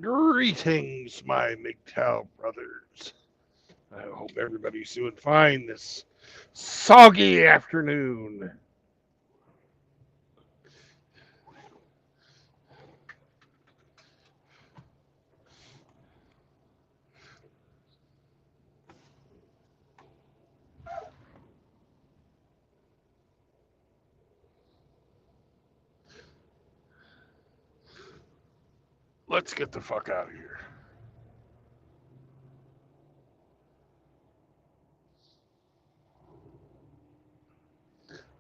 Greetings, my MGTOW brothers. I hope everybody's doing fine this soggy afternoon. Let's get the fuck out of here.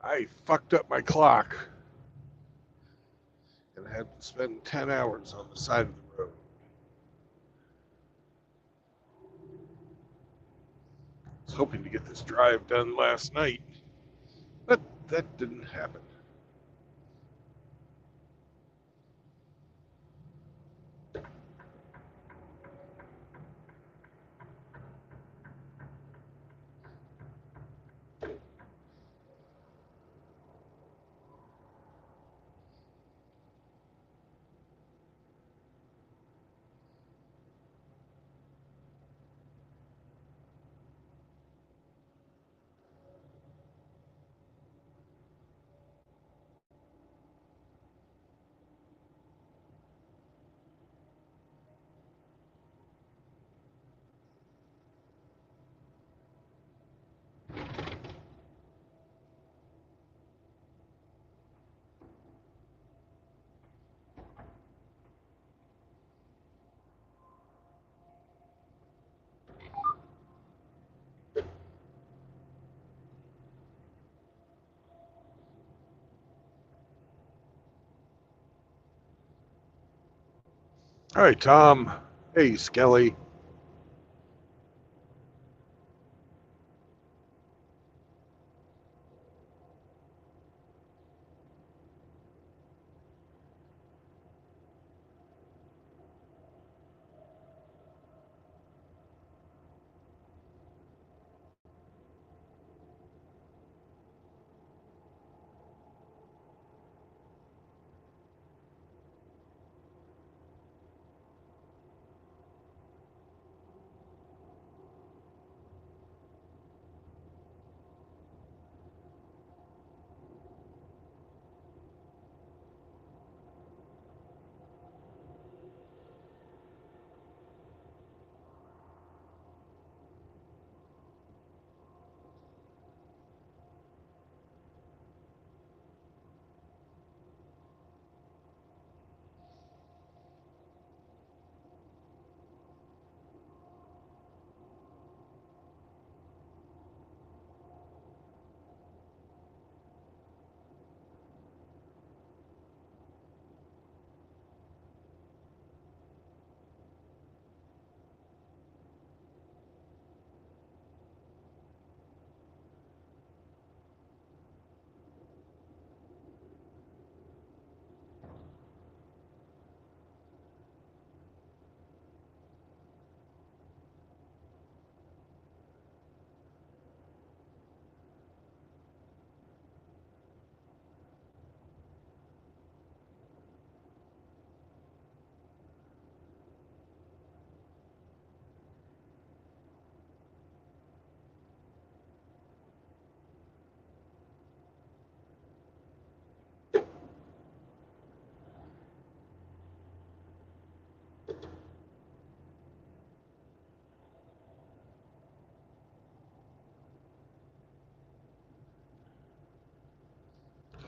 I fucked up my clock and had to spend 10 hours on the side of the road. I was hoping to get this drive done last night, but that didn't happen. All right, Tom. Hey, Skelly.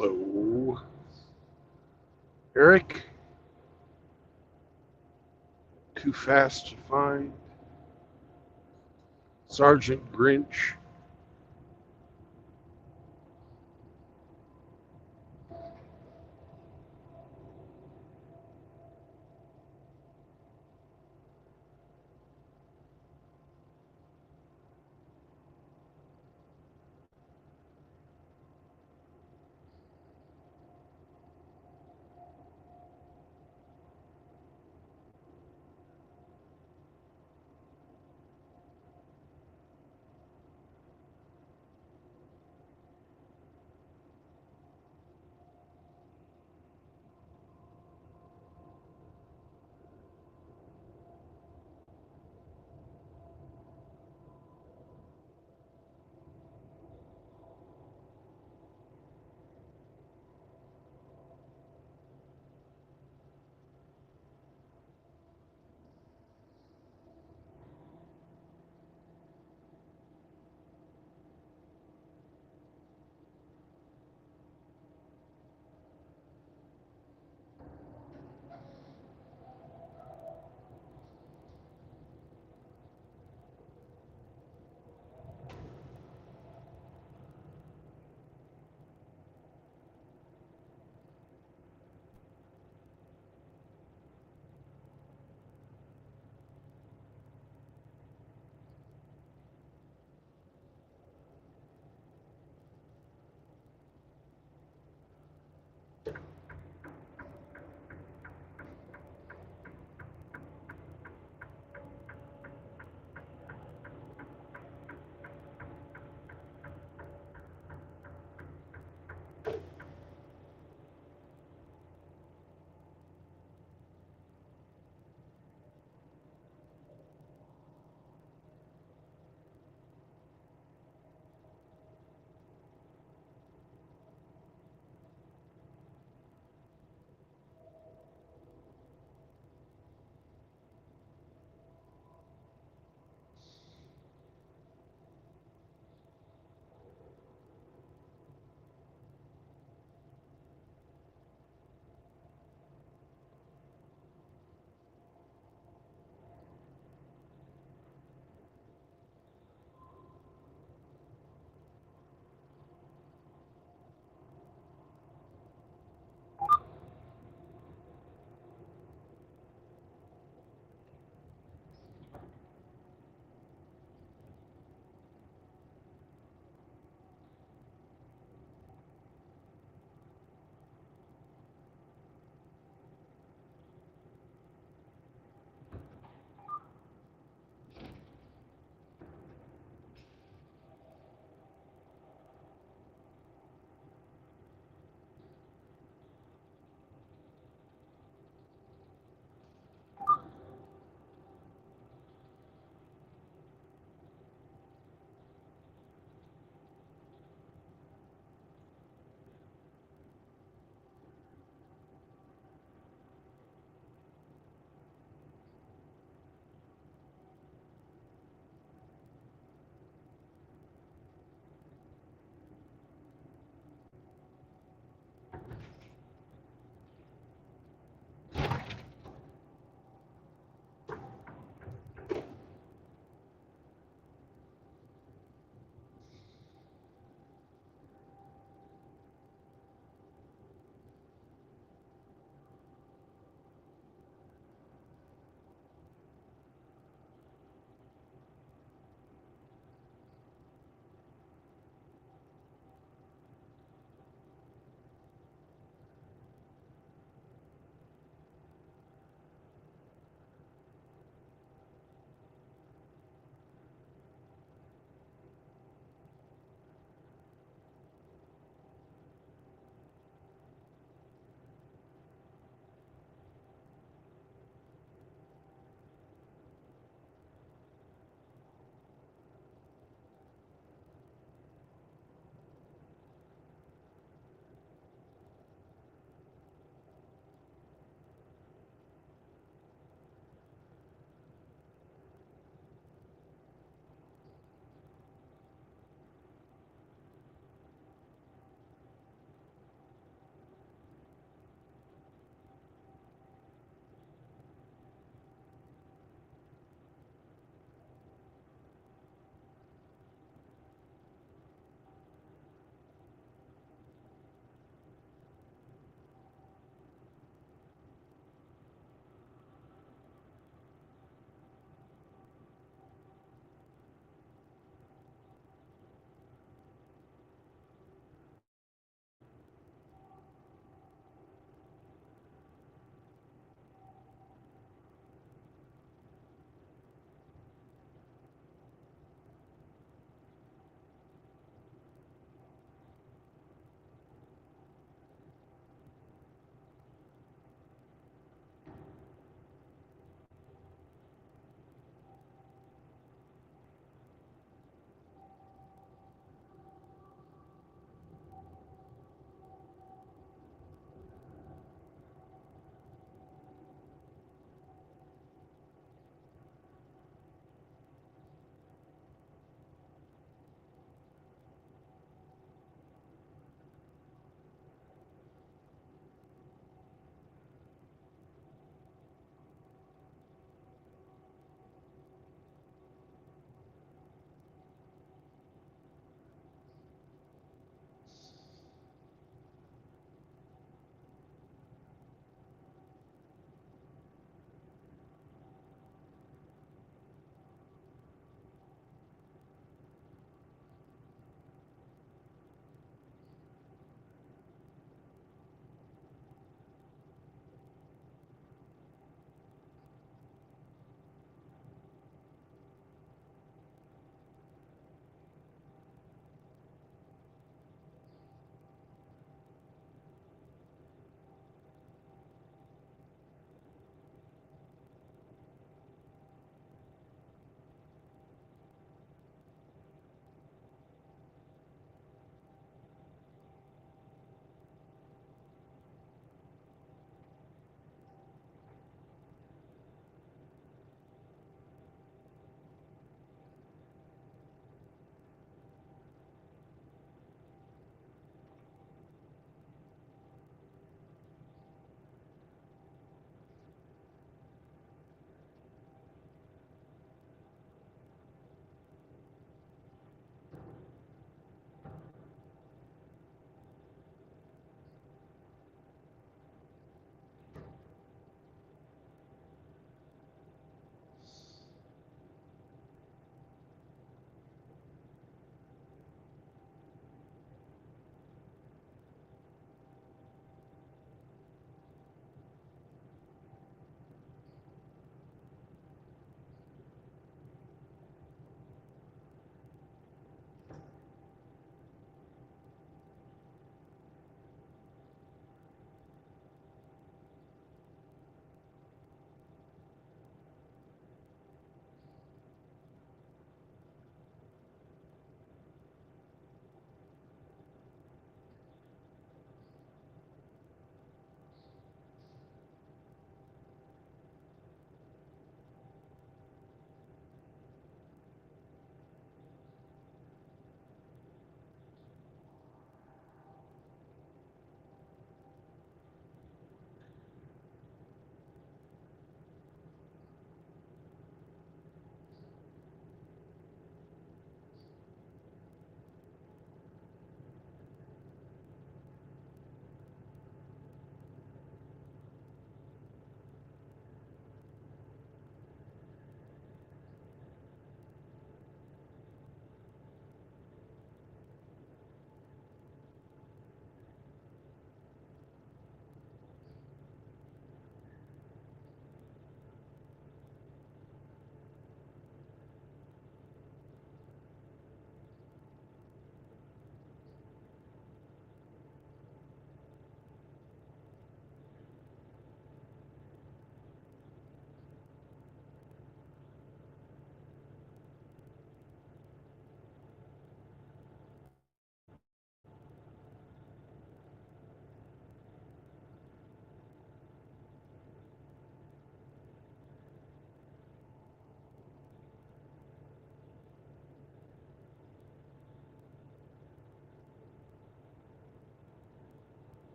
Hello. Eric. Too fast to find. Sergeant Grinch.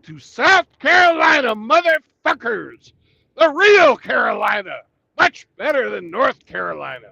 to South Carolina, motherfuckers. The real Carolina. Much better than North Carolina.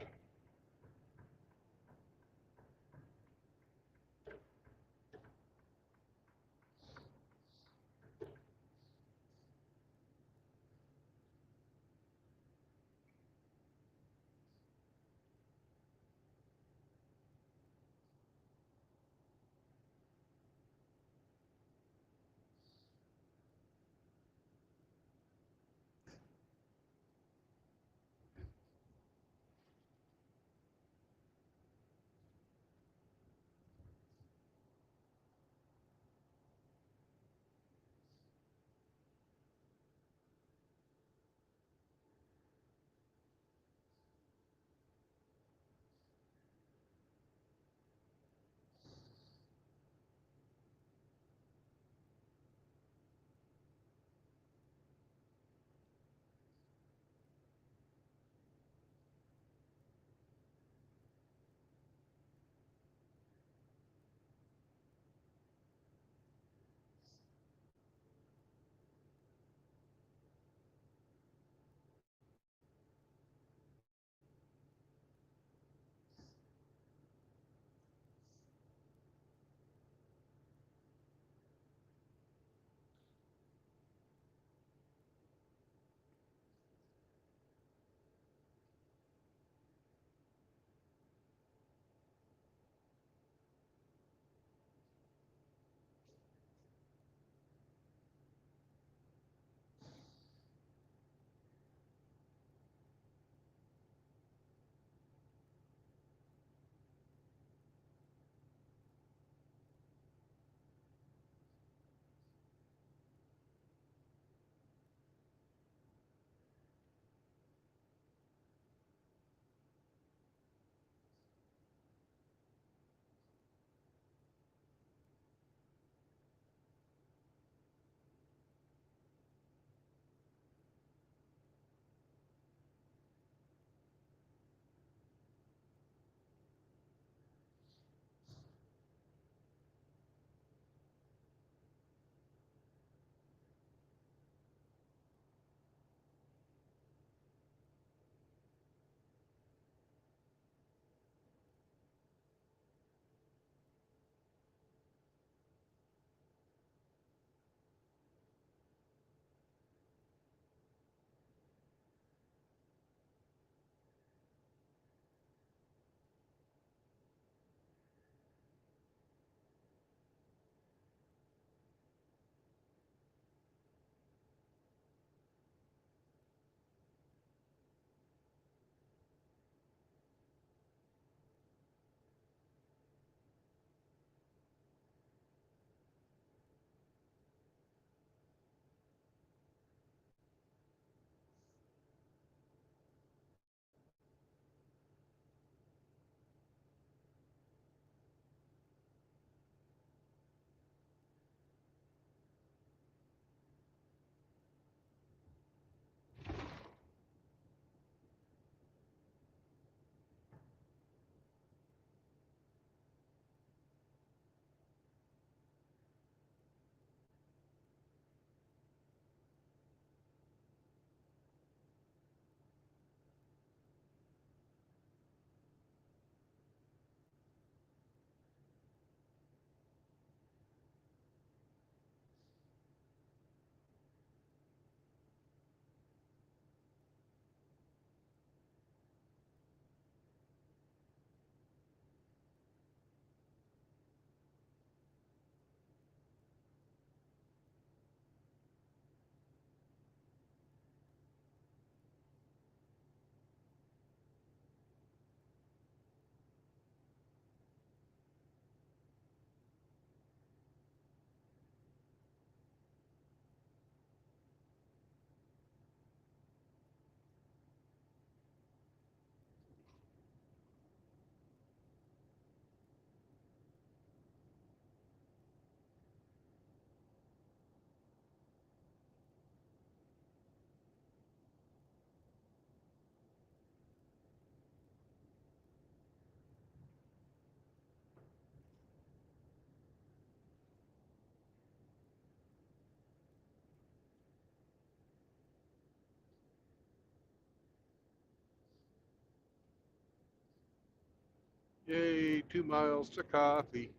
Yay, 2 miles to coffee,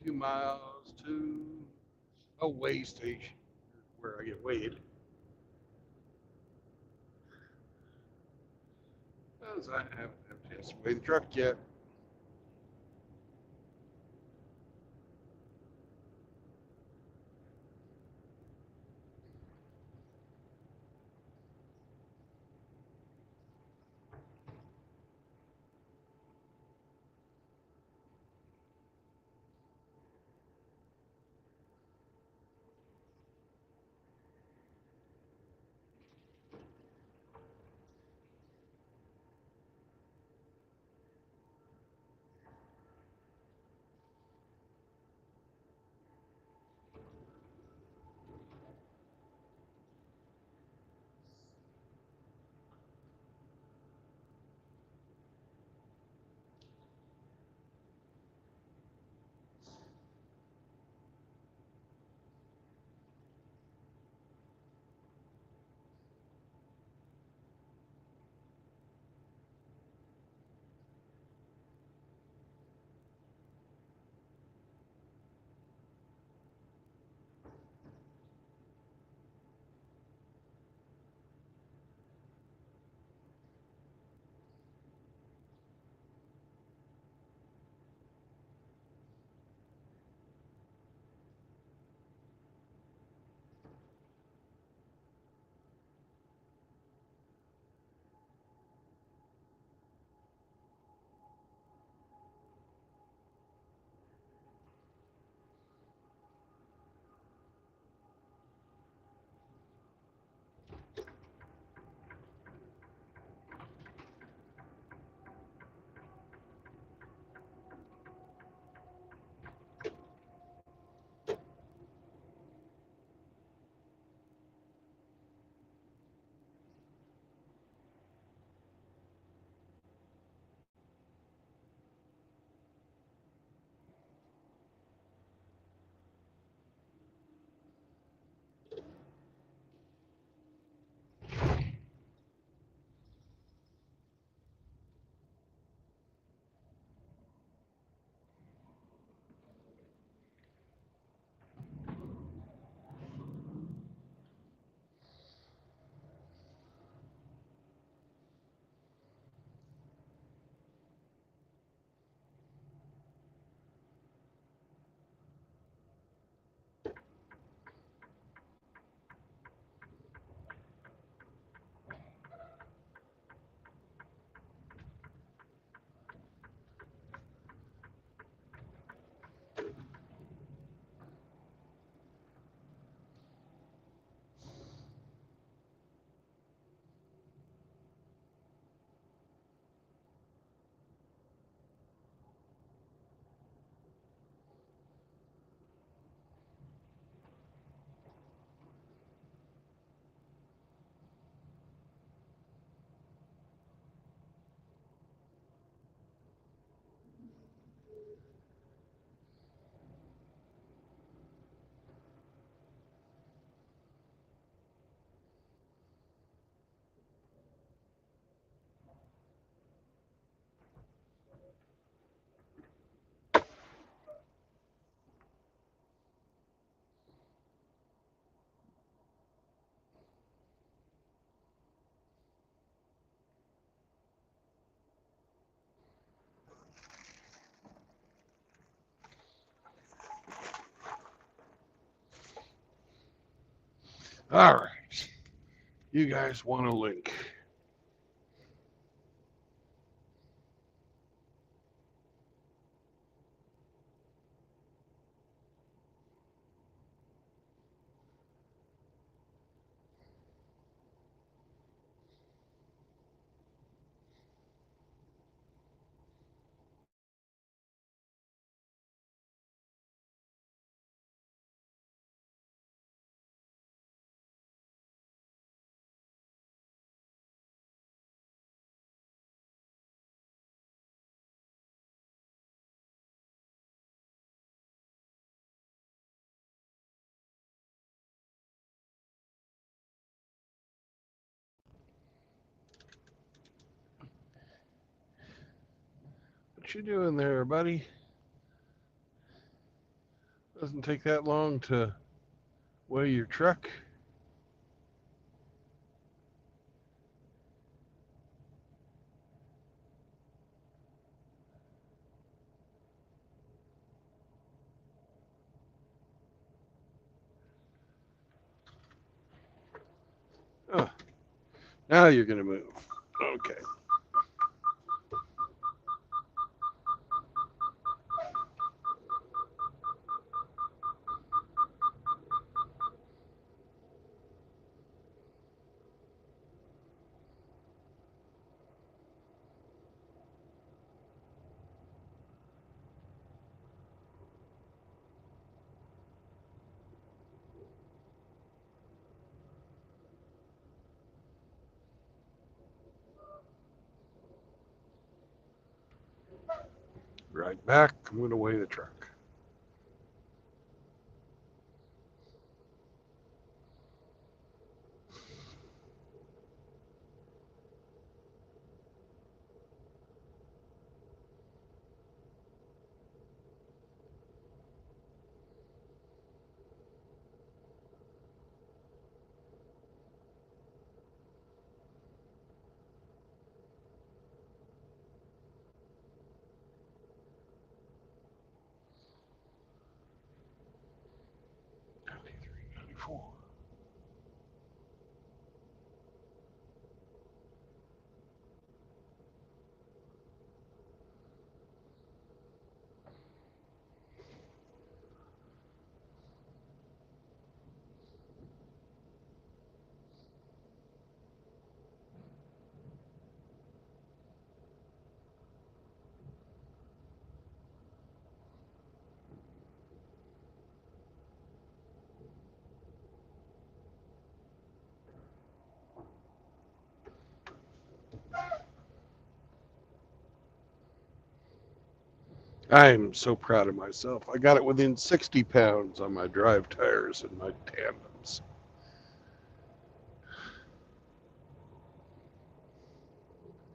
2 miles to a weigh station where I get weighed. Because I haven't had a chance to weigh the truck yet. All right. You guys want a link? What you doing there, buddy? Doesn't take that long to weigh your truck. Oh, now you're going to move. Okay. Right back. I'm going to weigh the truck. Four. I'm so proud of myself. I got it within 60 pounds on my drive tires and my tandems.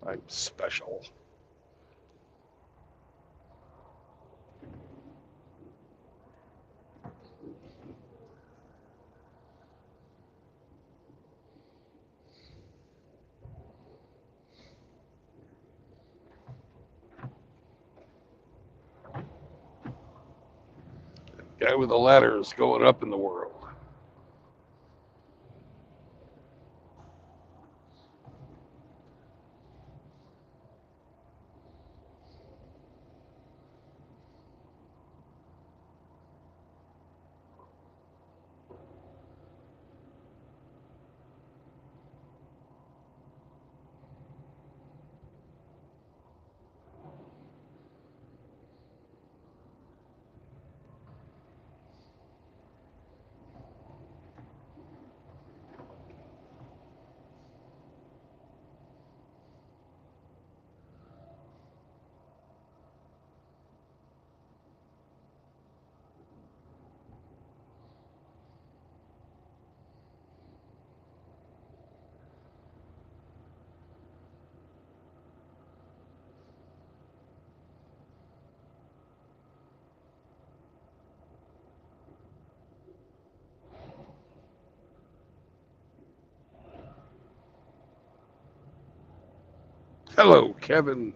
I'm special. Guy with the ladder is going up in the world. Hello, Kevin.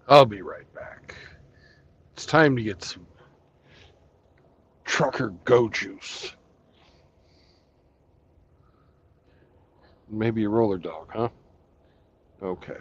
I'll be right back. It's time to get some trucker go juice. Maybe a roller dog, huh? Okay.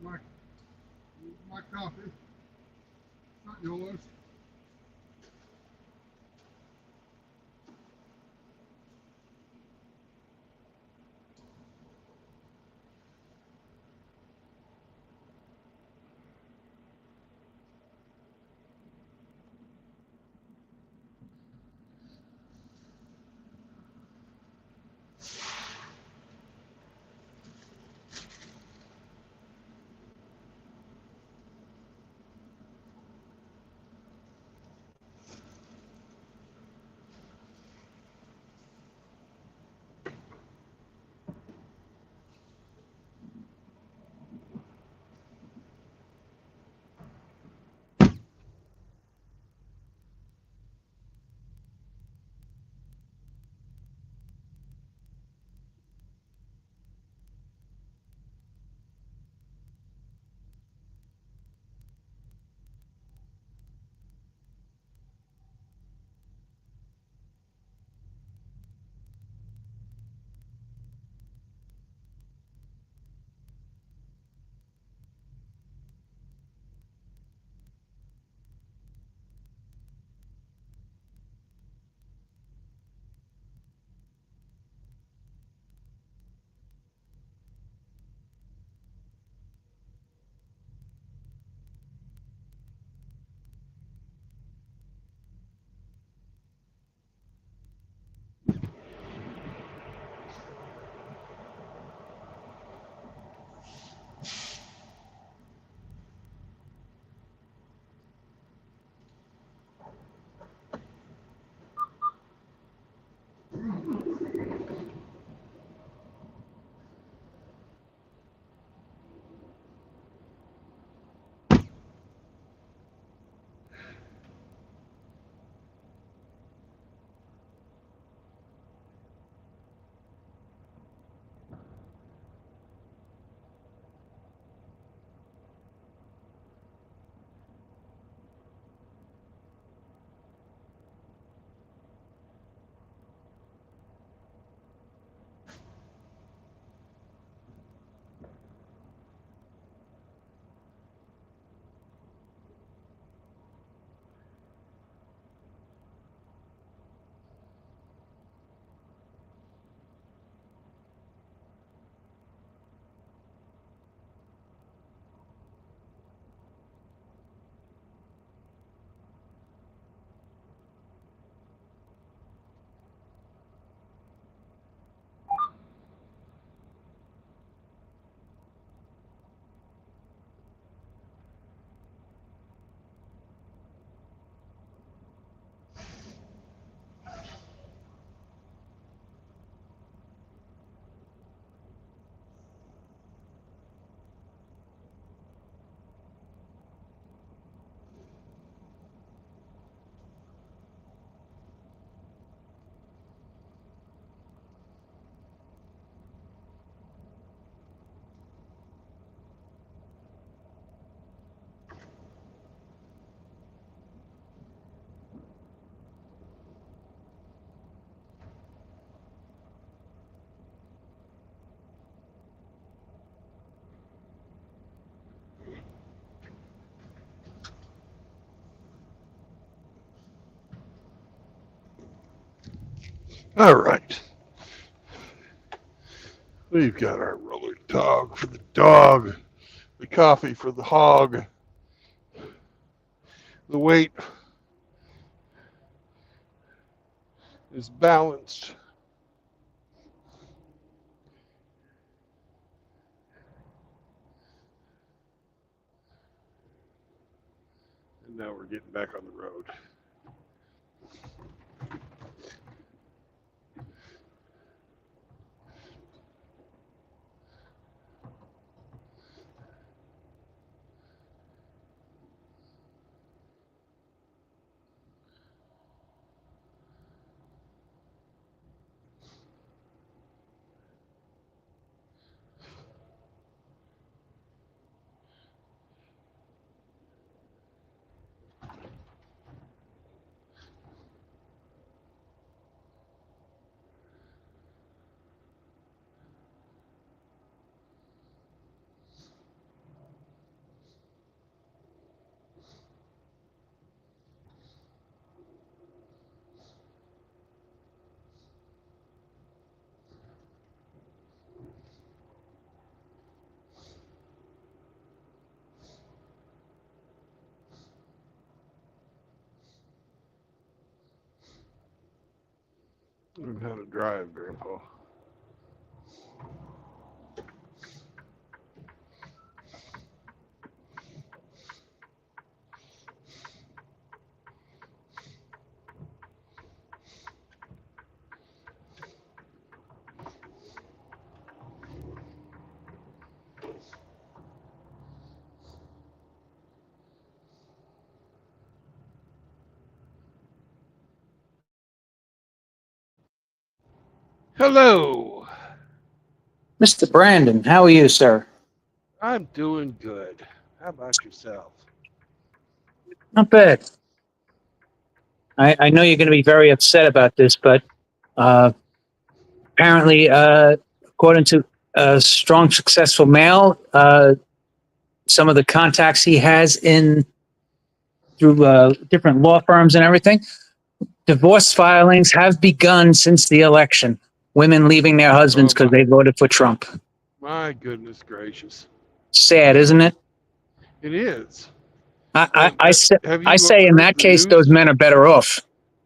my, my coffee. Not yours. All right. We've got our rolling dog for the dog, the coffee for the hog, the weight is balanced. And now we're getting back on the road. Learn how to drive, Grandpa. Hello. Mr. Brandon, how are you, sir? I'm doing good. How about yourself? Not bad. I know you're going to be very upset about this, but apparently, according to a strong, successful male, some of the contacts he has in through different law firms and everything, divorce filings have begun since the election. Women leaving their husbands because they voted for Trump. My goodness gracious. Sad, isn't it? It is. I say in heard that the case, news? those men are better off.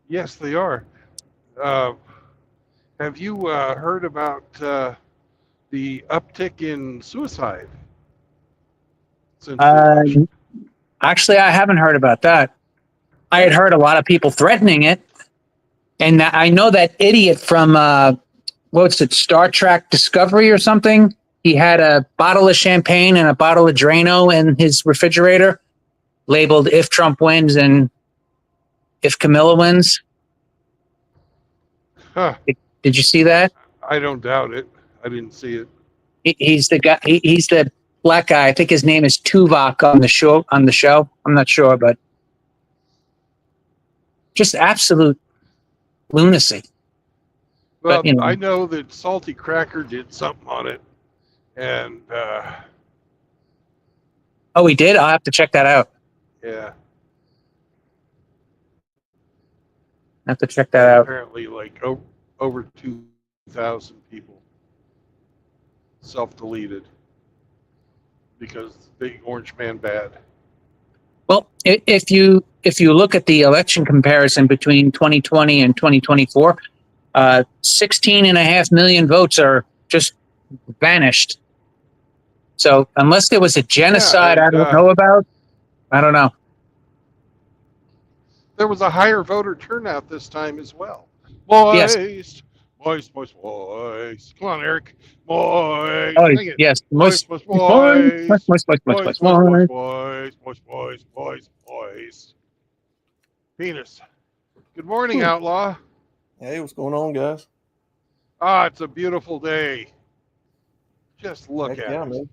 Yes, they are. Have you heard about the uptick in suicide since the election? Actually, I haven't heard about that. I had heard a lot of people threatening it. And I know that idiot from, what's it, Star Trek Discovery or something? He had a bottle of champagne and a bottle of Drano in his refrigerator, labeled if Trump wins and if Camilla wins. Huh. Did you see that? I don't doubt it. I didn't see it. He's the guy. He's the black guy. I think his name is Tuvok on the show. I'm not sure, but just absolute lunacy. Well, But, you know. I know that Salty Cracker did something on it, and Oh, he did? I'll have to check that out. yeah, I have to check that out. apparently like over 2,000 people self-deleted because Big Orange Man bad. Well, if you look at the election comparison between 2020 and 2024, 16.5 million votes are just vanished. So unless there was a genocide Yeah, I don't know about, I don't know. There was a higher voter turnout this time as well. Boys, Yes. boys. Come on, Eric. Boys. Oh, Sing it. yes. Boys. Penis. Good morning, Outlaw. Hey, what's going on, guys? Ah, it's a beautiful day. Just look Heck at yeah, it. man.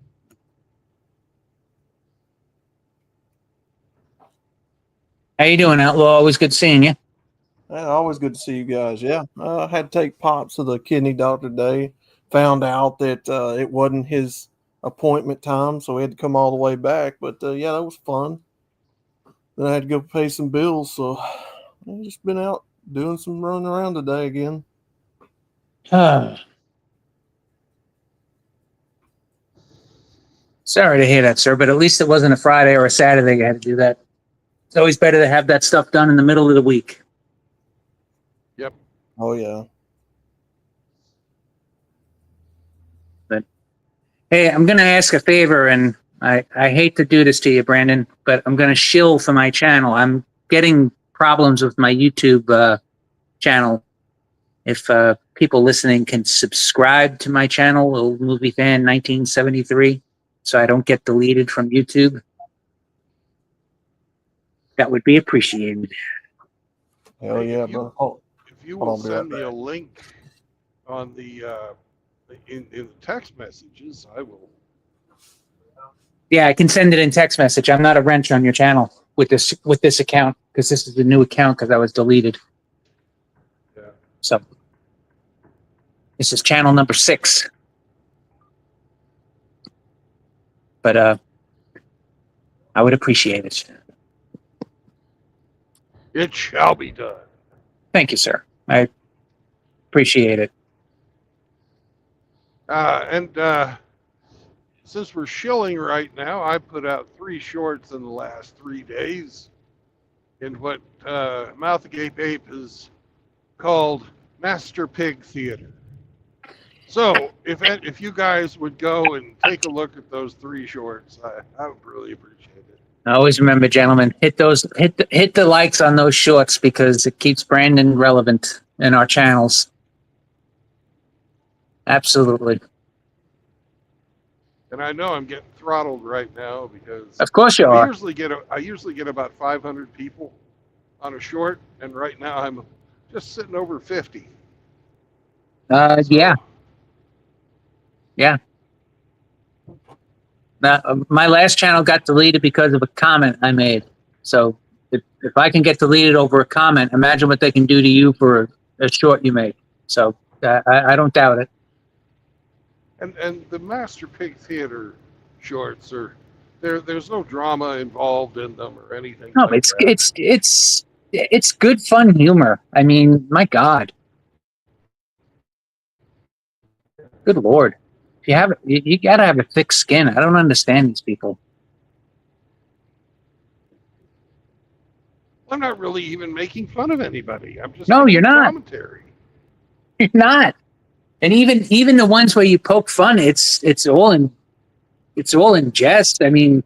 How you doing, Outlaw? Always good seeing you. Always good to see you guys. Yeah, I had to take Pops to the kidney doctor today. Found out that it wasn't his appointment time, so we had to come all the way back. But yeah, that was fun. Then I had to go pay some bills, so I've just been out doing some running around today again. Sorry to hear that, sir, but at least it wasn't a Friday or a Saturday you had to do that. It's always better to have that stuff done in the middle of the week. Yep. Oh yeah. But hey, I'm going to ask a favor, and I hate to do this to you, Brandon, but I'm going to shill for my channel. I'm getting problems with my YouTube channel. If people listening can subscribe to my channel, Old Movie Fan 1973, so I don't get deleted from YouTube, that would be appreciated. Hell Hey, yeah, if you- bro. Oh, If you Hold will on, be right send me back. a link on the in the text messages, I will. Yeah, I can send it in text message. I'm not a wrench on your channel with this account, because this is the new account because I was deleted. Yeah. So this is channel number 6. But I would appreciate it. It shall be done. Thank you, sir. I appreciate it. And since we're shilling right now, I put out 3 shorts in the last 3 days in what Mouth Agape Ape has called Master Pig Theater. So if you guys would go and take a look at those 3 shorts, I would really appreciate it. I always remember, gentlemen, hit the likes on those shorts because it keeps Brandon relevant in our channels. Absolutely. And I know I'm getting throttled right now because Of course you I are. usually get about 500 people on a short, and right now I'm just sitting over 50. Yeah. My last channel got deleted because of a comment I made. So if I can get deleted over a comment, imagine what they can do to you for a short you made. So I don't doubt it. And the Master Pig Theater shorts there's no drama involved in them or anything. No, like that. it's good fun humor. I mean, my God. Good Lord. If you have you gotta have a thick skin. I don't understand these people. I'm not really even making fun of anybody. I'm just No, giving you're not. commentary. You're not. And even the ones where you poke fun, it's all in jest. I mean,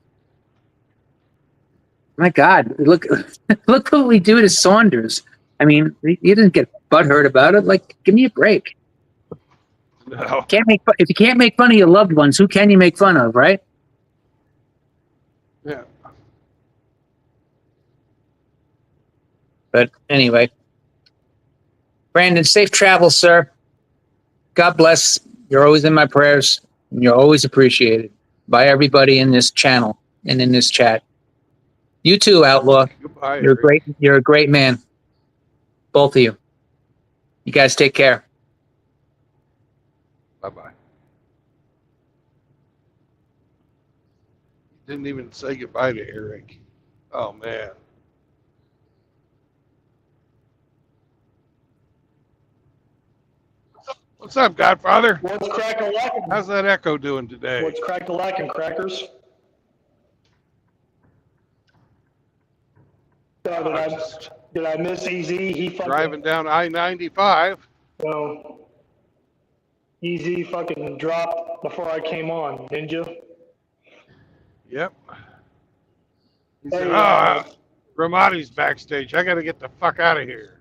my God, look look what we do to Saunders. I mean, you didn't get butthurt about it. Like, give me a break. No. If you can't make fun of your loved ones, who can you make fun of, right? Yeah. But anyway, Brandon, safe travels, sir. God bless. You're always in my prayers, and you're always appreciated by everybody in this channel and in this chat. You too, Outlaw. Goodbye. You're Eric. great. You're a great man. Both of you. You guys take care. Bye-bye. Didn't even say goodbye to Eric. Oh, man. What's up, Godfather? What's crack-a-lackin'? How's that echo doing today? What's crack-a-lackin', crackers? Did I miss EZ? He fucking Driving down I-95. no. EZ fucking dropped before I came on, didn't you? Yep. He Hey, said, Ramadi's backstage. I got to get the fuck out of here.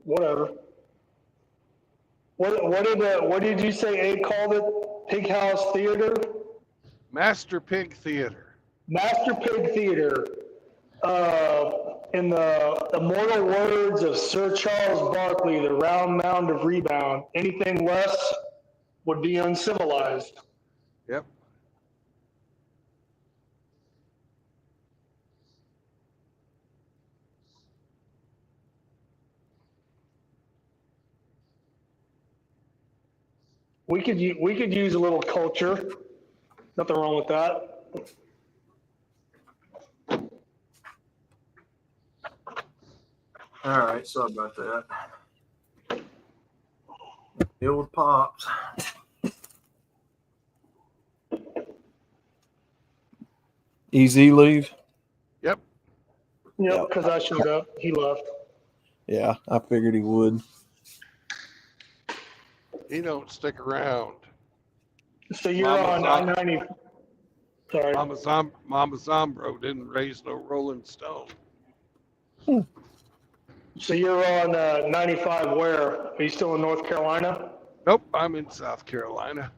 Whatever. What did you say Abe called it? Pig House Theater? Master Pig Theater. Master Pig Theater. In the immortal words of Sir Charles Barkley, the round mound of rebound, anything less would be uncivilized. Yep. We could use a little culture. Nothing wrong with that. All right, sorry about that. Deal with Pops. Easy leave. Yep. Yep, because I showed up. He left. Yeah, I figured he would. He don't stick around. So you're Mama's on off. I-90. Sorry. Mama Zombro didn't raise no Rolling Stone. So you're on 95 where? Are you still in North Carolina? Nope, I'm in South Carolina.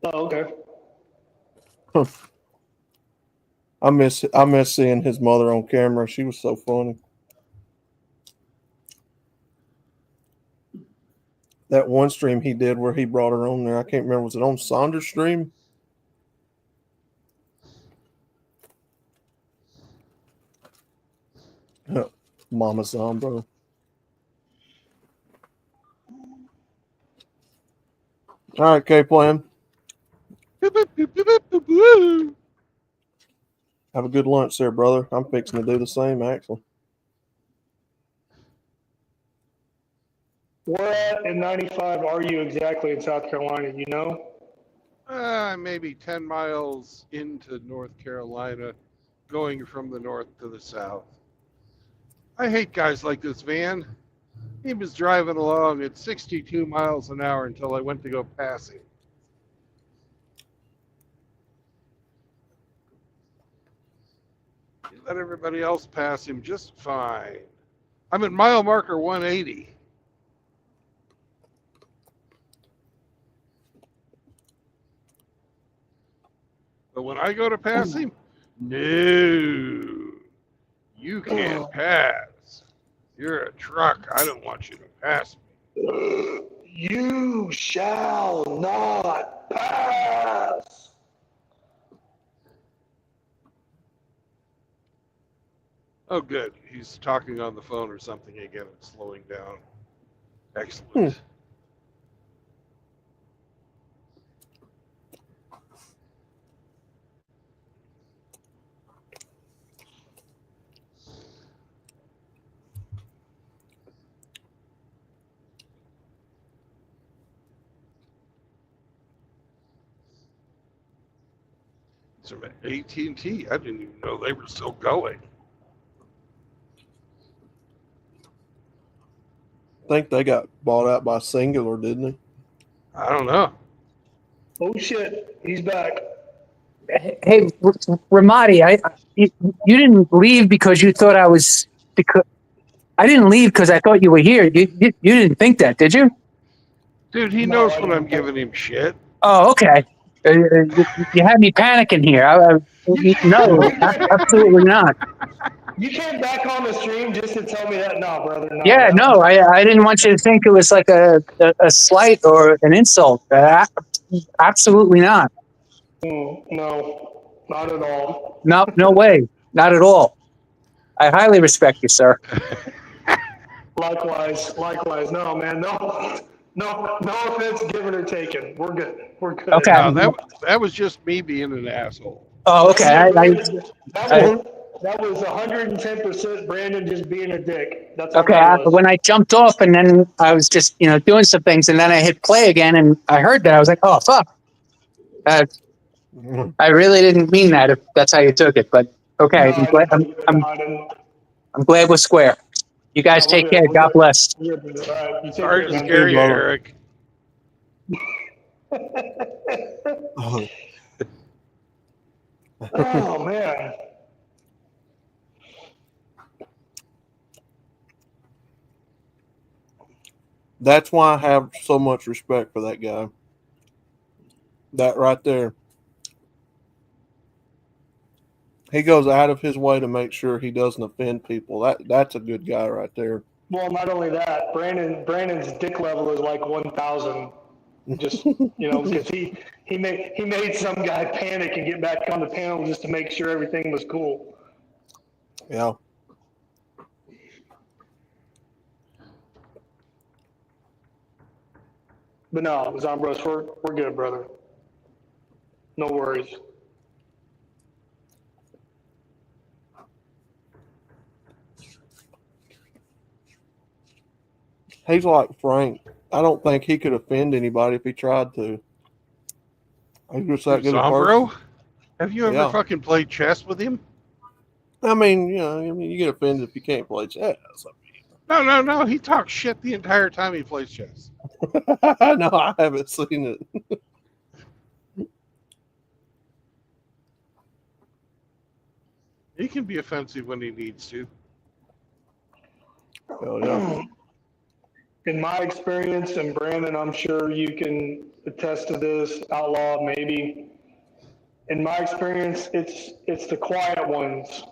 Oh, okay. I miss seeing his mother on camera. She was so funny. That one stream he did where he brought her on there, I can't remember. Was it on Saunders' stream? Mama Zombro. All right, K-Plan. Have a good lunch there, brother. I'm fixing to do the same, actually. Where at in 95 are you exactly in South Carolina? You know? Maybe 10 miles into North Carolina, going from the north to the south. I hate guys like this, Van. He was driving along at 62 miles an hour until I went to go pass him. He let everybody else pass him just fine. I'm at mile marker 180. But when I go to pass him, no, you can't pass. You're a truck. I don't want you to pass me. You shall not pass. Oh, good. He's talking on the phone or something again. It's slowing down. Excellent. So AT&T, I didn't even know they were still going. I think they got bought out by Singular, didn't they? I don't know. Oh shit, he's back. Hey, Ramadi, you didn't leave because you thought I was. Because I didn't leave because I thought you were here. You didn't think that, did you? Dude, he No, knows I when I'm didn't. giving him shit. Oh, okay. You had me panicking here. No, absolutely not. You came back on the stream just to tell me that? No, brother. No. Yeah, no, I didn't want you to think it was like a slight or an insult. Absolutely not. No, not at all. No, no way. Not at all. I highly respect you, sir. Likewise. No, man. No offense given or taken. We're good. Okay. No, that was just me being an asshole. Oh, okay. That was 110% Brandon just being a dick. That's all Okay, that was. when I jumped off and then I was just, doing some things and then I hit play again and I heard that. I was like, oh, fuck. I really didn't mean that if that's how you took it, but okay. I'm glad we're square. You guys take care. God bless. All right, you take Sorry care, to man. scare you, Lola. Eric. Oh, man. That's why I have so much respect for that guy. That right there. He goes out of his way to make sure he doesn't offend people. That's a good guy right there. Well, not only that, Brandon's dick level is like 1,000. Just because he made some guy panic and get back on the panel just to make sure everything was cool. Yeah. But no, Zombros, we're good, brother. No worries. He's like Frank. I don't think he could offend anybody if he tried to. He's just that good a person. Zombro? Have you ever Yeah. fucking played chess with him? I mean, you get offended if you can't play chess. No. He talks shit the entire time he plays chess. No, I haven't seen it. He can be offensive when he needs to. Oh, yeah. In my experience, and Brandon, I'm sure you can attest to this, Outlaw maybe. In my experience, it's the quiet ones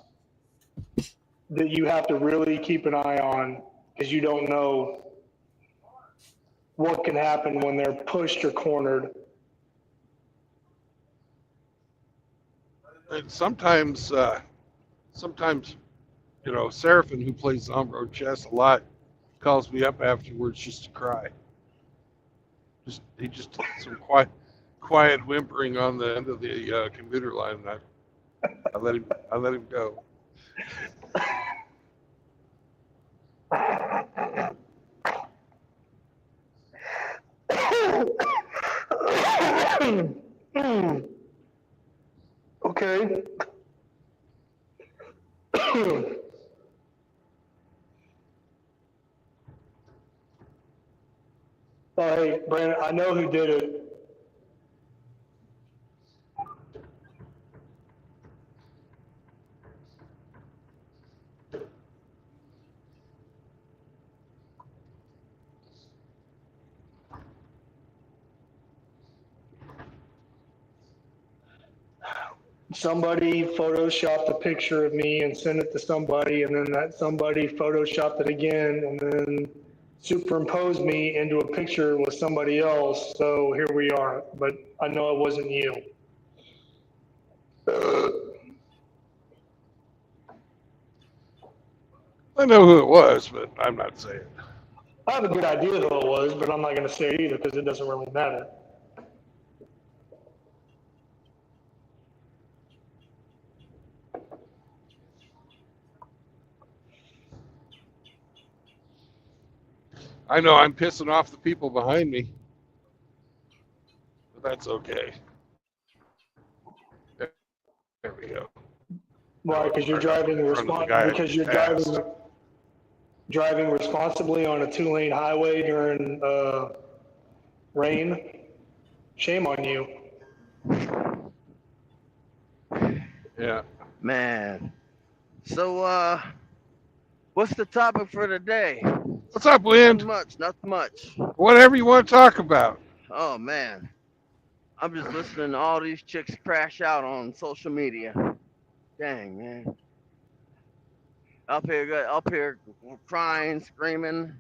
that you have to really keep an eye on because you don't know what can happen when they're pushed or cornered. And sometimes, Seraphin, who plays Zombro chess a lot, calls me up afterwards just to cry. He just did some quiet whimpering on the end of the computer line, and I let him go. Okay. Oh, hey, Brandon, I know who did it. Somebody photoshopped a picture of me and sent it to somebody, and then that somebody photoshopped it again and then superimposed me into a picture with somebody else. So here we are. But I know it wasn't you. I know who it was, but I'm not saying. I have a good idea who it was, but I'm not going to say it either because it doesn't really matter. I know I'm pissing off the people behind me, but that's okay. There we go. Why? Because you're driving driving responsibly on a 2-lane highway during rain. Shame on you. Yeah. Man. So, what's the topic for today? What's up, Wind? Nothing much. Whatever you want to talk about. Oh, man. I'm just listening to all these chicks crash out on social media. Dang, man. Up here, crying, screaming,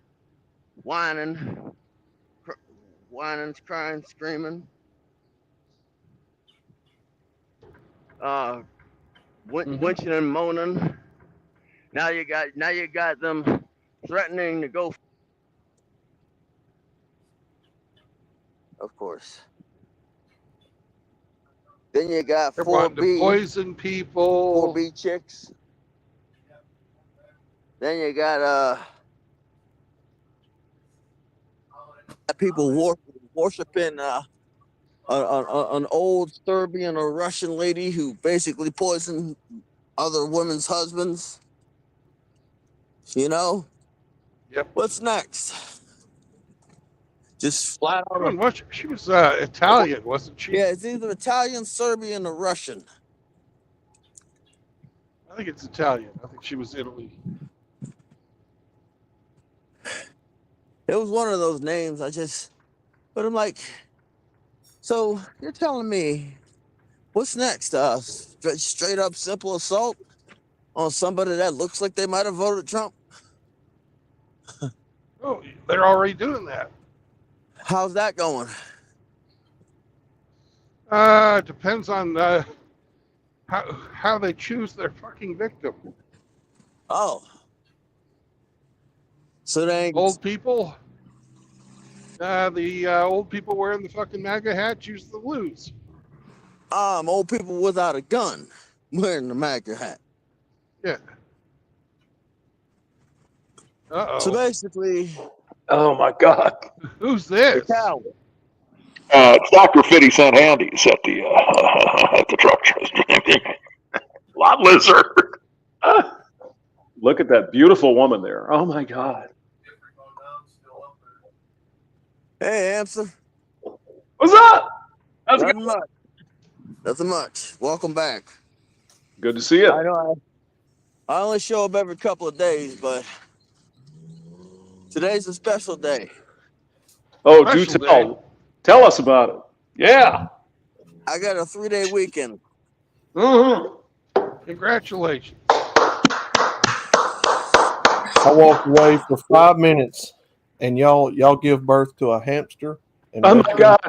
whining, crying, screaming. Winching and moaning. Now you got them threatening to go. Of course. Then you got They're wanting to poison people. 4B chicks. Then you got people worshiping an old Serbian or Russian lady who basically poisoned other women's husbands. You know? Yep. What's next? Just flat out. She was Italian, wasn't she? Yeah, it's either Italian, Serbian, or Russian. I think it's Italian. I think she was Italy. It was one of those names. But I'm like, so you're telling me, what's next? Straight up simple assault on somebody that looks like they might have voted Trump? Oh, they're already doing that. How's that going? Depends on how they choose their fucking victim. Oh. So they Old people. The old people wearing the fucking MAGA hat choose to lose. Old people without a gun wearing the MAGA hat. Yeah. Uh-oh. So basically, Oh my God! Who's this? It's Dr. Fitty sent handies at the at the truck. Lot lizard. Look at that beautiful woman there. Oh my God! hey, answer. What's up? How's it Nothing going? much. Nothing much. Welcome back. Good to see you. I know I only show up every couple of days, but today's a special day. Oh, Special do tell. day. Tell us about it. Yeah. I got a 3-day weekend. Mm-hmm. Congratulations. I walked away for 5 minutes, and y'all give birth to a hamster. And Oh my God!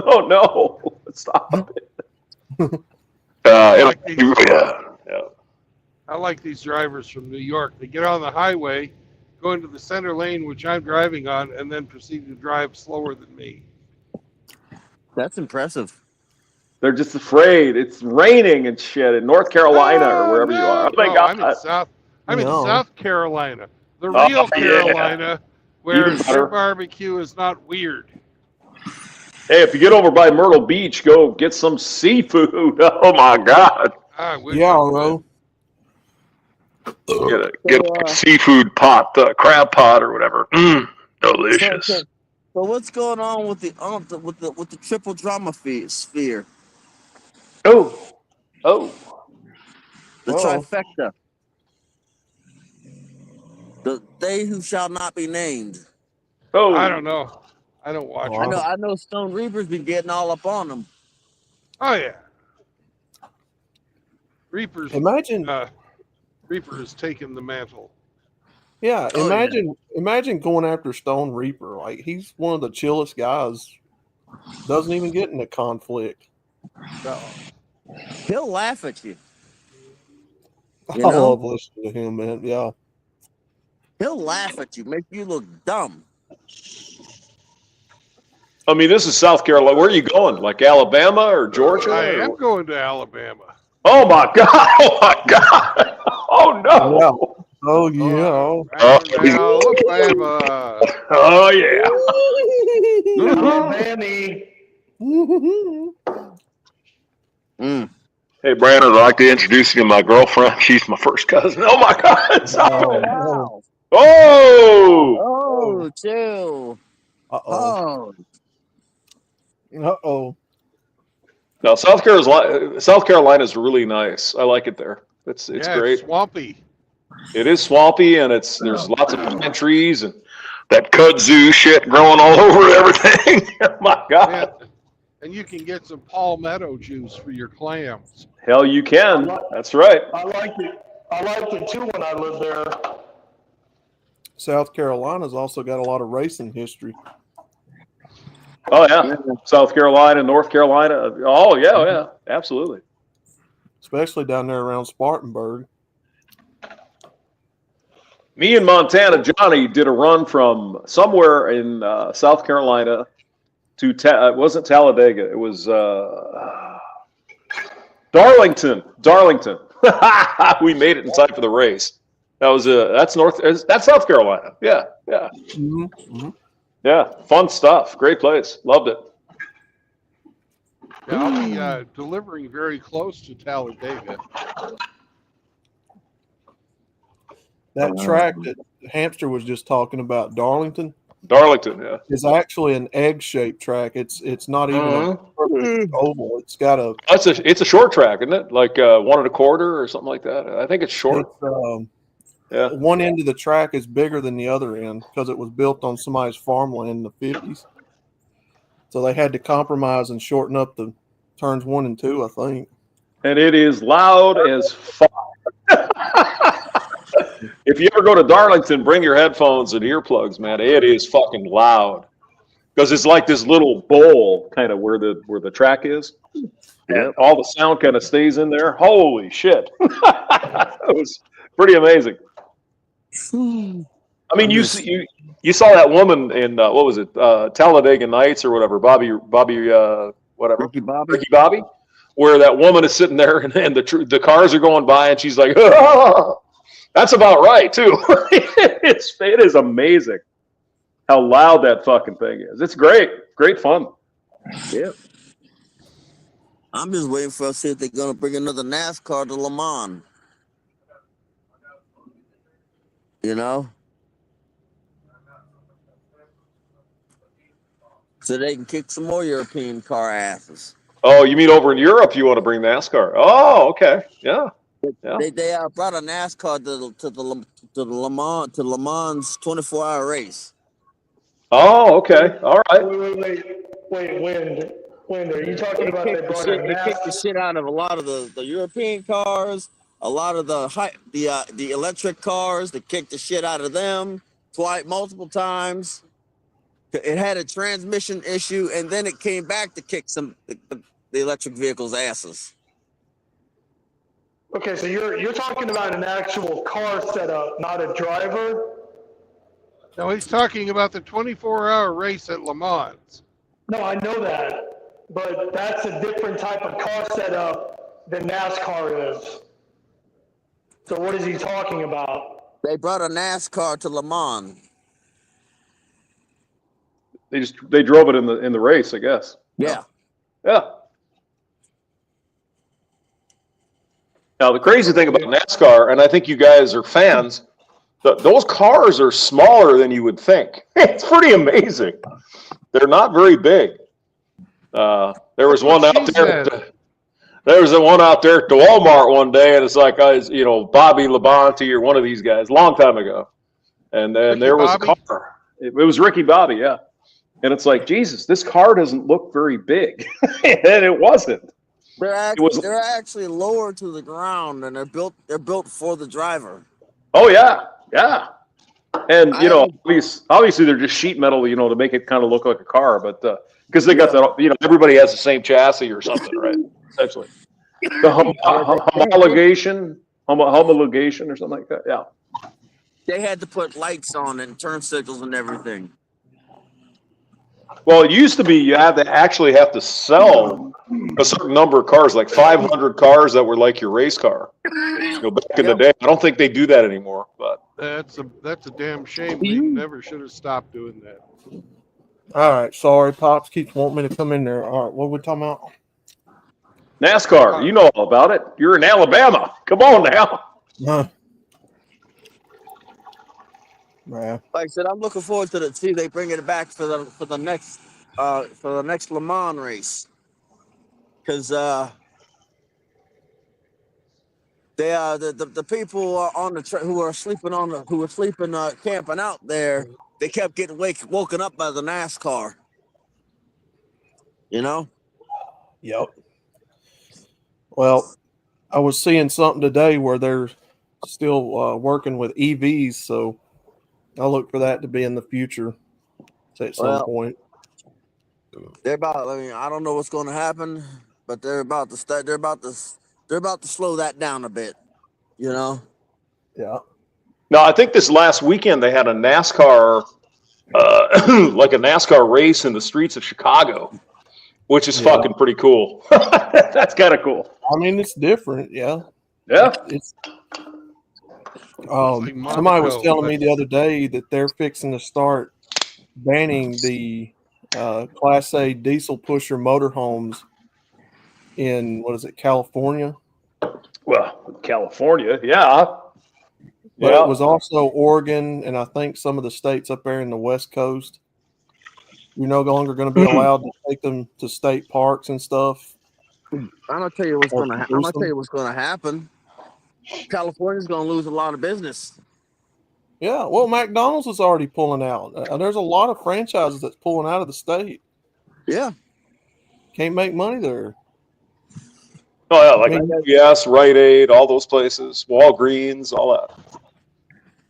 Oh no! Stop it. Yeah. I like these drivers from New York. They get on the highway, go into the center lane, which I'm driving on, and then proceed to drive slower than me. That's impressive. They're just afraid. It's raining and shit in North Carolina or wherever you are. Oh my God! I'm in South Carolina, the Oh, real yeah. Carolina, where Even better. barbecue is not weird. Hey, if you get over by Myrtle Beach, go get some seafood. Oh my God! I wish Yeah, I could. bro. Get a seafood pot, crab pot or whatever. Delicious. So what's going on with the triple drama sphere? Oh, The Uh-oh. trifecta. They who shall not be named. oh. I don't know. I don't watch Wow. it. I know Stone Reaper's been getting all up on them. Oh yeah. Reaper's Imagine, Reaper has taken the mantle. yeah, Oh, yeah. imagine going after Stone Reaper. Like, he's one of the chillest guys. Doesn't even get into conflict. No. He'll laugh at you. I You know? love listening to him, man. Yeah. He'll laugh at you, make you look dumb. I mean, this is South Carolina. Where are you going? Like Alabama or Georgia? I or- am going to Alabama. Oh my God! Oh my God! Oh no! Yeah. Oh, yeah. Alabama. Oh yeah! Alabama. Mm. Hey Brandon, I'd like to introduce you to my girlfriend. She's my first cousin. Oh my God! Oh, wow. Oh! Oh, chill. Uh-oh. Oh. Uh-oh. Now South Carolina is really nice. I like it there. It's Yeah, great. It's swampy. It is swampy, and there's lots of pine trees and that kudzu shit growing all over everything. Oh my God! Yeah. And you can get some palmetto juice for your clams. Hell, you can. That's right. I liked it too when I lived there. South Carolina's also got a lot of racing history. Oh yeah, South Carolina, North Carolina. Oh yeah, absolutely. Especially down there around Spartanburg. Me and Montana Johnny did a run from somewhere in South Carolina to it wasn't Talladega. It was Darlington. We made it in time for the race. That was that's South Carolina. Yeah. Mm-hmm. Mm-hmm. Yeah, fun stuff. Great place. Loved it. Yeah, I'll be delivering very close to Talladega. That track that Hamster was just talking about, Darlington, Yeah. is actually an egg-shaped track. It's not even a perfect oval. It's got a. It's a short track, isn't it? Like 1 1/4 or something like that. I think it's short. Yeah. One end of the track is bigger than the other end because it was built on somebody's farmland in the 50s. So they had to compromise and shorten up the turns 1 and 2, I think. And it is loud as fuck. If you ever go to Darlington, bring your headphones and earplugs, man. It is fucking loud because it's like this little bowl kind of where the track is. And all the sound kind of stays in there. Holy shit. It was pretty amazing. I mean, you saw that woman in what was it, Talladega Nights or whatever, Bobby, whatever, Ricky Bobby, where that woman is sitting there and the cars are going by and she's like, oh! That's about right too. It is amazing how loud that fucking thing is. It's great fun. Yep. I'm just waiting for see if they're gonna bring another NASCAR to Le Mans. You know? So they can kick some more European car asses. Oh, you mean over in Europe you want to bring NASCAR? Oh, okay. Yeah. They brought a NASCAR to Le Mans 24-hour race. Oh, okay. All right. Wait, when are you talking about they brought a It kicked the shit out of a lot of the European cars, a lot of the electric cars. They kicked the shit out of them multiple times. It had a transmission issue, and then it came back to kick the electric vehicles' asses. Okay, so you're talking about an actual car setup, not a driver? No, he's talking about the 24-hour race at Le Mans. No, I know that, but that's a different type of car setup than NASCAR is. So what is he talking about? They brought a NASCAR to Le Mans. They drove it in the race, I guess. Yeah. Yeah. Now the crazy thing about NASCAR, and I think you guys are fans, those cars are smaller than you would think. It's pretty amazing. They're not very big. There was one out there. There was one out there at the Walmart one day, and it's like, Bobby Labonte or one of these guys, long time ago. And then Ricky there was Bobby? a car. It was Ricky Bobby, yeah. And it's like, Jesus, this car doesn't look very big. And it wasn't. They're actually lower to the ground, and they're built for the driver. Oh, yeah. Yeah. And, obviously they're just sheet metal, to make it kind of look like a car. But because they got that, everybody has the same chassis or something, right? Essentially. The homologation or something like that. Yeah. They had to put lights on and turn signals and everything. Well, it used to be you have to sell a certain number of cars, like 500 cars that were like your race car. Back in the day, I don't think they do that anymore. But That's a damn shame. They never should have stopped doing that. All right, sorry, Pops keeps wanting me to come in there. All right, what are we talking about? NASCAR, you know all about it. You're in Alabama. Come on now. Yeah. Like I said, I'm looking forward to see they bring it back for the next Le Mans race, because the people on the who were sleeping camping out there, they kept getting woken up by the NASCAR. Yep. Well, I was seeing something today where they're still working with EVs, so I look for that to be in the future at some point. They're about. I mean, I don't know what's going to happen, but they're about to start. They're about to slow that down a bit. Yeah. No, I think this last weekend they had a NASCAR, like a NASCAR race in the streets of Chicago, which is fucking pretty cool. That's kind of cool. I mean, it's different. Yeah. Yeah. It's somebody was telling me the other day that they're fixing to start banning the Class A diesel pusher motorhomes in California? Well, California, yeah. But it was also Oregon, and I think some of the states up there in the West Coast. You're no longer going to be allowed to take them to state parks and stuff. I'm gonna tell you what's going to happen. California's going to lose a lot of business. Yeah, well, McDonald's is already pulling out. There's a lot of franchises that's pulling out of the state. Yeah. Can't make money there. Oh, yeah, like UPS, Rite Aid, all those places, Walgreens, all that.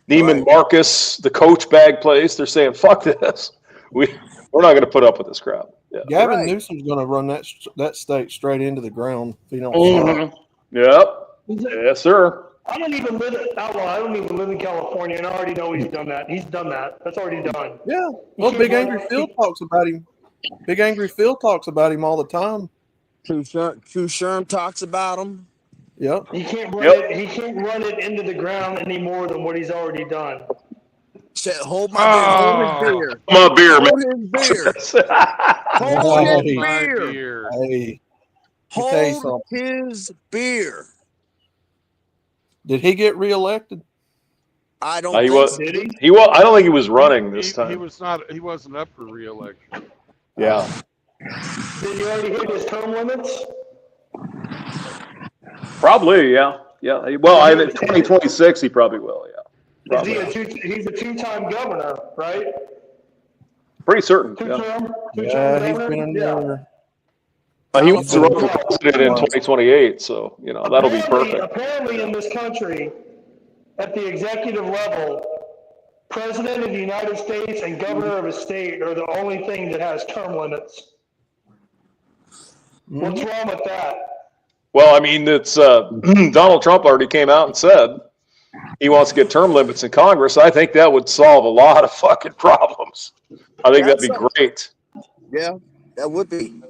Neiman Marcus, the Coach bag place, they're saying, fuck this. We're not going to put up with this crap. Yeah. Gavin Newsom's going to run that state straight into the ground if he don't stop. Yep. Yes, sir. I don't even live in California, and I already know he's done that. He's done that. That's already done. Yeah. Well, Big Angry Phil talks about him. Big Angry Phil talks about him all the time. True Sherm talks about him. Yep. He can't run it into the ground any more than what he's already done. Hold my beer. Hold my beer, man. Hold his beer. Hey. Hold his beer. Did he get realized? I don't think so. Did he? He was. I don't think he was running this time. He was not. He wasn't up for re-election. Yeah. Did he already hit his term limits? Probably, yeah. Yeah. Well, in 2026, he probably will, yeah. He's a two-time governor, right? Pretty certain. Two-term He's governor? been in there. He wants to run for president in 2028, so, that'll be perfect. Apparently in this country, at the executive level, president of the United States and governor of a state are the only thing that has term limits. What's wrong with that? Well, I mean, it's Donald Trump already came out and said he wants to get term limits in Congress. I think that would solve a lot of fucking problems. I think that'd be great. Yeah, that would be.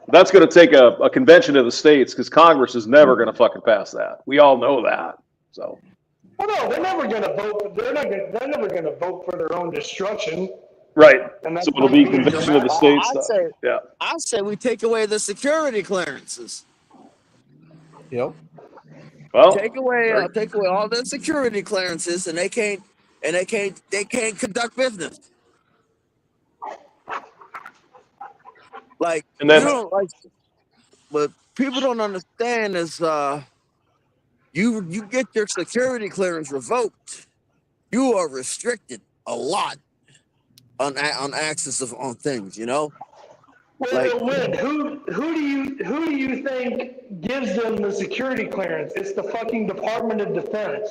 That's going to take a convention of the states because Congress is never going to fucking pass that. We all know that. So. Well, no, they're never going to vote. They're never going to vote for their own destruction. Right. So it'll be convention of the states. I say we take away the security clearances. Yep. Well, take away all the security clearances, and they can't and they can't conduct business. Like And then- you don't like, what people don't understand is you get your security clearance revoked, you are restricted a lot on access on things, you know. Wait, who do you think gives them the security clearance? It's the fucking Department of Defense.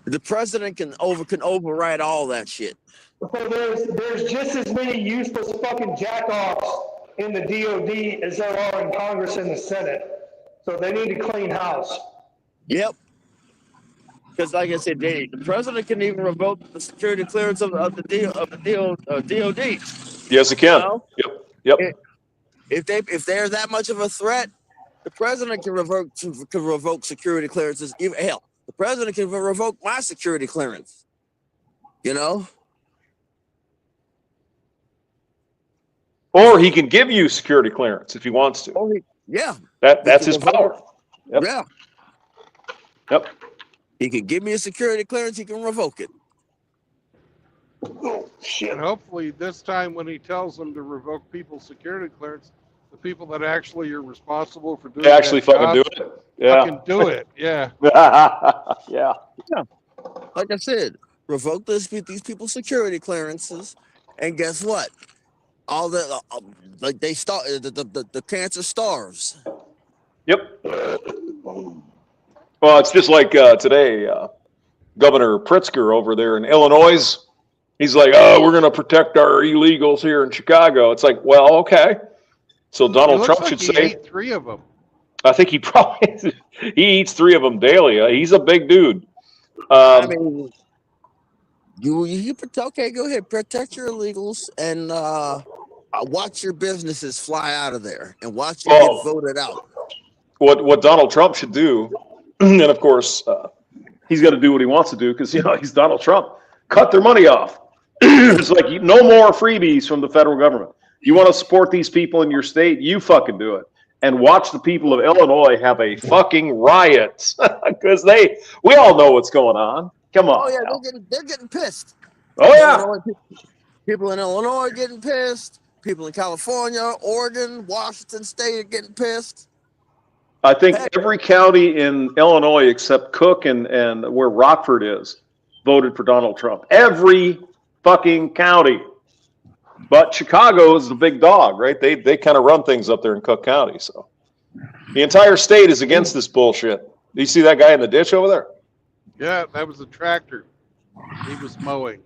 The president can override all that shit. So there's just as many useless fucking jackoffs in the DOD as there are in Congress and the Senate. So they need to clean house. Yep. Because, like I said, the president can even revoke the security clearance of the DOD. Yes, it can. You know? Yep. If they're that much of a threat, the president can revoke security clearances. Even hell, the president can revoke my security clearance. You know. Or he can give you security clearance if he wants to. Yeah. That's his power. Yep. Yeah. Yep. He can give me a security clearance. He can revoke it. Oh, shit. And hopefully this time when he tells them to revoke people's security clearance, the people that actually are responsible for doing They actually that fucking do job it. Yeah. fucking do it. Yeah. Yeah. Like I said, revoke these people's security clearances, and guess what? All the like they start the cancer starves. Yep. Well, it's just like today, Governor Pritzker over there in Illinois. He's like, "Oh, we're going to protect our illegals here in Chicago." It's like, well, okay. So Donald It looks Trump like should he say, ate 3 of them. I think he probably he eats 3 of them daily. He's a big dude. I mean, you okay? Go ahead, protect your illegals and watch your businesses fly out of there and watch them get voted out. What Donald Trump should do, and of course he's got to do what he wants to do because he's Donald Trump. Cut their money off. It's like no more freebies from the federal government. You want to support these people in your state? You fucking do it. And watch the people of Illinois have a fucking riot because we all know what's going on. Come on. Oh yeah, they're getting pissed. Oh yeah. People in Illinois are getting pissed. People in California, Oregon, Washington State are getting pissed. I think every county in Illinois except Cook and where Rockford is voted for Donald Trump. Every fucking county. But Chicago is the big dog, right? They kind of run things up there in Cook County. So the entire state is against this bullshit. Do you see that guy in the ditch over there? Yeah, that was a tractor. He was mowing.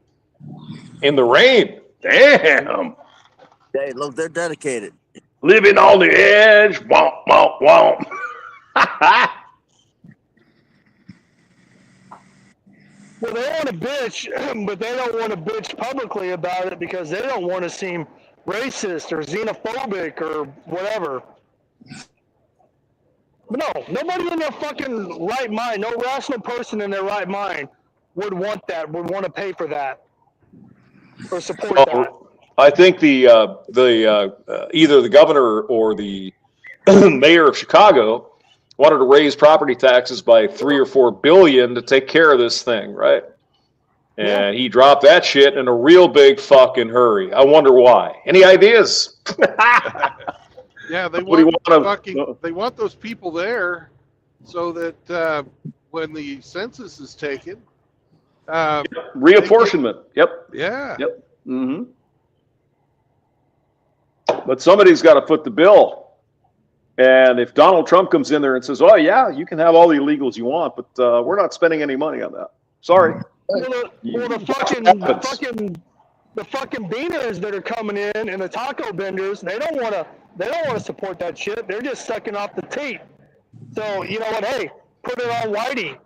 In the rain. Damn. Hey, look, they're dedicated. Living on the edge. Womp, womp, womp. Well, they want to bitch, but they don't want to bitch publicly about it because they don't want to seem racist or xenophobic or whatever. But no, nobody in their fucking right mind, no rational person in their right mind would want that, would want to pay for that or support that. I think either the governor or the mayor of Chicago wanted to raise property taxes by $3 or $4 billion to take care of this thing, right? And he dropped that shit in a real big fucking hurry. I wonder why. Any ideas? Yeah, they What do you want they want those people there so that when the census is taken, reapportionment. Yep. Yeah. Yep. Mm-hmm. But somebody's got to foot the bill. And if Donald Trump comes in there and says, "Oh yeah, you can have all the illegals you want, but we're not spending any money on that." Sorry. The fucking beaners that are coming in and the taco vendors, they don't want to support that shit. They're just sucking off the tape. So you know what? Hey, put it on Whitey.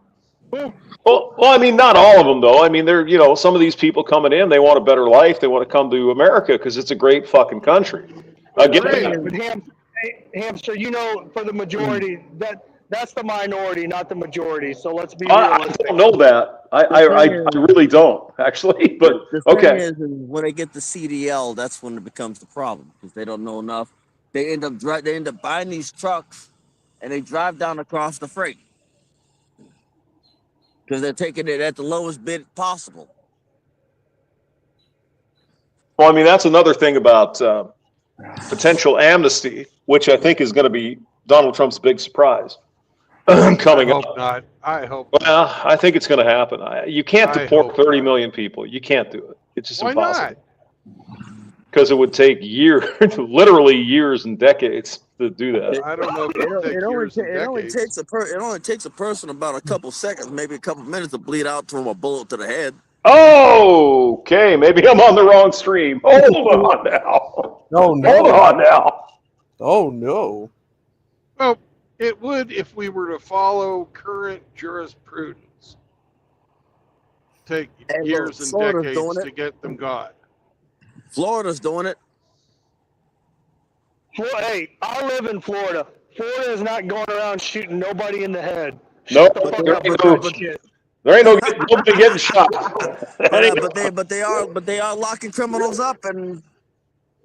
Well, I mean, not all of them though. I mean, they're some of these people coming in, they want a better life. They want to come to America because it's a great fucking country. Again. Hamster, for the majority, that's the minority, not the majority. So let's be realistic. I don't know that. I really don't, actually. But the thing is, when they get the CDL, that's when it becomes the problem because they don't know enough. They end up buying these trucks, and they drive down across the freight. because they're taking it at the lowest bid possible. Well, I mean, that's another thing about potential amnesty, which I think is going to be Donald Trump's big surprise coming I up. hope not. I hope not. Well, I think it's going to happen. You can't I deport hope 30 not. million people. You can't do it. It's just Why impossible. not? Because it would take years, literally years and decades to do that. I don't know if it'll take years and It only decades. takes a person about a couple seconds, maybe a couple minutes to bleed out from a bullet to the head. Oh, okay. Maybe I'm on the wrong stream. Hold on now. Oh no! Hold on now. Oh no! Well, it would if we were to follow current jurisprudence. Take Hey, look, years and Florida's decades doing it. to get them gone. Florida's doing it. Hey, I live in Florida. Florida is not going around shooting nobody in the head. Nope. Shut the fuck There up ain't with no- that shit. There ain't nobody getting shot. But they are locking criminals up, and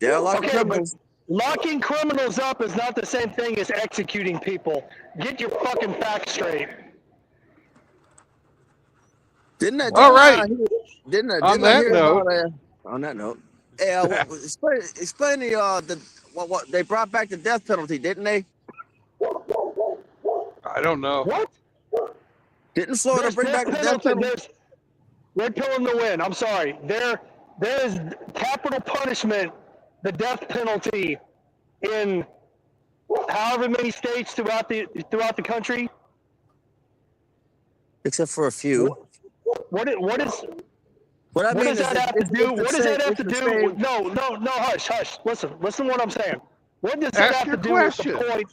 they are locking Okay, but criminals. locking criminals up is not the same thing as executing people. Get your fucking facts straight. Didn't I? All right. Didn't I? On Didn't I that hear note- about, on that note, hey, explain the what they brought back the death penalty, didn't they? I don't know. What? Didn't Florida There's bring back the death penalty? Red pill in the wind. I'm sorry. There is capital punishment, the death penalty, in however many states throughout the country. Except for a few. What is What I what mean does is that have to it's do? the What does same- that have it's to the do? same- No, hush. Listen to what I'm saying. What does that Ask have your to do with question. the point?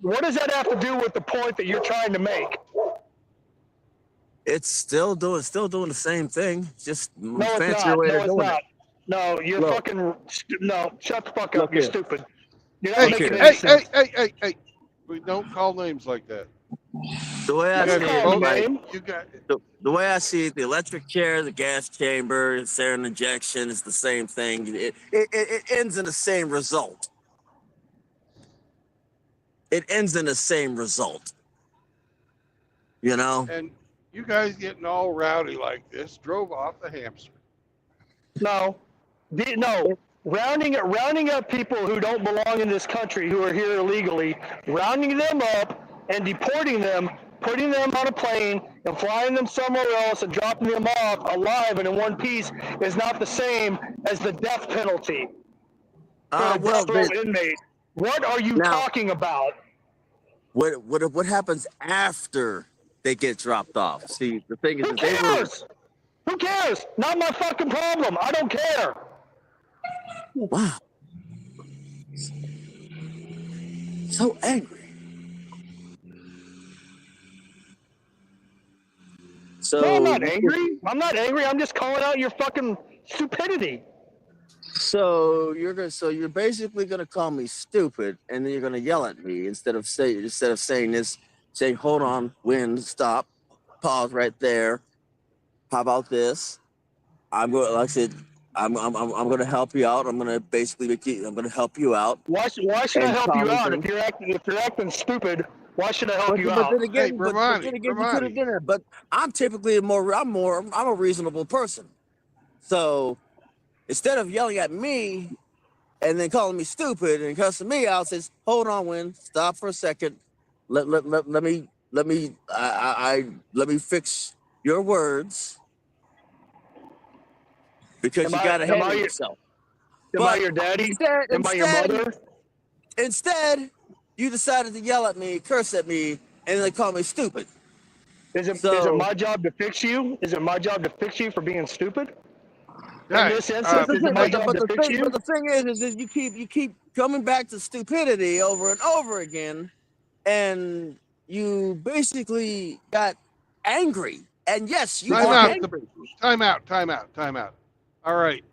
What does that have to do with the point that you're trying to make? It's still doing the same thing. Just No, it's fancier not. way No, of it's doing not. it. No, you're Look. fucking. No, shut the fuck Look up. You're here. stupid. You're not Hey, making here. any sense. hey. We don't call names like that. The way I You see guys it, call both- me like, name. You got the way I see it, the electric chair, the gas chamber, sarin injection is the same thing. It ends in the same result. It ends in the same result. You know? and you guys getting all rowdy like this drove off the hamster. No, no. Rounding up people who don't belong in this country, who are here illegally, rounding them up and deporting them, putting them on a plane and flying them somewhere else and dropping them off alive and in one piece is not the same as the death penalty for a Well, death row inmate. What are you Now- talking about? what happens after they get dropped off? See, the thing is Who that they were. cares? Who cares? Not my fucking problem. I don't care. Wow. So angry. So No, I'm not angry. I'm not angry. I'm just calling out your fucking stupidity. So you're basically gonna call me stupid, and then you're gonna yell at me instead of saying this, say, hold on, win, stop, pause right there. How about this? I'm going, like I said, I'm gonna help you out. I'm gonna help you out. Why should I And help you out Thompson. if you're acting stupid? Why should I help you But out? then again, Hey, but Ramani, then again, you Ramani. could have done it. But I'm typically I'm a reasonable person. So instead of yelling at me and then calling me stupid and cussing me out, says, hold on, Win, stop for a second. Let me fix your words. Because you gotta handle yourself. Am I your daddy? Am I your mother? Instead, you decided to yell at me, curse at me, and then call me stupid. Is it So- my job to fix you? Is it my job to fix you for being stupid? Guys, this instance, is it my job to fix you? But the thing is that you keep coming back to stupidity over and over again, and you basically got angry. And yes, you Time are out. angry. Time out. All right.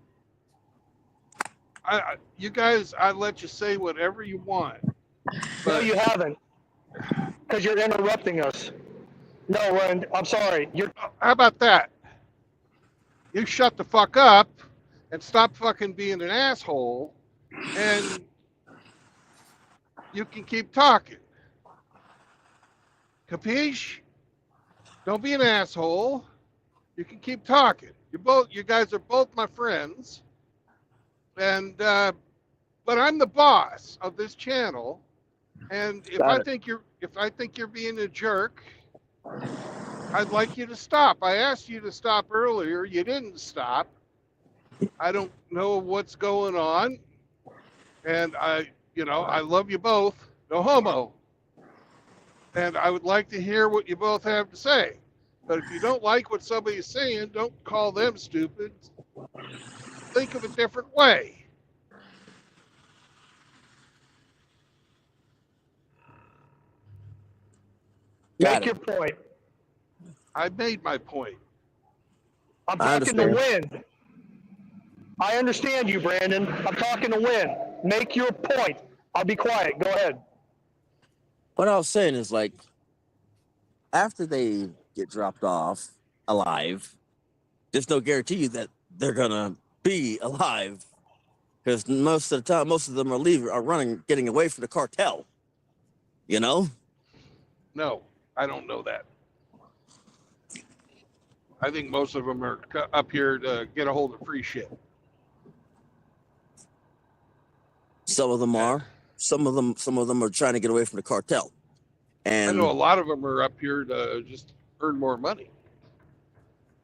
You guys, I let you say whatever you want. No, But you haven't. Because you're interrupting us. No, Rand, I'm sorry. how about that? You shut the fuck up and stop fucking being an asshole, and you can keep talking. Capiche? Don't be an asshole. You can keep talking. You guys are both my friends, and but I'm the boss of this channel, and if I think you're being a jerk, I'd like you to stop. I asked you to stop earlier. You didn't stop. I don't know what's going on, and I love you both. No homo. And I would like to hear what you both have to say. But if you don't like what somebody's saying, don't call them stupid. Think of a different way. Make your point. I made my point. I'm I talking to understand. Win. I understand you, Brandon. I'm talking to Win. Make your point. I'll be quiet. Go ahead. What I was saying is like, after they get dropped off alive, there's no guarantee that they're gonna be alive, because most of the time, most of them are getting away from the cartel. You know? No, I don't know that. I think most of them are up here to get a hold of free shit. Some of them are. Some of them are trying to get away from the cartel. And I know a lot of them are up here to just earn more money.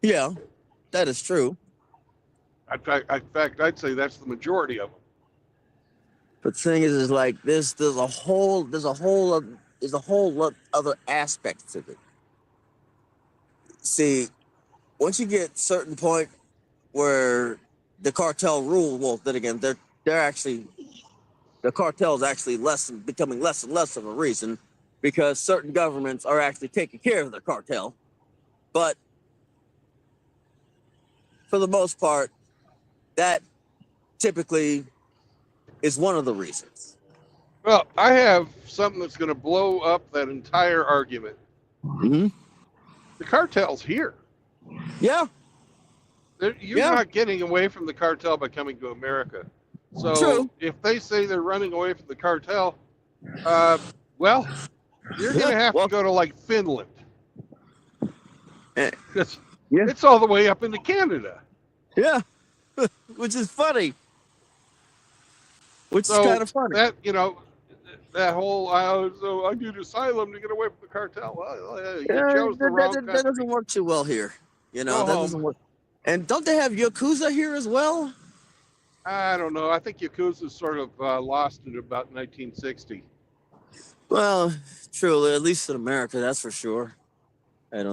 yeah, that is true. In fact, I'd say that's the majority of them. But the thing is like there's a whole lot other aspects to it. See, once you get certain point where the cartel rule, well, then again, the cartel is actually becoming less and less of a reason, because certain governments are actually taking care of the cartel. But for the most part, that typically is one of the reasons. Well, I have something that's going to blow up that entire argument. Mm-hmm. The cartel's here. Yeah. You're not getting away from the cartel by coming to America. So True. if they say they're running away from the cartel, well, you're going to have to go to like Finland. Yeah. It's all the way up into Canada. Yeah. Which is funny. Which So is kind of funny. That whole, so I need asylum to get away from the cartel. Well, you chose the wrong country. That doesn't work too well here. You know, Go that home. doesn't work. And don't they have Yakuza here as well? I don't know. I think Yakuza sort of lost it about 1960. Well, true. At least in America, that's for sure. At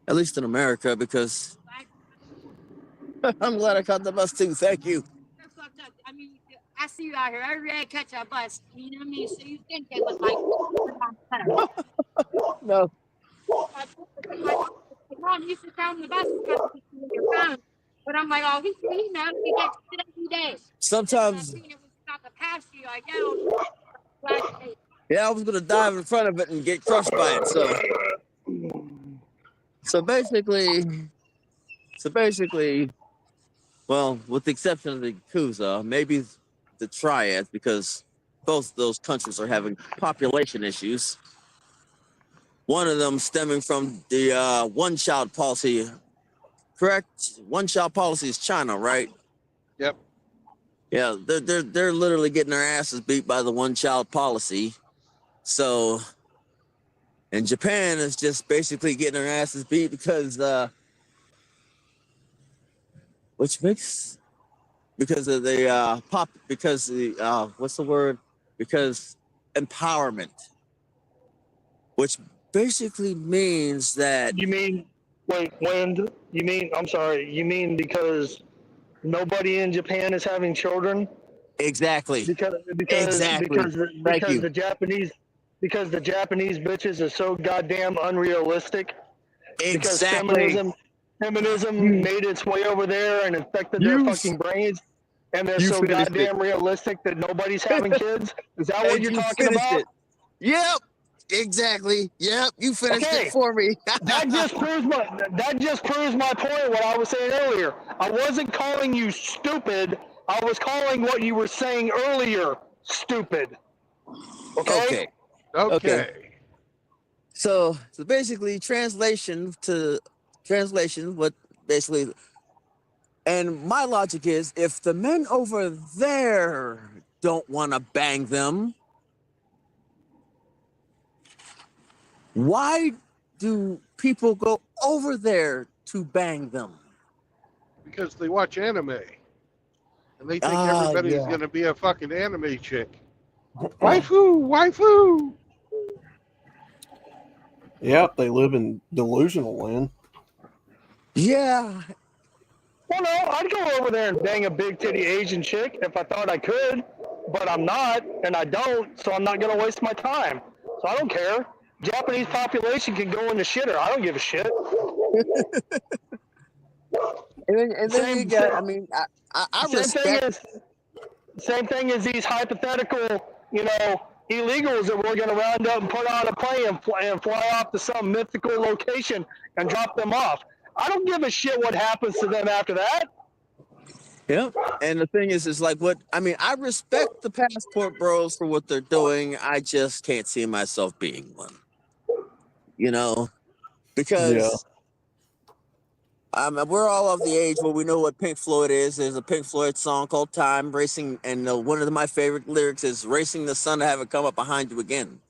least in America, because I'm glad I caught the bus too. Thank you. They're fucked up. I mean, I see you out here every day, catch a bus. You know what I mean? So you think they look like No. Mom used to tell me the bus because in your phone. But I'm like, oh, he knows he gets shit every day. Sometimes, It was about to pass you. I yelled. yeah, I was gonna dive in front of it and get crushed by it. So basically, well, with the exception of the Yakuza, maybe the Triads, because both those countries are having population issues. One of them stemming from the one-child policy, correct? One-child policy is China, right? Yep. Yeah, they're literally getting their asses beat by the one-child policy. So, and Japan is just basically getting their asses beat because because of the what's the word? Because empowerment, which basically means that You mean, wait, Wind? You mean because nobody in Japan is having children? exactly. Because Thank you. the Japanese bitches are so goddamn unrealistic. Because Exactly. feminism made its way over there and infected their fucking brains, and they're so finished goddamn realistic that nobody's having kids. Is that what And you're you talking finished about? it. Yep. Exactly. Yep. You finished Okay. it for me. That just proves my point. What I was saying earlier. I wasn't calling you stupid. I was calling what you were saying earlier stupid. Okay. Okay. Okay. So basically, what basically, and my logic is, if the men over there don't want to bang them, why do people go over there to bang them? Because they watch anime. And they think everybody's Yeah. going to be a fucking anime chick. Waifu! Waifu! Yep, they live in delusional land. Yeah. Well, no, I'd go over there and bang a big titty Asian chick if I thought I could, but I'm not, and I don't, so I'm not going to waste my time. So I don't care. Japanese population can go in the shitter. I don't give a shit. And then Same- you get, I mean, I respect. Same thing as these hypothetical, illegals that we're going to round up and put on a plane and fly off to some mythical location and drop them off. I don't give a shit what happens to them after that. Yeah. And the thing is like I respect the passport bros for what they're doing. I just can't see myself being one. Because we're all of the age where we know what Pink Floyd is. There's a Pink Floyd song called Time, Racing, and one of my favorite lyrics is racing the sun to have it come up behind you again.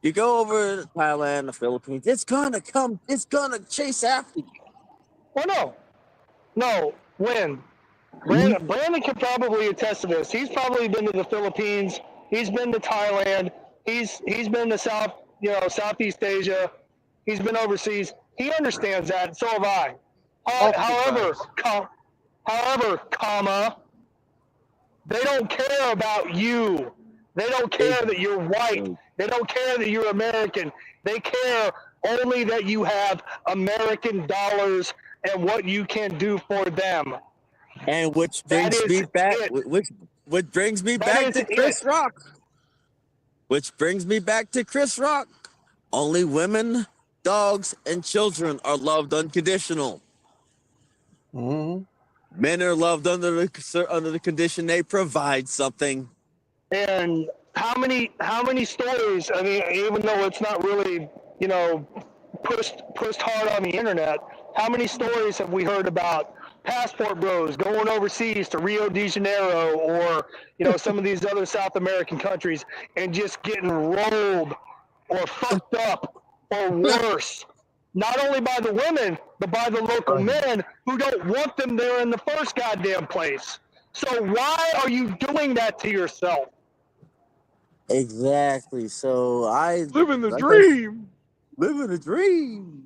You go over to Thailand, the Philippines, it's gonna chase after you. Well, no, when? Brandon can probably attest to this. He's probably been to the Philippines. He's been to Thailand. He's been to Southeast Asia. He's been overseas. He understands that. So have I. However, they don't care about you. They don't care that you're white. They don't care that you're American. They care only that you have American dollars and what you can do for them. And which brings me back to Chris Rock. Which brings me back to Chris Rock. Only women, dogs, and children are loved unconditional. Mm-hmm. Men are loved under the condition they provide something. And how many stories? I mean, even though it's not really pushed hard on the internet, how many stories have we heard about passport bros going overseas to Rio de Janeiro or some of these other South American countries and just getting rolled or fucked up or worse, not only by the women but by the local men who don't want them there in the first goddamn place. So why are you doing that to yourself? Exactly. So Living the dream. Living the dream.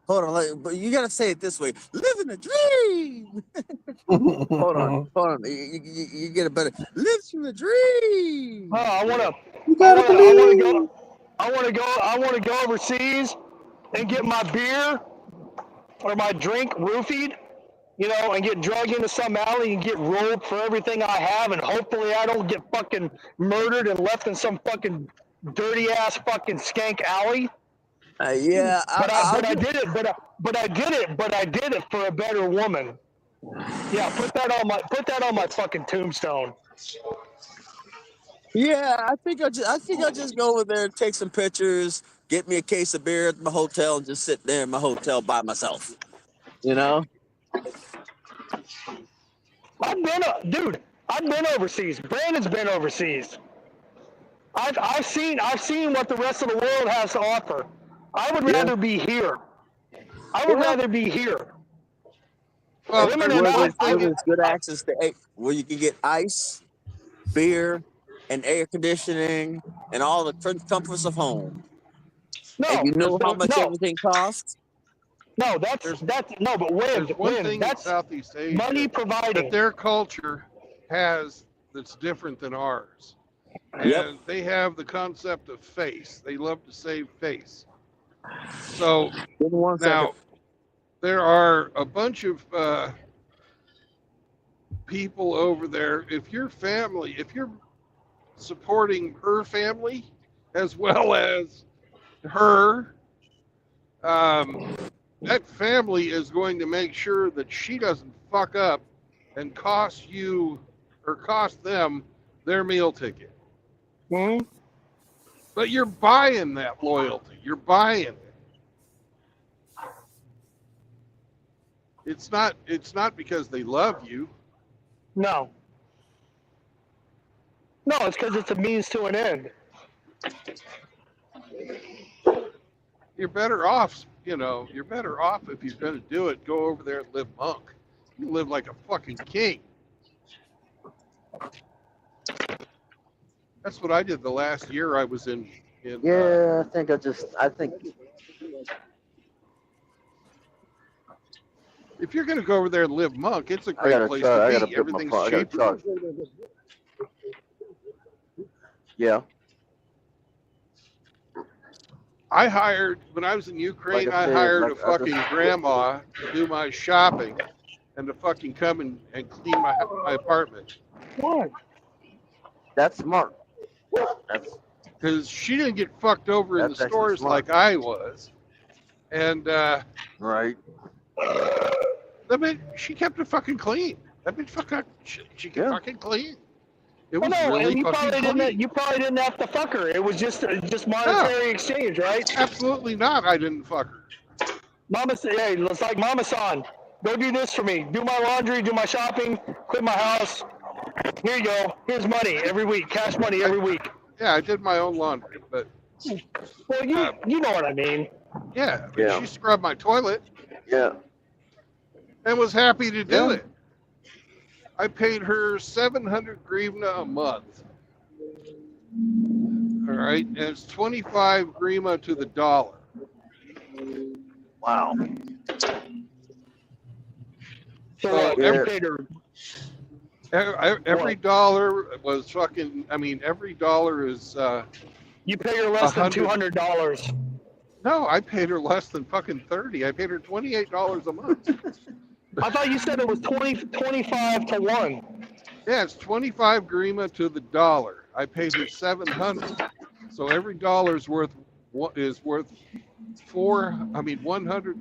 Hold on, but you gotta say it this way. Living a dream. Hold on. You get it better. Living a dream. Oh, I want to go overseas and get my beer or my drink roofied, and get drugged into some alley and get rolled for everything I have, and hopefully I don't get fucking murdered and left in some fucking dirty ass fucking skank alley. Yeah, I did it for a better woman. Yeah, put that on my fucking tombstone. Yeah, I think I'll just go over there, take some pictures, get me a case of beer at my hotel, and just sit there in my hotel by myself. I've been overseas. Brandon's been overseas. I've seen what the rest of the world has to offer. I would rather be here. Rather be here. Well, Where there's good access to where you can get ice, beer, and air conditioning, and all the comforts of home. No, and you know how much everything costs. No, that's no. But there's one thing in that's Southeast Asia money providing. that their culture has that's different than ours. And they have the concept of face. They love to save face. So now there are a bunch of people over there. If you're supporting her family as well as her, that family is going to make sure that she doesn't fuck up and cost you or cost them their meal ticket. Mm-hmm. But you're buying that loyalty. You're buying it. It's not because they love you. No. No, it's because it's a means to an end. You're better off, you're better off if you're going to do it, go over there and live monk. You live like a fucking king. That's what I did the last year I was in Yeah, I think if you're going to go over there and live monk, it's a I great gotta place try. I to gotta be. put my Everything's phone. I gotta cheaper. charge. Yeah. When I was in Ukraine, Like I I said, hired like a I fucking just- grandma to do my shopping and to fucking come and clean my apartment. What? That's smart. That's Because she didn't get fucked over in That's the actually stores smart. like I was. And right. I mean, she kept it fucking clean. That bitch she kept Yeah. fucking clean. It Well, was no, really and you fucking probably clean. didn't have to fuck her. It was just monetary exchange, right? Absolutely not. I didn't fuck her. Mama said, hey, it's like Mama San, go do this for me. Do my laundry, do my shopping, clean my house. Here you go. Here's money every week, cash money every week. Yeah, I did my own laundry, but Well, you know what I mean. yeah, but Yeah. she scrubbed my toilet Yeah. and was happy to do Yeah. it. I paid her 700 grivna a month. All right, and it's 25 grivna to the dollar. Wow. So So what? yeah. You paid her. Every dollar was fucking. I mean, every dollar is. You pay her less than $100. $200. No, I paid her less than fucking 30. I paid her $28 a month. I thought you said it was 25 to 1. Yeah, it's 25 grivna to the dollar. I paid her 700. So every dollar is worth 100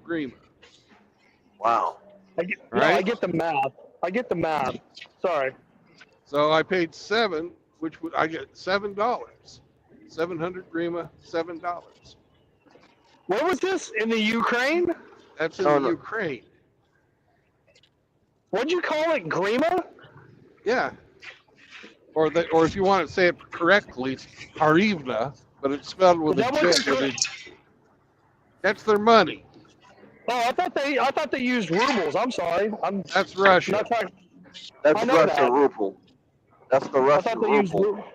grivna. Wow. I get the math. I get the math. Sorry. So I paid I get $7. 700 grivna, $7. Where was this? In the Ukraine? That's in Oh, the no. Ukraine. What'd you call it? Grima? Yeah. Or if you want to say it correctly, Harivna, but it's spelled with Is a that what J. they're- with That's their money. Oh, I thought they used rubles. I'm sorry. I'm That's Russia. not talking. That's I know Russian that. ruble. That's the I Russian thought they used ruble. rubles.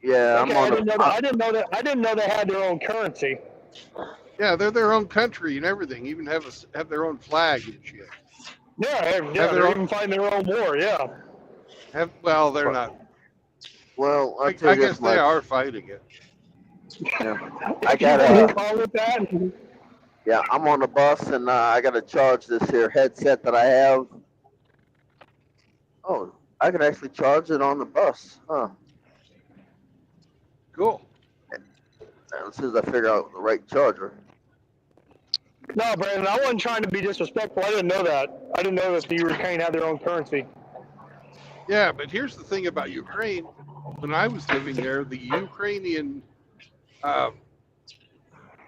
Yeah, Okay, I didn't know they had their own currency. Yeah, they're their own country and everything. Even have their own flag and shit. Yeah, their they're own- even fighting their own war. Yeah. Well, they're not. Well, I I'll tell you guess this much. they are fighting it. Yeah. If you got want to call it that. Yeah, I'm on the bus and I got to charge this here headset that I have. Oh, I can actually charge it on the bus. Huh. Cool. As soon as I figure out the right charger. No, Brandon, I wasn't trying to be disrespectful. I didn't know that. I didn't know that the Ukraine had their own currency. Yeah, but here's the thing about Ukraine. When I was living there, the Ukrainian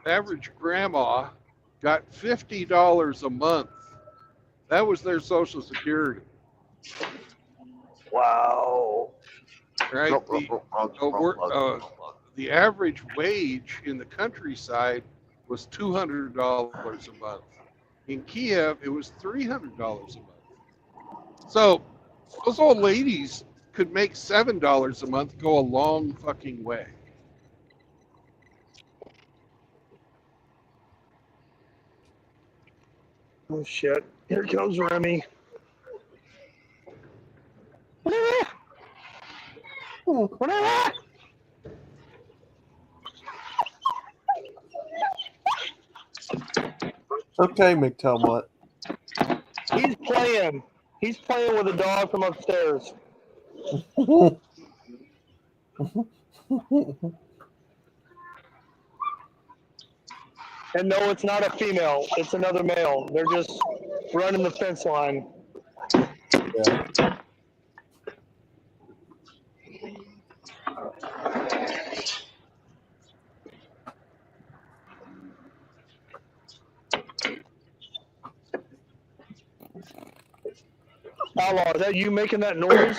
average grandma got $50 a month. That was their Social Security, Wow. right? The average wage in the countryside was $200 a month. In Kiev, it was $300 a month. So those old ladies could make $7 a month go a long fucking way. Oh shit! Here comes Remy. Okay, McTelmutt. He's playing. He's playing with a dog from upstairs. And no, it's not a female. It's another male. They're just running the fence line. Yeah. Outlaw, is that you making that noise?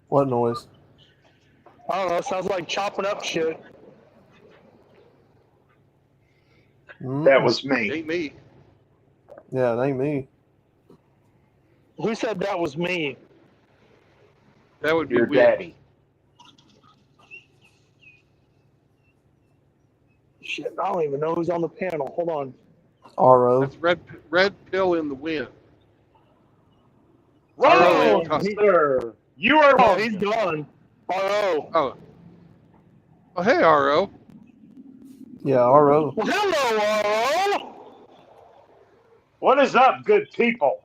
What noise? I don't know. It sounds like chopping up shit. That was me. Ain't me. Yeah, it ain't me. Who said that was me? That would be Your weird. daddy. Shit, I don't even know who's on the panel. Hold on. RO. That's red pill in the wind. Wrong, Oh, sir. You are Oh, wrong. he's gone. RO. Oh, hey, RO. Yeah, RO. Well, hello, RO. What is up, good people?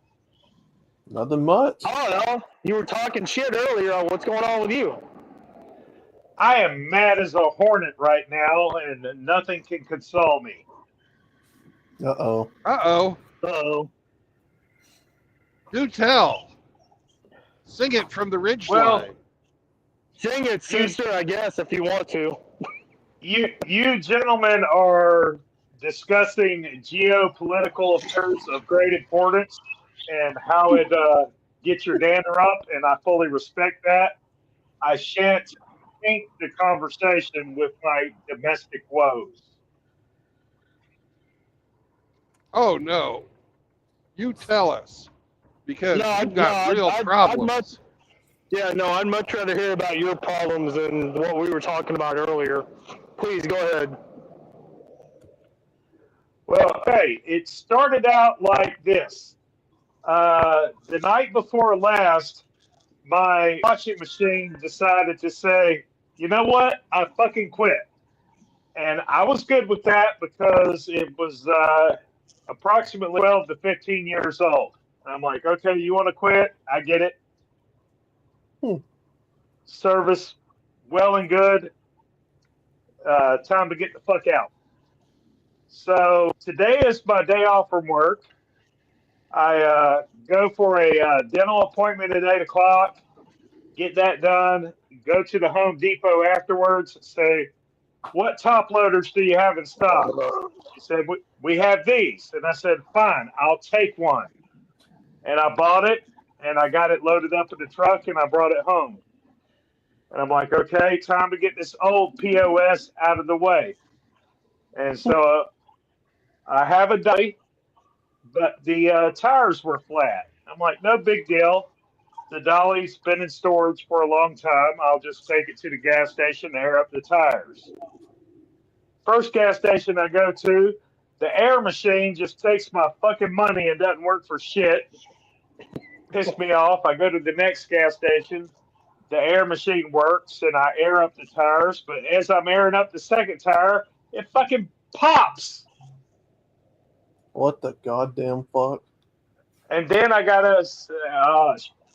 Nothing much. I don't know. You were talking shit earlier on what's going on with you. I am mad as a hornet right now, and nothing can console me. Uh-oh. Uh-oh. Uh-oh. Do tell. Sing it from the ridge Well- line. Sing it, sister, I guess, if you want to. You gentlemen are discussing geopolitical affairs of great importance and how it gets your dander up, and I fully respect that. I shan't taint the conversation with my domestic woes. Oh, no. You tell us. Because No, you've got real I'd problems. Yeah, no, I'd much rather hear about your problems than what we were talking about earlier. Please, go ahead. Well, hey, it started out like this. The night before last, my washing machine decided to say, you know what? I fucking quit. And I was good with that because it was approximately 12 to 15 years old. I'm like, okay, you want to quit? I get it. Service, well and good. Time to get the fuck out. So today is my day off from work. I go for a dental appointment at 8 o'clock, get that done, go to the Home Depot afterwards, say, what top loaders do you have in stock? She said, we have these. And I said, fine, I'll take one. And I bought it, and I got it loaded up in the truck, and I brought it home. And I'm like, okay, time to get this old POS out of the way. And so I have a dolly, but the tires were flat. I'm like, no big deal. The dolly's been in storage for a long time. I'll just take it to the gas station and air up the tires. First gas station I go to, the air machine just takes my fucking money and doesn't work for shit. Pissed me off. I go to the next gas station. The air machine works and I air up the tires. But as I'm airing up the second tire, it fucking pops. What the goddamn fuck? And then I gotta,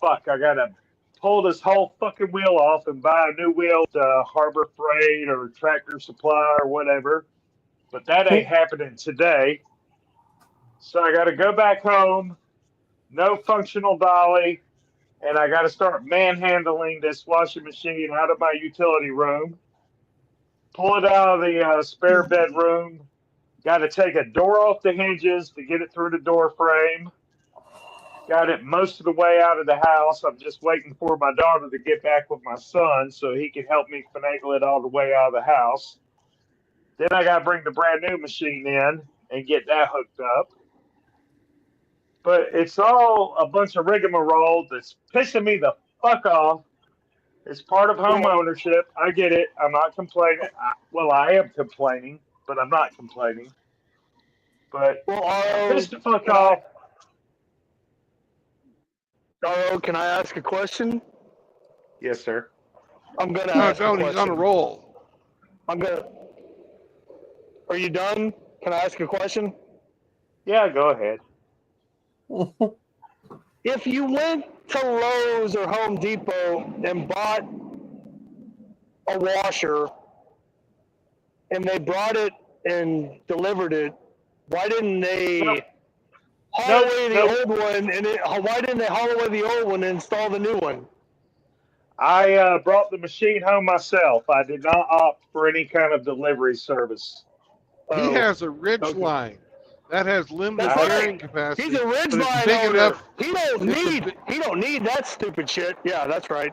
I gotta pull this whole fucking wheel off and buy a new wheel to Harbor Freight or Tractor Supply or whatever. But that ain't happening today. So I gotta go back home, no functional dolly, and I gotta start manhandling this washing machine out of my utility room, pull it out of the spare bedroom, gotta take a door off the hinges to get it through the door frame. Got it most of the way out of the house. I'm just waiting for my daughter to get back with my son so he can help me finagle it all the way out of the house. Then I got to bring the brand new machine in and get that hooked up. But it's all a bunch of rigmarole that's pissing me the fuck off. It's part of home ownership. I get it. I'm not complaining. I am complaining, but I'm not complaining. But pissed the fuck off. Can I ask a question? Yes, sir. I'm gonna No, ask a don't. question. He's on a roll. Are you done? Can I ask a question? Yeah, go ahead. If you went to Lowe's or Home Depot and bought a washer and they brought it and delivered it, why didn't they haul away the old one? Why didn't they haul away the old one and install the new one? I brought the machine home myself. I did not opt for any kind of delivery service. He has a ridge line. That has limited That's right. carrying capacity. He's a but it's Ridgeline big owner. enough. He don't need that stupid shit. Yeah, that's right.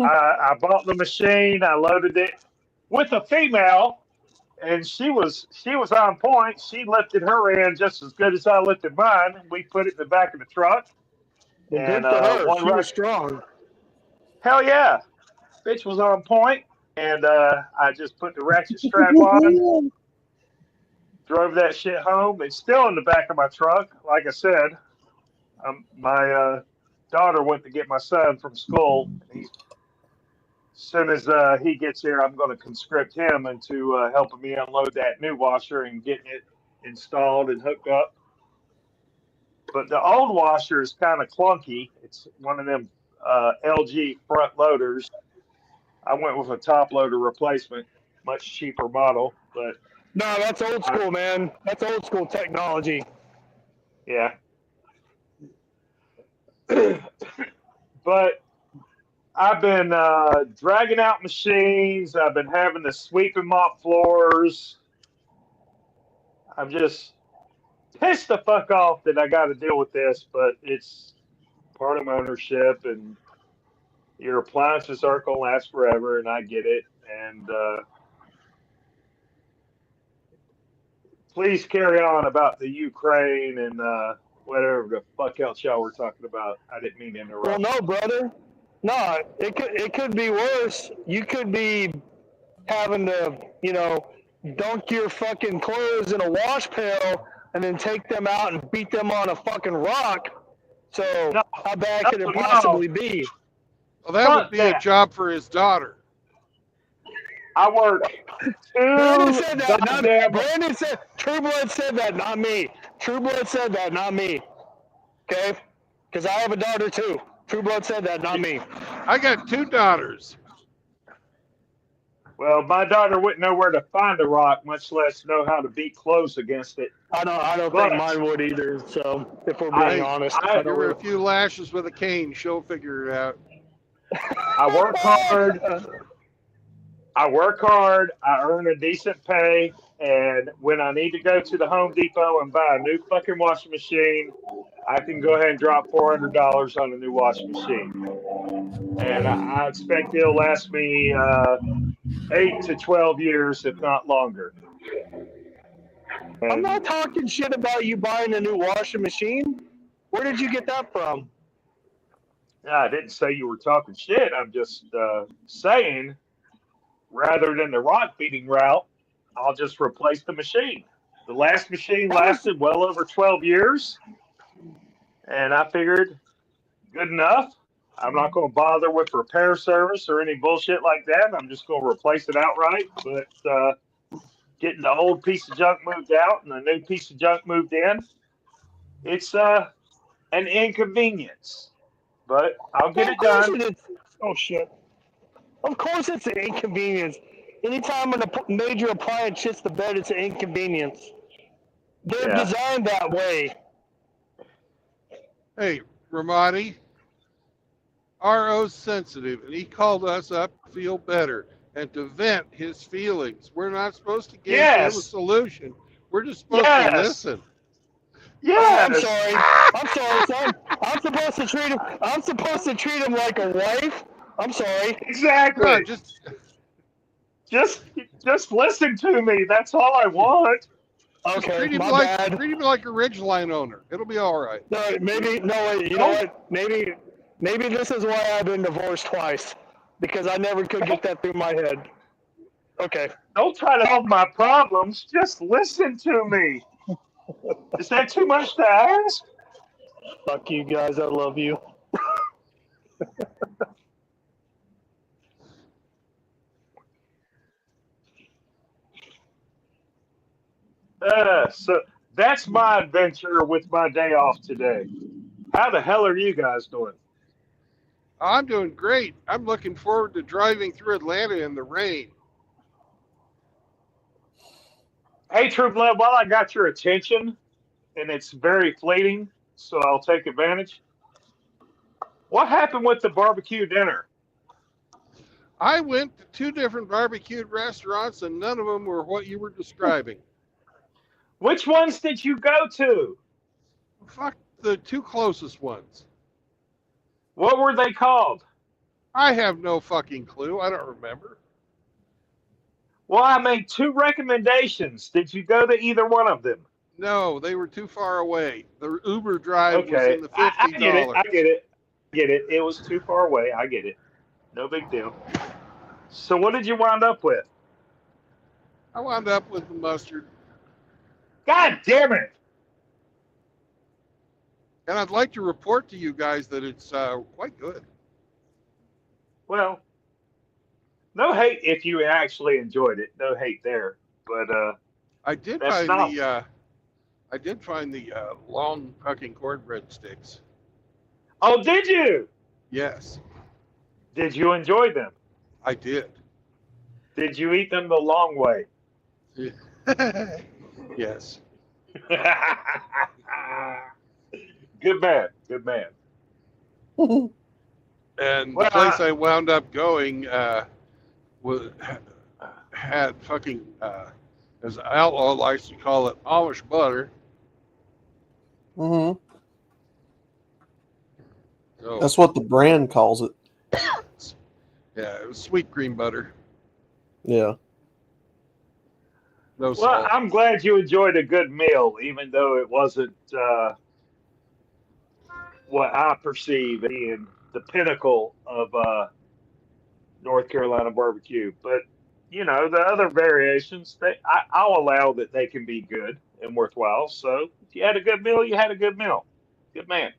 I bought the machine. I loaded it with a female, and she was on point. She lifted her end just as good as I lifted mine. We put it in the back of the truck. Well, And good for her. one She was strong. hell yeah, bitch was on point, and I just put the ratchet strap on, drove that shit home. It's still in the back of my truck. Like I said, my daughter went to get my son from school. As soon as he gets here, I'm going to conscript him into helping me unload that new washer and getting it installed and hooked up. But the old washer is kind of clunky. It's one of them LG front loaders. I went with a top loader replacement, much cheaper model. But No, that's old school, man. That's old school technology. yeah. But I've been dragging out machines. I've been having to sweep and mop floors. I'm just pissed the fuck off that I got to deal with this, but it's part of my ownership, and your appliances aren't going to last forever, and I get it. And please carry on about the Ukraine and whatever the fuck else y'all were talking about. I didn't mean to interrupt. Well, no, brother. No, it could be worse. You could be having to, dunk your fucking clothes in a wash pail and then take them out and beat them on a fucking rock. So No, how bad could it no. possibly be? Well, that Fuck would be a that. job for his daughter. I work Brandon two said that. Not, goddamn. Brandon said. True Blood said that, not me. True Blood said that, not me. Okay, because I have a daughter too. True Blood said that, not me. I got 2 daughters. Well, my daughter wouldn't know where to find a rock, much less know how to beat clothes against it. I don't But- think mine would either. So if we're being honest, I Give don't her a really. few lashes with a cane. She'll figure it out. I work hard. I earn a decent pay, and when I need to go to the Home Depot and buy a new fucking washing machine, I can go ahead and drop $400 on a new washing machine. And I expect it'll last me 8 to 12 years, if not longer. I'm not talking shit about you buying a new washing machine. Where did you get that from? I didn't say you were talking shit. I'm just saying, rather than the rock beating route, I'll just replace the machine. The last machine lasted well over 12 years, and I figured, good enough. I'm not going to bother with repair service or any bullshit like that. I'm just going to replace it outright. But getting the old piece of junk moved out and the new piece of junk moved in, it's an inconvenience. But I'll get it done. Oh shit! Of course, it's an inconvenience. Anytime a major appliance hits the bed, it's an inconvenience. They're Yeah. designed that way. Hey, Ramadi, RO's sensitive, and he called us up to feel better and to vent his feelings. We're not supposed to give him a Yes. solution. We're just supposed Yes. to listen. Yeah, I'm sorry. I'm sorry, son. I'm supposed to treat him. I'm supposed to treat him like a wife. I'm sorry. exactly. No, Just listen to me. That's all I want. Okay, treat him my like bad. treat him like a Ridgeline owner. It'll be all right. No, maybe no. Wait, you know what? Maybe this is why I've been divorced twice, because I never could get that through my head. Okay. Don't try to solve my problems. Just listen to me. Is that too much to ask? Fuck you guys. I love you. So that's my adventure with my day off today. How the hell are you guys doing? I'm doing great. I'm looking forward to driving through Atlanta in the rain. Hey, True Blood, while I got your attention, and it's very fleeting, so I'll take advantage. What happened with the barbecue dinner? I went to 2 different barbecued restaurants, and none of them were what you were describing. Which ones did you go to? Fuck the 2 closest ones. What were they called? I have no fucking clue. I don't remember. Well, I made 2 recommendations. Did you go to either one of them? No, they were too far away. The Uber drive was Okay, in the I $50. get it. I get it. I get it. It was too far away. I get it. No big deal. So, what did you wind up with? I wound up with the mustard. God damn it! And I'd like to report to you guys that it's quite good. Well, no hate if you actually enjoyed it. No hate there. But I did that's find not. the long fucking cornbread sticks. Oh, did you? Yes, Did you enjoy them? I did. Did you eat them the long way? Yes. Good man. Good man. And Well, the place I wound up going had fucking, as Outlaw likes to call it, Amish butter. Mm-hmm. So, That's what the brand calls it. yeah, it was sweet cream butter. Yeah. No well, salt. I'm glad you enjoyed a good meal, even though it wasn't what I perceive being the pinnacle of North Carolina barbecue. But you know, the other variations, I'll allow that they can be good and worthwhile. So if you had a good meal, you had a good meal. Good man.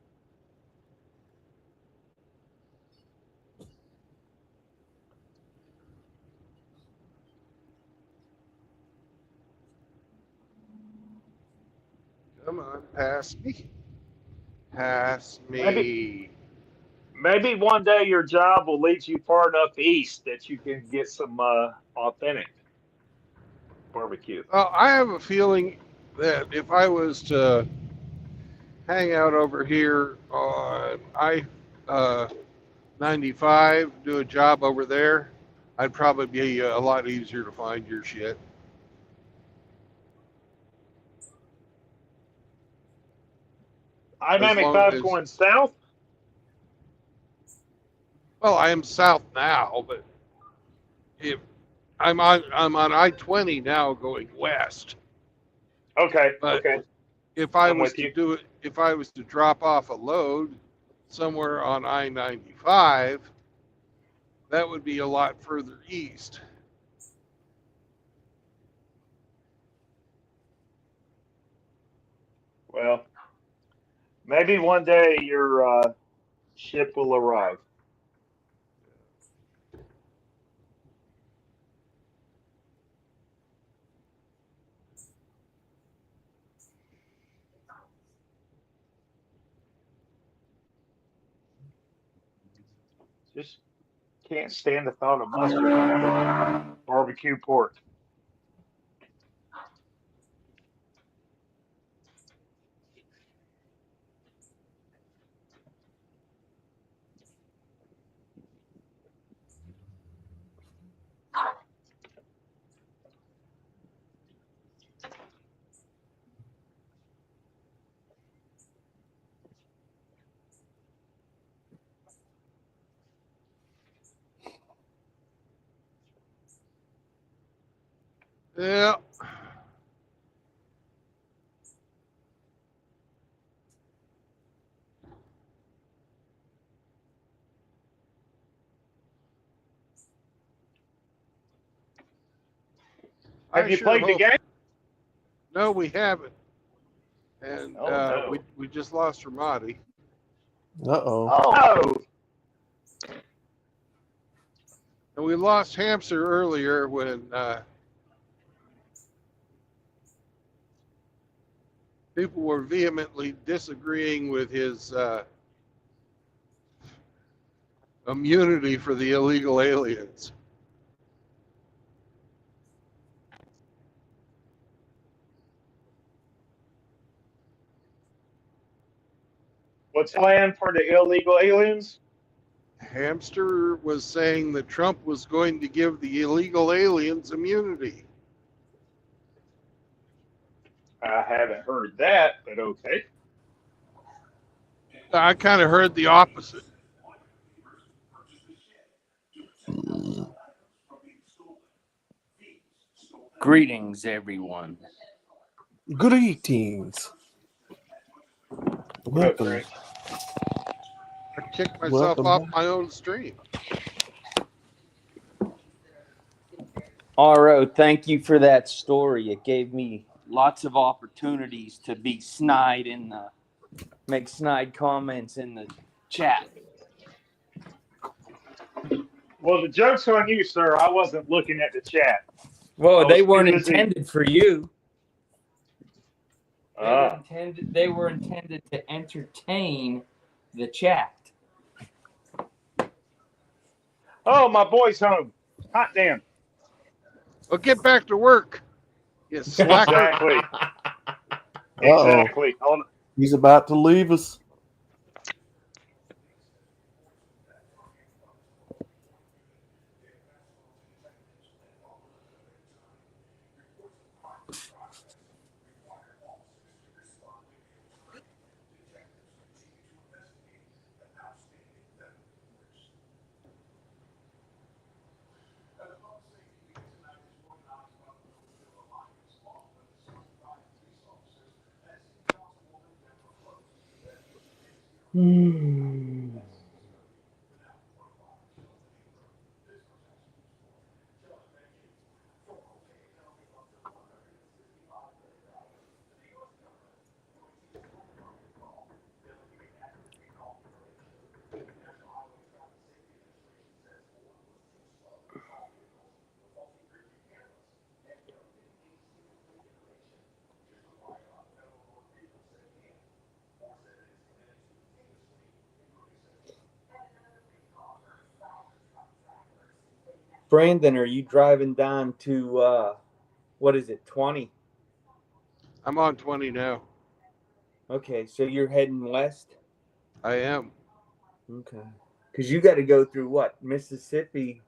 Come on, pass me. Pass me. Maybe one day your job will lead you far enough east that you can get some authentic barbecue. Well, I have a feeling that if I was to hang out over here on I-95, do a job over there, I'd probably be a lot easier to find your shit. As long I-95 as, going south? well, I am south now, but if I'm on I-20 now going west. Okay, But okay. if I I'm was with to you. do it, if I was to drop off a load somewhere on I-95, that would be a lot further east. Well, maybe one day your ship will arrive. Just can't stand the thought of mustard on barbecue pork. Yeah. Have I you sure played the hope. game? No, we haven't. And Oh, no. we just lost Ramadi. Uh-oh. Oh, And we lost Hamster earlier when people were vehemently disagreeing with his immunity for the illegal aliens. what's the plan for the illegal aliens? Hamster was saying that Trump was going to give the illegal aliens immunity. I haven't heard that, but okay. I kind of heard the opposite. Greetings, everyone. Greetings. What up, Welcome. Greg? I kicked myself Welcome off back. my own stream. RO, thank you for that story. It gave me lots of opportunities to be snide in the make snide comments in the chat. Well, the joke's on you, sir. I wasn't looking at the chat. Well, I they was weren't busy. intended for you. Ah. They were intended to entertain the chat. Oh, my boy's home. Hot damn. Well, get back to work. You slacker. Exactly. Uh-oh. Exactly. On, He's about to leave us. Brandon, are you driving down to what is it, 20? I'm on 20 now. Okay, so you're heading west? I am. Okay. Because you got to go through what? Mississippi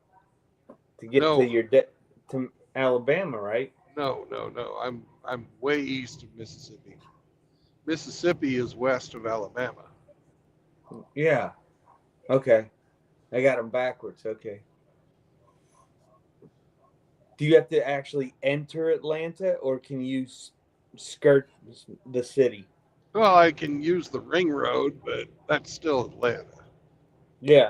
to get No. to your to Alabama, right? No. I'm way east of Mississippi. Mississippi is west of Alabama. Yeah. Okay. I got them backwards. Okay. Do you have to actually enter Atlanta, or can you skirt the city? Well, I can use the ring road, but that's still Atlanta. Yeah.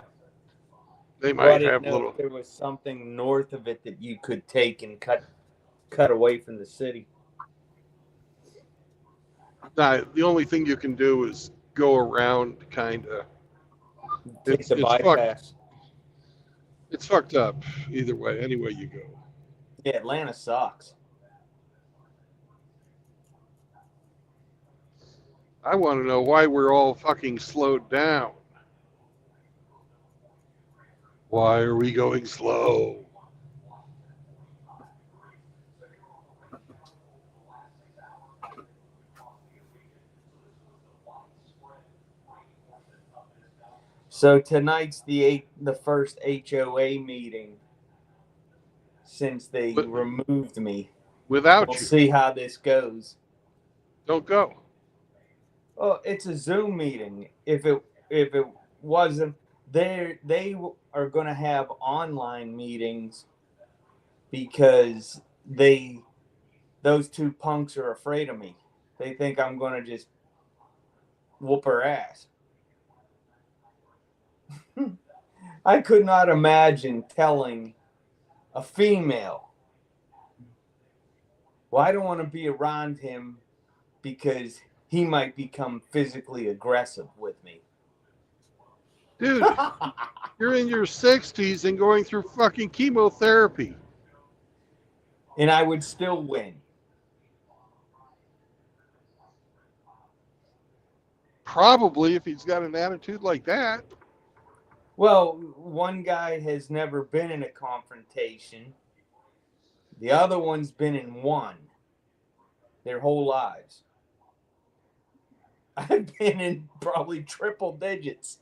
They Well, I might didn't have know little. if there was something north of it that you could take and cut away from the city. The only thing you can do is go around, kind of. Take the It's bypass. It's fucked up either way. Any way you go. Yeah, Atlanta sucks. I want to know why we're all fucking slowed down. Why are we going slow? So tonight's the first HOA meeting since they removed me. Without We'll you. see how this goes. Don't go. Oh, it's a Zoom meeting. If it wasn't, they are going to have online meetings because those two punks are afraid of me. They think I'm going to just whoop her ass. I could not imagine telling a female, well, I don't want to be around him because he might become physically aggressive with me. Dude, you're in your 60s and going through fucking chemotherapy. And I would still win. Probably if he's got an attitude like that. Well, one guy has never been in a confrontation. The other one's been in one their whole lives. I've been in probably triple digits.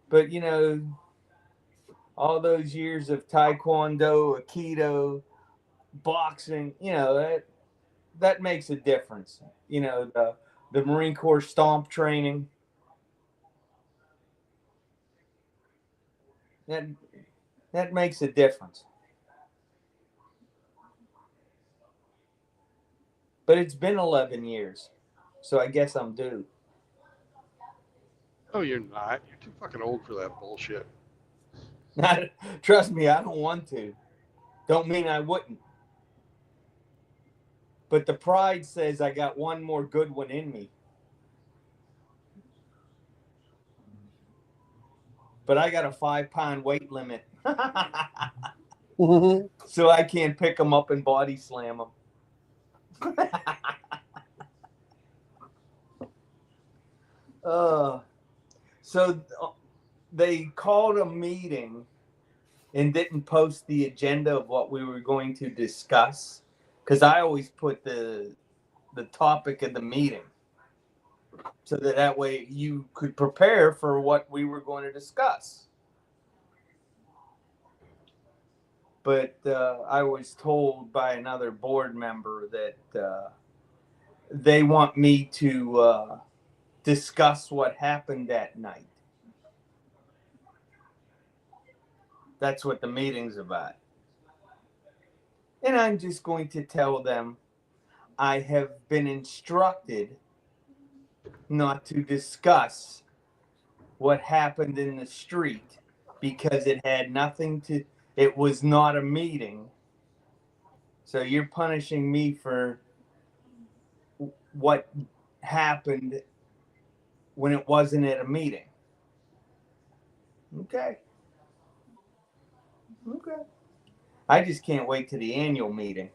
But you know, all those years of taekwondo, aikido, boxing, you know, that makes a difference. You know, the Marine Corps stomp training. That makes a difference. But it's been 11 years, so I guess I'm due. No, you're not. You're too fucking old for that bullshit. Trust me, I don't want to. Don't mean I wouldn't. But the pride says I got one more good one in me. But I got a 5-pound weight limit. So I can't pick them up and body slam them. So they called a meeting and didn't post the agenda of what we were going to discuss, because I always put the topic of the meeting so that way you could prepare for what we were going to discuss. But I was told by another board member that they want me to discuss what happened that night. That's what the meeting's about. And I'm just going to tell them I have been instructed not to discuss what happened in the street because it had nothing to, it was not a meeting. So you're punishing me for what happened when it wasn't at a meeting. Okay. Okay. I just can't wait to the annual meeting.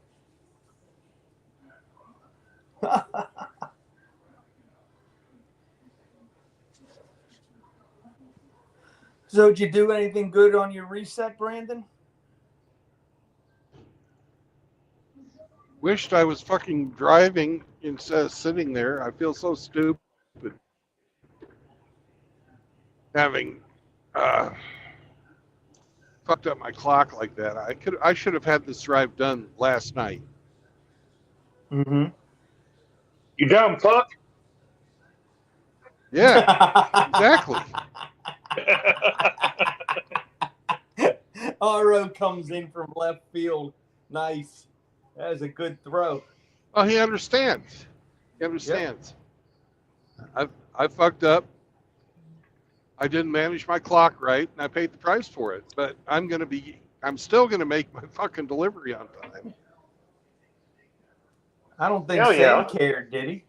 So did you do anything good on your reset, Brandon? Wished I was fucking driving instead of sitting there. I feel so stupid having fucked up my clock like that. I should have had this drive done last night. Mm-hmm. You dumb fuck. Yeah, exactly. RO comes in from left field. Nice. That was a good throw. Oh, he understands. He understands. Yep. I fucked up. I didn't manage my clock right, and I paid the price for it. But I'm still gonna make my fucking delivery on time. I don't think Hell Sam yeah. cared, did he?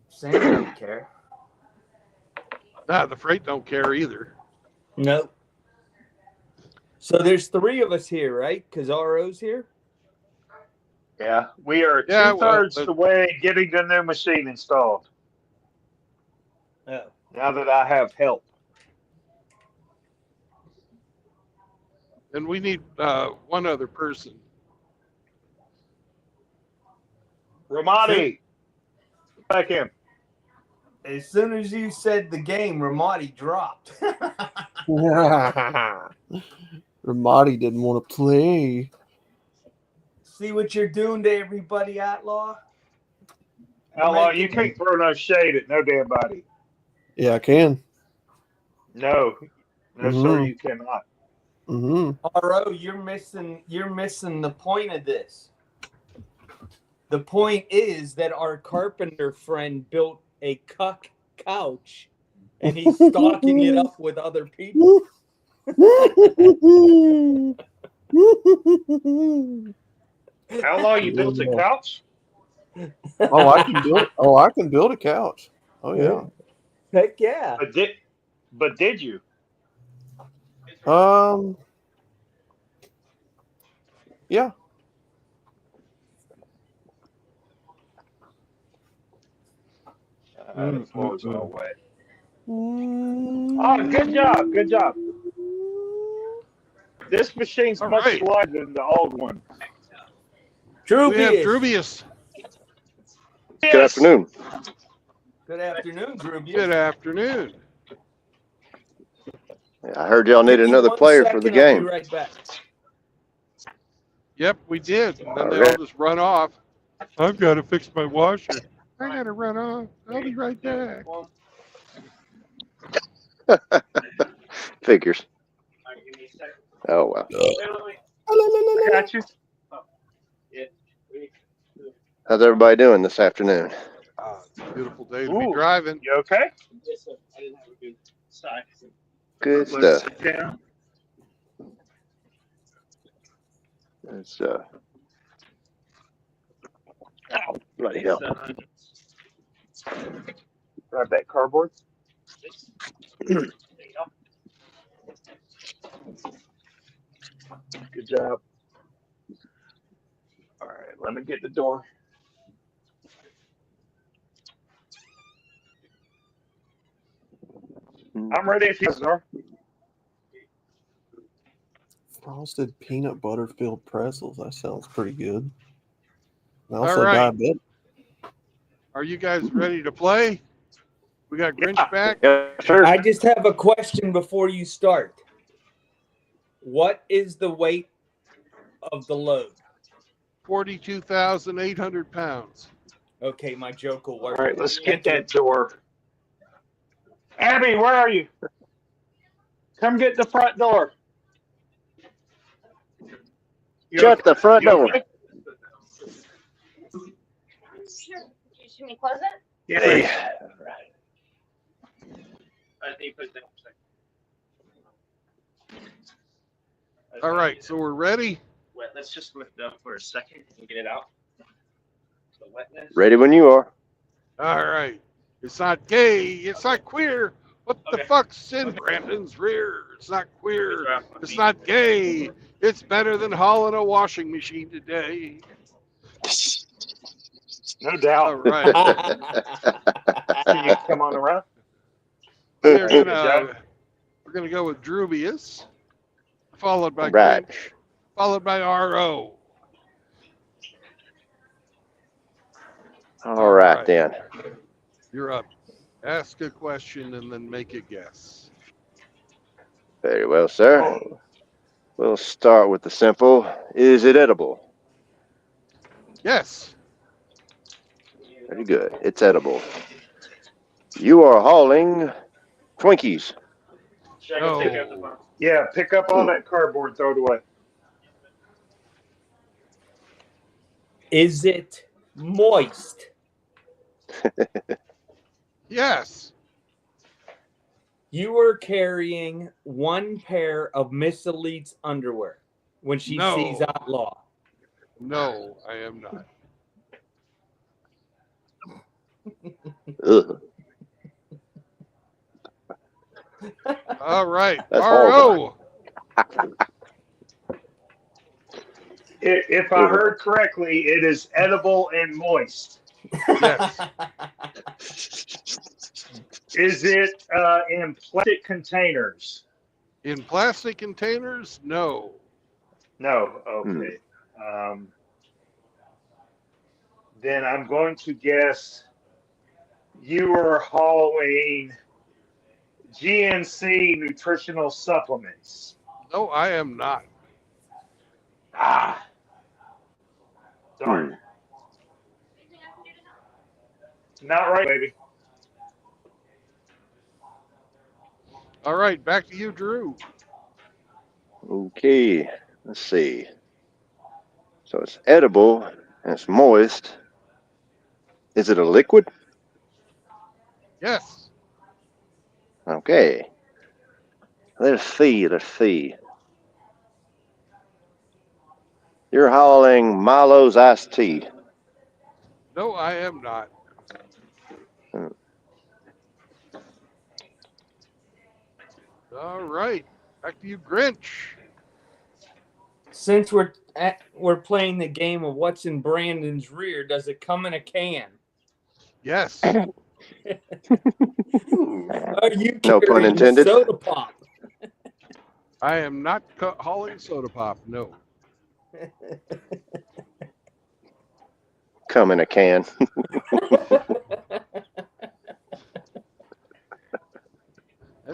Sam didn't care. Nah, the freight don't care either. Nope. So there's 3 of us here, right? Because RO's here? Yeah, we are Yeah, two-thirds well, the way getting the new machine installed. Oh. Now that I have help. And we need one other person. Ramadi, back in. As soon as you said the game, Ramadi dropped. Ramadi didn't want to play. See what you're doing to everybody, Outlaw? Outlaw, you can't throw no shade at no damn body. Yeah, I can. No, sir, you cannot. Mm-hmm. RO, you're missing the point of this. The point is that our carpenter friend built a cuck couch and he's stocking it up with other people. Outlaw, you built a couch? Oh, I can build a couch. Oh yeah. Heck yeah. But did you? Yeah. The floor's all wet. Oh, good job. Good job. This machine's All much right. smaller than the old one. We have Drubius. Good afternoon. Good afternoon, Drew. Good afternoon. I heard y'all need Give me another 1 player for the second, I'll be game. right back. Yep, we did. And then All they right. all just run off. I've got to fix my washer. I got to run off. I'll be right back. Figures. Oh, well. I got you. How's everybody doing this afternoon? It's a beautiful day to be Ooh. driving. You okay? Good Let's stuff. sit down. It's, bloody hell. Grab that cardboard. Good job. All right, let me get the door. I'm ready if you guys are. Frosted peanut butter filled pretzels. That sounds pretty good. And All also right. diabetic. Are you guys ready to play? We got Grinch back. Yes, sir. I just have a question before you start. What is the weight of the load? 42,800 pounds. Okay, my joke will All work. right, let's get that door. Abby, where are you? Come get the front door. You Shut the front you door. okay? Should we close it? Yeah. Hey. All right, so we're ready. Let's just lift it up for a second and get it out. The wetness. Ready when you are. All right. It's not gay. It's not queer. What the Okay. fuck's in Brandon's rear? It's not queer. It's not gay. It's better than hauling a washing machine today. No All doubt. right. Can you come on around? We're Good gonna, job. we're gonna go with Drubius, followed by Right. Grinch, followed by RO. All right, then. You're up. Ask a question and then make a guess. Very well, sir. We'll start with the simple. Is it edible? Yes. Very good. It's edible. You are hauling Twinkies. No. Yeah, pick up all that cardboard, throw it away. Is it moist? Yes. You were carrying one pair of Miss Elite's underwear when she No. sees Outlaw. No, I am not. Ugh. All right. That's RO. If I heard correctly, it is edible and moist. Yes. Is it in plastic containers? In plastic containers? No. No. Okay. Then I'm going to guess you are hauling GNC nutritional supplements. No, I am not. Ah. Darn. Not right, baby. All right, back to you, Drew. Okay. Let's see. So it's edible and it's moist. Is it a liquid? Yes. Okay. Let's see. Let's see. You're hauling Milo's iced tea. No, I am not. All right, back to you, Grinch. Since we're playing the game of what's in Brandon's rear, does it come in a can? Yes. Are you No pun carrying intended. soda pop? I am not hauling soda pop. No. Come in a can.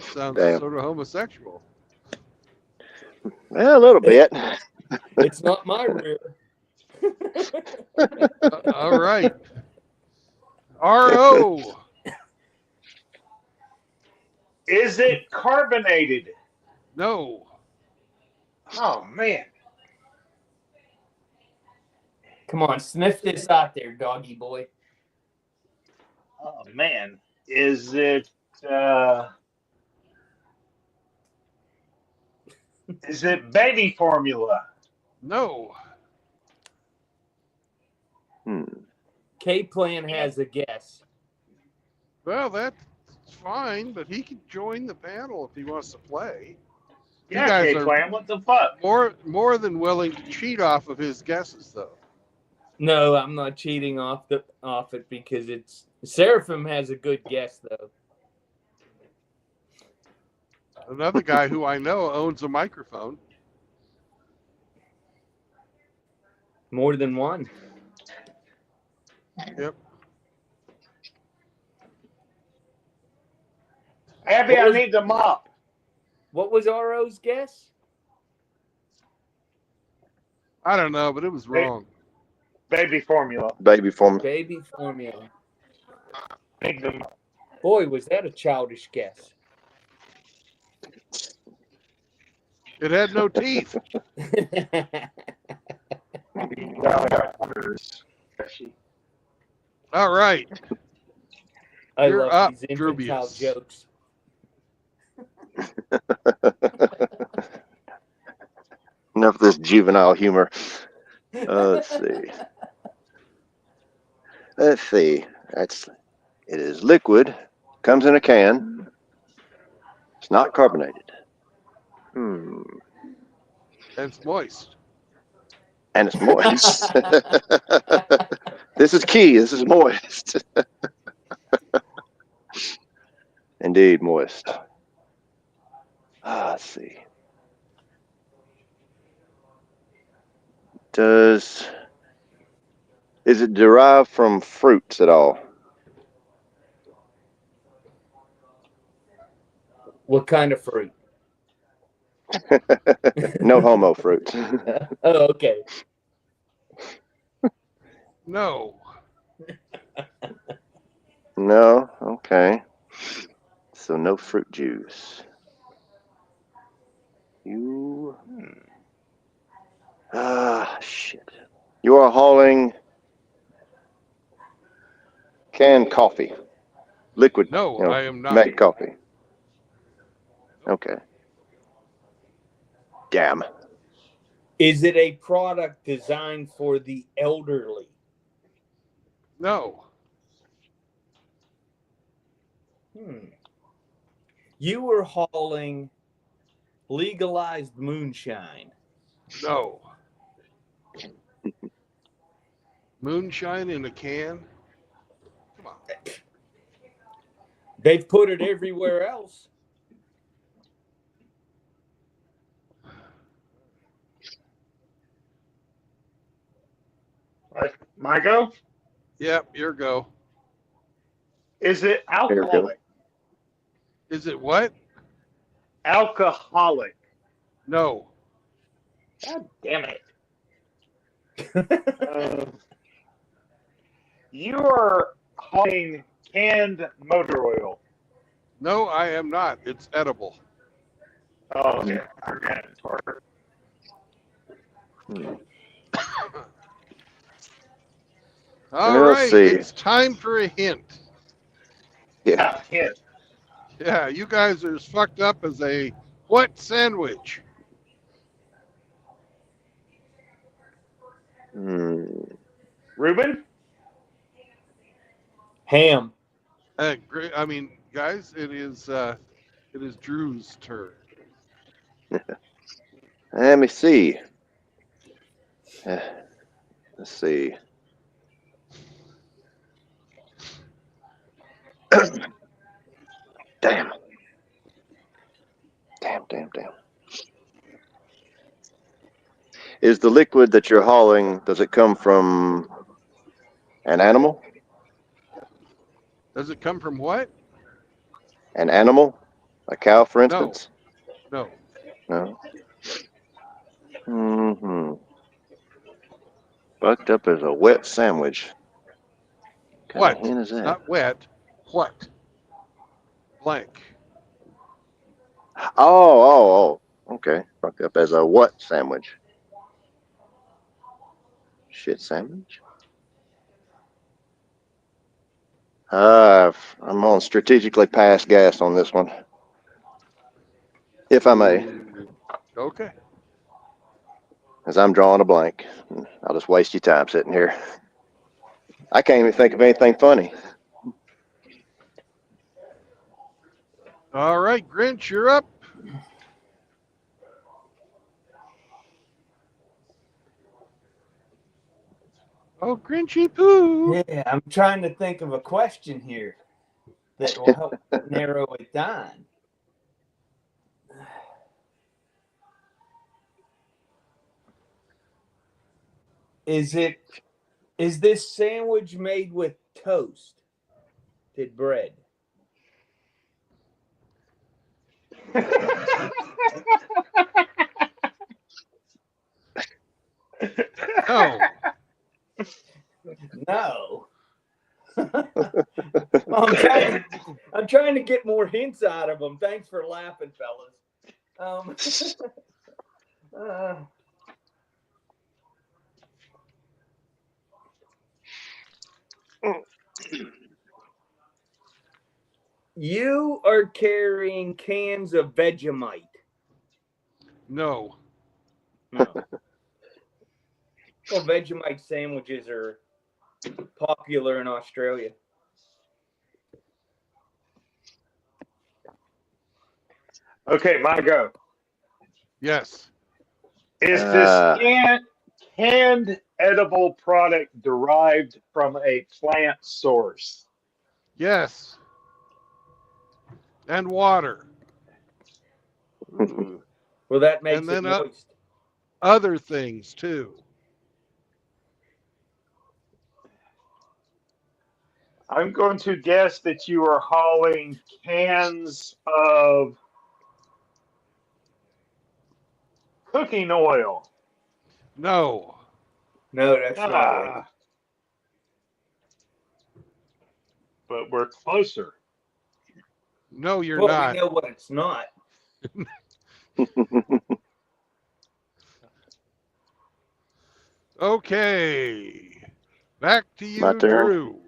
That sounds Damn. sort of homosexual. Well, a little bit. It's not my rear. All right. RO. Is it carbonated? No. Oh man. Come on, sniff this out there, doggy boy. Oh man. Is it baby formula? No. K-Plan has a guess. Well, that's fine, but he can join the panel if he wants to play. You Yeah, guys K-Plan, what the fuck? more than willing to cheat off of his guesses, though. No, I'm not cheating off it because it's Seraphim has a good guess though. Another guy who I know owns a microphone. More than one. Yep. Abby, I need the mop. What was RO's guess? I don't know, but it was wrong. Baby formula. Baby formula. Baby formula. Need the mop. Boy, was that a childish guess. It had no teeth. All right. I You're love up, these infantile Drobius. jokes. Enough of this juvenile humor. Let's see. Let's see. It is liquid. Comes in a can. It's not carbonated. And it's moist. And it's moist. This is key. This is moist. Indeed, moist. Let's see. Is it derived from fruits at all? What kind of fruit? No homo fruit. Oh, okay. No. No? Okay. So no fruit juice. Shit. You are hauling canned coffee. Liquid. No, you know, I am not. Made coffee. Okay. Damn. Is it a product designed for the elderly? No. You were hauling legalized moonshine. No. Moonshine in a can? Come on. They've put it everywhere else. My go? Yep, your go. Is it alcoholic? Is it what? Alcoholic. No. God damn it. You are hauling canned motor oil. No, I am not. It's edible. Oh, okay. I got it. All Let's right, see. it's time for a hint. Yeah. Hint. Yeah, you guys are as fucked up as a what sandwich? Reuben? Ham. Great. I mean, guys, it is Drew's turn. Let me see. Let's see. Damn. Is the liquid that you're hauling, does it come from an animal? Does it come from what? An animal? A cow, for No. instance? No. No. Mm-hmm. Fucked up as a wet sandwich. What What? kind of hen is It's that? not wet. What? Blank. Oh. Okay. Fucked up as a what sandwich? Shit sandwich? I'm on strategically pass gas on this one. If I may, Okay. as I'm drawing a blank. I'll just waste your time sitting here. I can't even think of anything funny. All right, Grinch, you're up. Oh, Grinchy poo. Yeah, I'm trying to think of a question here that will help narrow it down. Is this sandwich made with toasted bread? No. No. I'm trying to get more hints out of them. Thanks for laughing, fellas. You are carrying cans of Vegemite. No. No. Well, Vegemite sandwiches are popular in Australia. Okay, my go. Yes. Is this canned edible product derived from a plant source? Yes. And water. Well, that makes And then it moist. other things too. I'm going to guess that you are hauling cans of cooking oil. No. No, that's not it. But we're closer. No, you're Well, not. we know what it's not. Okay. Back to you, My turn. Drew.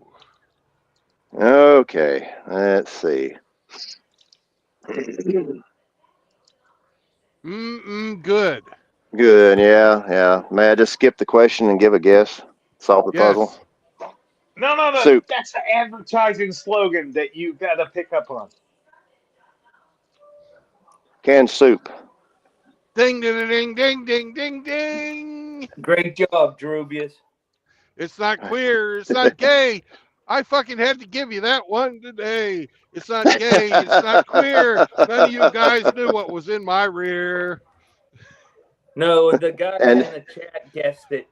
Okay, let's see. Good. Good, yeah. May I just skip the question and give a guess? Solve the puzzle? No. Soup. That's an advertising slogan that you've got to pick up on. Canned soup. Ding, ding, ding, ding, ding, ding, ding. Great job, Drubius. It's not queer. It's not gay. I fucking had to give you that one today. It's not gay. It's not queer. None of you guys knew what was in my rear. No, the guy in the chat guessed it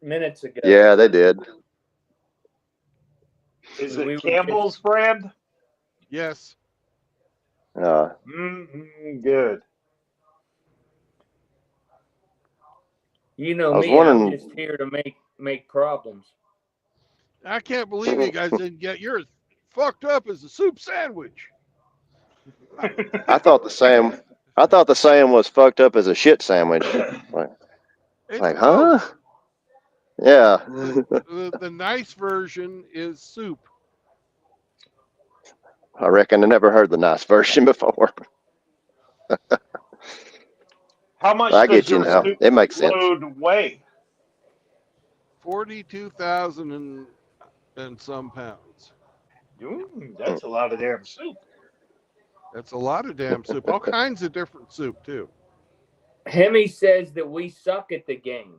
minutes ago. Yeah, they did. Is it Campbell's brand? Yes. Good. You know I was me, wondering- I'm just here to make problems. I can't believe you guys didn't get yours fucked up as a soup sandwich. I thought the saying was fucked up as a shit sandwich. Like, huh? Yeah. The nice version is soup. I reckon I never heard the nice version before. How much I does get you your now. soup It makes sense. load weigh? 42,000 and some pounds. That's a lot of damn soup. That's a lot of damn soup. All kinds of different soup too. Hemi says that we suck at the game.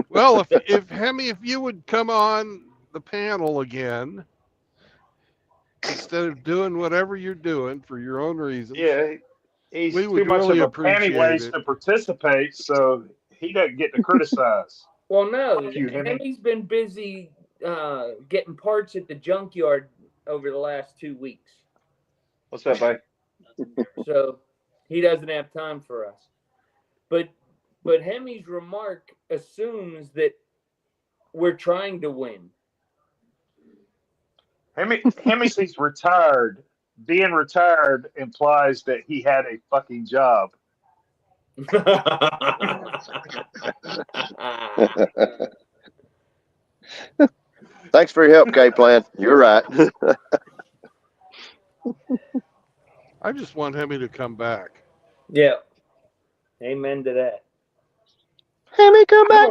Well, if Hemi, if you would come on the panel again, instead of doing whatever you're doing for your own reasons. Yeah, he's we too would much really of a panty appreciate waist it. to participate, so he doesn't get to criticize. Well, no, Fuck you, Hemi. Hemi's been busy getting parts at the junkyard over the last 2 weeks. What's that, buddy? So he doesn't have time for us. But Hemi's remark assumes that we're trying to win. Hemi seems retired. Being retired implies that he had a fucking job. Thanks for your help, K-Plan. You're right. I just want Hemi to come back. Yeah. Amen to that. Hemi, come back.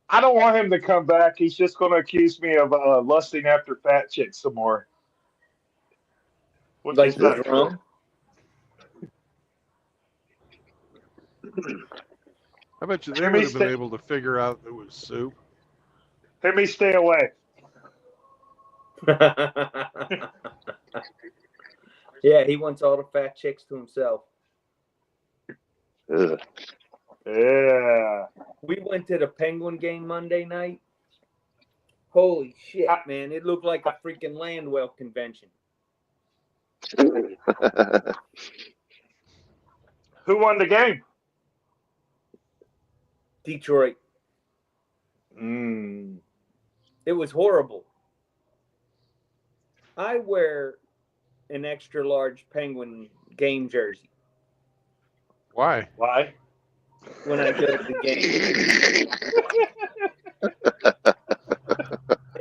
I don't want him to come back. He's just going to accuse me of lusting after fat chicks some more. Which Like is not he's true. wrong. I bet you they Hemi, would have been able to figure out it was soup. Hemi, stay away. Yeah, he wants all the fat chicks to himself. Ugh. Yeah. We went to the Penguin game Monday night. Holy shit, man. It looked like a freaking Landwell convention. Who won the game? Detroit. Mm. It was horrible. I wear an extra large Penguin game jersey Why? Why? when I go to the game.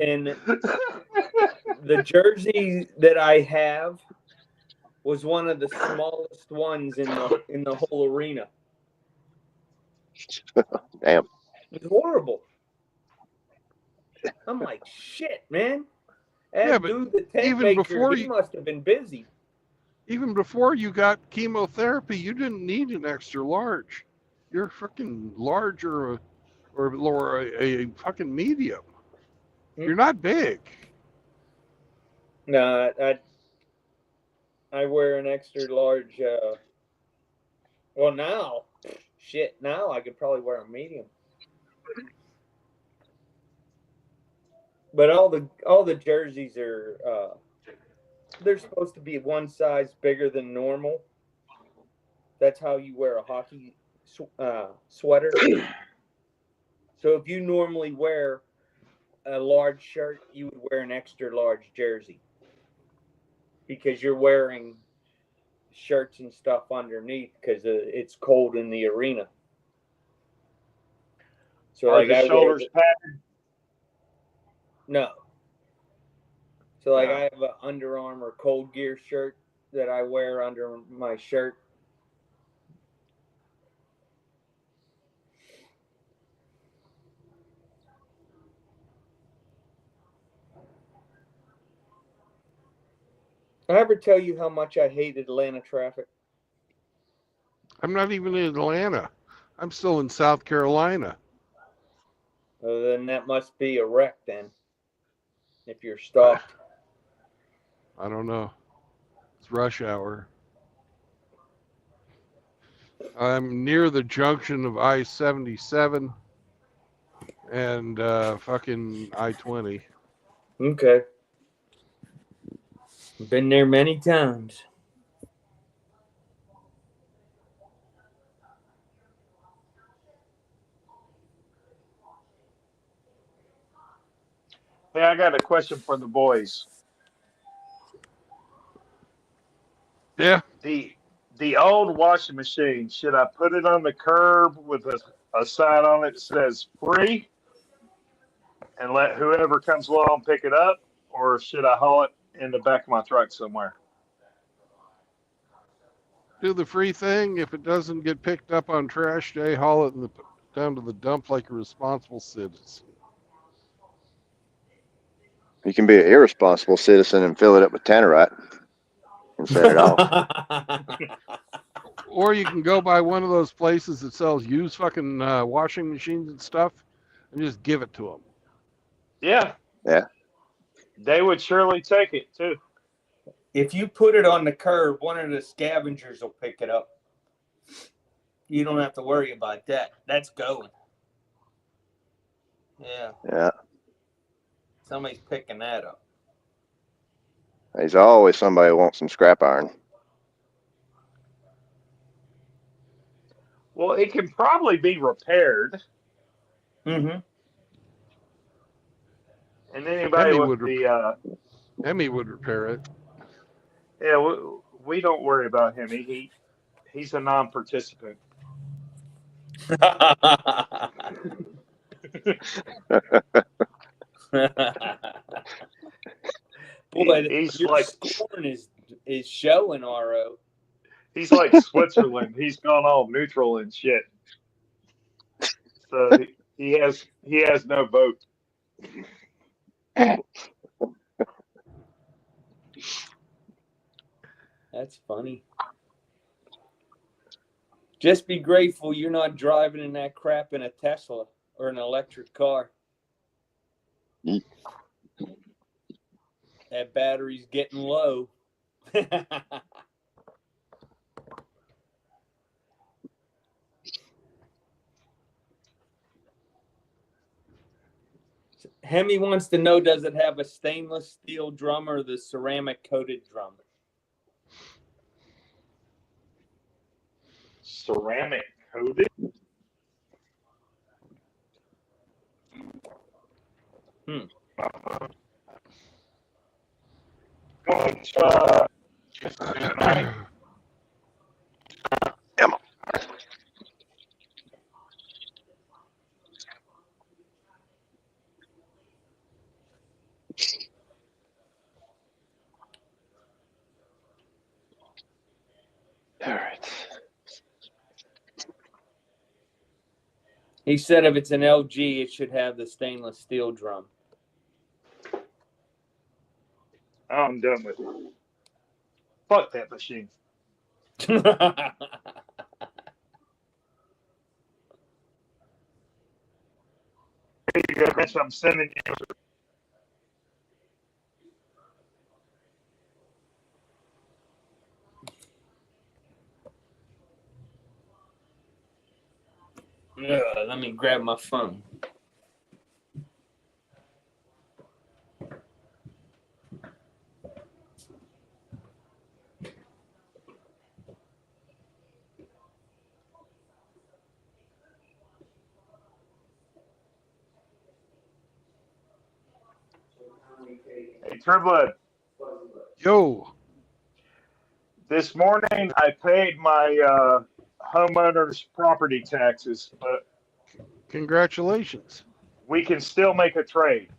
And the jersey that I have was one of the smallest ones in the whole arena. Damn. It was horrible. I'm like, shit, man. That Yeah, but dude, the tent even maker, before he you- must have been busy. Even before you got chemotherapy, you didn't need an extra large. You're freaking large or a fucking medium. You're not big. No, I wear an extra large. Well, now I could probably wear a medium. But all the jerseys are they're supposed to be one size bigger than normal. That's how you wear a hockey sweater. So if you normally wear a large shirt, you would wear an extra large jersey because you're wearing shirts and stuff underneath because it's cold in the arena. So Are like the shoulders padded? No. So like No. I have an Under Armour Cold Gear shirt that I wear under my shirt. I ever tell you how much I hated Atlanta traffic? I'm not even in Atlanta. I'm still in South Carolina. Then that must be a wreck then. If you're stopped. I don't know. It's rush hour. I'm near the junction of I-77 and fucking I-20. Okay. Been there many times. Hey, I got a question for the boys. Yeah. The old washing machine, should I put it on the curb with a sign on it that says free and let whoever comes along pick it up, or should I haul it in the back of my truck somewhere? Do the free thing. If it doesn't get picked up on trash day, haul it down to the dump like a responsible citizen. You can be an irresponsible citizen and fill it up with tannerite and set it off. Or you can go by one of those places that sells used fucking washing machines and stuff and just give it to them. Yeah. Yeah. They would surely take it too. If you put it on the curb, one of the scavengers will pick it up. You don't have to worry about that. That's going. Yeah. Yeah. Somebody's picking that up. There's always somebody who wants some scrap iron. Well, it can probably be repaired. Mm-hmm. And anybody Hemi with would the Hemi would repair it. yeah, we don't worry about him. He's a non-participant. Boy, He's your like scorn is showing, RO. he's like Switzerland. He's gone all neutral and shit. So he has no vote. That's funny. Just be grateful you're not driving in that crap in a Tesla or an electric car. That battery's getting low. Hemi wants to know, does it have a stainless steel drum or the ceramic coated drum? Ceramic coated. Emma. All right. He said if it's an LG, it should have the stainless steel drum. I'm done with it. Fuck that machine. Here you go, Rich. I'm sending you. Let me grab my phone. Hey, Trueblood. Yo, This morning I paid my homeowner's property taxes, but congratulations. we can still make a trade.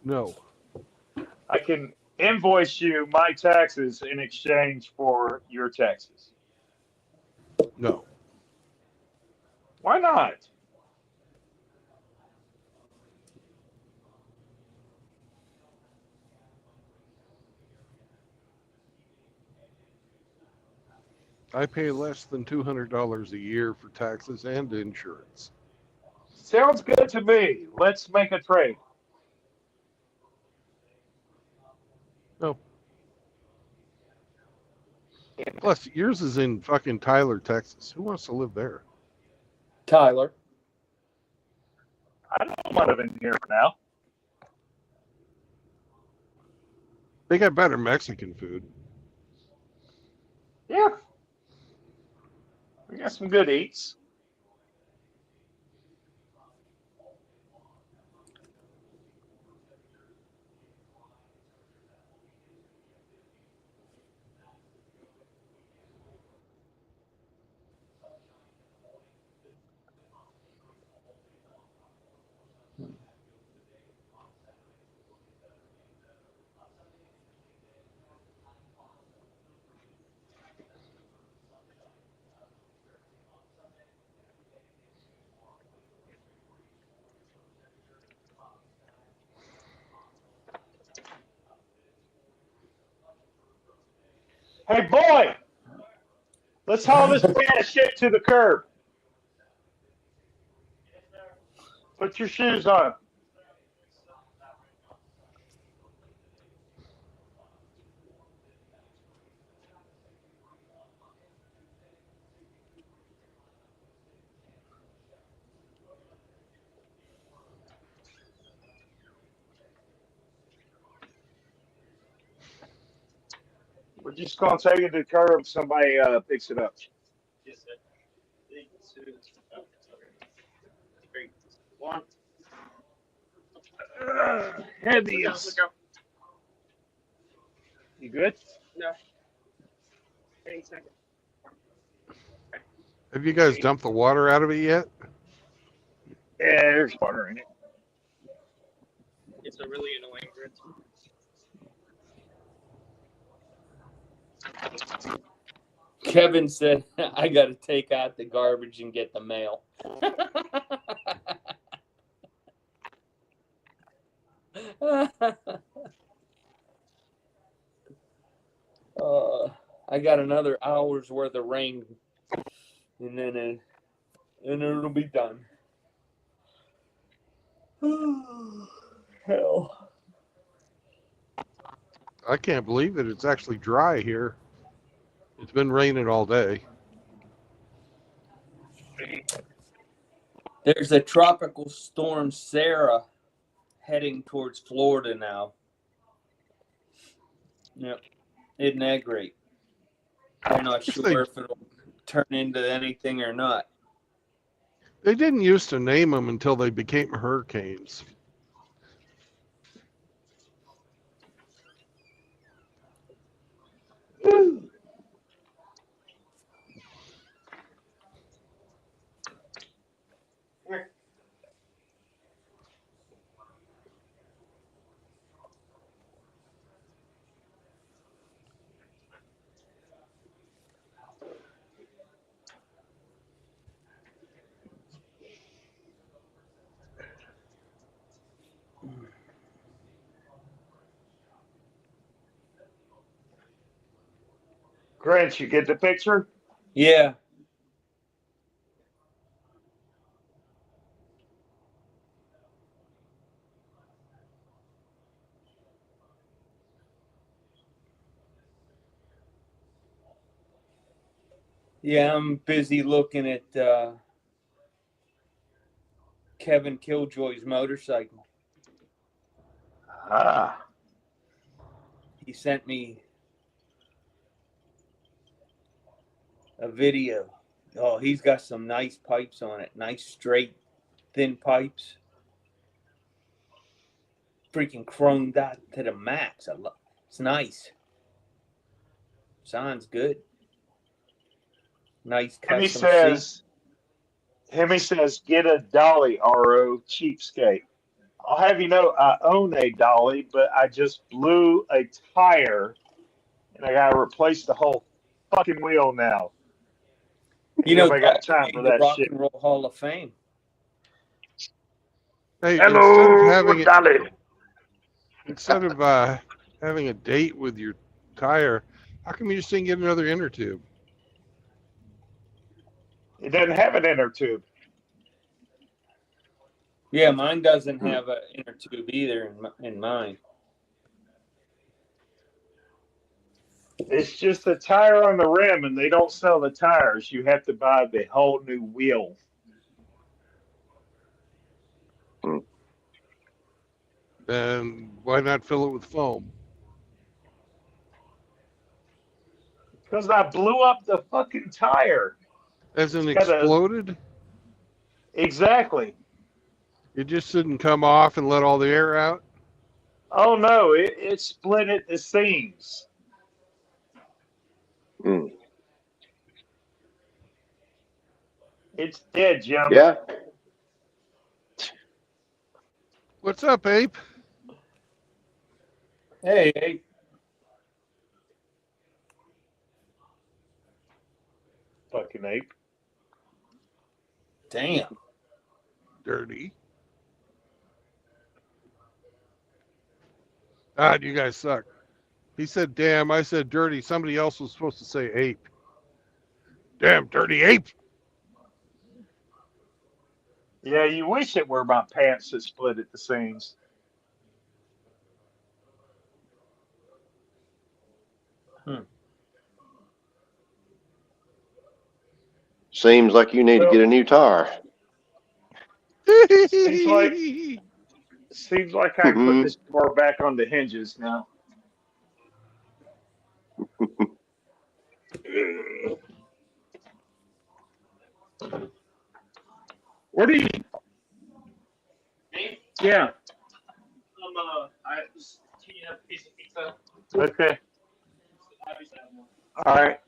No. I can invoice you my taxes in exchange for your taxes. No. Why not? I pay less than $200 a year for taxes and insurance. Sounds good to me. Let's make a trade. No. Plus, yours is in fucking Tyler, Texas. Who wants to live there? Tyler. I don't want to live in here for now. They got better Mexican food. Yeah. We got some good eats. Hey, boy! Let's haul this can of shit to the curb. Put your shoes on. just gonna take it to the curb. Somebody picks it up. Yes, sir. 3, 2, sorry. 3, 1. Heavy. Look out, look out. You good? No. Any second. Have you guys dumped the water out of it yet? Yeah, there's water in it. It's a really annoying grid. Kevin said, I got to take out the garbage and get the mail. I got another hour's worth of rain, and then it'll be done. Hell. I can't believe it. It's actually dry here. It's been raining all day. There's a tropical storm, Sarah, heading towards Florida now. Yep. Isn't that great? I'm not sure if it'll turn into anything or not. They didn't used to name them until they became hurricanes. Grant, you get the picture? Yeah. Yeah, I'm busy looking at Kevin Killjoy's motorcycle. Ah. He sent me a video. Oh, he's got some nice pipes on it. Nice, straight, thin pipes. Freaking chromed out to the max. It's nice. Sounds good. Nice Hemi custom says, get a dolly, RO, cheapskate. I'll have you know, I own a dolly, but I just blew a tire, and I got to replace the whole fucking wheel now. You know, I got time for that Rock shit. and Roll Hall of Fame. Hey, Hello, instead of having a date with your tire, how come you just didn't get another inner tube? It doesn't have an inner tube. Yeah, mine doesn't have an inner tube either in mine. It's just a tire on the rim, and they don't sell the tires. You have to buy the whole new wheel. Then why not fill it with foam? Because I blew up the fucking tire. As in It's got a- exploded? Exactly. It just didn't come off and let all the air out? Oh no, it split at the seams. It's dead, Jim. Yeah. What's up, Ape? Hey. Fucking ape. Damn. Dirty. God, you guys suck. He said, damn, I said dirty. Somebody else was supposed to say ape. Damn, dirty ape. Yeah, you wish it were my pants that split at the seams. Seems like you need to get a new tire. Seems like I can put this car back on the hinges now. Where do you? Me? Yeah. I just heating up a piece of pizza. Okay. Obviously, I have more. All right.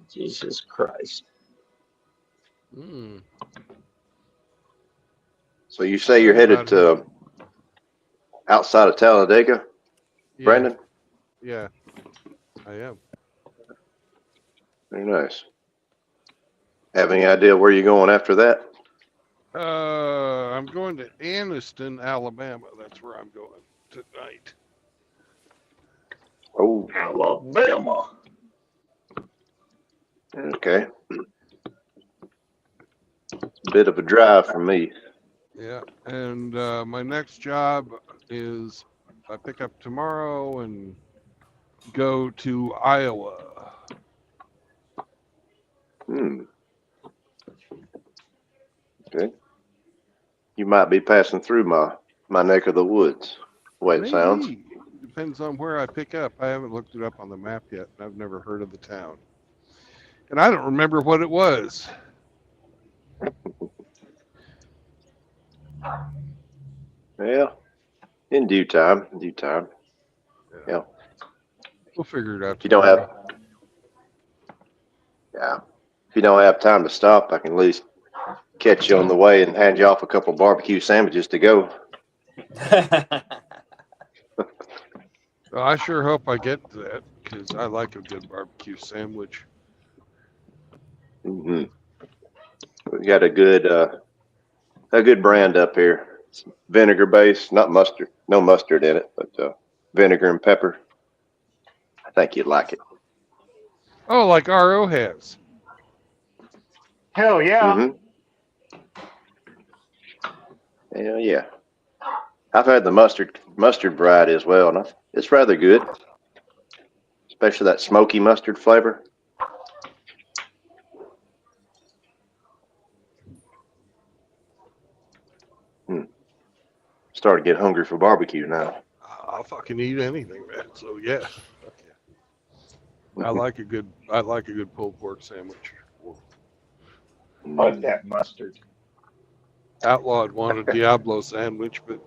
Jesus Christ. Mm. So you say you're headed to outside of Talladega, Yeah, Brandon? yeah, I am. Very nice. Have any idea where you're going after that? I'm going to Anniston, Alabama. That's where I'm going tonight. Oh, Alabama. okay. Bit of a drive for me. Yeah, and my next job is I pick up tomorrow and go to Iowa. Okay. You might be passing through my neck of the woods, the way it sounds. Maybe. Depends on where I pick up. I haven't looked it up on the map yet. And I've never heard of the town. And I don't remember what it was. Yeah. In due time. In due time. Yeah. We'll figure it out. If you don't have, if you don't have time to stop, I can at least catch you on the way and hand you off a couple barbecue sandwiches to go. Well, I sure hope I get to that because I like a good barbecue sandwich. Mm-hmm. We got a good brand up here. It's vinegar based, not mustard, no mustard in it, but vinegar and pepper. I think you'd like it. Oh, like RO has. Hell yeah. Mm-hmm. Hell yeah. I've had the mustard variety as well, and it's rather good, especially that smoky mustard flavor. Started to get hungry for barbecue now. I'll fucking eat anything, man. So yeah. I like a good pulled pork sandwich. Fuck that mustard. Outlawed wanted Diablo sandwich, but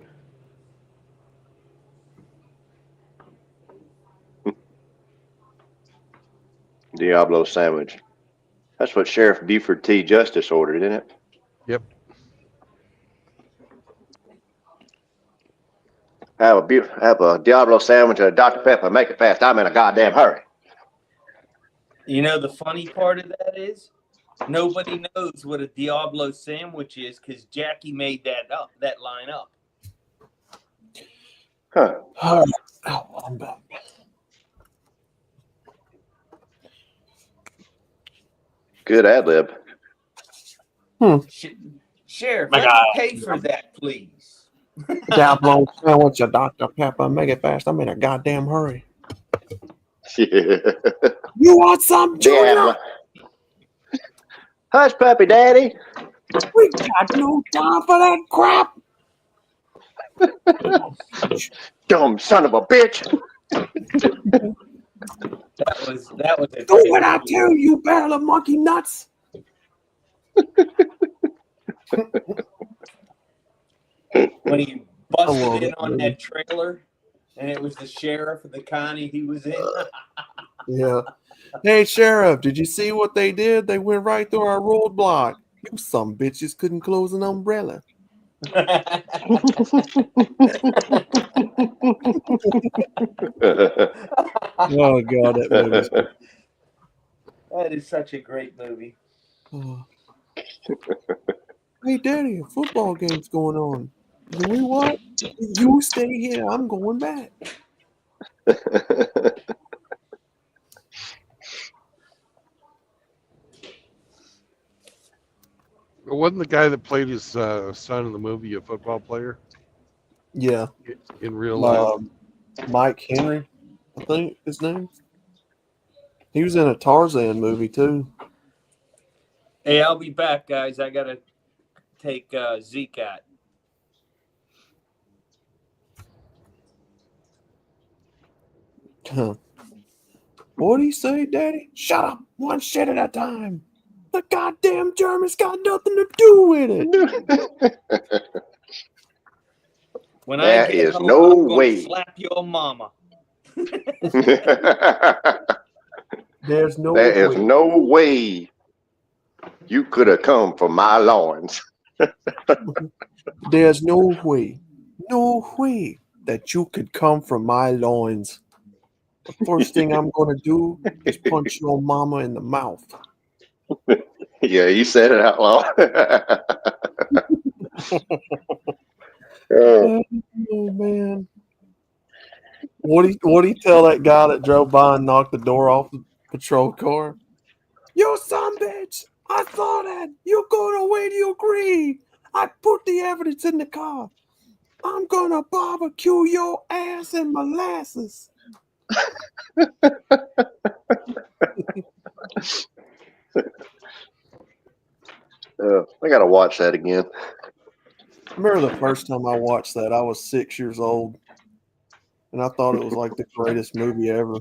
Diablo sandwich. That's what Sheriff Buford T. Justice ordered, isn't it? Yep. Have a Diablo sandwich and a Dr. Pepper. Make it fast. I'm in a goddamn hurry. You know, the funny part of that is nobody knows what a Diablo sandwich is because Jackie made that line up. Huh. All right. Oh, I'm back. Good ad lib. Sheriff, My I God. can pay for that, please. Diablo sandwich, a Dr. Pepper. Make it fast. I'm in a goddamn hurry. Yeah. You want some, Junior? Diablo. Hush, puppy, daddy. We got no time for that crap. Dumb son of a bitch. That was a Do what I tell you, barrel of monkey nuts. when he busted in it, on that trailer and it was the sheriff of the county he was in. Yeah. Hey, Sheriff, did you see what they did? They went right through our roadblock. You some bitches couldn't close an umbrella. Oh, God, that movie's That is such a great movie. Hey, Daddy, a football game's going on. Can we what? You stay here. I'm going back. wasn't the guy that played his son in the movie a football player Yeah. in real life? Mike Henry. I think his name. He was in a Tarzan movie too. Hey, I'll be back, guys. I gotta take Zeke out. Huh. What do you say, Daddy? Shut up. One shit at a time. The goddamn Germans got nothing to do with it. When There I get is home, no I'm gonna way. slap your mama. There's no There is way. no way you could have come from my loins. There's no way. No way that you could come from my loins. The first thing I'm gonna do is punch your mama in the mouth. Yeah, you said it out loud. Oh, Oh man. What do you tell that guy that drove by and knocked the door off the patrol car? You son bitch! I saw that! You're going away to agree! I put the evidence in the car. I'm gonna barbecue your ass and molasses. I gotta watch that again. I remember the first time I watched that, I was 6 years old. And I thought it was like the greatest movie ever.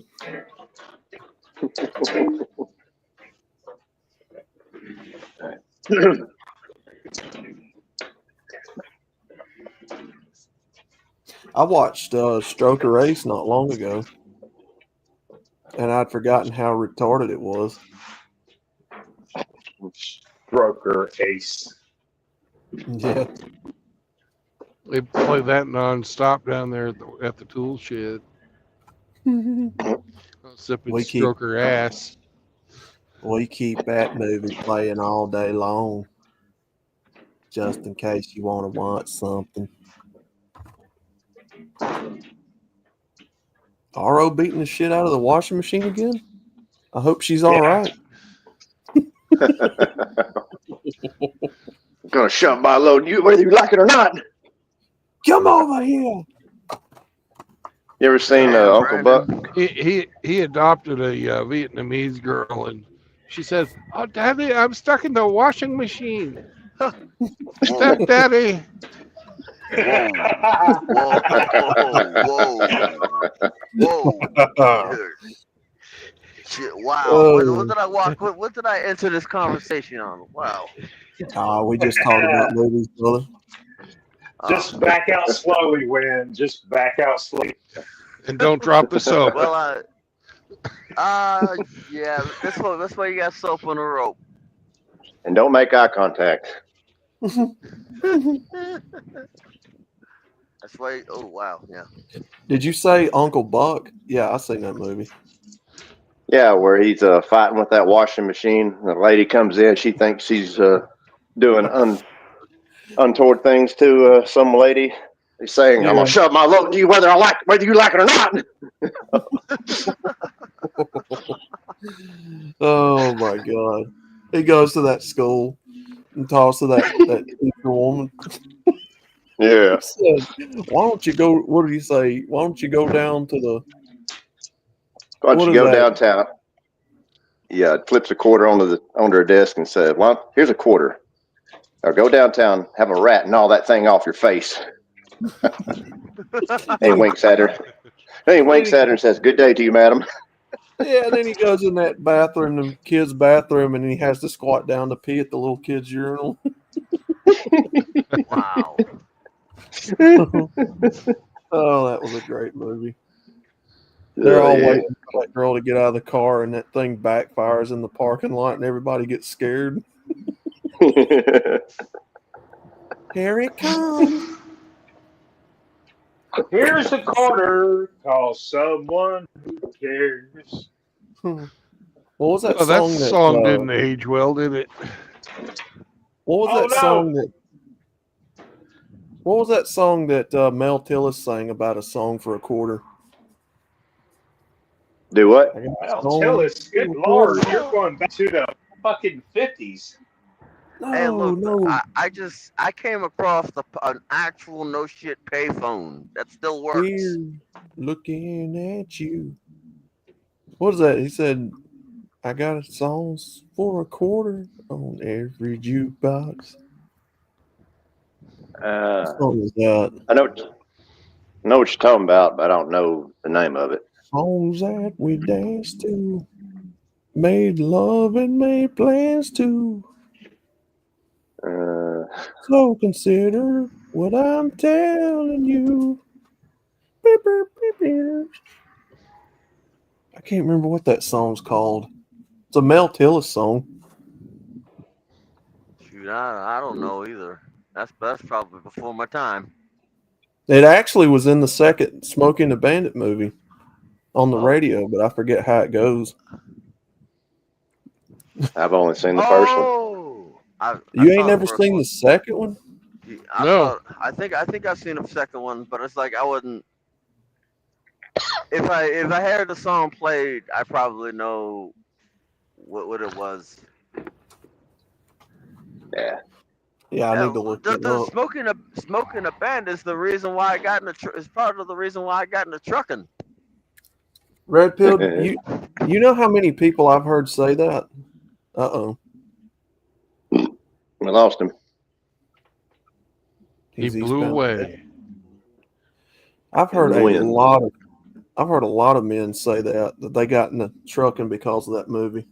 I watched Stroker Ace not long ago. And I'd forgotten how retarded it was. Stroker Ace. Yeah. They play that nonstop down there at the tool shed. Sipping We keep- Stroker ass. We keep that movie playing all day long. Just in case you want to watch something. RO beating the shit out of the washing machine again? I hope she's all right. I'm gonna shove my load in you whether you like it or not. Come over here. You ever seen Uncle Buck? He adopted a Vietnamese girl, and she says, "Oh, Daddy, I'm stuck in the washing machine. Stepdaddy." Whoa. Shit, wow. What did I walk? What did I enter this conversation on? Wow. We just talked about movies, brother. Just back out slowly, Win. Just back out slowly. And don't drop the soap. Well, yeah. That's why you got soap on the rope. And don't make eye contact. That's why. Oh wow, yeah. Did you say Uncle Buck? Yeah, I seen that movie. Yeah, where he's fighting with that washing machine. The lady comes in. She thinks she's doing untoward things to some lady. He's saying, "I'm gonna shove my load in you whether you like it or not." Oh my god. He goes to that school and talks to that teacher woman. Yeah. He said, why don't you go, what did he say? Why don't you go down to the Why don't you go downtown? Yeah, flips a quarter under her desk and said, "Well, here's a quarter. Now go downtown, have a rat, and all that thing off your face." And he winks at her. Then he winks at her and says, "Good day to you, madam." Yeah, and then he goes in that bathroom, the kid's bathroom, and he has to squat down to pee at the little kid's urinal. Wow. Oh, that was a great movie. They're all waiting for that girl to get out of the car, and that thing backfires in the parking lot, and everybody gets scared. Here it comes. Here's a quarter. Call someone who cares. What was that Oh, song? that song didn't age well, did it? What was that song that? What was that song that Mel Tillis sang about a song for a quarter? Do what? Well, tell us, good Lord, you're going back to the fucking 50s. Hey, look, I came across an actual no shit payphone that still works. Here, looking at you. What is that? He said, "I got songs for a quarter on every jukebox." What song is that? I know what you're talking about, but I don't know the name of it. Songs that we danced to, made love and made plans to. So consider what I'm telling you. Beep, beep, beep, beep. I can't remember what that song's called. It's a Mel Tillis song. Shoot, I don't know either. That's probably before my time. It actually was in the second Smokey and the Bandit movie on the radio, but I forget how it goes. I've only seen the first one. You ain't never seen the second one? I think I've seen the second one, but it's like I wouldn't. If I heard the song played, I probably know what it was. Yeah. Yeah, I need to look it up. Smoking a band is the reason why I got in the is part of the reason why I got into trucking. Red Pill, you know how many people I've heard say that? Uh-oh. We lost him. He blew away. I've heard a lot of men say that they got into trucking because of that movie.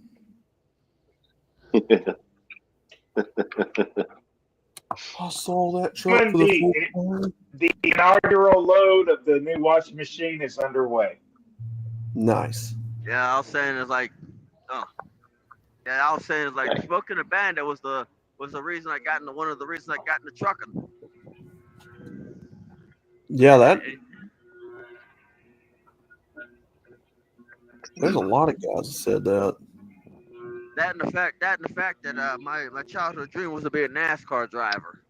I saw that truck for the inaugural load of the new washing machine is underway. Nice. Yeah, I was saying it's like, smoking a band. That was the reason I got into one of the reasons I got into trucking. Yeah, there's a lot of guys that said that. That and the fact that my childhood dream was to be a NASCAR driver.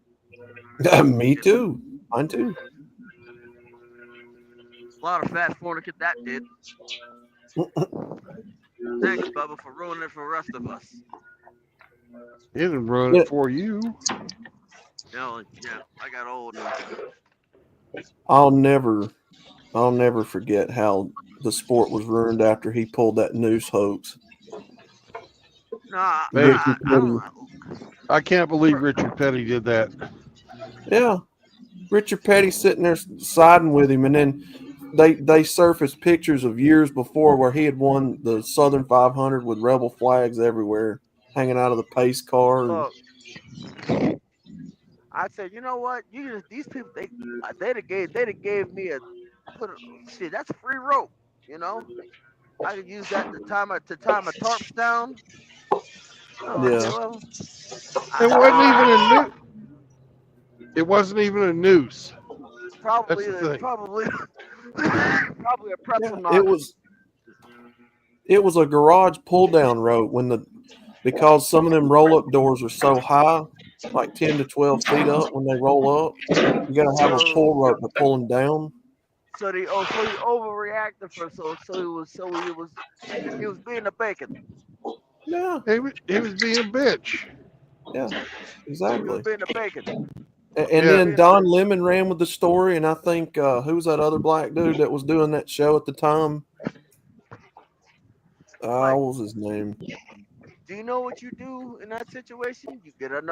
Me too. Mine too. A lot of fast forward that did. Thanks, Bubba, for ruining it for the rest of us. He didn't ruin it for you. Yeah, I got old. I'll never forget how the sport was ruined after he pulled that noose hoax. I can't believe Richard Petty did that. Yeah, Richard Petty sitting there siding with him, and then they surfaced pictures of years before where he had won the Southern 500 with rebel flags everywhere, hanging out of the pace car. Look, I said, you know what? These people they'd have gave me shit. That's free rope. You know, I could use that to tie my tarps down. It wasn't even a noose. Probably a pretzel knot. It was a garage pull down rope because some of them roll up doors are so high, like 10 to 12 feet up when they roll up. You got to have a pull rope to pull them down. So he overreacted he was being a bacon. Yeah, he was being a bitch. Yeah, exactly. He was being a bacon. And then Don Lemon ran with the story, and I think who was that other black dude that was doing that show at the time? What was his name? Do you know what you do in that situation? You get a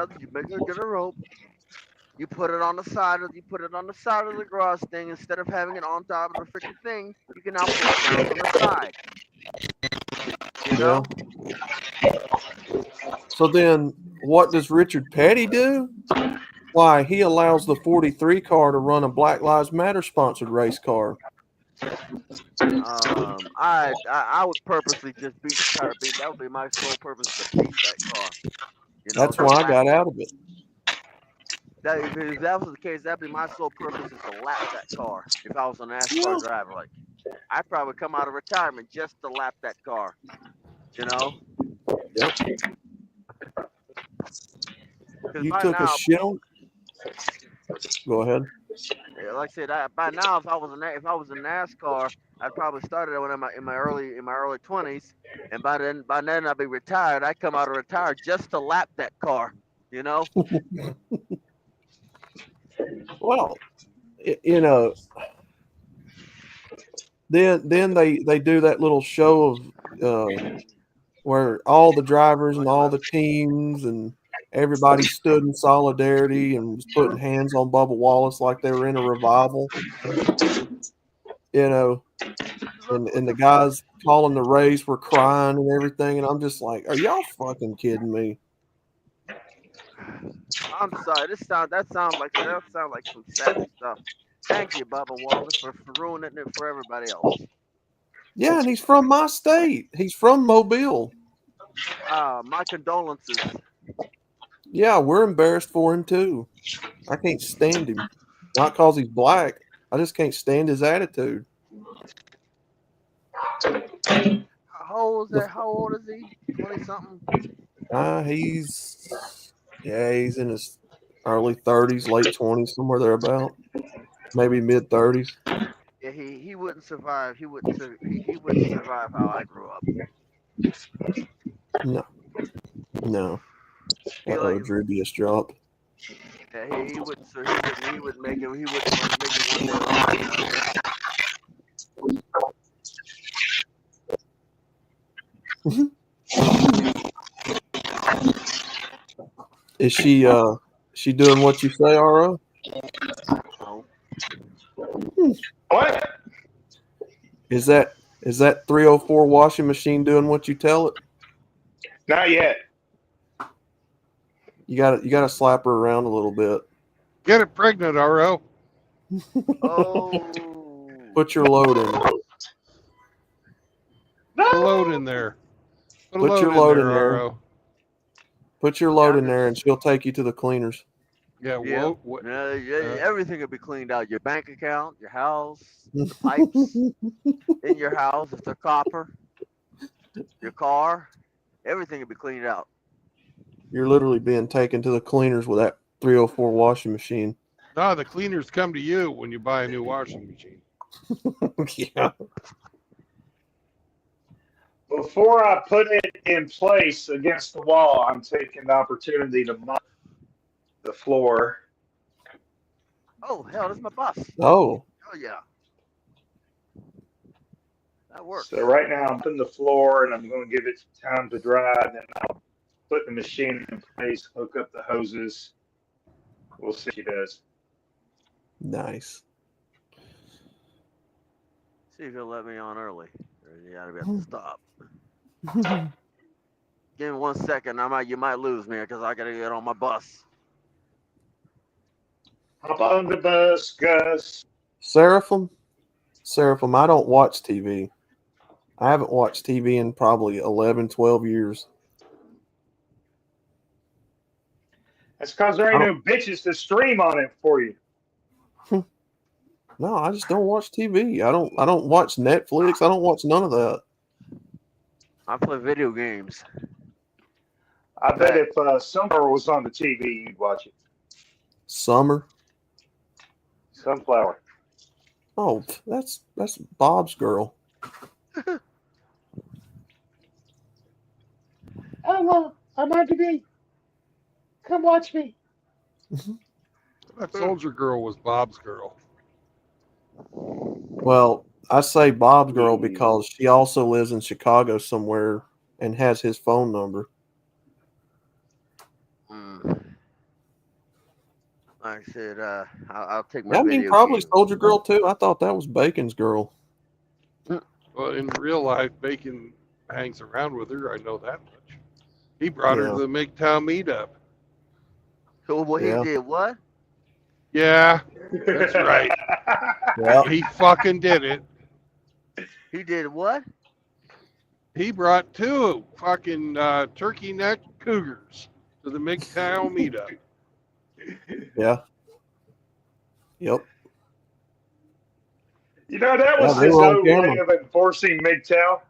rope. You put it on the side of the garage thing instead of having it on top of the freaking thing. You can now put it down on the side. You know? So then, what does Richard Petty do? Why, he allows the 43 car to run a Black Lives Matter sponsored race car. I would purposely just try to beat. That would be my sole purpose, to beat that car. You know, that's why I got out of it. If that was the case, that'd be my sole purpose, is to lap that car. If I was a NASCAR driver, like, I'd probably come out of retirement just to lap that car. You know? Yep. You took a shit on. Go ahead. Yeah, like I said, by now, if I was in NASCAR, I'd probably started when in my early 20s, and by then I'd be retired. I'd come out of retire just to lap that car. You know. Well, you know, then they do that little show of where all the drivers and all the teams and everybody stood in solidarity and was putting hands on Bubba Wallace like they were in a revival. You know, and the guys calling the race were crying and everything, and I'm just like, are y'all fucking kidding me? I'm sorry. That sounds like some sad stuff. Thank you, Bubba Wallace, for ruining it for everybody else. Yeah, and he's from my state. He's from Mobile. My condolences. Yeah, we're embarrassed for him too. I can't stand him. Not because he's black. I just can't stand his attitude. How old is he? 20 something. He's in his early 30s, late 20s, somewhere thereabout. Maybe mid 30s. Yeah, he wouldn't survive. He wouldn't survive how I grew up. No. Drew just dropped. Yeah, he wouldn't make it. He wouldn't make it one day. Is she doing what you say, Ro? What? Is that 304 washing machine doing what you tell it? Not yet. You gotta slap her around a little bit. Get it pregnant, RO. Oh. Put your load in. Put a load in there. Put your load in there, there. RO. Put your load in there, and she'll take you to the cleaners. Yeah. What? Everything will be cleaned out. Your bank account, your house, the pipes in your house, if they're copper, your car, everything will be cleaned out. You're literally being taken to the cleaners with that 304 washing machine. No, the cleaners come to you when you buy a new washing machine. Yeah. Before I put it in place against the wall, I'm taking the opportunity to mop the floor. Oh hell, that's my bus. Oh. Oh yeah. That works. So right now I'm putting the floor, and I'm going to give it time to dry, and then I'll put the machine in place, hook up the hoses. We'll see what she does. Nice. See if he'll let me on early. Or you gotta be able to stop. Give me 1 second. You might lose me because I gotta get on my bus. Hop on the bus, Gus. Seraphim, I don't watch TV. I haven't watched TV in probably 11, 12 years. That's because there ain't no bitches to stream on it for you. No, I just don't watch TV. I don't watch Netflix. I don't watch none of that. I play video games. I bet if Summer was on the TV, you'd watch it. Summer? Sunflower. Oh, that's Bob's girl. Hello, I'm on TV. Come watch me. That soldier girl was Bob's girl. Well, I say Bob's girl because she also lives in Chicago somewhere and has his phone number. Like I said, I'll take my. I mean, probably Soldier Girl too. I thought that was Bacon's girl. Well, in real life, Bacon hangs around with her. I know that much. He brought her to the MGTOW meetup. So what he did? What? Yeah, that's right. Yeah. He fucking did it. He did what? He brought 2 fucking turkey neck cougars to the MGTOW meetup. Yeah. Yep. You know, that was they his were on own way camera. of enforcing MGTOW.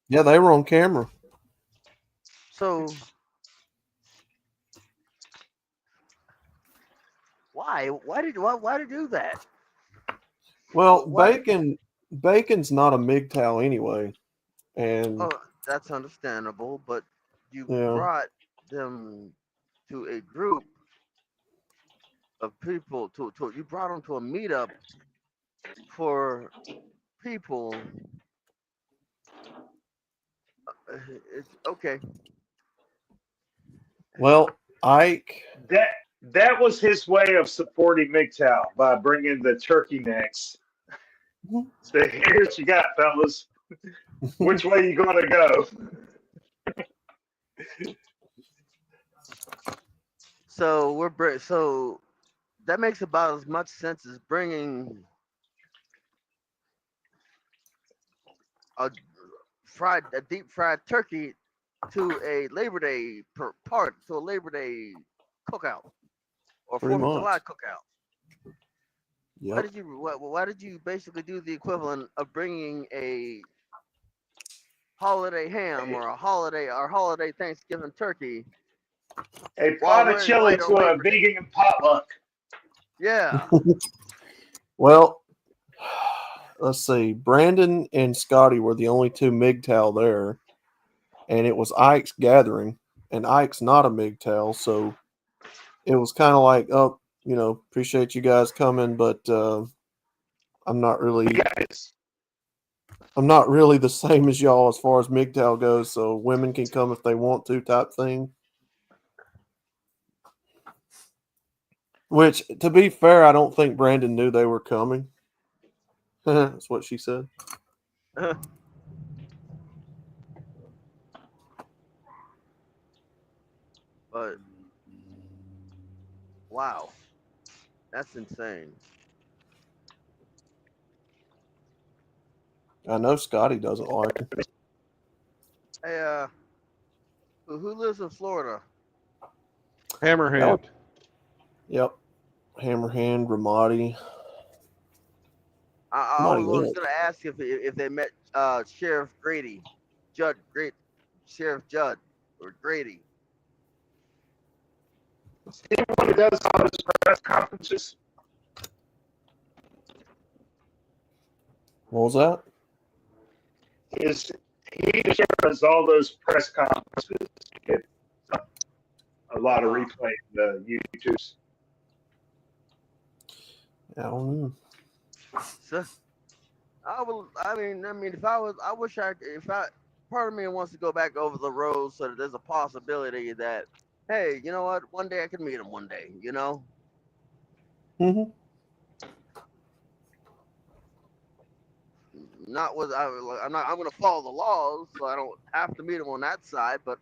Yeah, they were on camera. So why do that? Well, Bacon's not a MGTOW anyway, and Oh, that's understandable, but you Yeah. brought them to a group of people. You brought them to a meetup for people. It's okay. Well, Ike, That was his way of supporting MGTOW by bringing the turkey necks. So here's what you got, fellas. Which way you gonna go? So that makes about as much sense as bringing a deep fried turkey to a Labor Day cookout or pretty 4th of July much. cookout. Yep. Why did you basically do the equivalent of bringing a holiday ham or a holiday Thanksgiving turkey? A pot of chili to a vegan potluck. Yeah. Well, let's see. Brandon and Scotty were the only two MGTOW there, and it was Ike's gathering, and Ike's not a MGTOW, so it was kind of like, oh, appreciate you guys coming, but I'm not really the same as y'all as far as MGTOW goes, so women can come if they want to type thing. Which, to be fair, I don't think Brandon knew they were coming. That's what she said. But wow, that's insane. I know Scotty doesn't like it. Hey, who lives in Florida? Hammerhand. Yep. Hammerhand, Ramadi. I was going to ask if they met Sheriff Grady, Sheriff Judd or Grady. Is he the one who does all his press conferences? What was that? Is he does all those press conferences? Get a lot of replay in the YouTubes. I don't know. So, part of me wants to go back over the road so that there's a possibility that, hey, you know what? One day I could meet him one day, Mm-hmm. I'm going to follow the laws, so I don't have to meet him on that side, but,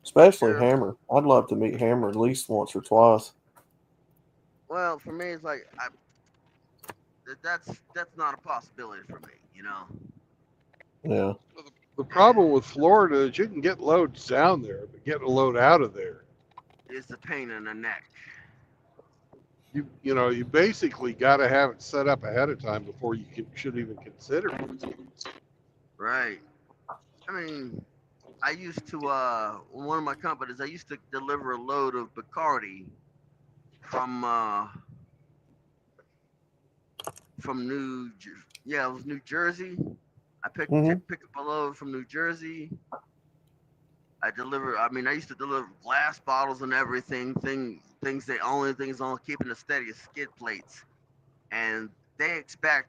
Especially Hammer. I'd love to meet Hammer at least once or twice. Well, for me, it's like, that's not a possibility for me, Yeah. The problem with Florida is you can get loads down there, but getting a load out of there, It's a pain in the neck. you basically got to have it set up ahead of time before you should even consider it. Right. I mean, I used to, one of my companies, I used to deliver a load of Bacardi from New Jersey. I picked up a load from New Jersey. I used to deliver glass bottles and everything, things only keeping the steady is skid plates. And they expect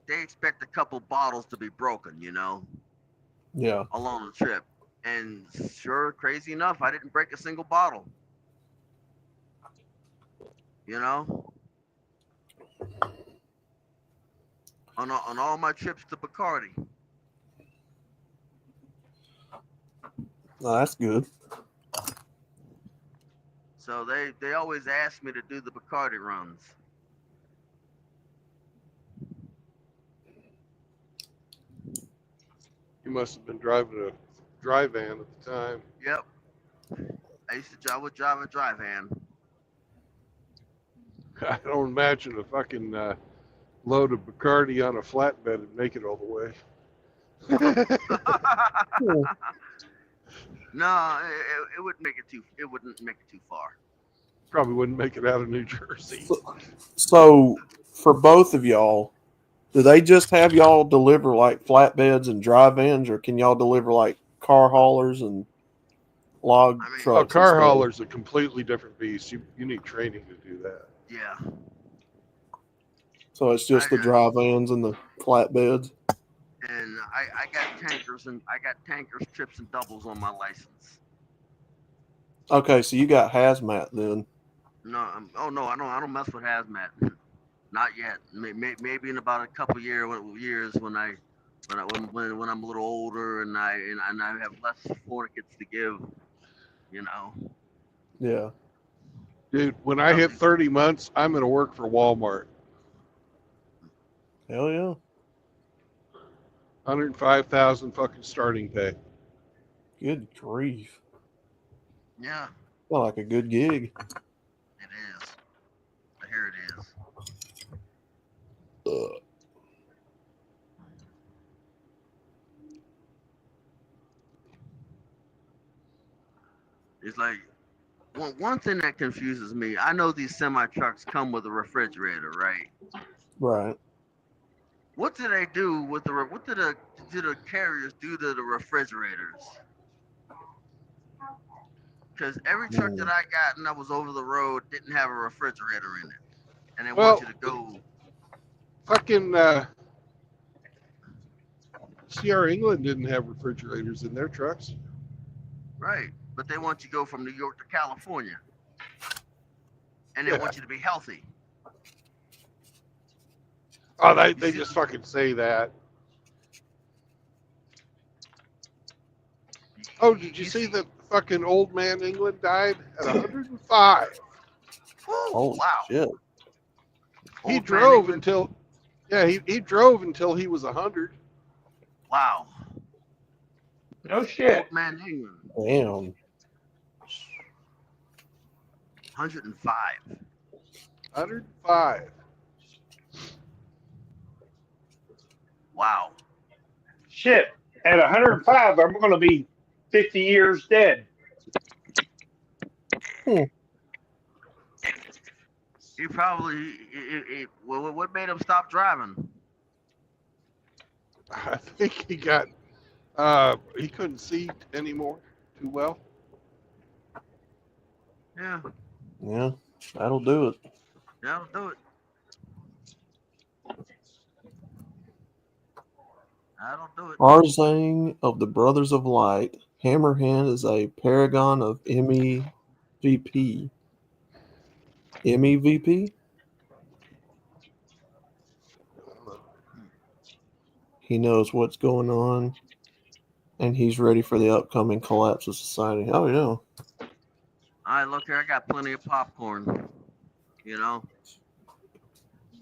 a couple bottles to be broken, Yeah. along the trip. And sure, crazy enough, I didn't break a single bottle. On all my trips to Bacardi. No, that's good. So they always ask me to do the Bacardi runs. You must have been driving a dry van at the time. Yep. I would drive a dry van. I don't imagine a fucking load of Bacardi on a flatbed would make it all the way. No, it wouldn't make it too far. Probably wouldn't make it out of New Jersey. So for both of y'all, do they just have y'all deliver like flatbeds and dry vans, or can y'all deliver like car haulers and log trucks? Car hauler's a completely different beast. You need training to do that. Yeah. So it's just the dry vans and the flatbeds. And I got tankers trips and doubles on my license. Okay, so you got hazmat then. No, I don't mess with hazmat. Not yet. Maybe in about a couple years when I'm a little older and I have less fornicates to give, you know. Yeah. Dude, when I hit 30 months, I'm going to work for Walmart. Hell yeah. 105,000 fucking starting pay. Good grief. Yeah, Well, like a good gig. it is. Here it is. It's like one thing that confuses me. I know these semi trucks come with a refrigerator, right? Right. What do they do with what do the carriers do to the refrigerators? Because every truck that I got and that was over the road didn't have a refrigerator in it, and they want you to go. Fucking CR England didn't have refrigerators in their trucks. Right, but they want you to go from New York to California, and they want you to be healthy. Oh, they just fucking say that. Oh, did you see that fucking old man England died at 105? Holy wow. shit. He drove until, he drove until he was 100. Wow. No shit. Old man England. Damn. 105. 105. Wow. Shit. At 105, I'm going to be 50 years dead. He probably. What made him stop driving? I think he got, he couldn't see anymore too well. Yeah. Yeah, that'll do it. That'll do it. That'll do it. Arzang of the Brothers of Light. Hammerhand is a paragon of MEVP. MEVP? He knows what's going on, and he's ready for the upcoming collapse of society. Oh, yeah. All right, look here. I got plenty of popcorn. You know.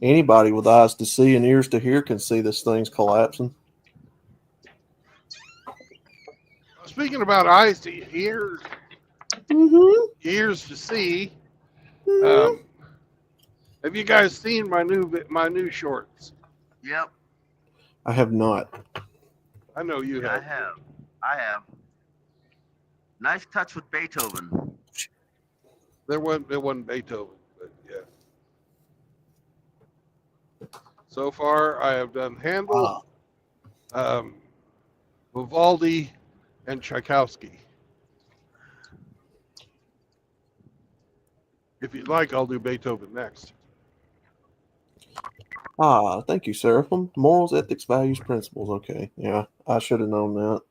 Anybody with eyes to see and ears to hear can see this thing's collapsing. Speaking about eyes to hear, ears to see, have you guys seen my new shorts? Yep. I have not. I know you have. I have. Nice touch with Beethoven. It wasn't Beethoven, but yeah. So far, I have done Handel, Vivaldi, and Tchaikovsky. If you'd like, I'll do Beethoven next. Thank you, Seraphim. Morals, ethics, values, principles. Okay, yeah, I should have known that.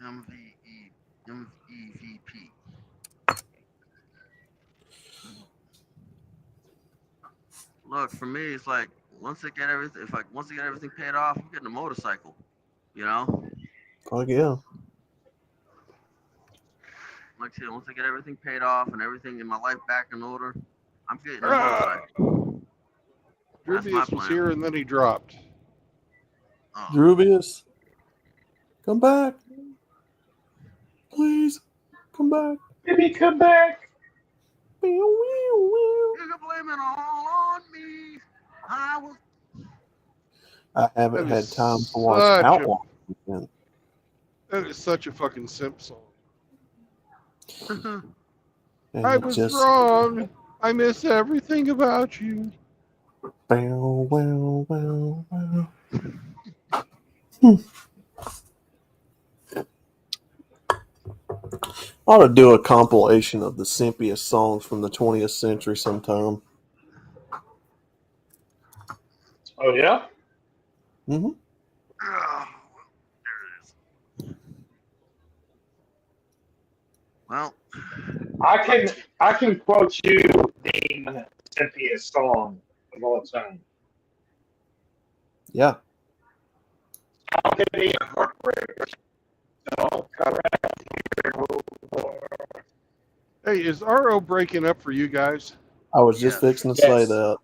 MEVP. Look, for me, it's like once I get everything paid off, I'm getting a motorcycle. You know. Fuck yeah. Like I said, once I get everything paid off and everything in my life back in order, I'm getting a motorcycle. Drubius was here and then he dropped. Oh. Drubius, come back. Please, come back. Baby, come back. You can blame it all on me. I haven't That had is time to watch such Outlaw. That is such a fucking simp song. And I it was just- wrong. I miss everything about you. Bow, wow, wow, wow. Ought to do a compilation of the simpiest songs from the 20th century sometime. Oh yeah. Mm-hmm. Well, I can quote you the simplest song of all time. Yeah. Hey, is RO breaking up for you guys? I was just fixing to say Yes. that.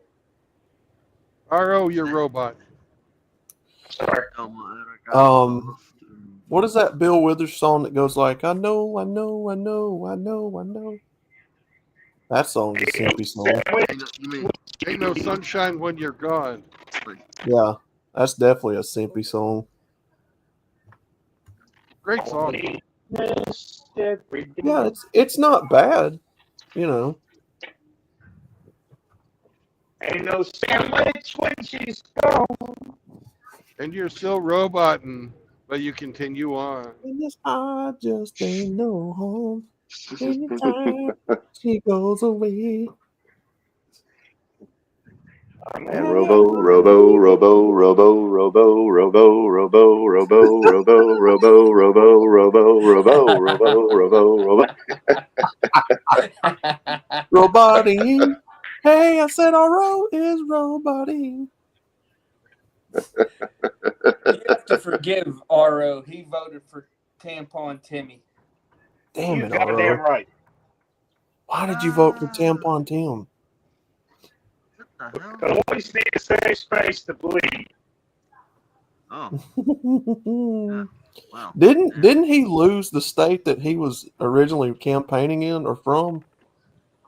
RO, your robot. Sorry. What is that Bill Withers song that goes like, I know, I know, I know, I know, I know? That song's a simpy song. Ain't no sunshine when you're gone. Yeah, that's definitely a simpy song. Great song. Yeah, it's not bad, you know. Ain't no sandwich when she's gone. And you're still roboting, but you continue on. In this I just ain't no home. Anytime she goes away. And Robo, Robo, Robo, Robo, Robo, Robo, Robo, Robo, Robo, Robo, Robo, Robo, Robo, Robo, Robo, Roboting. Hey, I said RO is roboting. You have to forgive RO. He voted for Tampon Timmy. Damn You it, goddamn RO. right. Why did you vote for Tampon Tim? The boys need a safe space to bleed. Oh. Wow. Didn't he lose the state that he was originally campaigning in or from?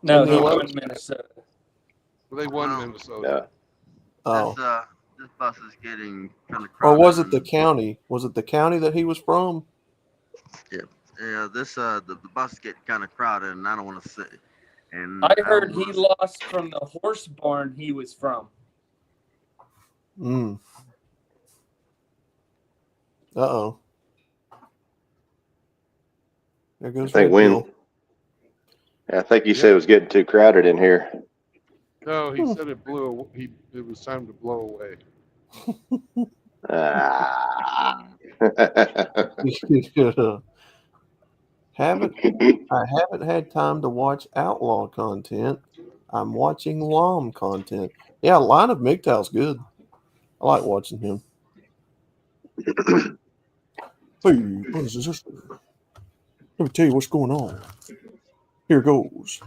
No, In the he election? won Minnesota. They won Minnesota. Oh. This bus is getting kind of Or crowded. was it the county? Was it the county that he was from? Yeah, this the bus is getting kind of crowded, and I don't want to sit. And I heard don't he wanna- lost from the horse barn he was from. Uh-oh. There I goes think Red Pill. I think you said it was getting too crowded in here. No, he said it blew. It was time to blow away. Ah. I haven't had time to watch outlaw content. I'm watching LOM content. Yeah, Line of MGTOW's good. I like watching him. Hey, brothers and sisters, let me tell you what's going on. Here goes.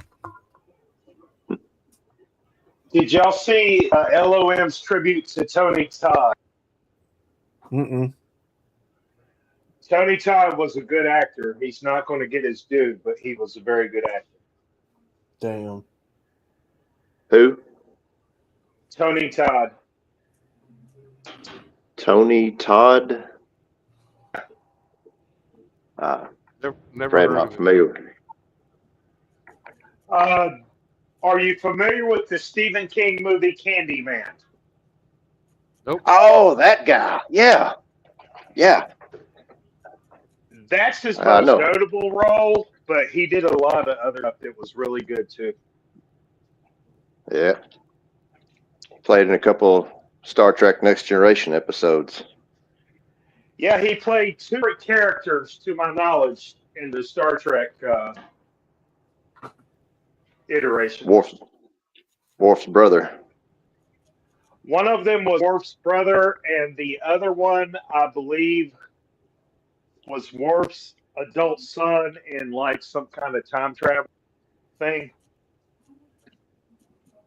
Did y'all see LOM's tribute to Tony Todd? Mm-mm. Tony Todd was a good actor. He's not going to get his due, but he was a very good actor. Damn. Who? Tony Todd. Tony Todd? Never Brad, heard not of it. familiar with him. Are you familiar with the Stephen King movie Candyman? Nope. Oh, that guy. Yeah. Yeah. That's his I most know. notable role, but he did a lot of other stuff that was really good too. Yeah. Played in a couple Star Trek Next Generation episodes. Yeah, he played two characters, to my knowledge, in the Star Trek iteration. Worf's brother. One of them was Worf's brother, and the other one, I believe, was Worf's adult son in like some kind of time travel thing.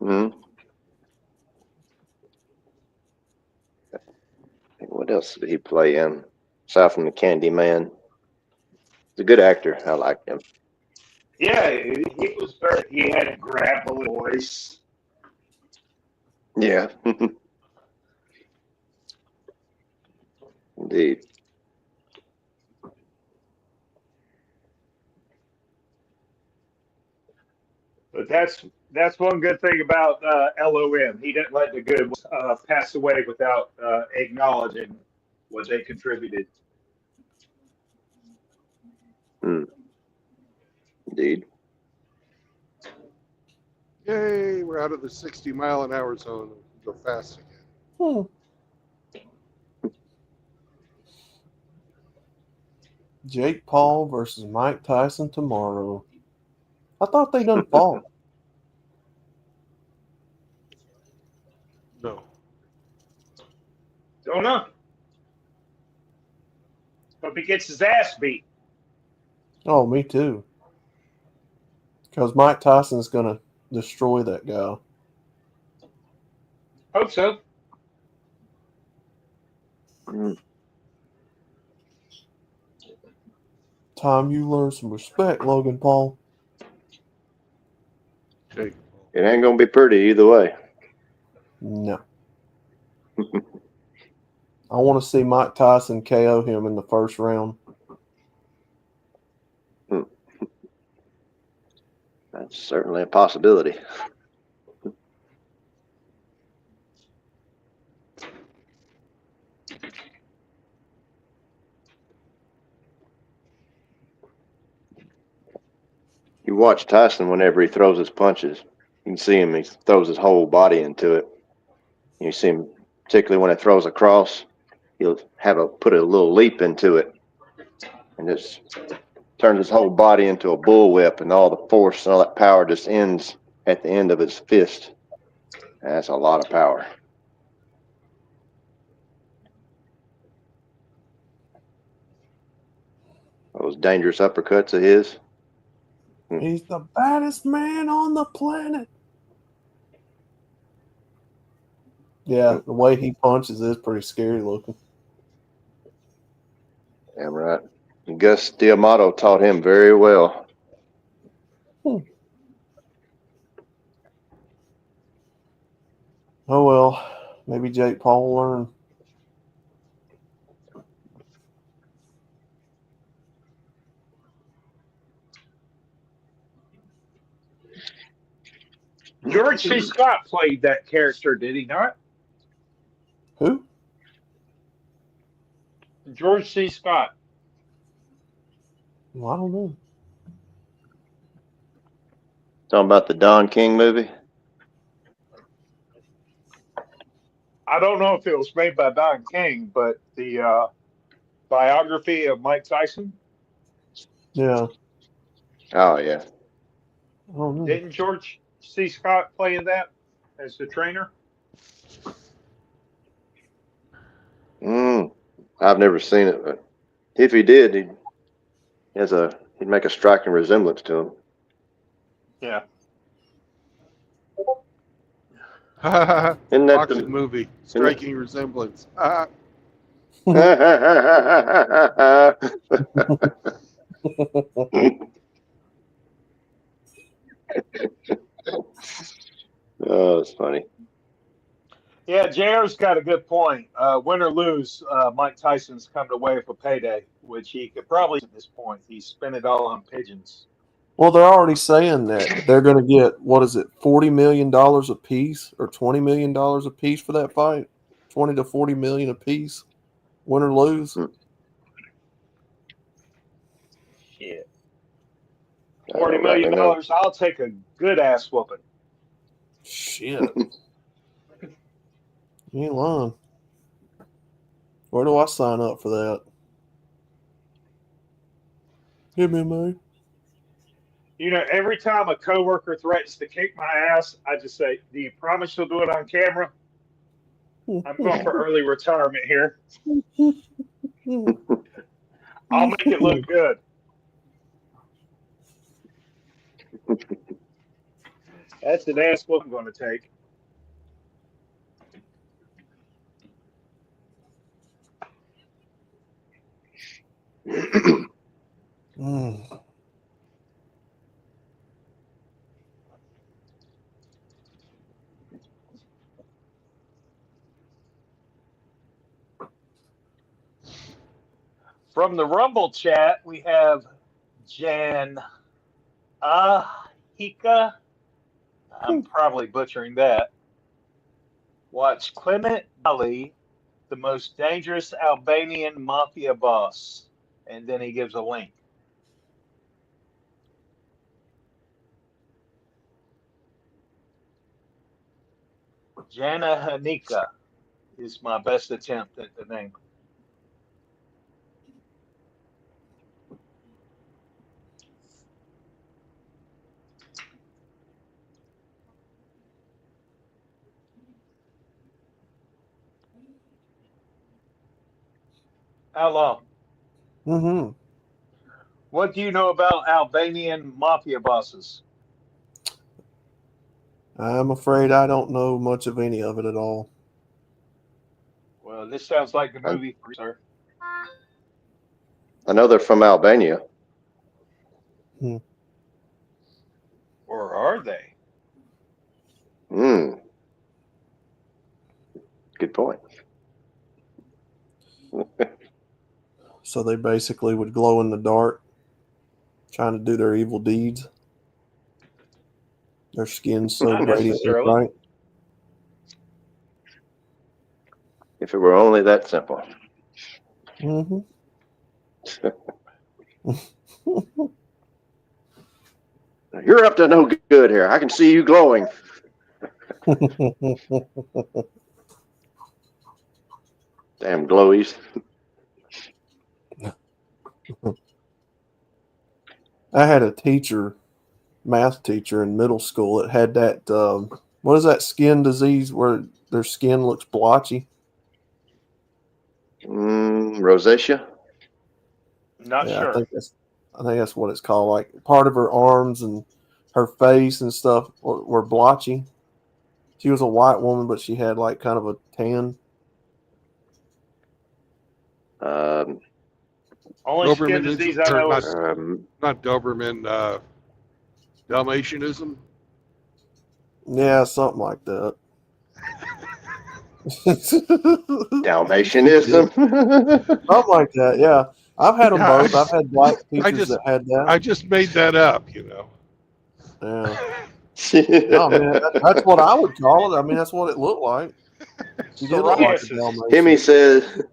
Mm-hmm. What else did he play in? Aside from the Candyman. He's a good actor. I like him. Yeah, he was very. He had a gravelly voice. Yeah. Indeed. But that's one good thing about LOM. He didn't let the good pass away without acknowledging what they contributed. Hmm. Indeed. Yay, we're out of the 60-mile-an-hour zone. Go fast again. Jake Paul versus Mike Tyson tomorrow. I thought they done fought. No. Don't know. Hope he gets his ass beat. Oh, me too. Because Mike Tyson's going to destroy that guy. Hope so. Time you learn some respect, Logan Paul. Jake. It ain't gonna be pretty either way. No. I want to see Mike Tyson KO him in the first round. That's certainly a possibility. You watch Tyson whenever he throws his punches. You can see him, he throws his whole body into it. You see him, particularly when it throws across, he'll put a little leap into it. And just turns his whole body into a bullwhip, and all the force and all that power just ends at the end of his fist. And that's a lot of power. Those dangerous uppercuts of his. He's the baddest man on the planet. Yeah, the way he punches is pretty scary looking. Damn right. And Gus D'Amato taught him very well. Oh, well. Maybe Jake Paul will learn. George C. Scott played that character, did he not? Who? George C. Scott. Well, I don't know. Talking about the Don King movie? I don't know if it was made by Don King, but the biography of Mike Tyson. Yeah. Oh, yeah. I don't know. Didn't George C. Scott play in that as the trainer? I've never seen it, but if he did, he'd make a striking resemblance to him. Yeah. Isn't that Boxing the movie? Striking resemblance. Oh, that's funny. Yeah, JR's got a good point. Win or lose, Mike Tyson's come away with a payday, which he could probably at this point. He spent it all on pigeons. Well, they're already saying that they're going to get, what is it, $40 million a piece or $20 million a piece for that fight? 20 to 40 million a piece, win or lose. Shit. $40 million. I'll take a good ass whooping. Shit. You ain't lying. Where do I sign up for that? Hit me, man. You know, every time a coworker threatens to kick my ass, I just say, "Do you promise you'll do it on camera?" I'm going for early retirement here. I'll make it look good. That's an ass whoop I'm going to take. From the Rumble chat, we have Jan Ahika. I'm probably butchering that. Watch Clement Ali, the most dangerous Albanian mafia boss. And then he gives a link. Janahanika is my best attempt at the name. Outlaw, Mm-hmm. what do you know about Albanian mafia bosses? I'm afraid I don't know much of any of it at all. Well, this sounds like the movie for you, sir. I know they're from Albania. Or are they? Hmm. Good point. So they basically would glow in the dark, trying to do their evil deeds. Their skin's so Not radiantly necessarily. bright. If it were only that simple. Mm-hmm. You're up to no good here. I can see you glowing. Damn glowies. I had a teacher, math teacher in middle school that had that, what is that skin disease where their skin looks blotchy? Rosacea? Not Yeah, sure. I think that's what it's called. Like part of her arms and her face and stuff were blotchy. She was a white woman, but she had like kind of a tan. Only skin Doberman disease is, I or know not, is not Doberman, Dalmatianism. Yeah, something like that. Dalmatianism. Something like that, yeah. I've had them both. I've had black teachers that had that. I just made that up, you know. Yeah. No, man, that's what I would call it. I mean, that's what it looked like. She did look like a psoriasis. Dalmatian.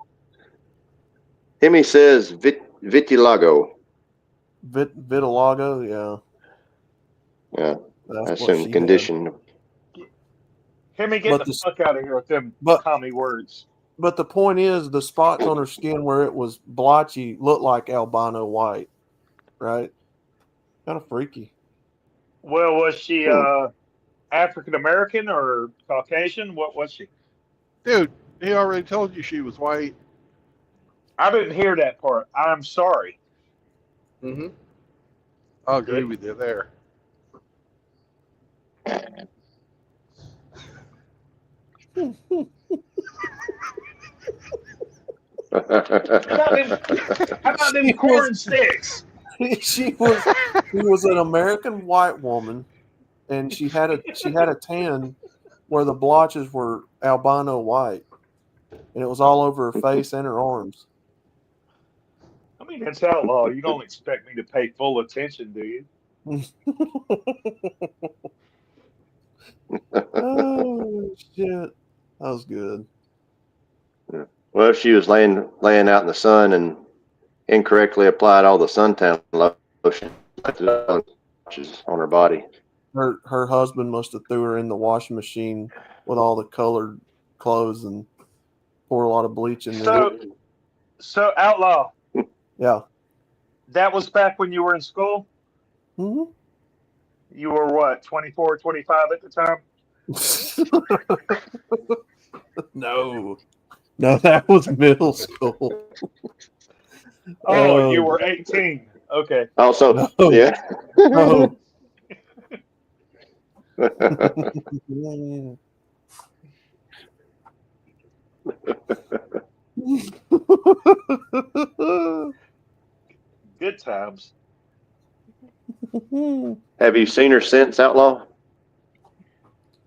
Hemi says vitiligo. Vitiligo, yeah. Yeah. That's That's what some she condition. Hemi, get But the the- fuck out of here with them but- commie words. But the point is, the spots on her skin where it was blotchy looked like albino white, right? Kind of freaky. Well, was she African American or Caucasian? What was she? Dude, he already told you she was white. I didn't hear that part. I'm sorry. Mm-hmm. I'll agree with you there. How about them corn sticks? she was an American white woman, and she had a tan where the blotches were albino white, and it was all over her face and her arms. I mean, that's outlaw. You don't expect me to pay full attention, do you? Oh shit, that was good. Well, if she was laying out in the sun and incorrectly applied all the suntan lotion on her body. Her husband must have threw her in the washing machine with all the colored clothes and poured a lot of bleach in there. So outlaw. Yeah. That was back when you were in school? Mm-hmm. You were what, 24, 25 at the time? No, that was middle school. Oh, you were 18. Okay. Also, No. yeah. No. Good times. Have you seen her since, Outlaw?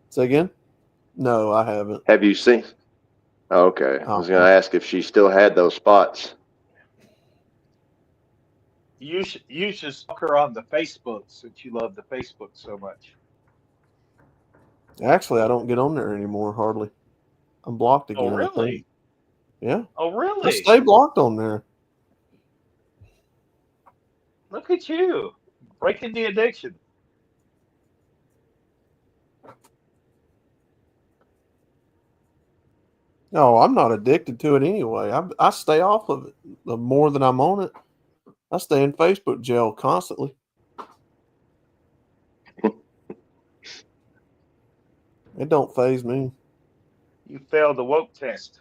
Say again? No, I haven't. Have you seen? Oh, okay. I was going to ask if she still had those spots. You should stalk her on the Facebook since you love the Facebook so much. Actually, I don't get on there anymore hardly. I'm blocked again. Oh, I think. really? Yeah. Oh, I really? stay blocked on there. Look at you. Breaking the addiction. No, I'm not addicted to it anyway. I stay off of it. The more that I'm on it, I stay in Facebook jail constantly. It don't phase me. You failed the woke test.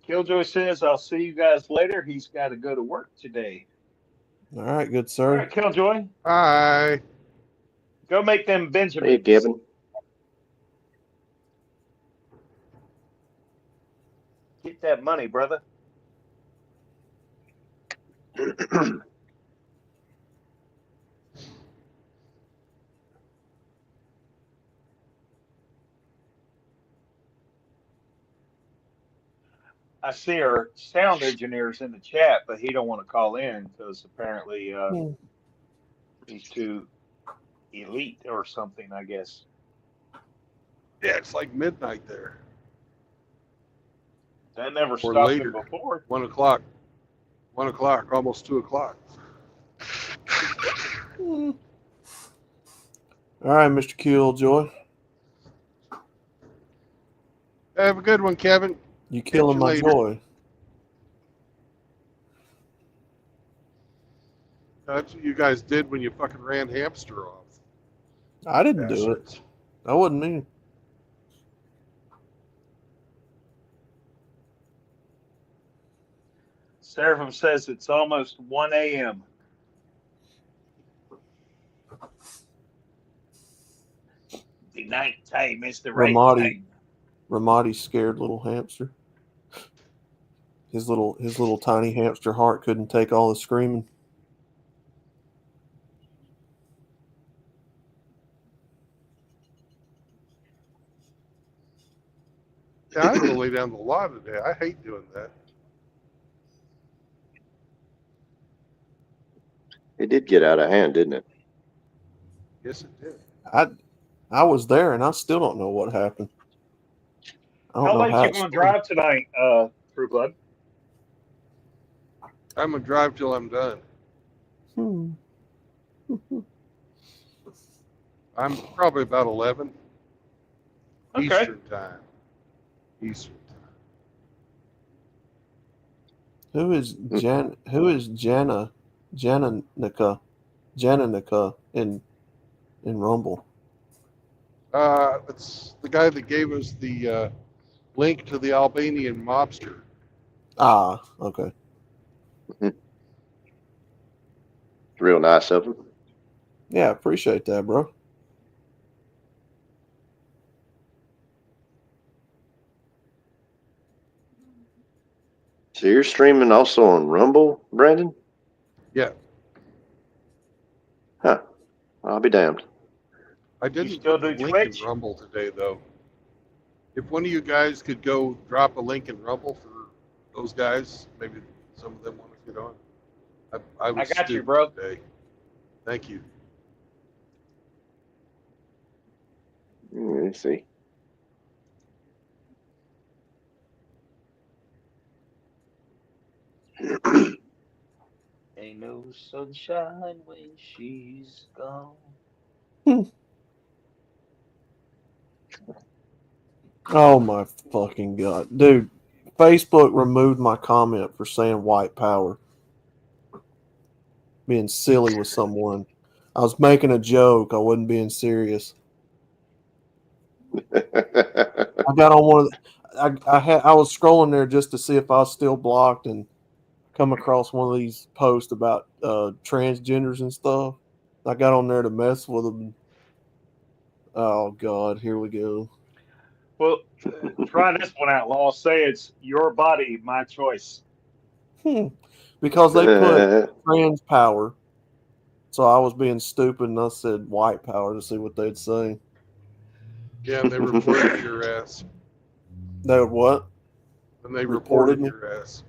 Killjoy says, I'll see you guys later. He's got to go to work today. All right, good All sir. right, Killjoy, Hi. go make them Benjamins. Hey, Gibbon. Get that money, brother. I see our sound engineer's in the chat, but he don't want to call in because apparently he's too elite or something, I guess. Yeah, it's like midnight there. That never Or stopped later. him before. 1 o'clock. 1 o'clock, almost 2 o'clock. All right, Mr. Killjoy. Have a good one, Kevin. You killing my later. joy. That's what you guys did when you fucking ran Hamster off. I didn't do it. Bastards. That wasn't me. Seraphim says it's almost 1 a.m. The night time is the right time. Ramadi's scared little hamster. His little tiny hamster heart couldn't take all the screaming. Yeah, I go lay down the law today. I hate doing that. It did get out of hand, didn't it? Yes, it did. I was there and I still don't know what happened. I don't How know late how you it going to started. drive tonight, True Blood? I'm gonna drive till I'm done. I'm probably about 11 Okay. Eastern time. Eastern time. Who is Jananica in Rumble? It's the guy that gave us the link to the Albanian mobster. Ah, okay. It's real nice of him. Yeah, appreciate that, bro. So you're streaming also on Rumble, Brandon? Yeah, Huh. I'll be damned. I didn't still put the do link Twitch? in Rumble today though. If one of you guys could go drop a link in Rumble for those guys, maybe some of them want to get on. I was got you, stupid bro. today. Thank you. Let's see. Ain't no sunshine when she's gone. Oh my fucking god, dude! Facebook removed my comment for saying white power, being silly with someone. I was making a joke. I wasn't being serious. I got on one of the, I was scrolling there just to see if I was still blocked and come across one of these posts about transgenders and stuff. I got on there to mess with them. Oh god, here we go. Well, try this one out, Law. Say it's your body, my choice. Because they put trans power. So I was being stupid and I said white power to see what they'd say. Yeah, and they reported your ass. They would what? And they Reported reported me? your ass.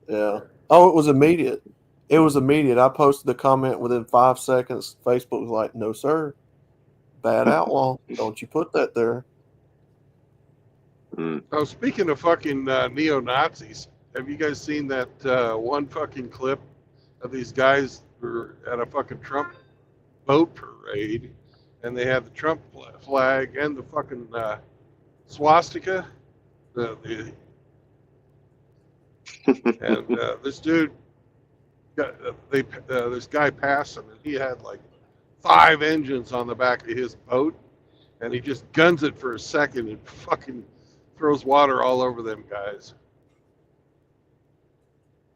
Yeah. Oh, it was immediate. It was immediate. I posted the comment within 5 seconds. Facebook was like, no, sir. Bad outlaw. Don't you put that there. Oh, speaking of fucking neo-Nazis, have you guys seen that one fucking clip of these guys were at a fucking Trump boat parade, and they had the Trump flag and the fucking swastika. And this dude got this guy passed him, and he had like 5 engines on the back of his boat, and he just guns it for a second and fucking throws water all over them guys.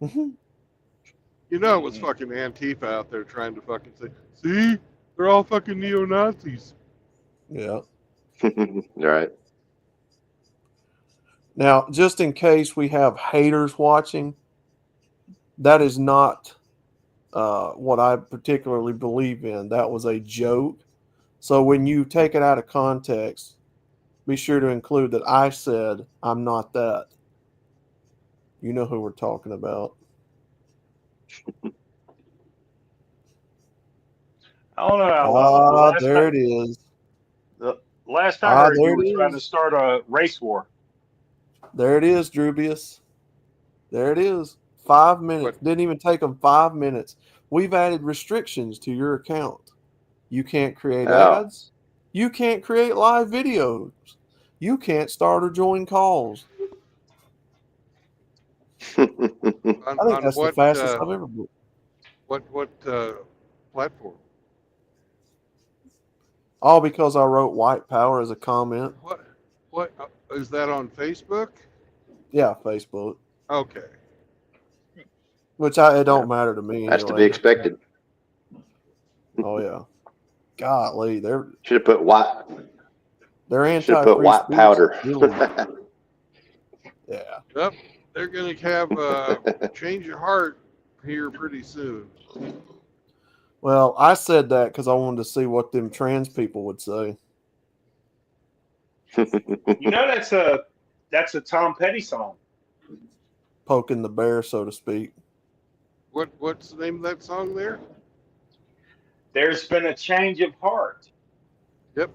You know it was fucking Antifa out there trying to fucking say, see, they're all fucking neo-Nazis. Yeah. Right. Now, just in case we have haters watching, that is not what I particularly believe in. That was a joke. So when you take it out of context, be sure to include that I said I'm not that. You know who we're talking about. I don't know. There it is. The last time I heard there you were it trying to is. start a race war. There it is, Drubius. There it is. 5 minutes. Didn't even take them 5 minutes. We've added restrictions to your account. You can't create ads. You can't create live videos. You can't start or join calls. I think that's the fastest I've ever been. What platform? All because I wrote white power as a comment. What is that on Facebook? Yeah, Facebook. Okay. Which it don't matter to me. That's to be expected. Oh yeah. Golly, should have put white. They're anti. Should have put white powder. Yeah. Yep. They're gonna have change your heart here pretty soon. Well, I said that because I wanted to see what them trans people would say. You know that's a Tom Petty song. Poking the bear, so to speak. What's the name of that song there? There's been a change of heart. Yep.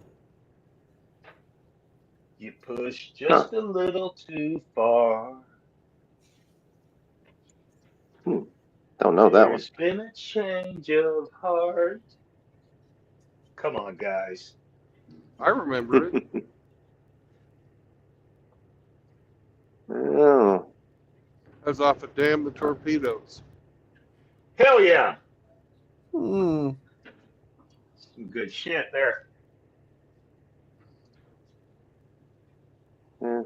You pushed just a little too far. Don't know that one. There's been a change of heart. Come on, guys. I remember it. Oh. I was off of Damn the Torpedoes. Hell yeah. Hmm. Some good shit there. Yeah.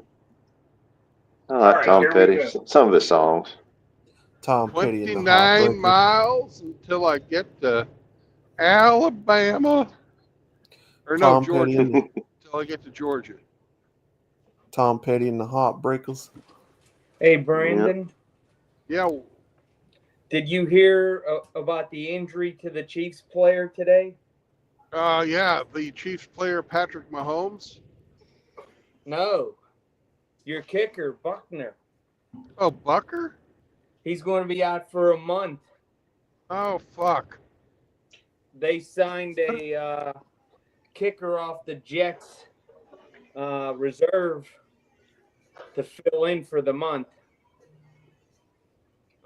I like right, Tom here we Petty. go. Some of his songs. Tom Petty. 29 miles until I get to Alabama. Or no, Tom Georgia. Petty and Until I get to Georgia. Tom Petty and the Heartbreakers. Hey, Brandon. Yeah. Did you hear about the injury to the Chiefs player today? Yeah, the Chiefs player Patrick Mahomes. No. Your kicker, Buckner. Oh, Bucker? He's going to be out for a month. Oh, fuck. They signed a kicker off the Jets reserve to fill in for the month.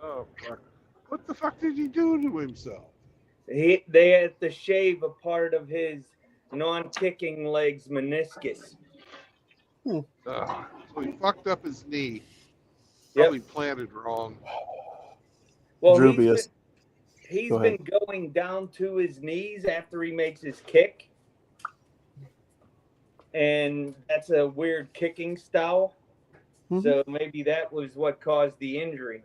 Oh, fuck. What the fuck did he do to himself? They had to shave a part of his non-kicking leg's meniscus. So he fucked up his knee. Probably planted wrong. Well, Drubius. he's Go been going down to his knees after he makes his kick. And that's a weird kicking style. Mm-hmm. So maybe that was what caused the injury.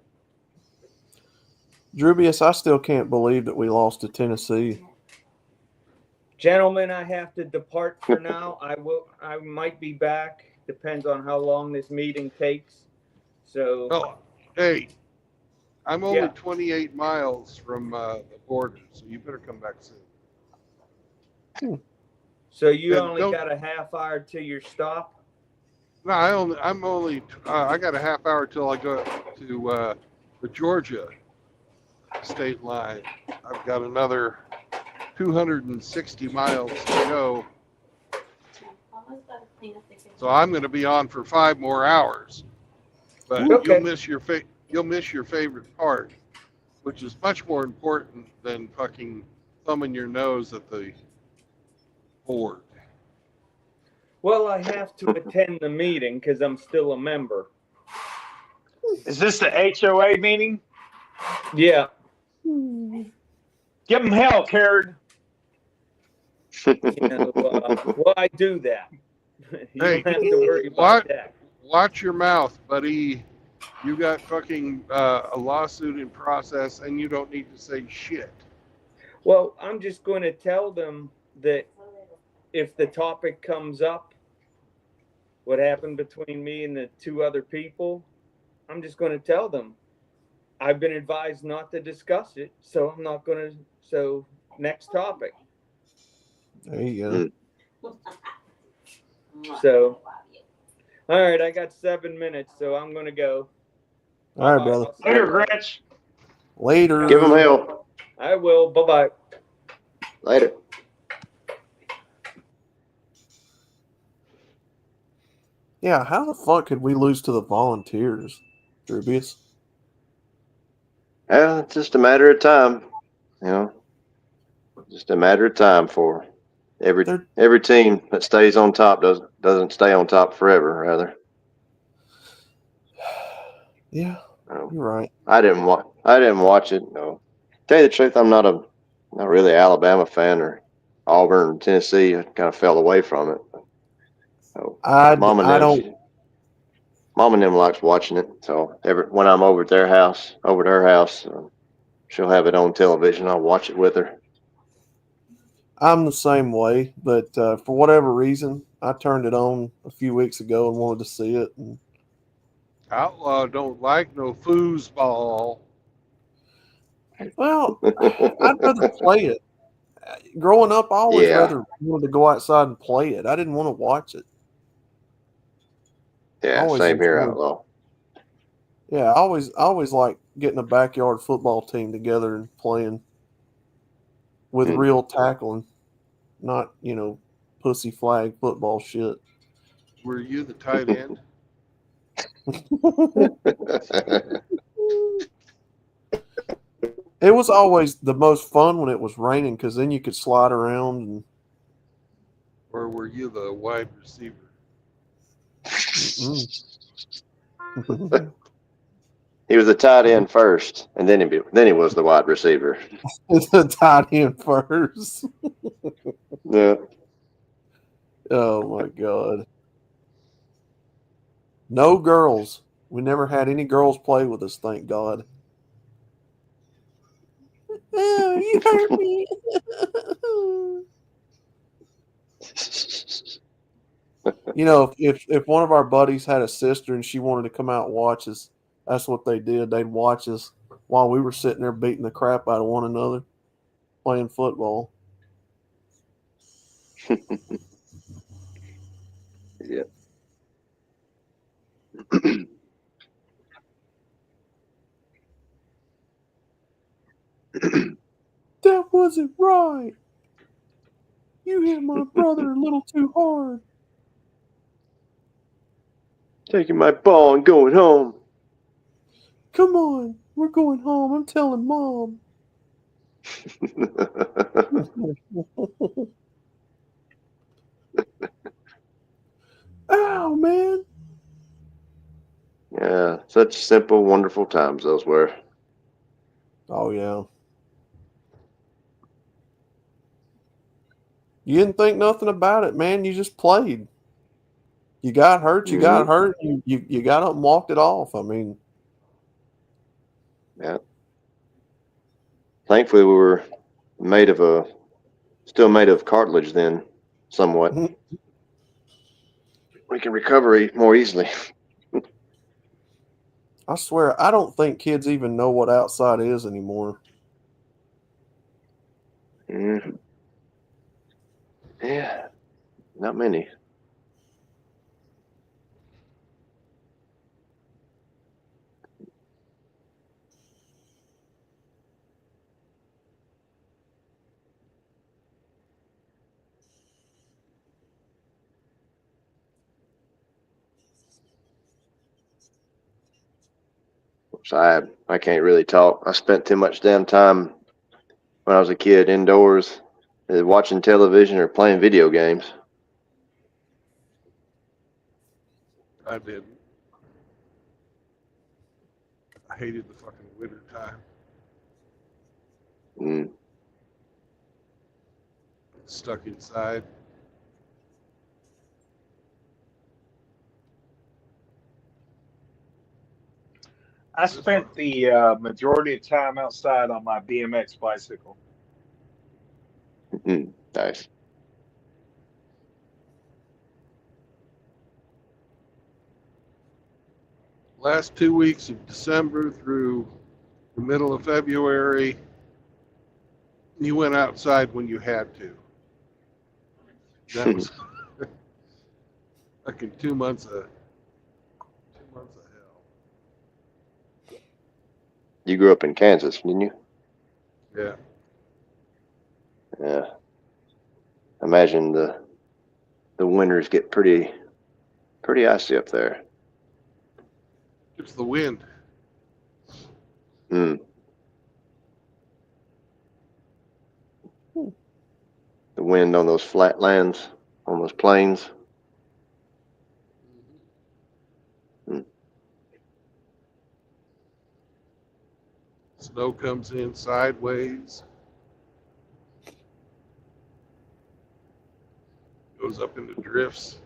Drubius, I still can't believe that we lost to Tennessee. Gentlemen, I have to depart for now. I might be back. Depends on how long this meeting takes. So Oh, hey, I'm only Yeah. 28 miles from the border, so you better come back soon. So you And only don't- got a half hour to your stop? No, I got a half hour till I go to the Georgia state line. I've got another 260 miles to go. So I'm going to be on for 5 more hours. But Okay. you'll miss your favorite part. which is much more important than fucking thumbing your nose at the board. Well, I have to attend the meeting because I'm still a member. Is this the HOA meeting? Yeah. Give them hell, Karen. Well, I do that. You Hey, don't have to worry about that. Watch your mouth, buddy. You got fucking a lawsuit in process, and you don't need to say shit. Well, I'm just going to tell them that if the topic comes up, what happened between me and the two other people, I'm just going to tell them. I've been advised not to discuss it, so I'm not going to. So, next topic. There you go. So, all right, I got 7 minutes, so I'm going to go. All right, brother. Later, Grinch. Later. Give them hell. I will. Bye-bye. Later. Yeah, how the fuck could we lose to the Volunteers, Drubius? Well, it's just a matter of time. You know, just a matter of time for every team that stays on top doesn't stay on top forever. Rather. Yeah, you're right. I didn't watch it. No, tell you the truth, I'm not really Alabama fan or Auburn, Tennessee. I kind of fell away from it. So Mom and them likes watching it. So when I'm over at her house, she'll have it on television. I'll watch it with her. I'm the same way, but for whatever reason, I turned it on a few weeks ago and wanted to see it. And Outlaw don't like no foosball. well, I'd rather play it. Growing up, I always rather wanted to go outside and play it. I didn't want to watch it. Yeah, same here, Outlaw. Yeah, I always like getting a backyard football team together and playing with real tackling, not, pussy flag football shit. Were you the tight end? It was always the most fun when it was raining because then you could slide around. And or were you the wide receiver? He was the tight end first, and then he was the wide receiver. The tight end first. Yeah. Oh my God. No girls. We never had any girls play with us, thank God. Oh, you hurt me. If one of our buddies had a sister and she wanted to come out and watch us, that's what they did. They'd watch us while we were sitting there beating the crap out of one another, playing football. Yeah. That wasn't right. You hit my brother a little too hard. Taking my ball and going home. Come on, we're going home. I'm telling Mom. Ow, man. Yeah, such simple, wonderful times those were. Oh, yeah. You didn't think nothing about it, man. You just played. You got hurt. You got hurt. You got up and walked it off. I mean, yeah. Thankfully, we were still made of cartilage then, somewhat. We can recover more easily. I swear, I don't think kids even know what outside is anymore. Yeah, not many. so I can't really talk. I spent too much damn time when I was a kid indoors, watching television or playing video games. I didn't. I hated the fucking winter time. Mm. Stuck inside. I spent the majority of time outside on my BMX bicycle. Mm. Nice. Last 2 weeks of December through the middle of February, you went outside when you had to. That was fucking 2 months of hell. You grew up in Kansas, didn't you? Yeah. Yeah. Imagine the winters get pretty icy up there. It's the wind. Mm. The wind on those flat lands, on those plains. Mm. Snow comes in sideways. Goes up into drifts.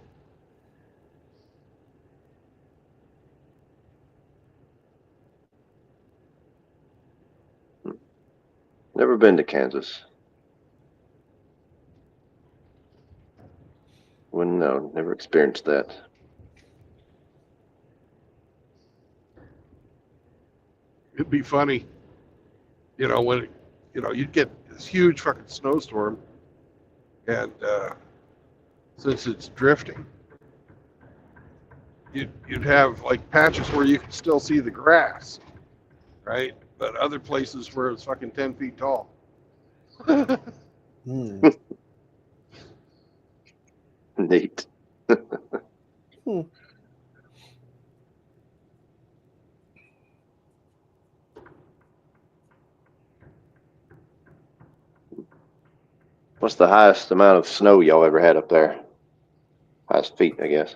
Never been to Kansas. Wouldn't know. Never experienced that. It'd be funny, when, you'd get this huge fucking snowstorm, and since it's drifting, you'd have like patches where you could still see the grass, right? But other places where it's fucking 10 feet tall. Neat. What's the highest amount of snow y'all ever had up there? Highest feet, I guess.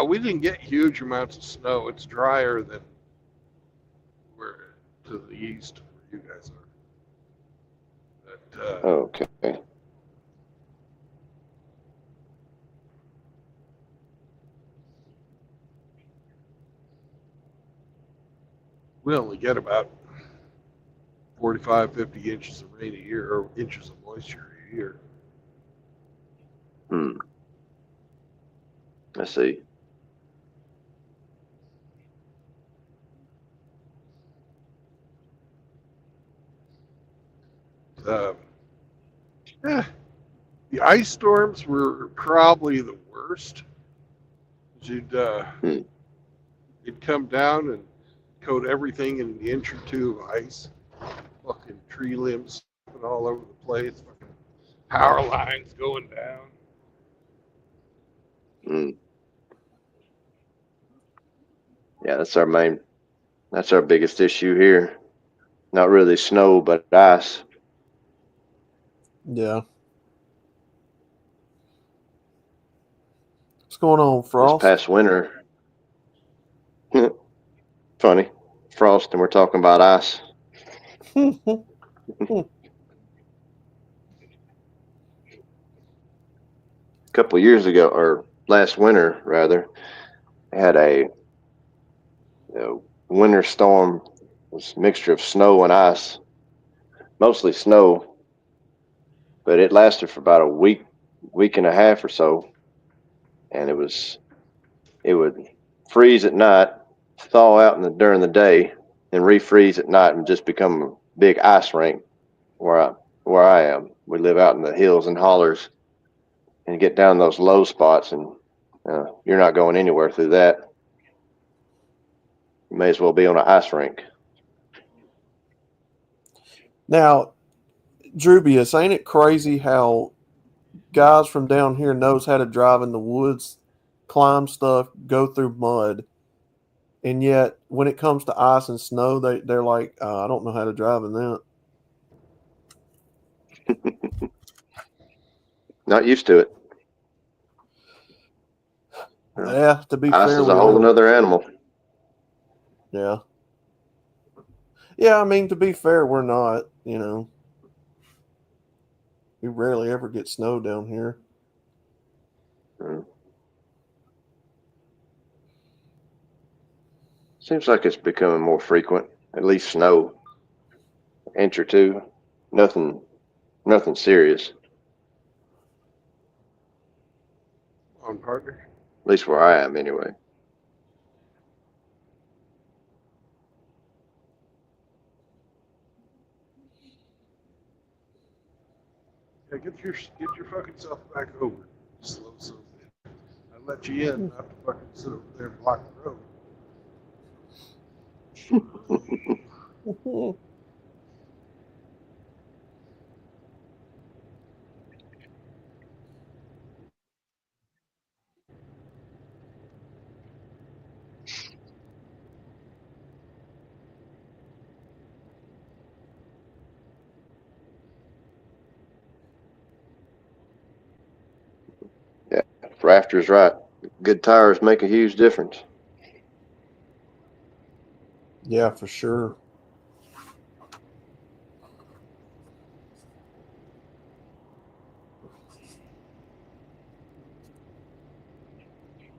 We didn't get huge amounts of snow. It's drier than where to the east where you guys are. But, Okay. we only get about 45, 50 inches of rain a year, or inches of moisture a year. Hmm. I see. The ice storms were probably the worst. You'd come down and coat everything in an inch or two of ice. Fucking tree limbs all over the place. Fucking power lines going down. Mm. Yeah, that's our biggest issue here. Not really snow, but ice. Yeah. What's going on, Frost? This past winter. Funny. Frost, and we're talking about ice. A couple of years ago, or last winter rather, I had a winter storm. It was a mixture of snow and ice, mostly snow, but it lasted for about a week and a half or so, and it would freeze at night, thaw out during the day, and refreeze at night, and just become a big ice rink where I am. We live out in the hills and hollers, and get down those low spots, and you're not going anywhere through that. You may as well be on an ice rink. Now, Drubius, ain't it crazy how guys from down here knows how to drive in the woods, climb stuff, go through mud, and yet when it comes to ice and snow, they're like, I don't know how to drive in that. Not used to it. Yeah, to be Ice fair, is we a whole are. another animal. Yeah. Yeah, I mean, to be fair, we're not, you know. We rarely ever get snow down here. Seems like it's becoming more frequent. At least snow, an inch or two. Nothing serious. On partner. At least where I am, anyway. Yeah, get your fucking self back over. Slow son of a bitch. I let you in, not to fucking sit over there and block the road. Yeah, Rafter's right. Good tires make a huge difference. Yeah, for sure.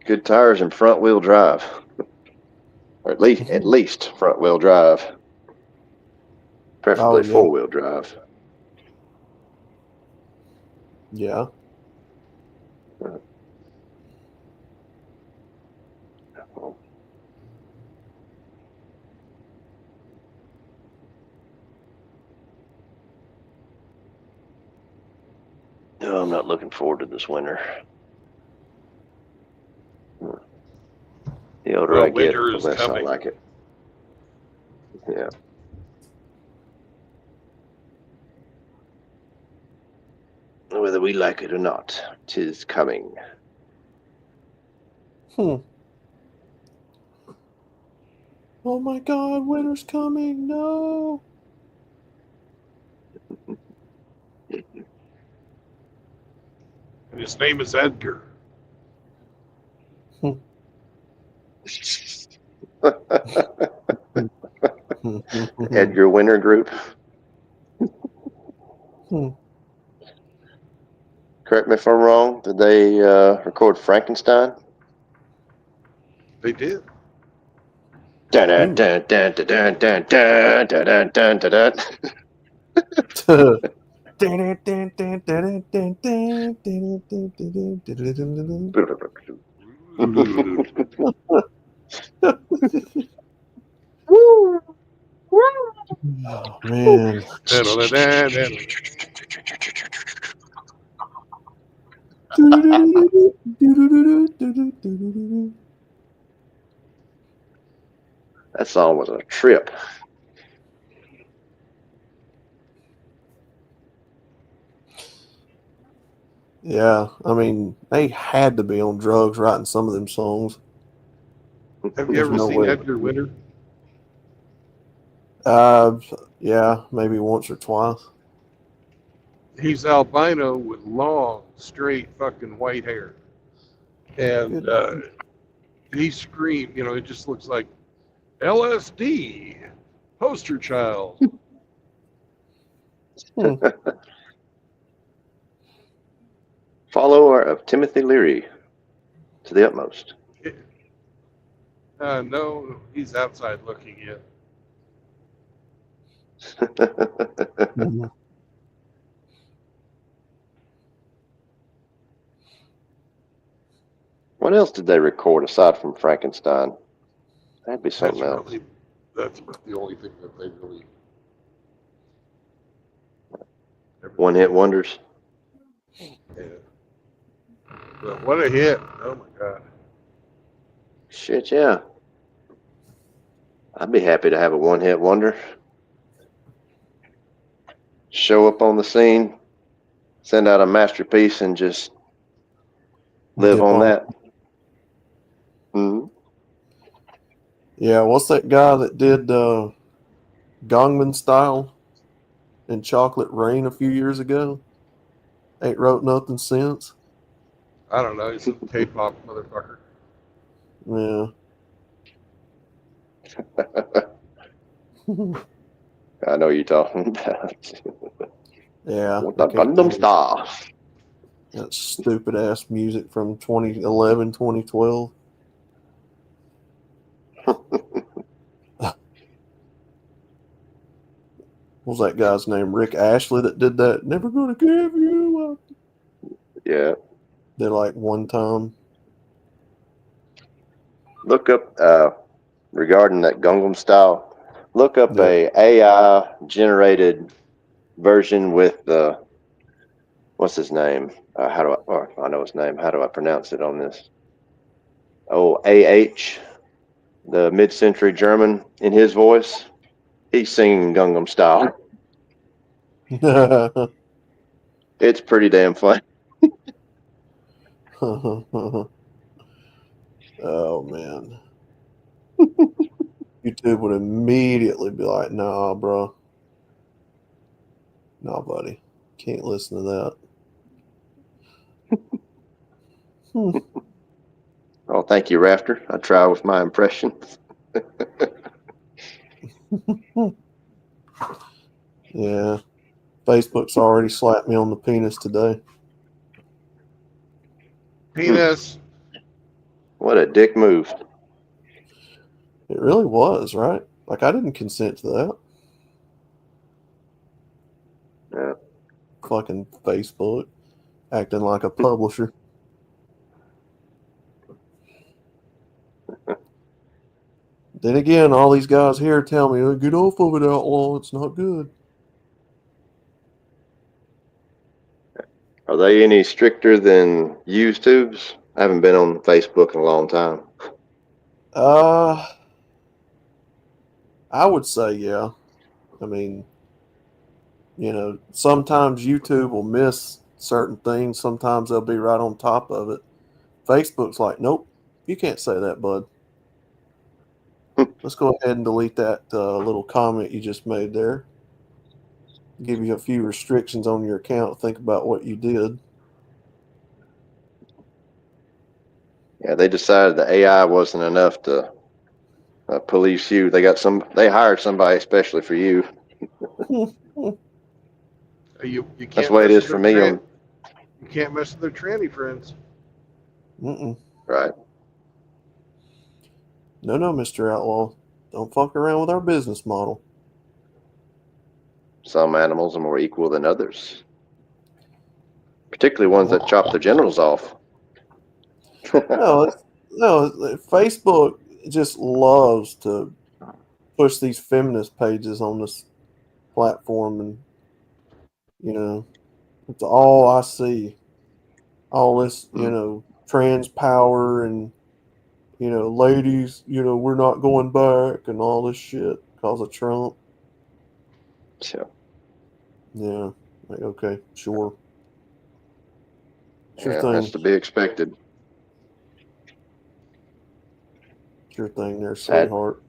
Good tires and front wheel drive. Or at least front wheel drive. Preferably Oh, yeah. 4-wheel drive. Yeah. No, I'm not looking forward to this winter. The older Well, I get, winter the is less I coming. like it. Yeah. Whether we like it or not, 'tis coming. Oh my God, winter's coming! No. And his name is Edgar. Edgar Winter Group. Correct me if I'm wrong. Did they record Frankenstein? They did. Dun dun dun dun dun dun dun dun dun dun dun. Oh, man. That song was a trip. Yeah, I mean, they had to be on drugs writing some of them songs. Have you There's ever no seen way. Edgar Winter? Yeah, maybe once or twice. He's albino with long, straight, fucking white hair. And he screamed, you know, it just looks like LSD, poster child. Follower of Timothy Leary to the utmost. No, he's outside looking in. What else did they record aside from Frankenstein? That'd be something else. That's the only thing that they really. One-hit wonders. Yeah. But what a hit! Oh my God. Shit, yeah. I'd be happy to have a one-hit wonder. Show up on the scene, send out a masterpiece, and just live Dip on on. that. Mm-hmm. Yeah, what's that guy that did Gangnam Style and Chocolate Rain a few years ago? Ain't wrote nothing since. I don't know. He's a K-pop motherfucker. Yeah. I know you're talking about. Yeah. What the Gundam Star? That stupid ass music from 2011, 2012. What was that guy's name? Rick Ashley that did that. Never gonna give you up. Yeah. Did like one time. Look up regarding that Gangnam Style. Look up Yeah. a AI generated version with what's his name? How do I? Oh, I know his name. How do I pronounce it on this? Oh, AH, the mid-century German in his voice. He's singing Gangnam Style. It's pretty damn fun. Oh man. YouTube would immediately be like, nah, bro. Nah, buddy. Can't listen to that. Oh, thank you, Rafter. I try with my impressions. Yeah. Facebook's already slapped me on the penis today. Penis. What a dick move. It really was, right? Like, I didn't consent to that. Yeah. Fucking Facebook. Acting like a publisher. Then again, all these guys here tell me, oh, get off of it, Outlaw. It's not good. Are they any stricter than YouTube's? I haven't been on Facebook in a long time. I would say, yeah. I mean, you know, sometimes YouTube will miss certain things. Sometimes they'll be right on top of it. Facebook's like, nope, you can't say that, bud. Let's go ahead and delete that little comment you just made there. Give you a few restrictions on your account. Think about what you did. Yeah, they decided the AI wasn't enough to police you. They hired somebody especially for you. You can't That's the way it mess is with for their me. You can't mess with their tranny friends. Right. No, Mr. Outlaw. Don't fuck around with our business model. Some animals are more equal than others, particularly ones that chop their genitals off. No, Facebook just loves to push these feminist pages on this platform, and you know, it's all I see. All this, you know, trans power and ladies, we're not going back and all this shit because of Trump. Yeah. Yeah. Like, okay, sure. Sure Yeah, thing. that's to be expected. Sure thing there, sweetheart.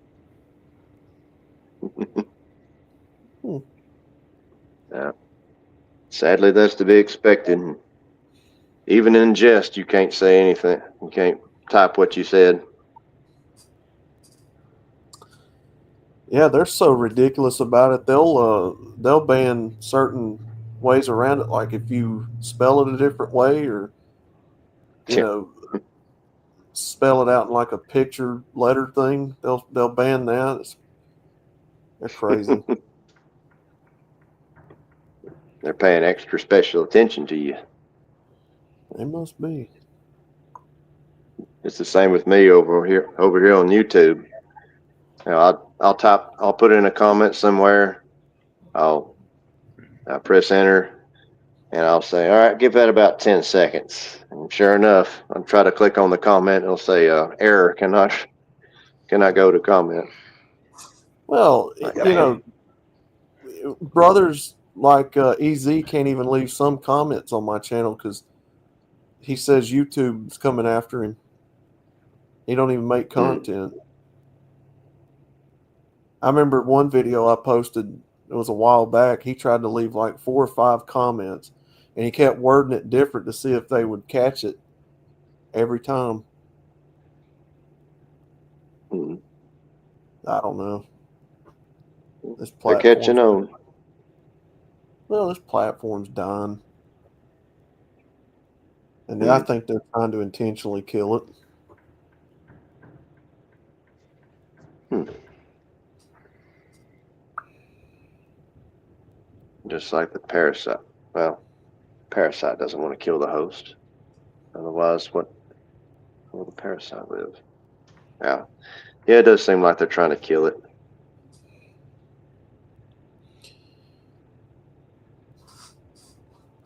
Yeah. Sadly, that's to be expected. Even in jest, you can't say anything. You can't type what you said. Yeah, they're so ridiculous about it. They'll ban certain ways around it, like if you spell it a different way or spell it out in like a picture letter thing. They'll ban that. They're crazy. They're paying extra special attention to you. They must be. It's the same with me over here on YouTube. I'll put in a comment somewhere. I'll press enter, and I'll say, all right, give that about 10 seconds. And sure enough, I'll try to click on the comment. It'll say error, cannot go to comment. Well, brothers like EZ can't even leave some comments on my channel because he says YouTube's coming after him. He don't even make content. I remember one video I posted, it was a while back. He tried to leave like 4 or 5 comments, and he kept wording it different to see if they would catch it every time. Hmm. I don't know. This They're catching platform's on. well, this platform's dying, and I think they're trying to intentionally kill it. Just like the parasite. Well, parasite doesn't want to kill the host. Otherwise, what will the parasite live? Yeah. Yeah, it does seem like they're trying to kill it.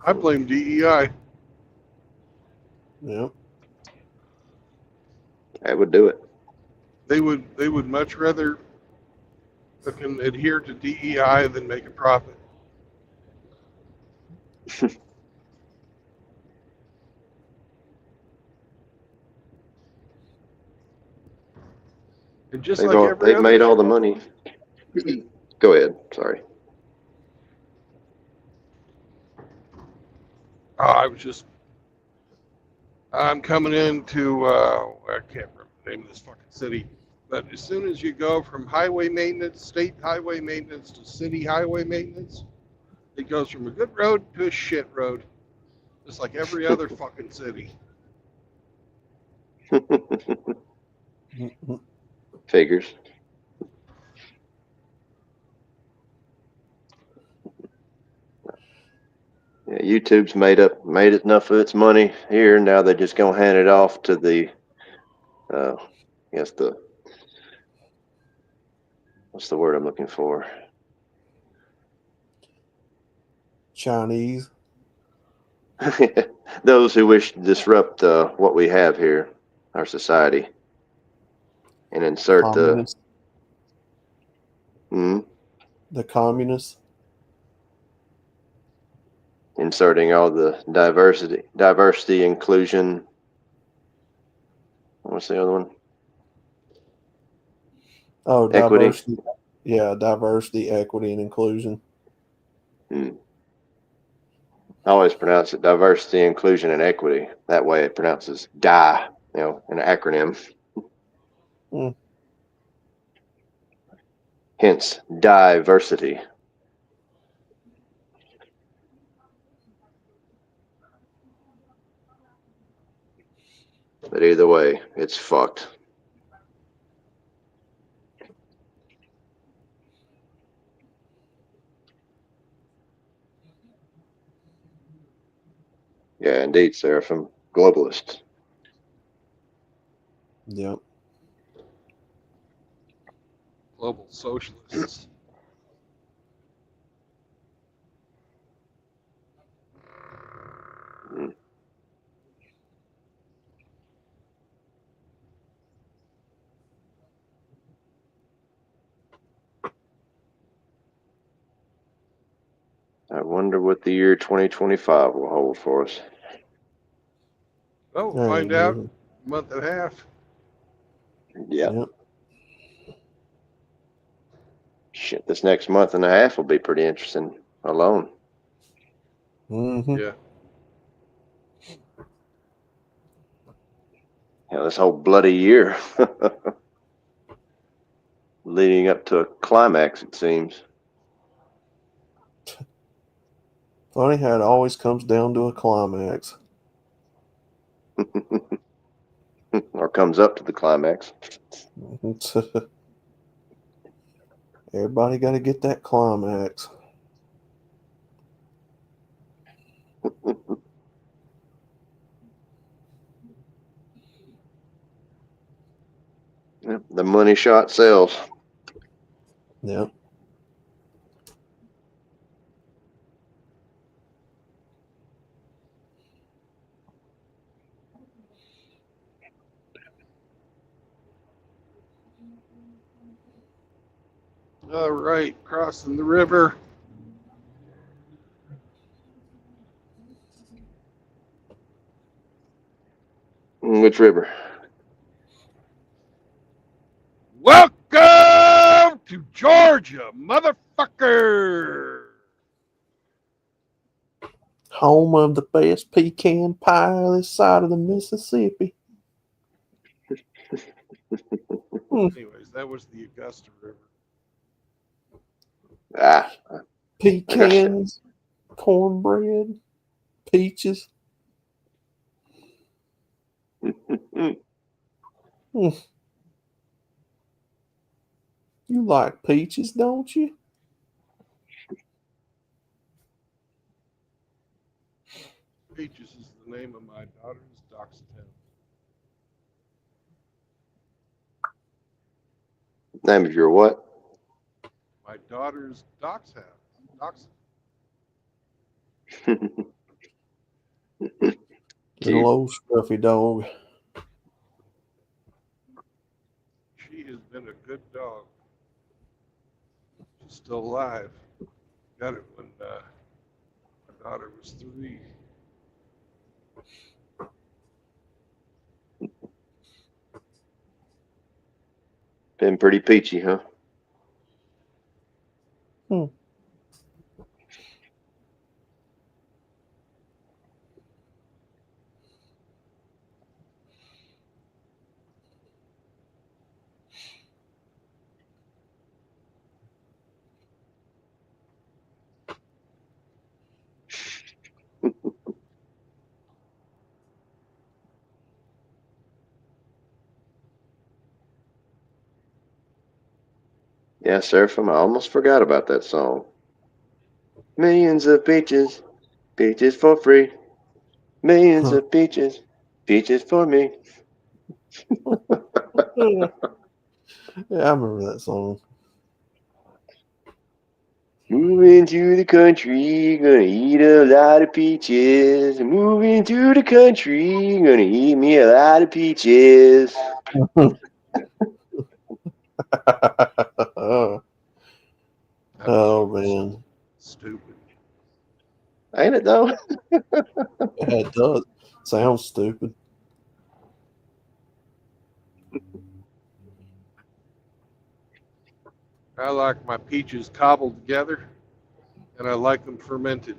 I blame DEI. Yep. I would do it. They would much rather fucking adhere to DEI than make a profit. And just like every they've other made all the money. Go ahead. Sorry. I'm coming into, I can't remember the name of this fucking city, but as soon as you go from highway maintenance, state highway maintenance to city highway maintenance, it goes from a good road to a shit road, just like every other fucking city. Figures. Yeah, YouTube's made enough of its money here. Now they're just gonna hand it off to the, I guess what's the word I'm looking for? Chinese. Those who wish to disrupt what we have here, our society, and insert Communists. the communists. Inserting all the diversity, inclusion. What's the other one? Oh, Equity. diversity. Yeah, diversity, equity, and inclusion. I always pronounce it diversity, inclusion, and equity. That way it pronounces DI, an acronym. Hence, diversity. But either way, it's fucked. Yeah, indeed, Seraphim. Globalist. Yep. Global socialists. I wonder what the year 2025 will hold for us. Oh, we'll find out in a month and a half. Yeah. Shit, this next month and a half will be pretty interesting alone. Yeah. Yeah, this whole bloody year. Leading up to a climax, it seems. Funny how it always comes down to a climax. Or comes up to the climax. Everybody got to get that climax. Yep, the money shot sells. Yep. All right, crossing the river. Which river? Welcome to Georgia. Georgia, motherfucker. Home of the best pecan pie this side of the Mississippi. Anyways, that was the Augusta River. Pecans, cornbread, peaches. You like peaches, don't you? Peaches is the name of my daughter's dachshund. Name of your what? My daughter's dachshund. Little old scruffy dog. She has been a good dog. She's still alive. Got it when my daughter was 3. Been pretty peachy, huh? Yeah, Seraphim, I almost forgot about that song. Millions of peaches, peaches for free. Millions of peaches, peaches for me. Yeah, I remember that song. Moving to the country, gonna eat a lot of peaches. Moving to the country, gonna eat me a lot of peaches. Oh man, stupid. Ain't it though? It does. Sounds stupid. I like my peaches cobbled together, and I like them fermented.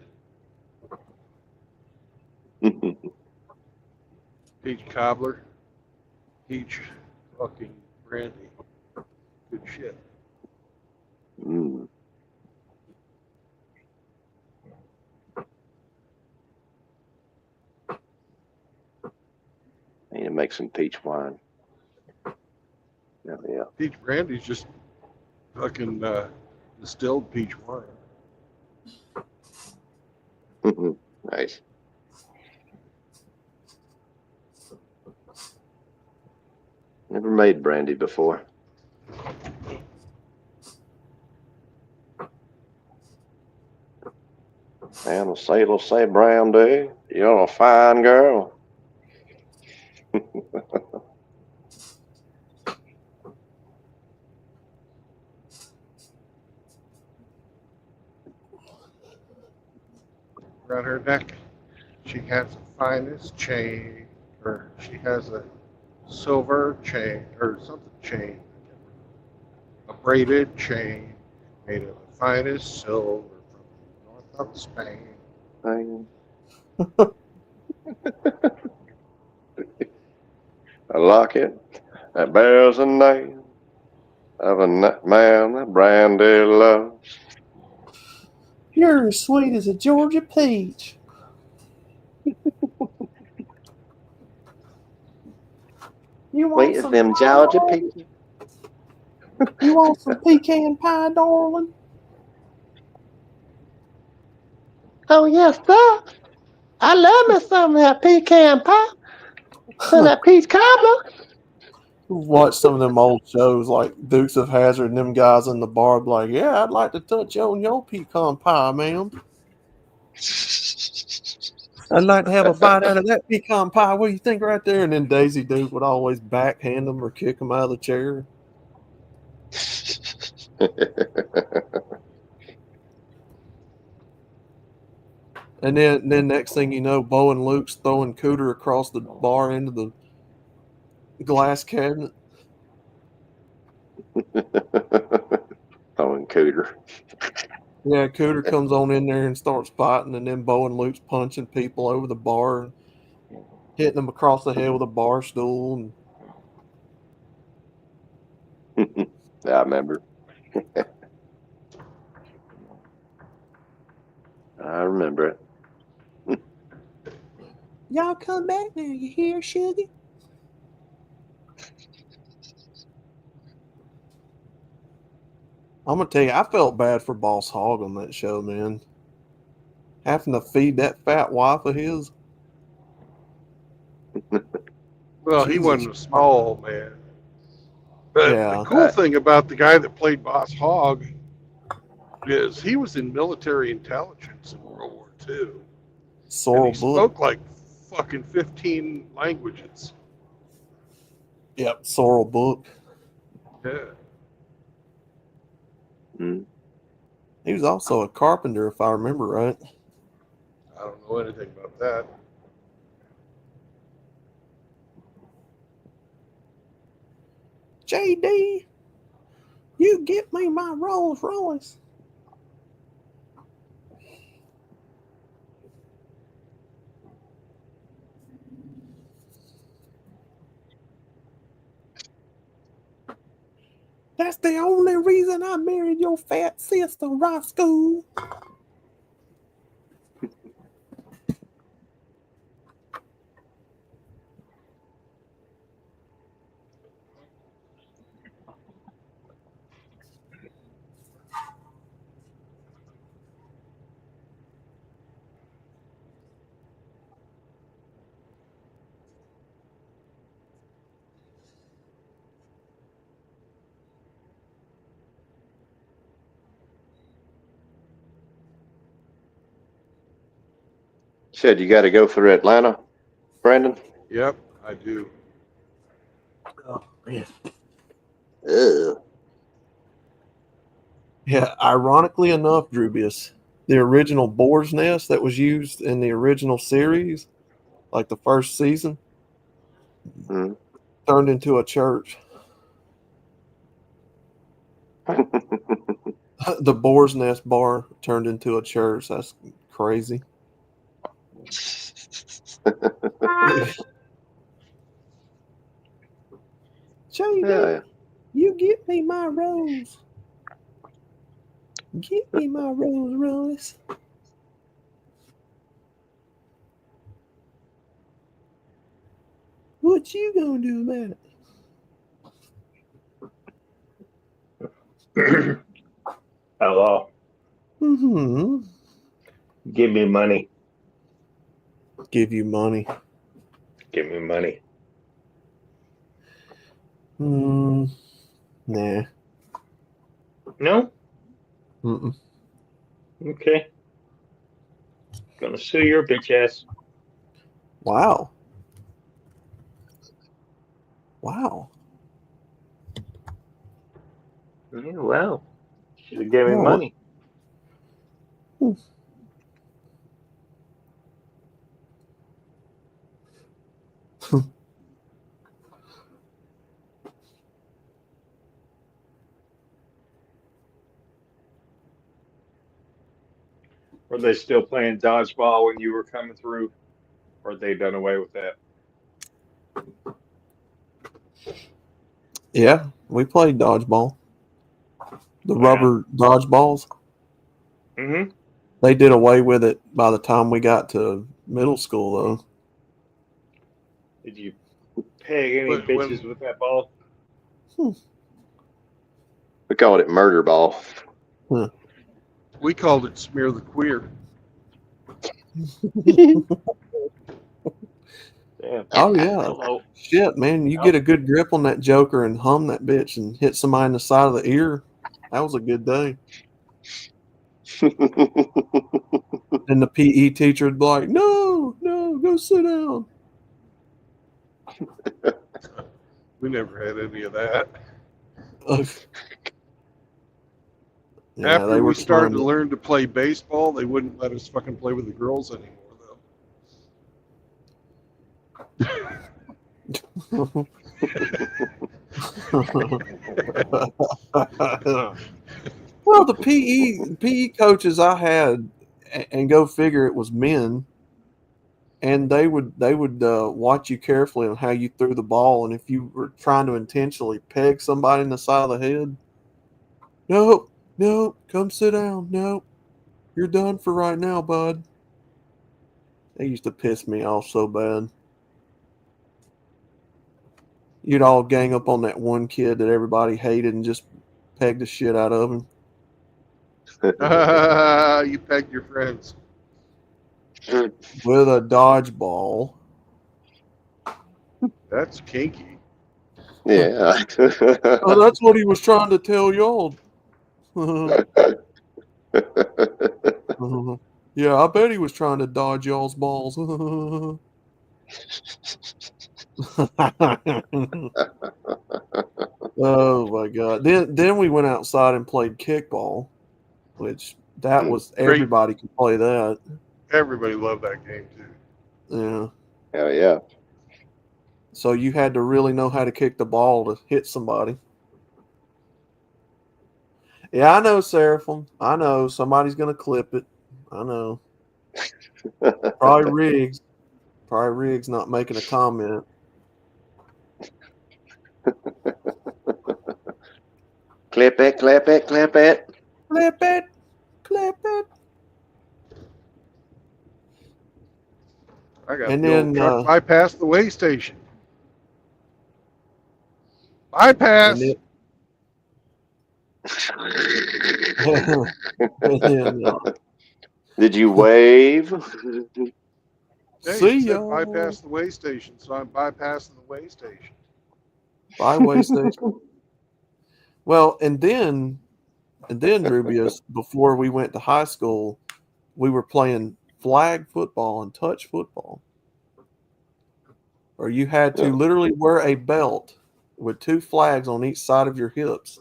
Peach cobbler, peach fucking brandy. Good shit. Mm. I need to make some peach wine. Yeah. Peach brandy's just fucking distilled peach wine. Nice. Never made brandy before. And let's say brandy, you're a fine girl. Around her neck, she has the finest chain, or she has a silver chain, or something chain, a braided chain made of the finest silver from the north of Spain. A locket that bears the name of a man that brandy loves. You're as sweet as a Georgia peach. You want Wait, some them pie, Georgia darling? peaches. You want some pecan pie, darling? Oh, yes, sir. I love me some of that pecan pie. Some of that peach cobbler. Watch some of them old shows like Dukes of Hazzard and them guys in the bar be like, yeah, I'd like to touch on your pecan pie, ma'am. I'd like to have a bite out of that pecan pie. What do you think right there? And then Daisy Duke would always backhand them or kick them out of the chair. And then next thing you know, Bo and Luke's throwing Cooter across the bar into the glass cabinet. Throwing Cooter. Yeah, Cooter comes on in there and starts fighting, and then Bo and Luke's punching people over the bar and hitting them across the head with a bar stool. And I remember. I remember it. y'all come back now, you hear, Sugar? I'm gonna tell you, I felt bad for Boss Hogg on that show, man. Having to feed that fat wife of his. Well, he Jesus. wasn't a small man. But Yeah. the cool thing about the guy that played Boss Hogg is he was in military intelligence in World War II. And Sorrel he Book. spoke like fucking 15 languages. Yep, Sorrel Book. Yeah. Mm. He was also a carpenter, if I remember right. I don't know anything about that. JD, you get me my Rolls Royce. That's the only reason I married your fat sister, Roscoe. Said you got to go for Atlanta, Brandon? Yep, I do. Oh, man. Ugh. Yeah, ironically enough, Drubius, the original Boar's Nest that was used in the original series, like the first season, turned into a church. The Boar's Nest bar turned into a church. That's crazy. JD, Yeah. you get me my rose. Get me my Rolls Royce. What you gonna do about it? Hello. Mm-hmm. Give me money. Give you money. Give me money. Nah. No? Mm-mm. Okay. Gonna sue your bitch ass. Wow. Wow. Yeah, well. Should have given me Oh. money. Were they still playing dodgeball when you were coming through? Or had they done away with that? Yeah, we played dodgeball. The rubber dodgeballs. Mm-hmm. They did away with it by the time we got to middle school, though. Did you peg any When- bitches with that ball? We called it murder ball. We called it smear the queer. Damn. Oh, yeah. Hello. Shit, man. You get a good grip on that joker and hum that bitch and hit somebody in the side of the ear. That was a good day. And the PE teacher would be like, no, go sit down. We never had any of that. Yeah, After they were we started to trying learn to play baseball, they wouldn't let us fucking play with the girls anymore, though. Well, the PE coaches I had, and go figure, it was men, and they would watch you carefully on how you threw the ball, and if you were trying to intentionally peg somebody in the side of the head, nope, come sit down, nope, you're done for right now, bud. They used to piss me off so bad. You'd all gang up on that one kid that everybody hated and just peg the shit out of him. You pegged your friends. With a dodgeball. That's kinky. Yeah. Oh, that's what he was trying to tell y'all. Yeah, I bet he was trying to dodge y'all's balls. Oh my god! Then we went outside and played kickball, which was Great. everybody could play that. Everybody loved that game too. Yeah. Hell yeah. So you had to really know how to kick the ball to hit somebody. Yeah, I know, Seraphim. I know somebody's gonna clip it. I know. Probably Riggs. Probably Riggs not making a comment. Clip it, clip it, clip it. Clip it, clip it. I got And the then old truck bypass the way station. Bypass. Did you wave? Hey, See it said ya. bypass the way station, so I'm bypassing the way station. Byway station. Well, and then Rubius, before we went to high school, we were playing flag football and touch football, or you had to literally wear a belt with 2 flags on each side of your hips,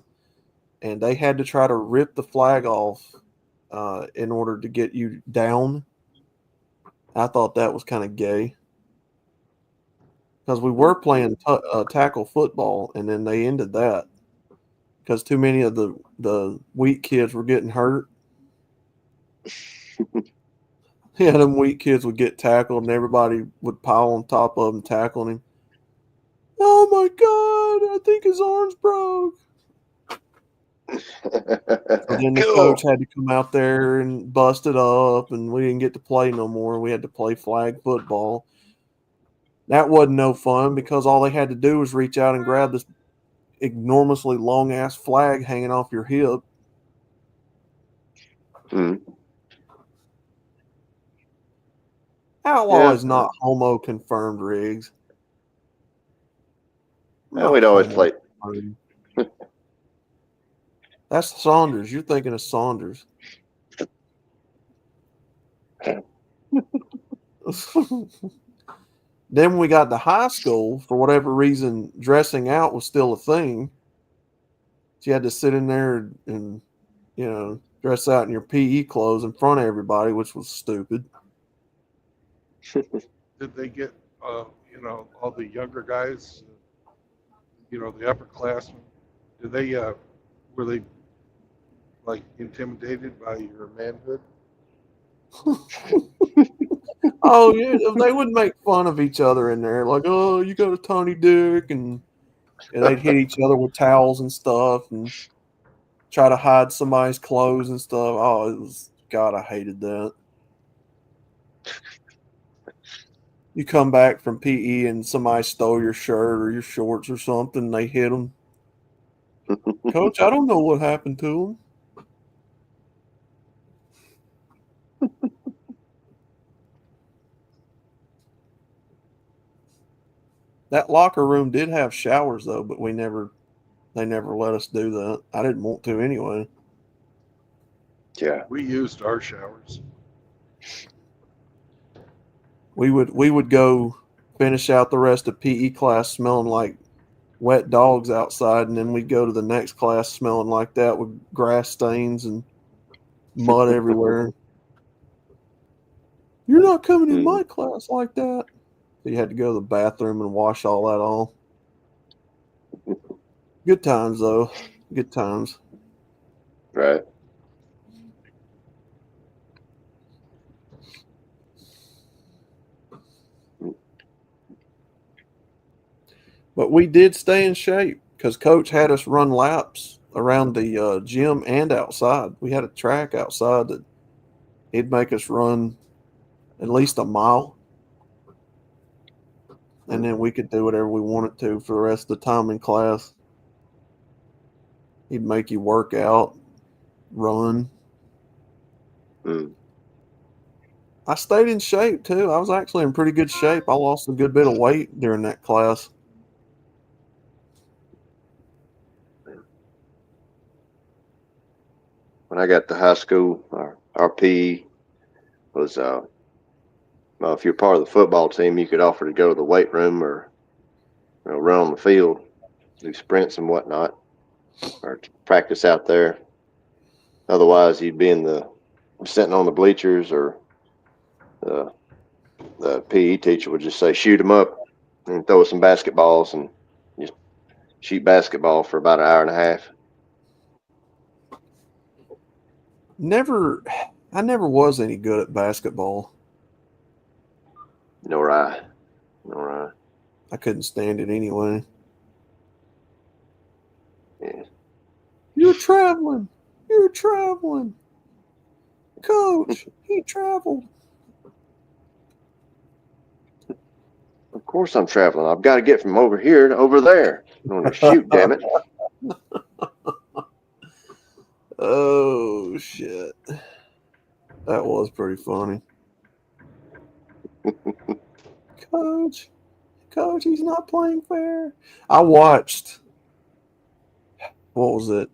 and they had to try to rip the flag off in order to get you down. I thought that was kind of gay because we were playing tackle football, and then they ended that because too many of the weak kids were getting hurt. Yeah, them weak kids would get tackled, and everybody would pile on top of him, tackling him. Oh my God, I think his arm's broke. So then the coach had to come out there and bust it up, and we didn't get to play no more. We had to play flag football. That wasn't no fun because all they had to do was reach out and grab this enormously long ass flag hanging off your hip. Outlaw is not homo confirmed, Riggs. No, we'd always play. That's Saunders. You're thinking of Saunders. Then when we got to high school, for whatever reason, dressing out was still a thing. So you had to sit in there and, dress out in your PE clothes in front of everybody, which was stupid. Did they get, all the younger guys, the upperclassmen? Did they, were they like intimidated by your manhood? Oh yeah, they would make fun of each other in there, like, "Oh, you got a tiny dick," and they'd hit each other with towels and stuff, and try to hide somebody's clothes and stuff. Oh, it was God, I hated that. You come back from PE and somebody stole your shirt or your shorts or something, they hit them. Coach, I don't know what happened to them. That locker room did have showers though, but they never let us do that. I didn't want to anyway. Yeah. We used our showers. We would go finish out the rest of PE class smelling like wet dogs outside, and then we'd go to the next class smelling like that with grass stains and mud everywhere. You're not coming in my class like that. So you had to go to the bathroom and wash all that off. Good times though. Good times. Right. But we did stay in shape because Coach had us run laps around the gym and outside. We had a track outside that he'd make us run at least a mile. And then we could do whatever we wanted to for the rest of the time in class. He'd make you work out, run. I stayed in shape too. I was actually in pretty good shape. I lost a good bit of weight during that class. When I got to high school, our PE was, well, if you're part of the football team, you could offer to go to the weight room or run on the field, do sprints and whatnot, or practice out there. Otherwise, you'd be sitting on the bleachers, or the PE teacher would just say, shoot them up and throw some basketballs, and just shoot basketball for about an hour and a half. I never was any good at basketball. Nor I. I couldn't stand it anyway. Yeah. You're traveling. Coach, he traveled. Of course I'm traveling. I've got to get from over here to over there. I'm going to shoot, damn it. Oh, shit. That was pretty funny. Coach, he's not playing fair. I watched, what was it?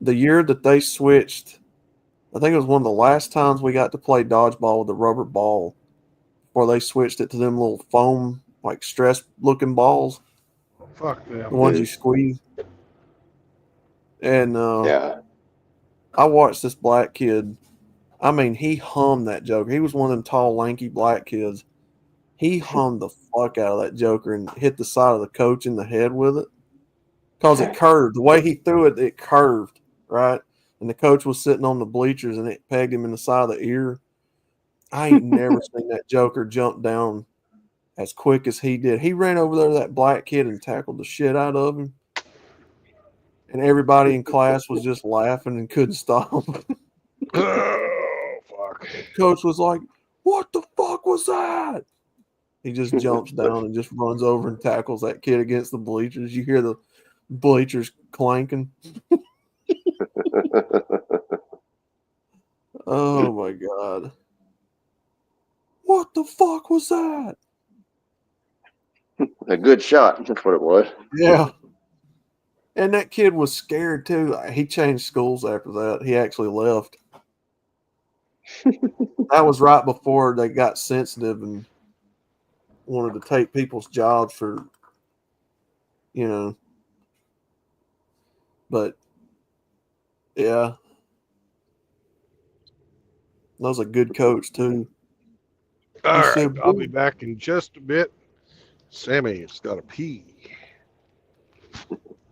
The year that they switched, I think it was one of the last times we got to play dodgeball with a rubber ball, before they switched it to them little foam, like stress-looking balls. Fuck them. The ones you squeeze. And yeah. I watched this black kid. I mean, he hummed that joker. He was one of them tall, lanky black kids. He hummed the fuck out of that joker and hit the side of the coach in the head with it. Because it curved. The way he threw it, it curved, right? And the coach was sitting on the bleachers and it pegged him in the side of the ear. I ain't never seen that joker jump down as quick as he did. He ran over there to that black kid and tackled the shit out of him. And everybody in class was just laughing and couldn't stop. Oh, fuck. Coach was like, what the fuck was that? He just jumps down and just runs over and tackles that kid against the bleachers. You hear the bleachers clanking. Oh, my God. What the fuck was that? A good shot. That's what it was. Yeah. And that kid was scared, too. He changed schools after that. He actually left. That was right before they got sensitive and wanted to take people's jobs for, But, yeah. That was a good coach, too. All right, I'll be back in just a bit. Sammy's got to pee.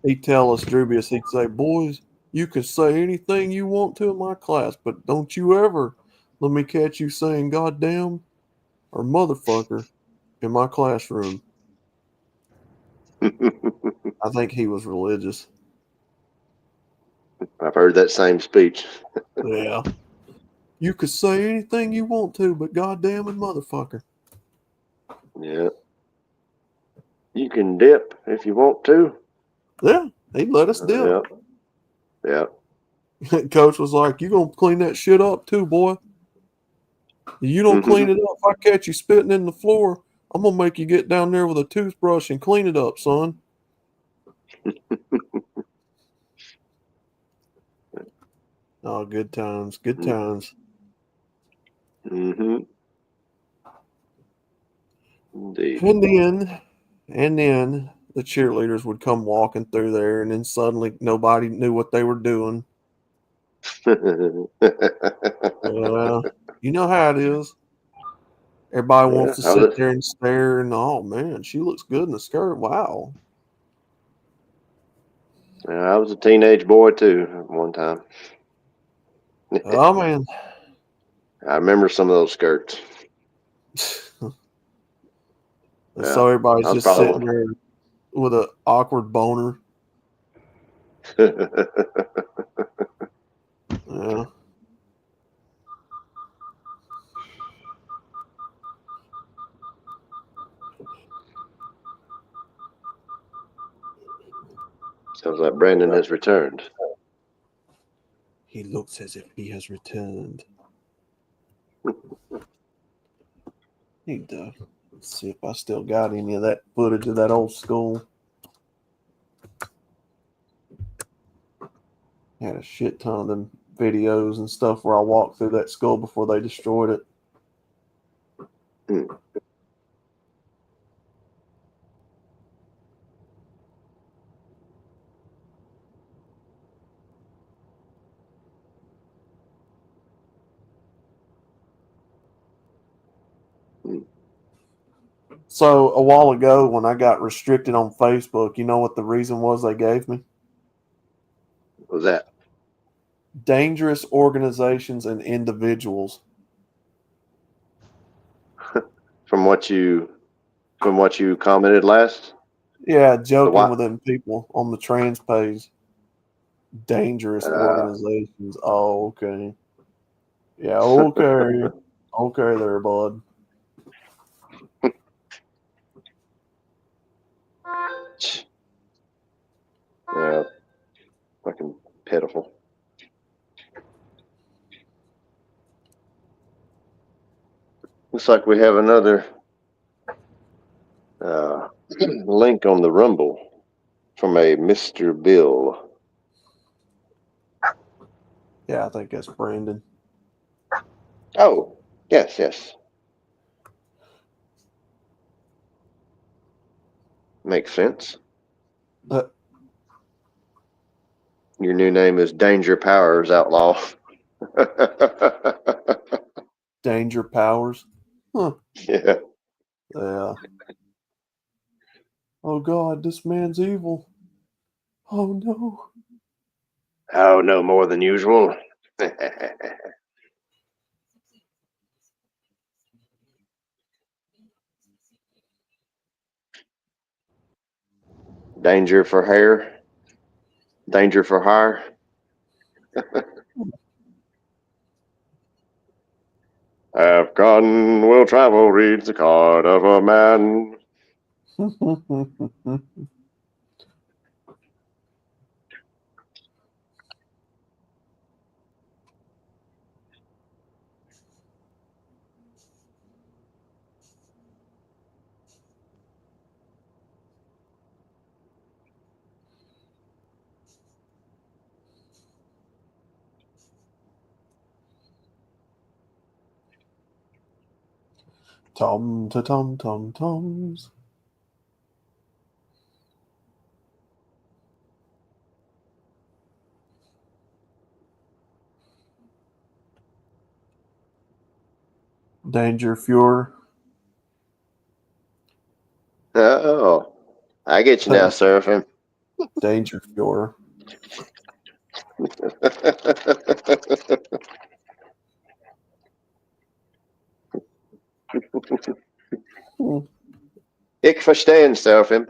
He'd tell us, Drubius, he'd say, boys, you can say anything you want to in my class, but don't you ever let me catch you saying goddamn or motherfucker in my classroom. I think he was religious. I've heard that same speech. Yeah. You could say anything you want to, but goddamn and motherfucker. Yeah. You can dip if you want to. Yeah, he'd let us dip. Yeah. Coach was like, you gonna clean that shit up too, boy. You don't clean it up. If I catch you spitting in the floor, I'm gonna make you get down there with a toothbrush and clean it up, son. Oh, good times. Good times. Indeed. And then the cheerleaders would come walking through there, and then suddenly nobody knew what they were doing. You know how it is. Everybody wants to sit there and stare, and oh man, she looks good in the skirt. Wow. I was a teenage boy too at one time. Oh man. I remember some of those skirts. So everybody's just sitting there with a awkward boner. Yeah. Sounds like Brandon has returned. He looks as if he has returned. Need to see if I still got any of that footage of that old school. Had a shit ton of them videos and stuff where I walked through that school before they destroyed it. So a while ago when I got restricted on Facebook, you know what the reason was they gave me? What was that? Dangerous organizations and individuals. From what you commented last? Yeah, The joking what? with them people on the trans page. Dangerous Uh, organizations. Oh, okay. Yeah, okay. Okay there, bud. yeah, fucking pitiful. Looks like we have another link on the Rumble from a Mr. Bill. Yeah, I think that's Brandon. Oh, yes. Makes sense. Your new name is Danger Powers Outlaw. Danger Powers. Huh. Yeah. Yeah. Oh God, this man's evil. Oh no. Oh, no more than usual. Danger for hair. Danger for hire. Have gun will travel reads the card of a man. Tom to tom tom toms. Danger Fuhrer. Oh, I get you now, Seraphim. Danger Fuhrer. Ich verstehe, Seraphim.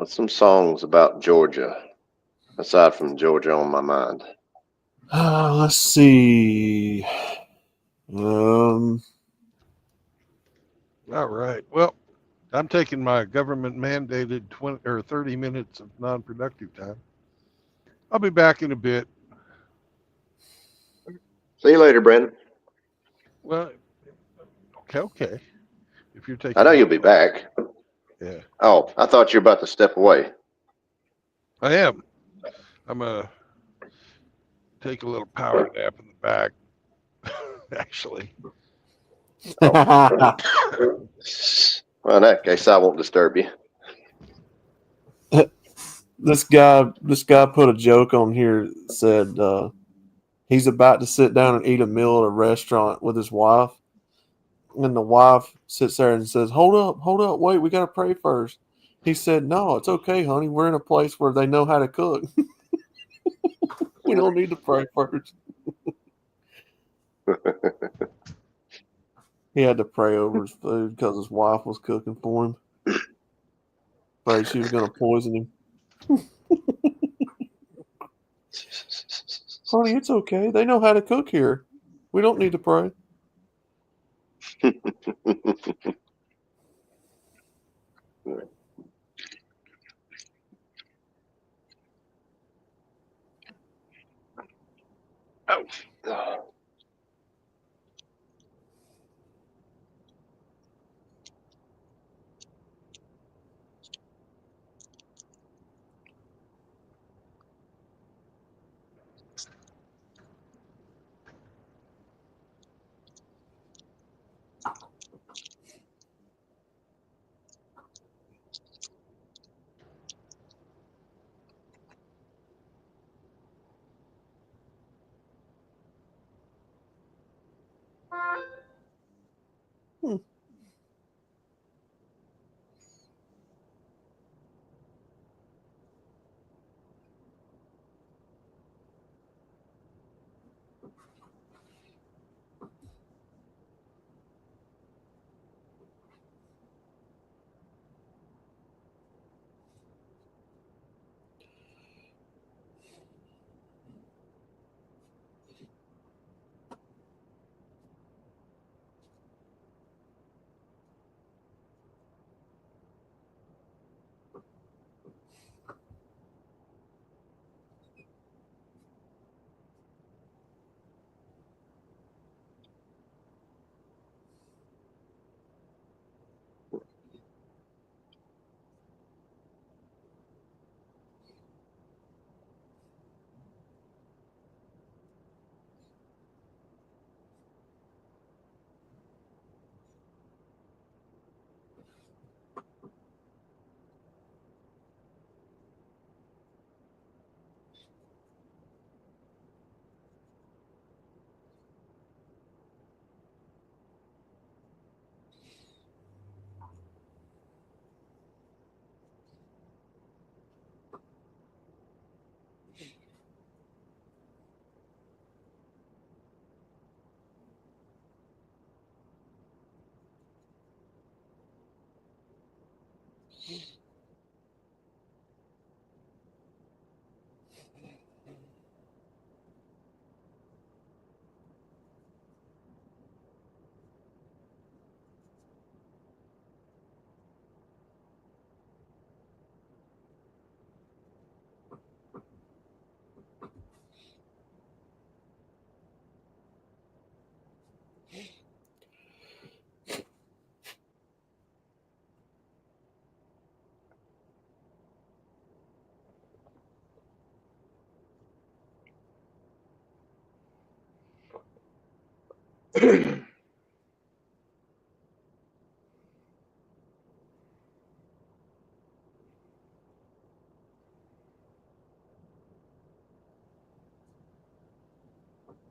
What's some songs about Georgia aside from Georgia on my mind? Let's see. Um, All right. Well, I'm taking my government mandated 20 or 30 minutes of non-productive time. I'll be back in a bit. See you later, Brandon. Well, okay. If you're taking I know off. you'll be back. Yeah, Oh, I thought you were about to step away. I am. I'm gonna take a little power nap in the back. Actually, Well, in that case, I won't disturb you. this guy put a joke on here that said he's about to sit down and eat a meal at a restaurant with his wife, and the wife sits there and says, hold up, wait, we got to pray first. He said, no, it's okay, honey, we're in a place where they know how to cook. We don't need to pray first. He had to pray over his food because his wife was cooking for him. Afraid she was going to poison him. Honey, it's okay. They know how to cook here. We don't need to pray. Oh.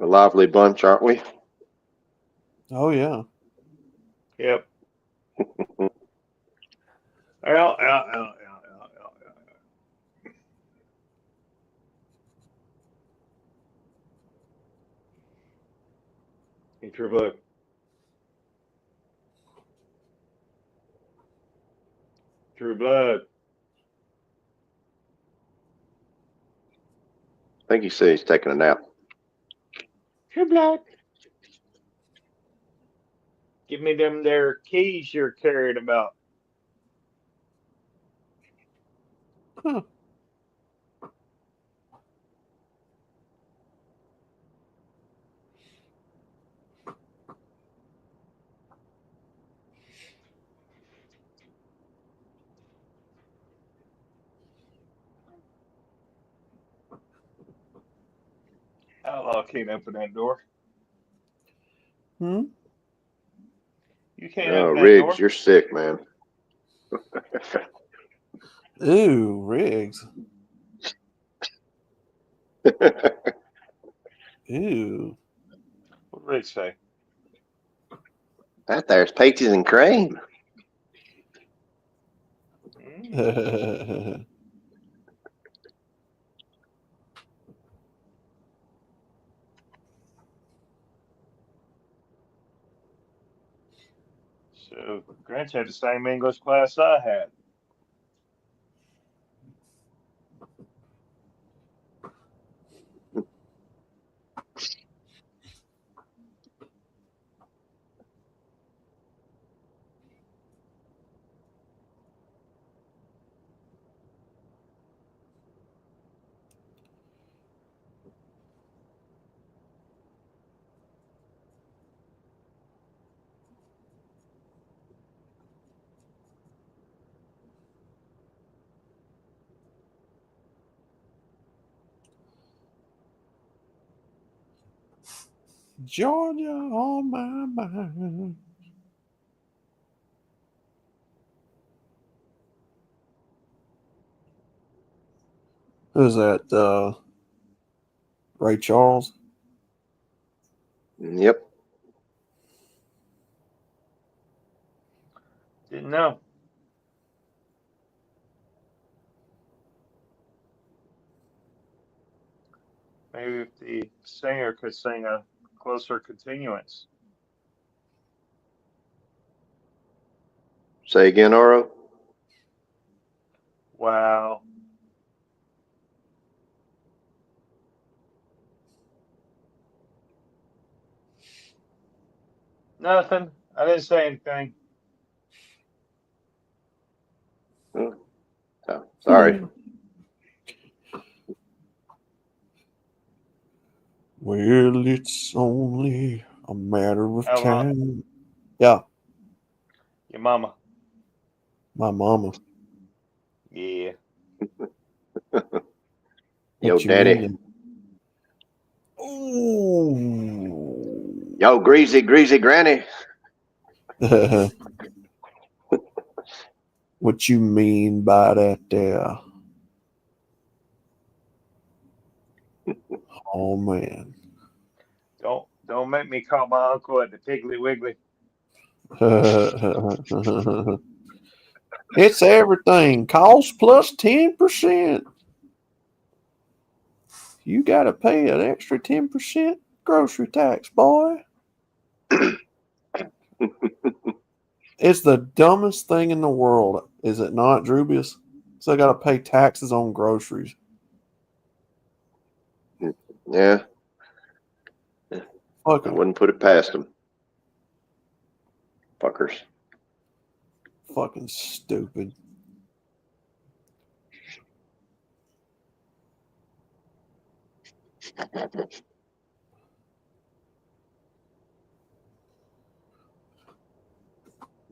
A lively bunch, aren't we? Oh, yeah. Yep. Ow. Hey, True Blood. True Blood. think he said he's taking a nap. Too black. Give me them there keys you're carrying about. Huh. Outlaw can't open that door. Hmm? You can't Oh, open that Riggs, door. you're sick, man. Ooh, Riggs. Ooh. What did Rick say? That there's peaches and cream. So Grant had the same English class I had. Georgia on my mind. Who's that? Ray Charles? Yep. Didn't know. Maybe if the singer could sing a closer continuance. Say again, Oro. Wow. Nothing. I didn't say anything. Oh, sorry. Well, it's only a matter of Outlaw. time. Yeah, Your mama. my mama. Yeah. Yo, What you daddy. mean? Ooh. Yo, greasy granny. What you mean by that there? Oh man. Don't make me call my uncle at the Piggly Wiggly. It's everything. Cost plus 10%. You got to pay an extra 10% grocery tax, boy. It's the dumbest thing in the world, is it not, Drubius? So I got to pay taxes on groceries. Yeah. I Fucking, wouldn't put it past them. Fuckers. fucking stupid.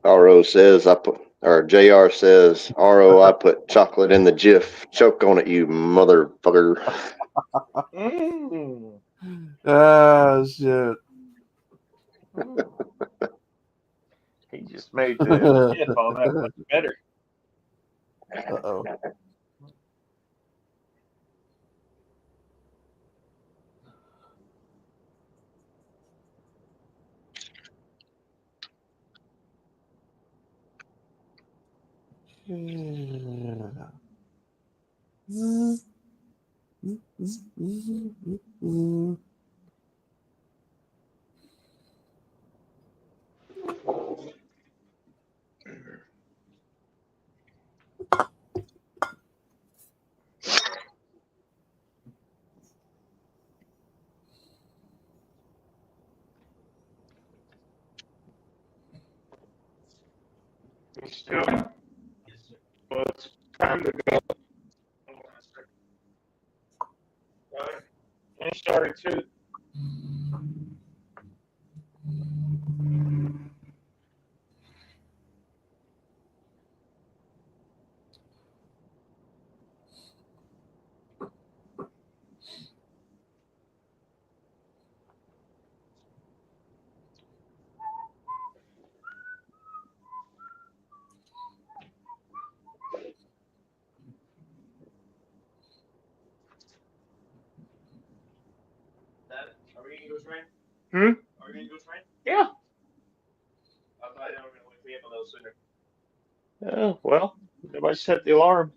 RO says or JR says, RO, I put chocolate in the Jif. Choke on it, you motherfucker. Ah, shit. He just made the Jif all that much better. Uh-oh. Still, well, it's time to go. I started too. Are we gonna go train? Hmm? Are we gonna go train? Yeah. I thought they were gonna wake me up a little sooner. Well, everybody set the alarm.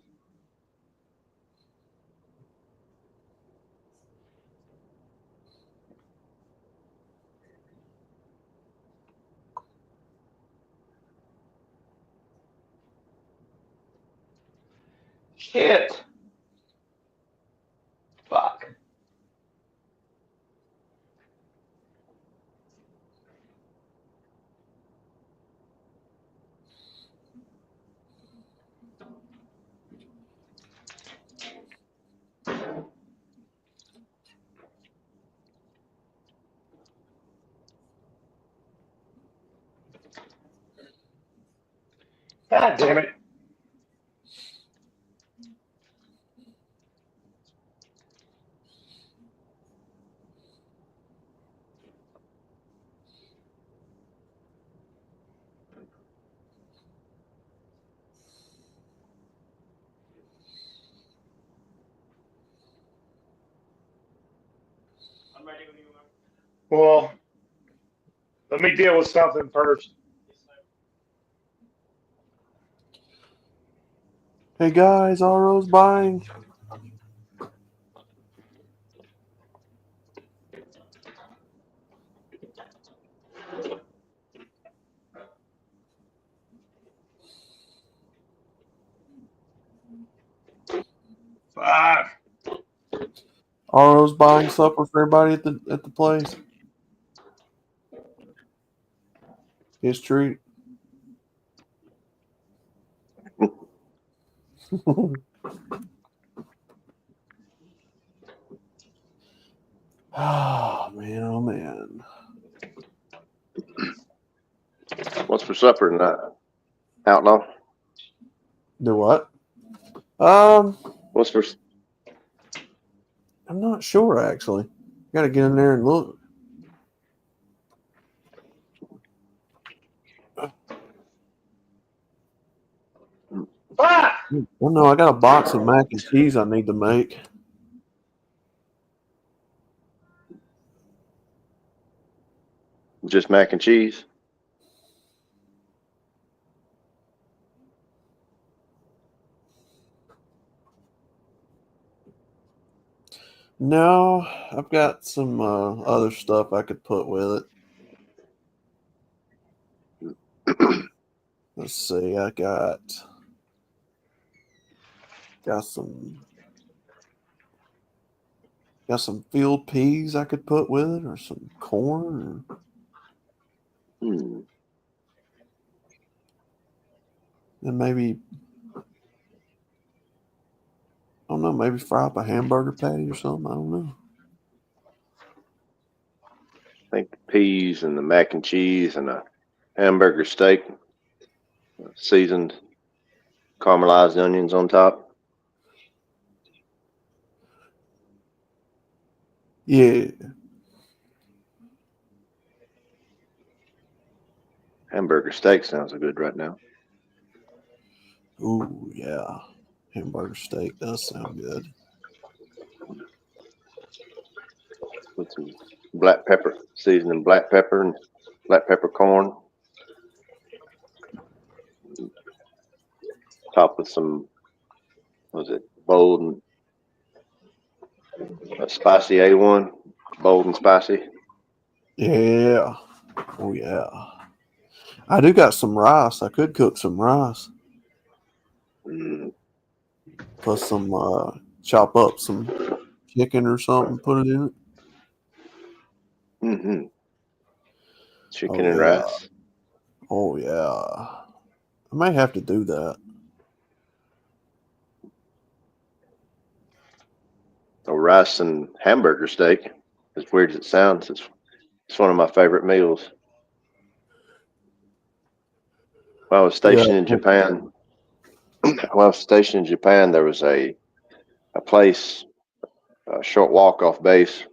Shit. Fuck. God damn it. I'm ready when you are. Well, let me deal with something first. Hey guys, Aro's buying. Fuck. Aro's buying supper for everybody at the place. His treat. Oh man, oh man. What's for supper tonight? Outlaw? Do what? What's for? I'm not sure actually. Got to get in there and look. Fuck. Well, no, I got a box of mac and cheese I need to make. Just mac and cheese? No, I've got some other stuff I could put with it. Let's see. I got some field peas I could put with it, or some corn, and maybe I don't know. Maybe fry up a hamburger patty or something. I don't know. I think the peas and the mac and cheese and a hamburger steak, seasoned caramelized onions on top. Yeah. Hamburger steak sounds good right now. Ooh, yeah. Hamburger steak does sound good. With some black pepper, seasoning black pepper and black pepper corn. Top with some, what was it, bold and a spicy A1, bold and spicy. Yeah. Oh, yeah. I do got some rice. I could cook some rice. Plus some, chop up some chicken or something, put it in it. Mm-hmm. Chicken and rice. Oh, yeah. I may have to do that. A rice and hamburger steak. As weird as it sounds, it's one of my favorite meals. When I was stationed in Japan, there was a place, a short walk off base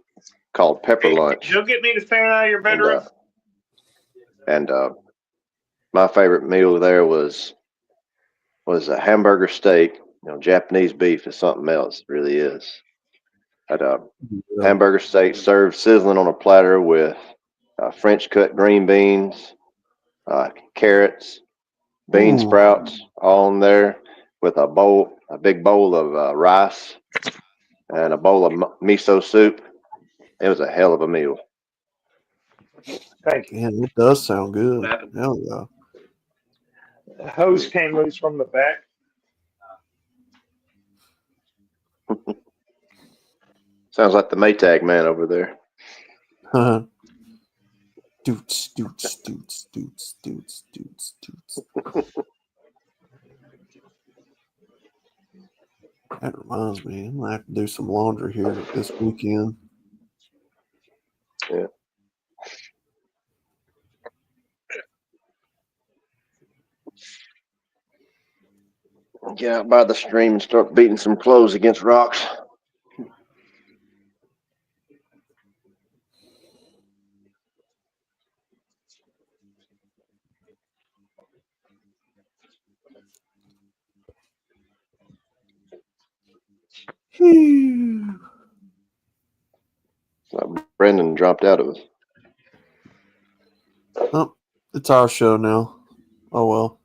called Pepper Lunch. You'll get me the fan out of your bedroom. And my favorite meal there was a hamburger steak. You know, Japanese beef is something else. It really is. Had a hamburger steak served sizzling on a platter with French cut green beans, carrots, bean sprouts, all in there with a big bowl of rice and a bowl of miso soup. It was a hell of a meal. Thank you. Man, it does sound good. Hell yeah. The hose came loose from the back. Sounds like the Maytag man over there. Doots. That reminds me, I'm gonna have to do some laundry here this weekend. Yeah. Get out by the stream and start beating some clothes against rocks. Brendan dropped out of us. Oh, it's our show now. Oh well.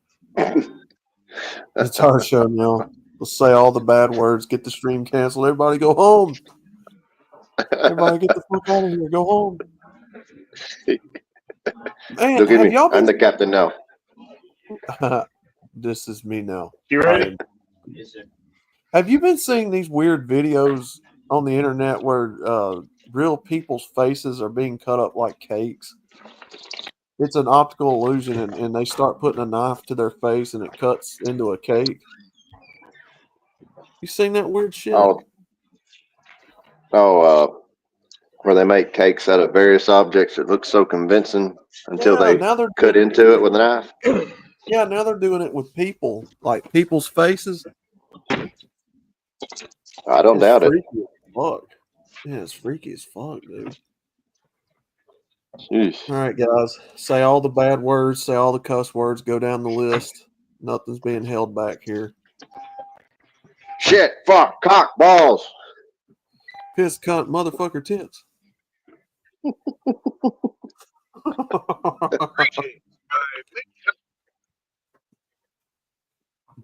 It's our show now. We'll say all the bad words, get the stream canceled. Everybody go home. Everybody get the fuck out of here. Go home. Man, Look at have me. y'all been... I'm the captain now. This is me now. You ready? Yes, sir. Have you been seeing these weird videos on the internet where real people's faces are being cut up like cakes? It's an optical illusion, and they start putting a knife to their face, and it cuts into a cake. You seen that weird shit? Where they make cakes out of various objects that look so convincing until Yeah, they now they're cut into it with a knife. Yeah, now they're doing it with people, like people's faces. I don't doubt it. Freaky as fuck. Yeah, it's freaky as fuck, dude. Jeez. All right, guys. Say all the bad words. Say all the cuss words. Go down the list. Nothing's being held back here. Shit, fuck, cock, balls. Piss, cunt, motherfucker, tits.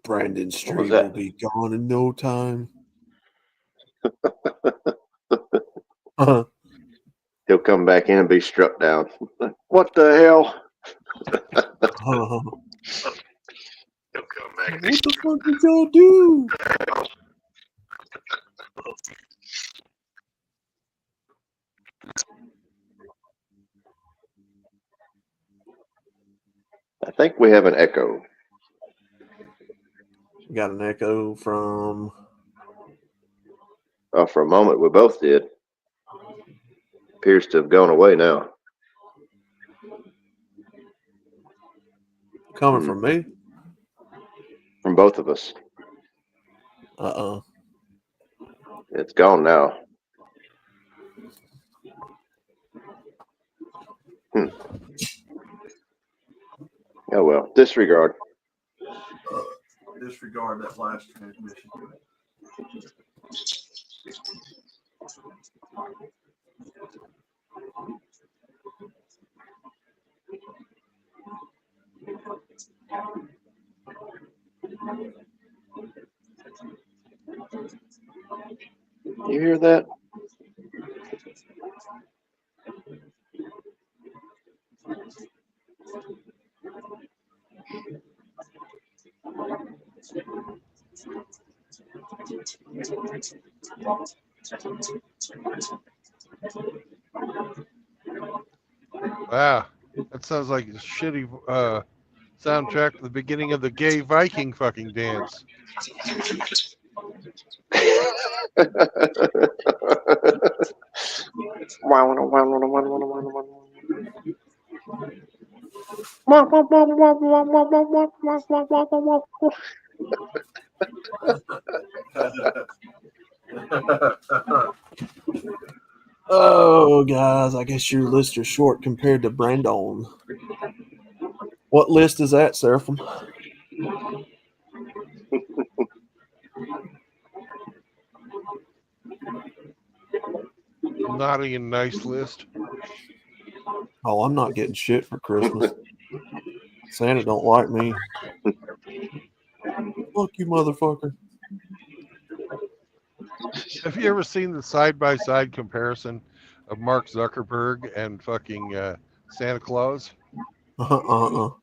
Brandon's stream will be gone in no time. He'll come back in and be struck down. What the hell? What the fuck did y'all do? I think we have an echo. We got an echo from... For a moment, we both did. Appears to have gone away now. Coming from me? From both of us. Uh-oh. It's gone now. Oh well, disregard. Disregard that last transmission. You hear that? Wow, that sounds like a shitty soundtrack to the beginning of the gay Viking fucking dance. Oh, guys, I guess your list is short compared to Brandon. What list is that, Seraphim? Naughty and nice list. Oh, I'm not getting shit for Christmas. Santa don't like me. Fuck you, motherfucker. Have you ever seen the side-by-side comparison of Mark Zuckerberg and fucking Santa Claus? Oh,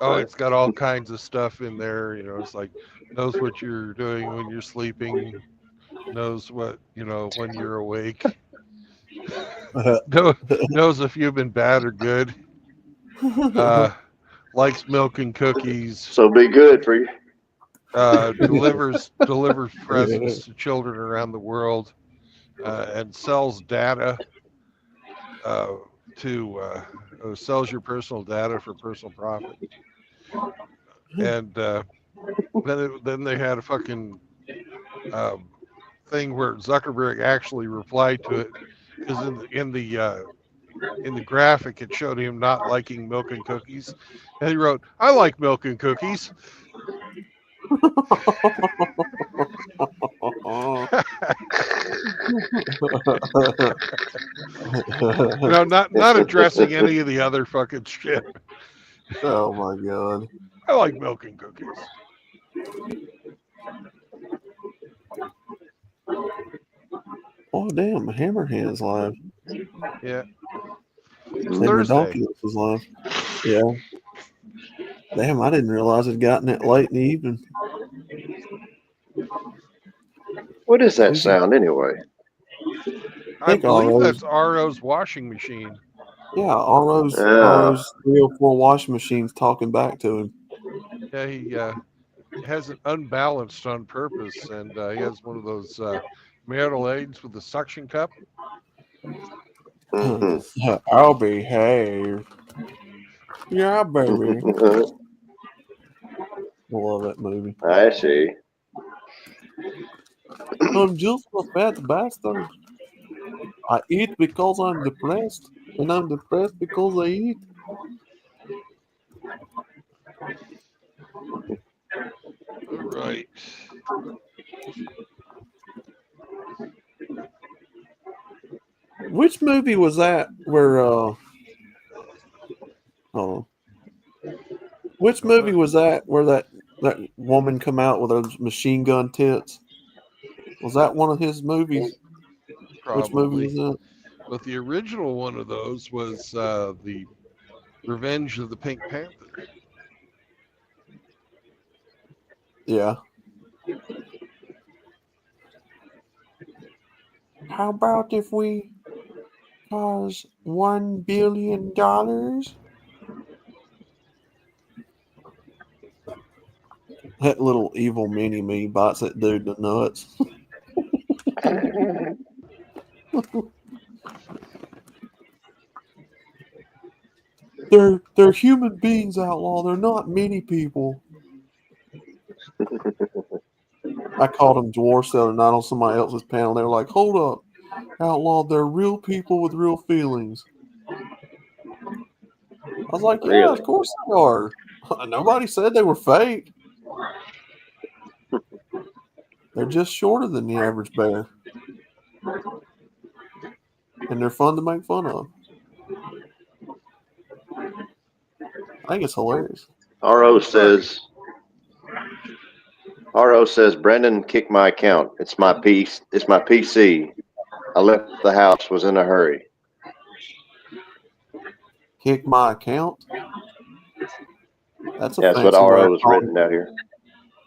it's got all kinds of stuff in there. You know, it's like knows what you're doing when you're sleeping, knows what, you know, when you're awake, knows if you've been bad or good, likes milk and cookies. So be good for you. Delivers presents to children around the world, and sells data sells your personal data for personal profit. And then they had a fucking thing where Zuckerberg actually replied to it, because in the graphic it showed him not liking milk and cookies, and he wrote, "I like milk and cookies." No, not addressing any of the other fucking shit. Oh my god. I like milk and cookies. Oh damn, Hammerhand's live. Yeah. It's And Thursday. Redonkulus was live. Yeah. Damn, I didn't realize it had gotten that late in the evening. What is that sound anyway? I believe RO's. that's RO's washing machine. Yeah, RO's 304 washing machines talking back to him. Yeah, he has it unbalanced on purpose, and he has one of those marital aids with the suction cup. I'll behave. Yeah, baby. I love that movie. I see. I'm just a fat bastard. I eat because I'm depressed, and I'm depressed because I eat. All right. Which movie was that where which movie was that where that woman come out with those machine gun tits? Was that one of his movies? Probably. Which movie was that? But the original one of those was the Revenge of the Pink Panther. Yeah. How about if we cause $1 billion? That little evil mini-me bites that dude in the nuts. They're human beings, Outlaw. They're not mini people. I called them dwarfs the other night on somebody else's panel. They were like, hold up, Outlaw, they're real people with real feelings. I was like, yeah, Really? of course they are. Nobody said they were fake. They're just shorter than the average bear. And they're fun to make fun of. I think it's hilarious. RO says, Brendan kicked my account. It's my PC. I left the house, was in a hurry. Kick my account? That's That's what RO is written down here.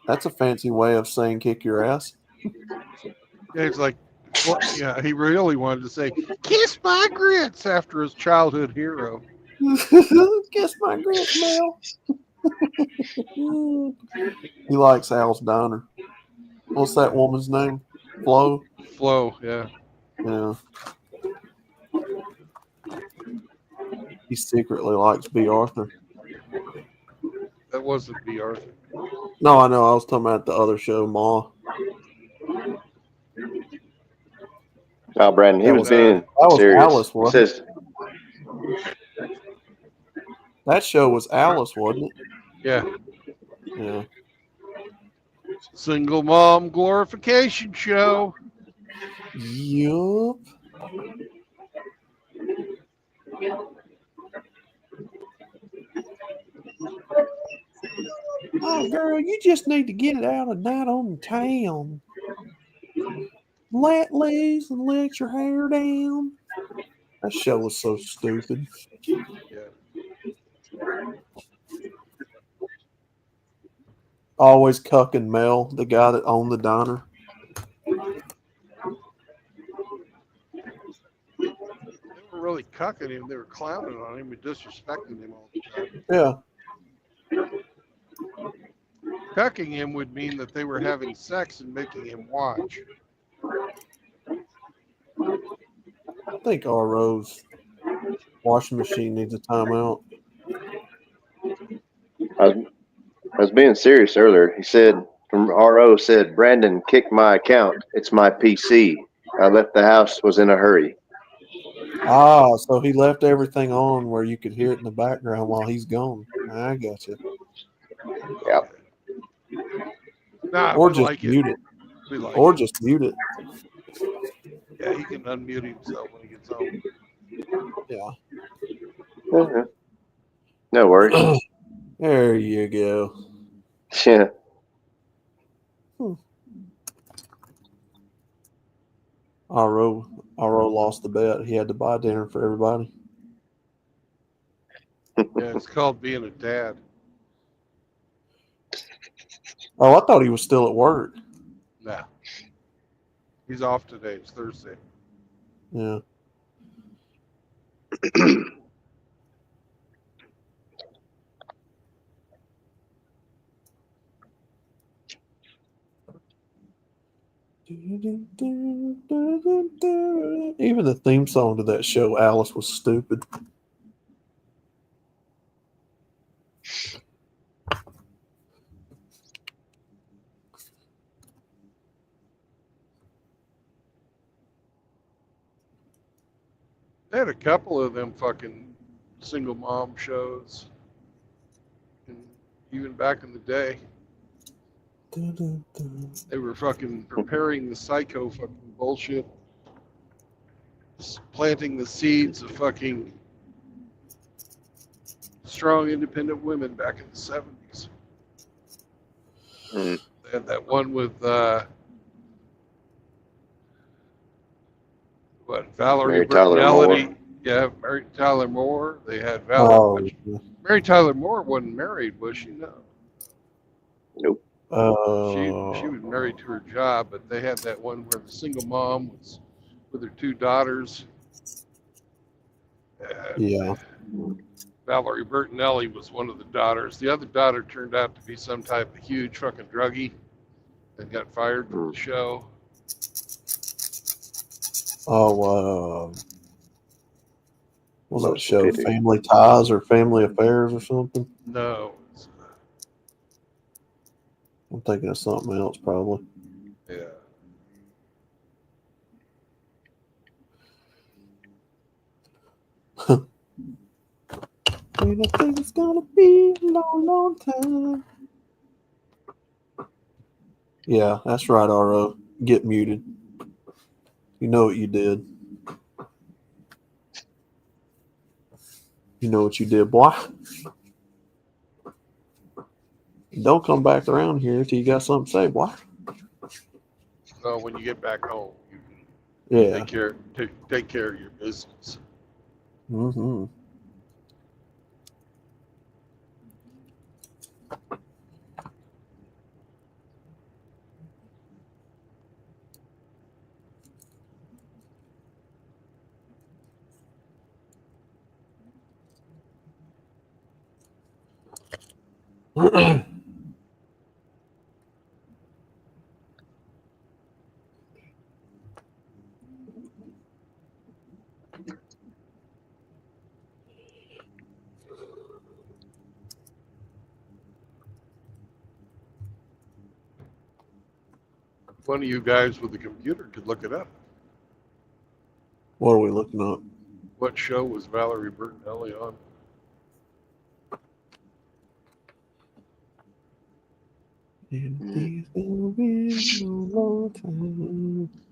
That's a fancy way of saying kick your ass. Yeah, it's like, well, yeah, he really wanted to say, kiss my grits after his childhood hero. Kiss my grits, Mel. He likes Al's Diner. What's that woman's name? Flo? Flo, yeah. Yeah. He secretly likes B. Arthur. That wasn't B. Arthur. No, I know. I was talking about the other show, Ma. Oh, Brandon, he That was was, being that was serious. Alice, He wasn't it? says, That show was Alice, wasn't it? Yeah. Yeah. Single mom glorification show. Yup. Oh, girl, you just need to get it out of night on the town. Let loose and let your hair down. That show was so stupid. Yeah. Always cucking Mel, the guy that owned the diner. They were really cucking him. They were clowning on him and disrespecting him all the time. Yeah. Cucking him would mean that they were having sex and making him watch. I think RO's washing machine needs a timeout. I was being serious earlier. He said, from RO said, Brandon kicked my account. It's my PC. I left the house, was in a hurry. Ah, so he left everything on where you could hear it in the background while he's gone. I got you. Yep. Nah, Or we just like mute it. it. We like Or it. just mute it. Yeah, he can unmute himself when he gets home. Yeah. Mhm. No worries. There you go. Yeah. RO lost the bet. He had to buy dinner for everybody. Yeah, it's called being a dad. Oh, I thought he was still at work. Nah. He's off today. It's Thursday. Yeah. Even the theme song to that show, Alice, was stupid. They had a couple of them fucking single mom shows. And even back in the day, they were fucking preparing the psycho fucking bullshit. Planting the seeds of fucking strong, independent women back in the 70s. Mm. They had that one with, Valerie Mary Tyler Moore. Bertinelli. Yeah, Mary Tyler Moore. They had Valerie. Oh, Mary Tyler Moore wasn't married, was she? No. Nope. She was married to her job, but they had that one where the single mom was with her two daughters. yeah. Valerie Bertinelli was one of the daughters. The other daughter turned out to be some type of huge fucking druggie and got fired from the show. Oh, what's that Most show? pity. Family Ties or Family Affairs or something? No. I'm thinking of something else, probably. Yeah. And I think it's gonna be a long, long time. Yeah, that's right, RO. Get muted. You know what you did. You know what you did, boy. Don't come back around here till you got something to say, boy. So when you get back home, you Yeah. take care of your business. Mm-hmm. One of you guys with a computer could look it up. What are we looking up? What show was Valerie Bertinelli on?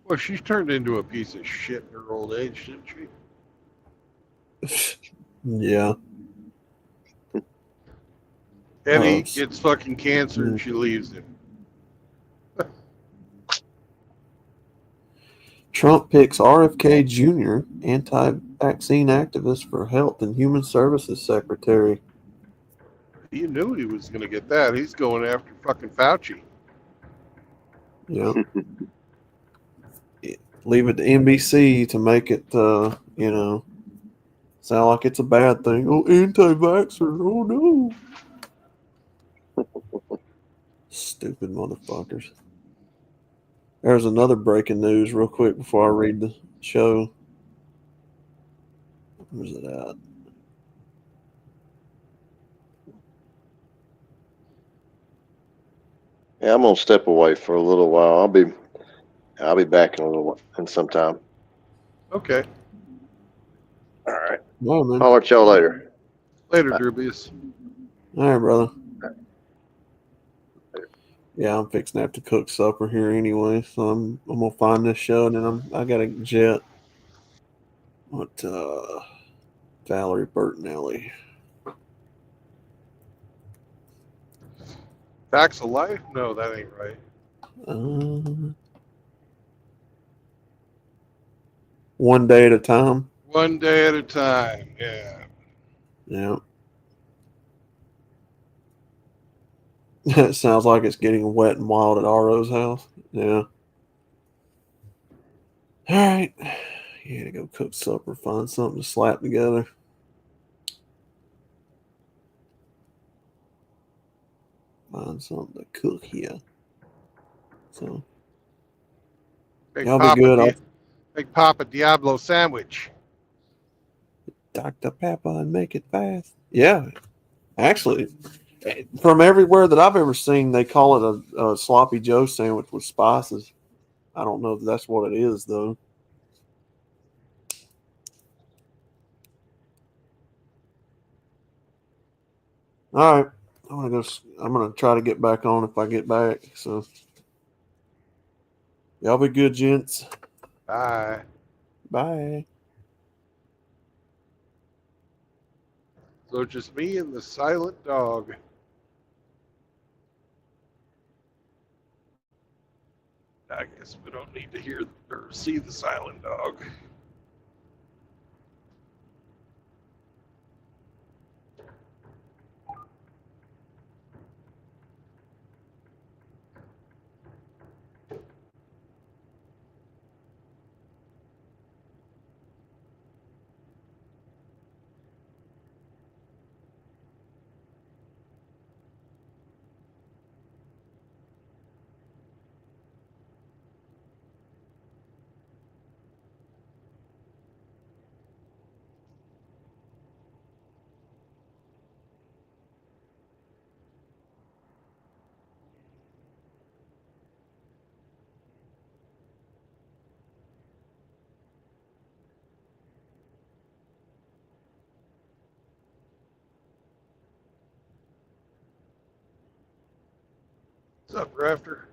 Well, she's turned into a piece of shit in her old age, didn't she? Yeah. Eddie gets fucking cancer and she leaves him. Trump picks RFK Jr., anti-vaccine activist, for Health and Human Services Secretary. You knew he was going to get that. He's going after fucking Fauci. Yep. Leave it to NBC to make it, sound like it's a bad thing. Oh, anti-vaxxer. Oh, no. Stupid motherfuckers. There's another breaking news real quick before I read the show. Where's it at? Yeah, I'm gonna step away for a little while. I'll be back in a little while, in some time. Okay. All right. Well, man. I'll let y'all later. Later, Drewbius. All right, brother. Yeah, I'm fixing to have to cook supper here anyway, so I'm gonna find this show and then I gotta jet. What Valerie Bertinelli. Facts of Life? No, that ain't right. One day at a time. One day at a time. Yeah. Yeah. It sounds like it's getting wet and wild at Aro's house. Yeah. All right. You gotta go cook supper, find something to slap together. Find something to cook here. So, y'all be good. Make Papa Diablo sandwich. Dr. Pepper and make it fast. Yeah. Actually, from everywhere that I've ever seen, they call it a sloppy Joe sandwich with spices. I don't know if that's what it is, though. All right. I'm gonna try to get back on if I get back. So, y'all be good, gents. Bye. Bye. So just me and the silent dog. I guess we don't need to hear or see the silent dog. What's up, Rafter?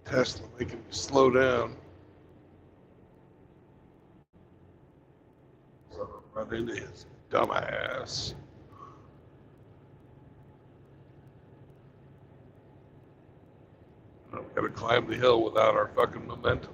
Tesla making me slow down. So I run into his dumbass. We gotta climb the hill without our fucking momentum.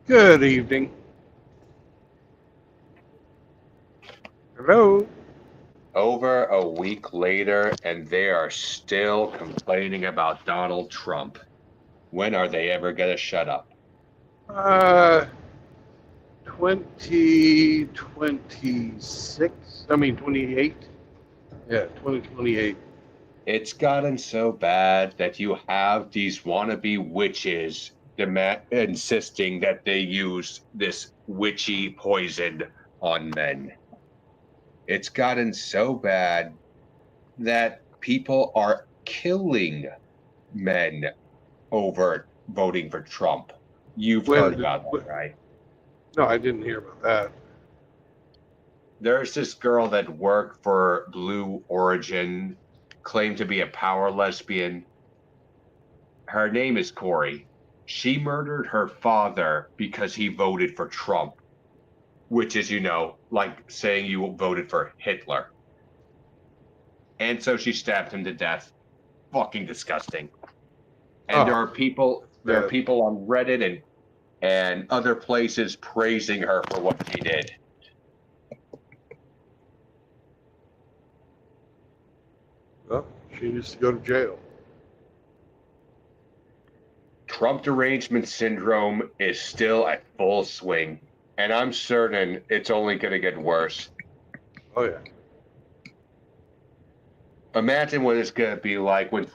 Good evening. Hello. Over a week later, and they are still complaining about Donald Trump. When are they ever going to shut up? 2026. I mean 28. Yeah, 2028. It's gotten so bad that you have these wannabe witches insisting that they use this witchy poison on men. It's gotten so bad that people are killing men over voting for Trump. You've heard about that, right? No, I didn't hear about that. There's this girl that worked for Blue Origin, claimed to be a power lesbian. Her name is Corey. She murdered her father because he voted for Trump, which is, like saying you voted for Hitler. And so she stabbed him to death. Fucking disgusting. And there are people on Reddit and other places praising her for what she did. Well, she needs to go to jail. Trump derangement syndrome is still at full swing, and I'm certain it's only going to get worse. Oh, yeah. Imagine what it's going to be like when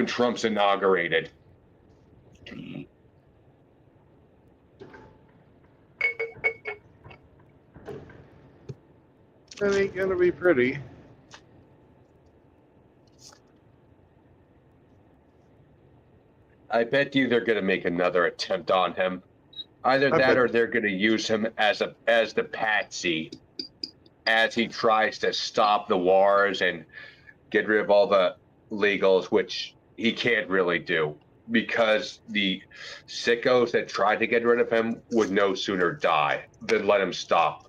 Trump's inaugurated. That ain't gonna be pretty. I bet you they're going to make another attempt on him. Either that or they're going to use him as the patsy as he tries to stop the wars and get rid of all the legals, which he can't really do because the sickos that tried to get rid of him would no sooner die than let him stop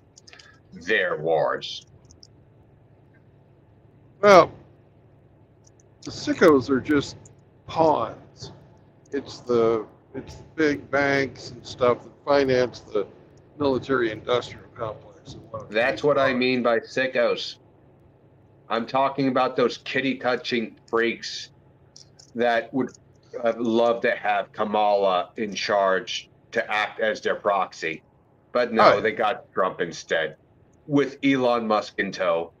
their wars. Well, the sickos are just pawns. It's the big banks and stuff that finance the military-industrial complex. That's what I mean by sickos. I'm talking about those kitty-touching freaks that would love to have Kamala in charge to act as their proxy. But no, they got Trump instead, with Elon Musk in tow,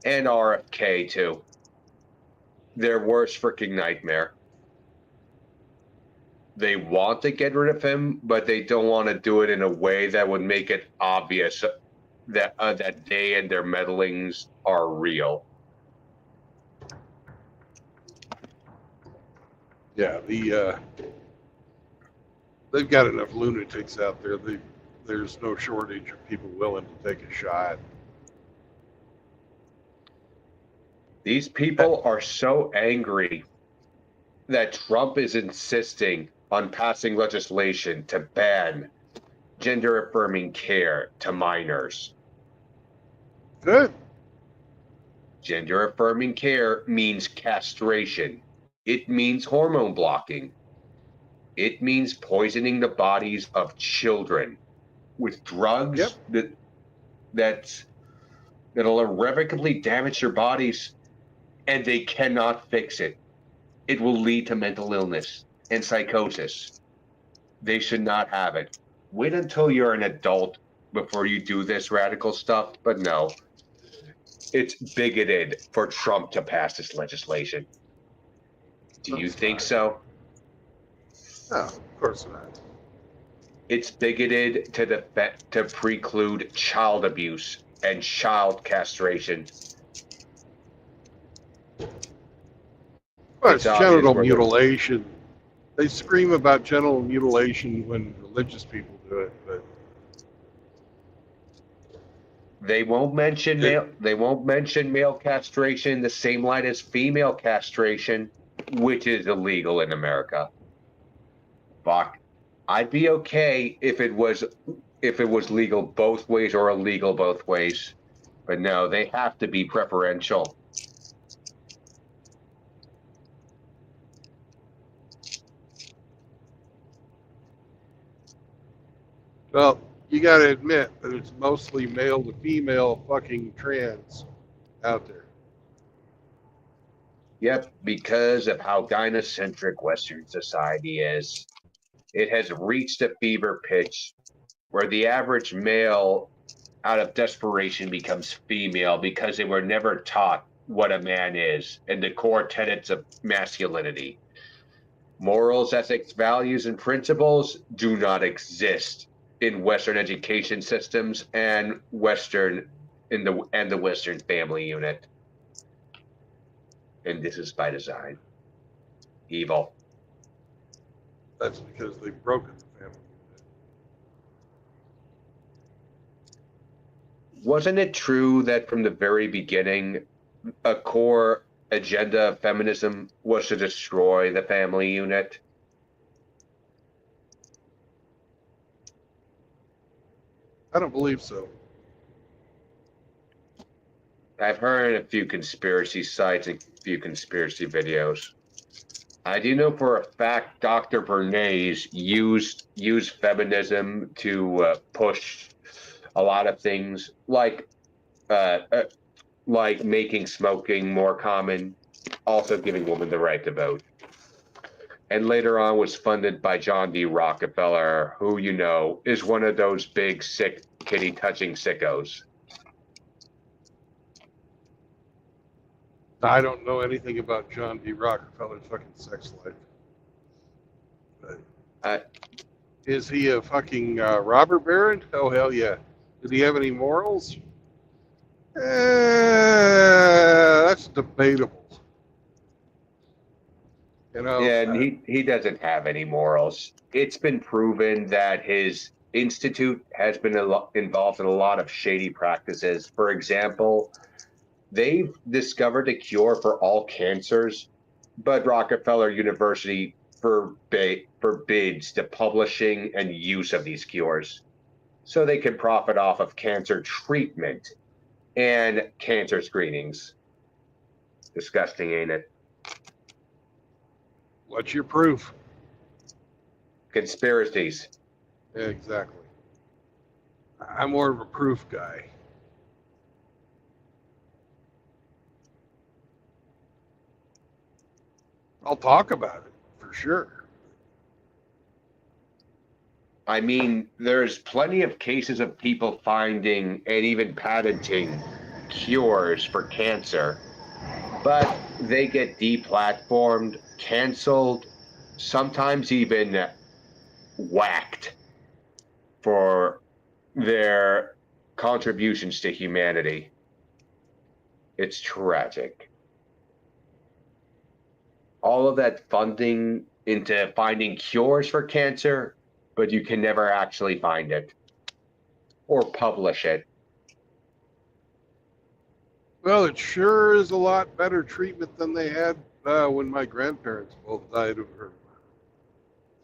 and RFK too. Their worst freaking nightmare. They want to get rid of him, but they don't want to do it in a way that would make it obvious that they and their meddlings are real. Yeah, they've got enough lunatics out there. There's no shortage of people willing to take a shot. These people are so angry that Trump is insisting on passing legislation to ban gender-affirming care to minors. Good. Gender-affirming care means castration. It means hormone blocking. It means poisoning the bodies of children with drugs that'll irrevocably damage their bodies, and they cannot fix it. It will lead to mental illness and psychosis. They should not have it. Wait until you're an adult before you do this radical stuff, but no. It's bigoted for Trump to pass this legislation. Do you think so? No, of course not. It's bigoted to preclude child abuse and child castration. Well, it's genital mutilation. They scream about genital mutilation when religious people do it, but they won't mention male castration in the same light as female castration, which is illegal in America. Fuck. I'd be okay if it was legal both ways or illegal both ways. But no, they have to be preferential. Well, you got to admit that it's mostly male to female fucking trans out there. Yep, because of how gynocentric Western society is, it has reached a fever pitch where the average male, out of desperation, becomes female because they were never taught what a man is and the core tenets of masculinity. Morals, ethics, values, and principles do not exist in Western education systems and the Western family unit. And this is by design. Evil. That's because they've broken the family. Wasn't it true that from the very beginning, a core agenda of feminism was to destroy the family unit? I don't believe so. I've heard a few conspiracy sites, a few conspiracy videos. I do know for a fact Dr. Bernays used feminism to push a lot of things, like making smoking more common, also giving women the right to vote. And later on was funded by John D. Rockefeller, who you know is one of those big sick kitty touching sickos. I don't know anything about John D. Rockefeller's fucking sex life. But is he a fucking robber baron? Oh, hell yeah. Did he have any morals? That's debatable. You know, Yeah, and he doesn't have any morals. It's been proven that his institute has been involved in a lot of shady practices. For example, they've discovered a cure for all cancers, but Rockefeller University forbids the publishing and use of these cures so they can profit off of cancer treatment and cancer screenings. Disgusting, ain't it? What's your proof? Conspiracies. Yeah, exactly. I'm more of a proof guy. I'll talk about it for sure. I mean, there's plenty of cases of people finding and even patenting cures for cancer, but they get deplatformed, canceled, sometimes even whacked for their contributions to humanity. It's tragic. All of that funding into finding cures for cancer, but you can never actually find it or publish it. Well, it sure is a lot better treatment than they had when my grandparents both died of, or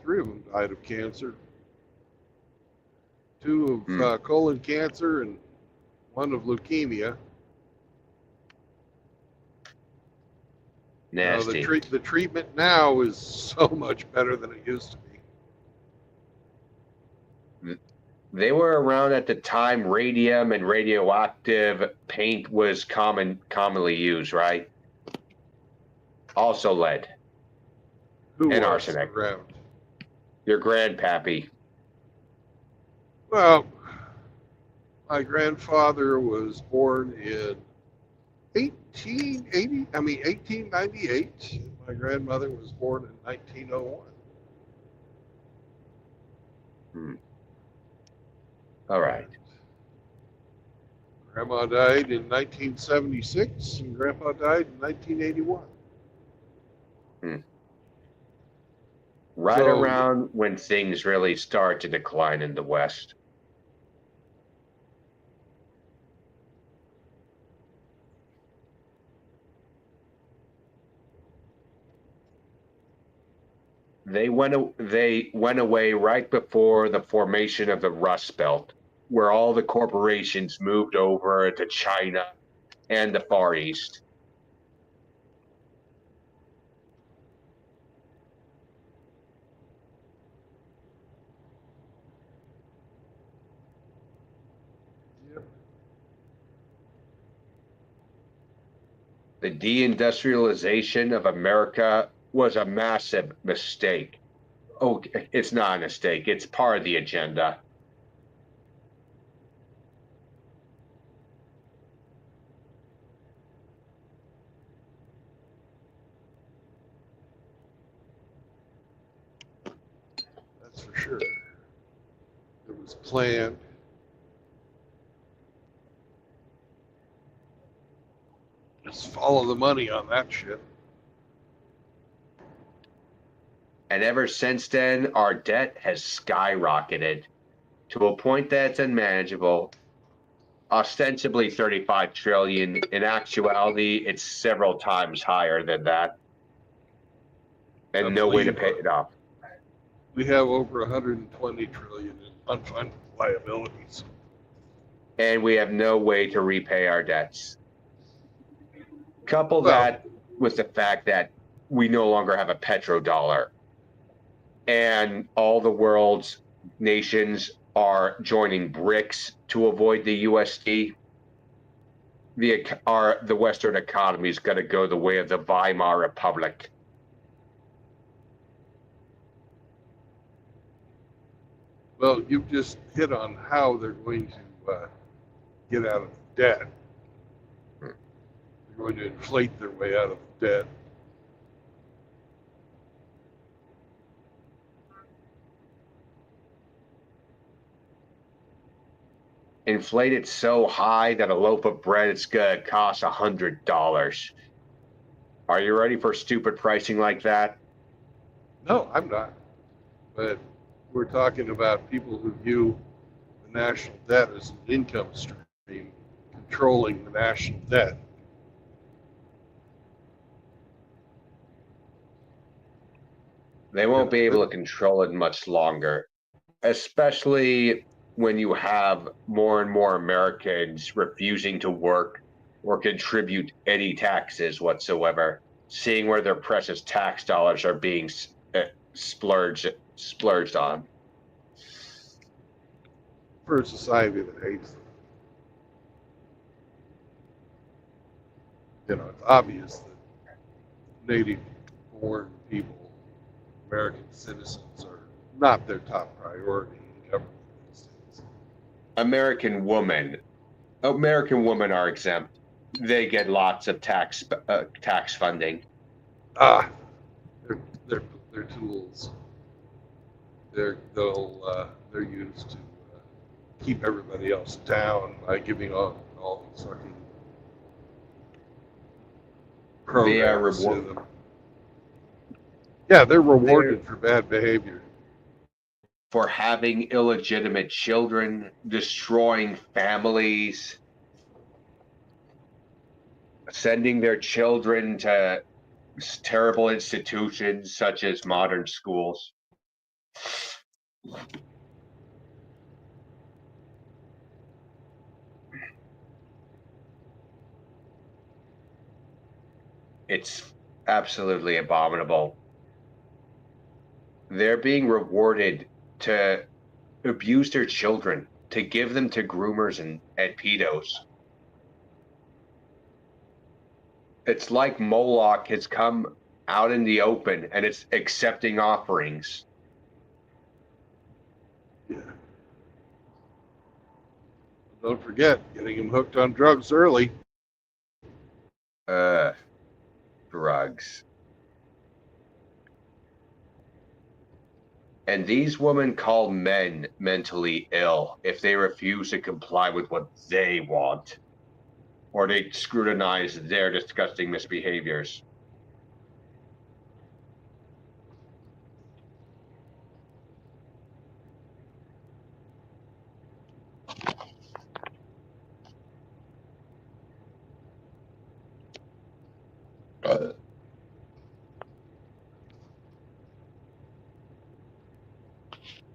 3 of them died of cancer. 2 of colon cancer and 1 of leukemia. Nasty. The treatment now is so much better than it used to be. They were around at the time radium and radioactive paint was commonly used, right? Also lead. Who and was arsenic. around? Your grandpappy. Well, my grandfather was born in 1898. My grandmother was born in 1901. All right. Grandma died in 1976, and Grandpa died in 1981. Right So- around when things really start to decline in the West. They went away right before the formation of the Rust Belt, where all the corporations moved over to China and the Far East. The deindustrialization of America was a massive mistake. Oh, it's not a mistake. It's part of the agenda. That's for sure. It was planned. Just follow the money on that shit. And ever since then, our debt has skyrocketed to a point that's unmanageable. Ostensibly 35 trillion. In actuality, it's several times higher than that. And no way to pay it off. We have over 120 trillion in unfunded liabilities. And we have no way to repay our debts. Couple that with the fact that we no longer have a petrodollar. And all the world's nations are joining BRICS to avoid the USD. The Western economy is going to go the way of the Weimar Republic. Well, you've just hit on how they're going to get out of debt. They're going to inflate their way out of debt. Inflate it so high that a loaf of bread is going to cost $100. Are you ready for stupid pricing like that? No, I'm not. But we're talking about people who view the national debt as an income stream, controlling the national debt. They won't be able to control it much longer, especially when you have more and more Americans refusing to work or contribute any taxes whatsoever, seeing where their precious tax dollars are being splurged on. For a society that hates them. You know, it's obvious that native-born people, American citizens, are not their top priority in government these days. American women are exempt. They get lots of tax funding. They're tools. They're used to keep everybody else down by giving all these fucking programs to them. Yeah, they're rewarded for bad behavior. For having illegitimate children, destroying families, sending their children to terrible institutions such as modern schools. It's absolutely abominable. They're being rewarded to abuse their children, to give them to groomers and pedos. It's like Moloch has come out in the open and it's accepting offerings. Yeah. Don't forget, getting them hooked on drugs early. Drugs. And these women call men mentally ill if they refuse to comply with what they want, or they scrutinize their disgusting misbehaviors.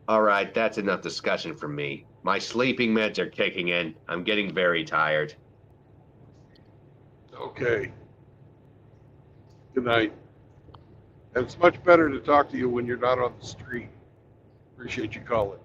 All right, that's enough discussion from me. My sleeping meds are kicking in. I'm getting very tired. Okay. Good night. And it's much better to talk to you when you're not on the street. Appreciate you calling.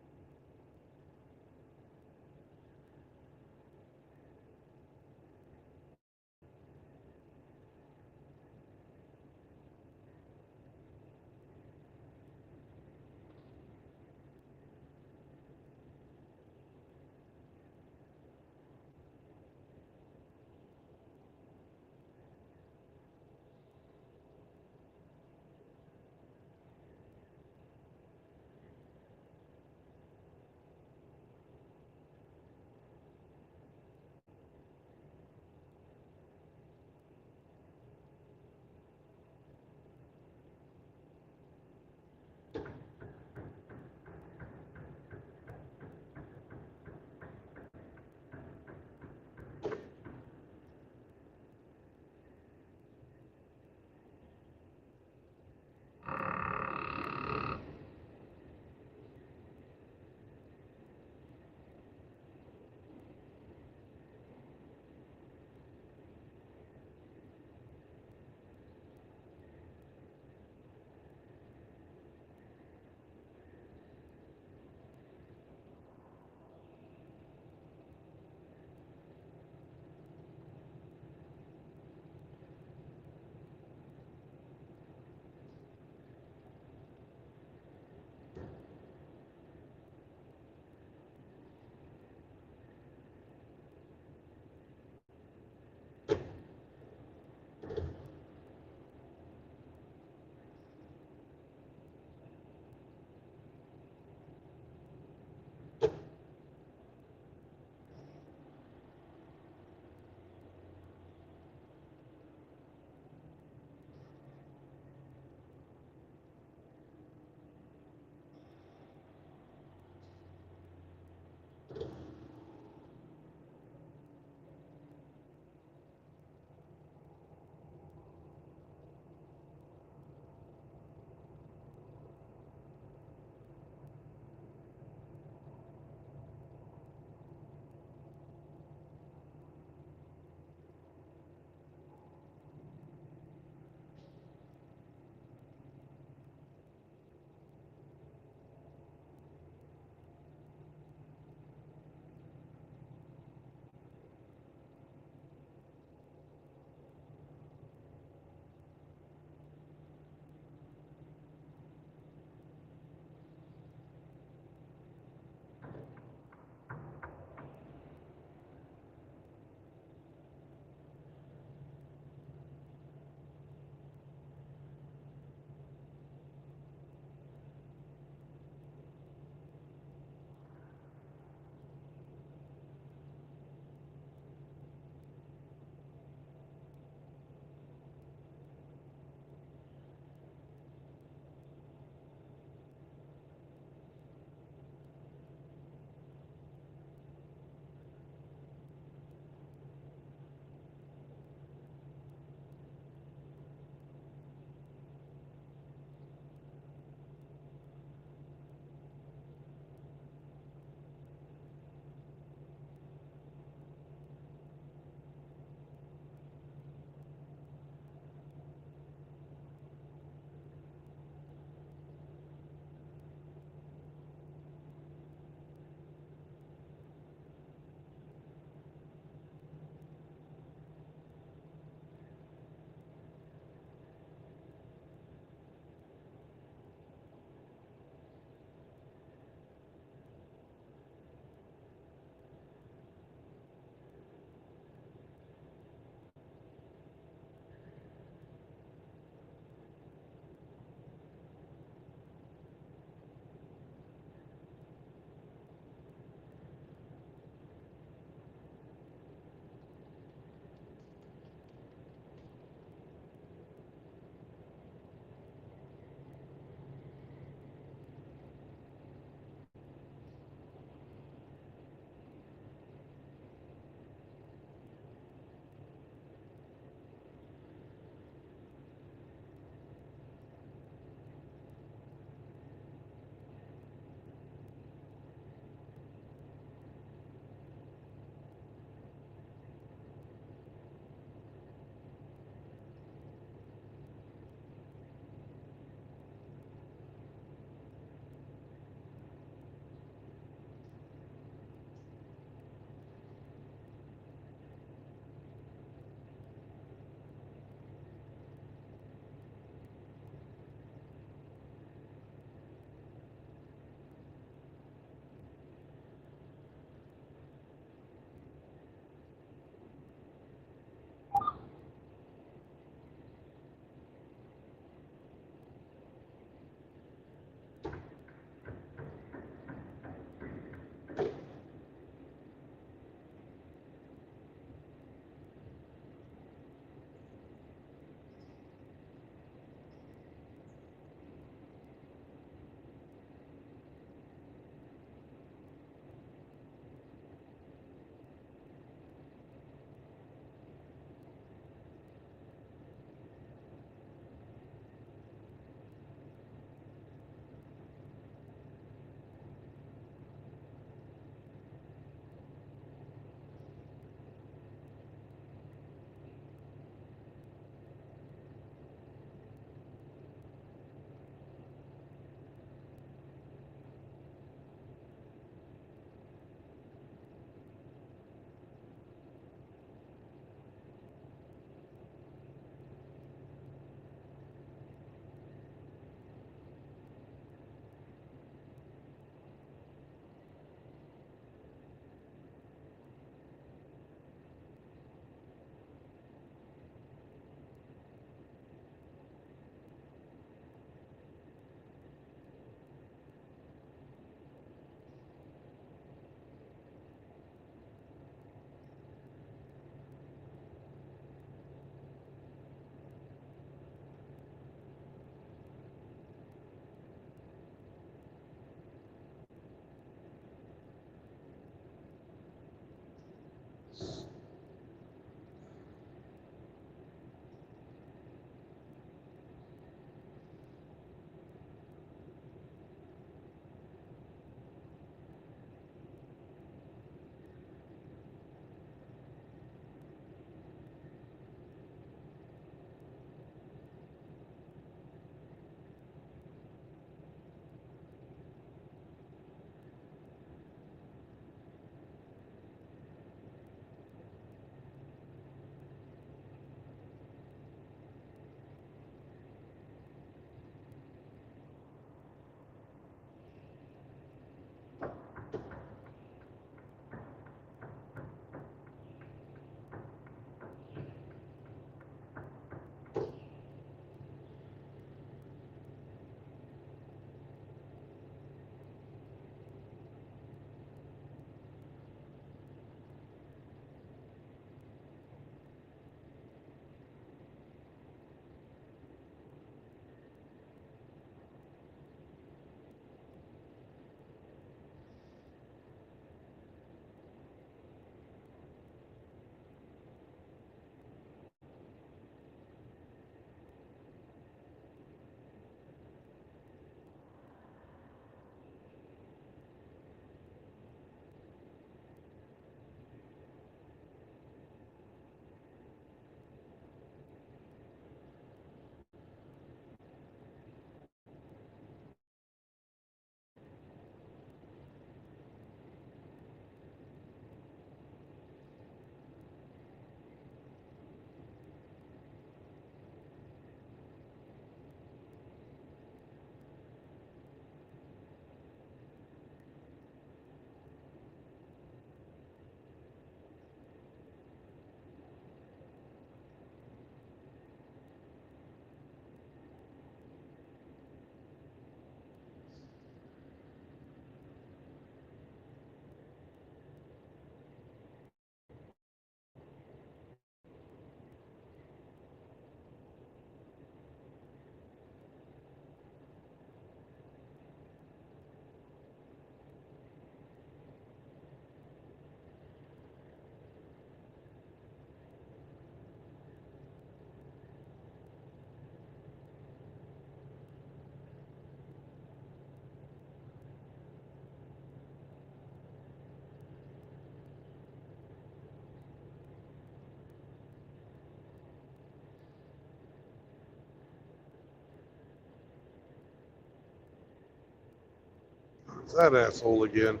It's that asshole again.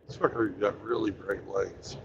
This fucker got really bright lights.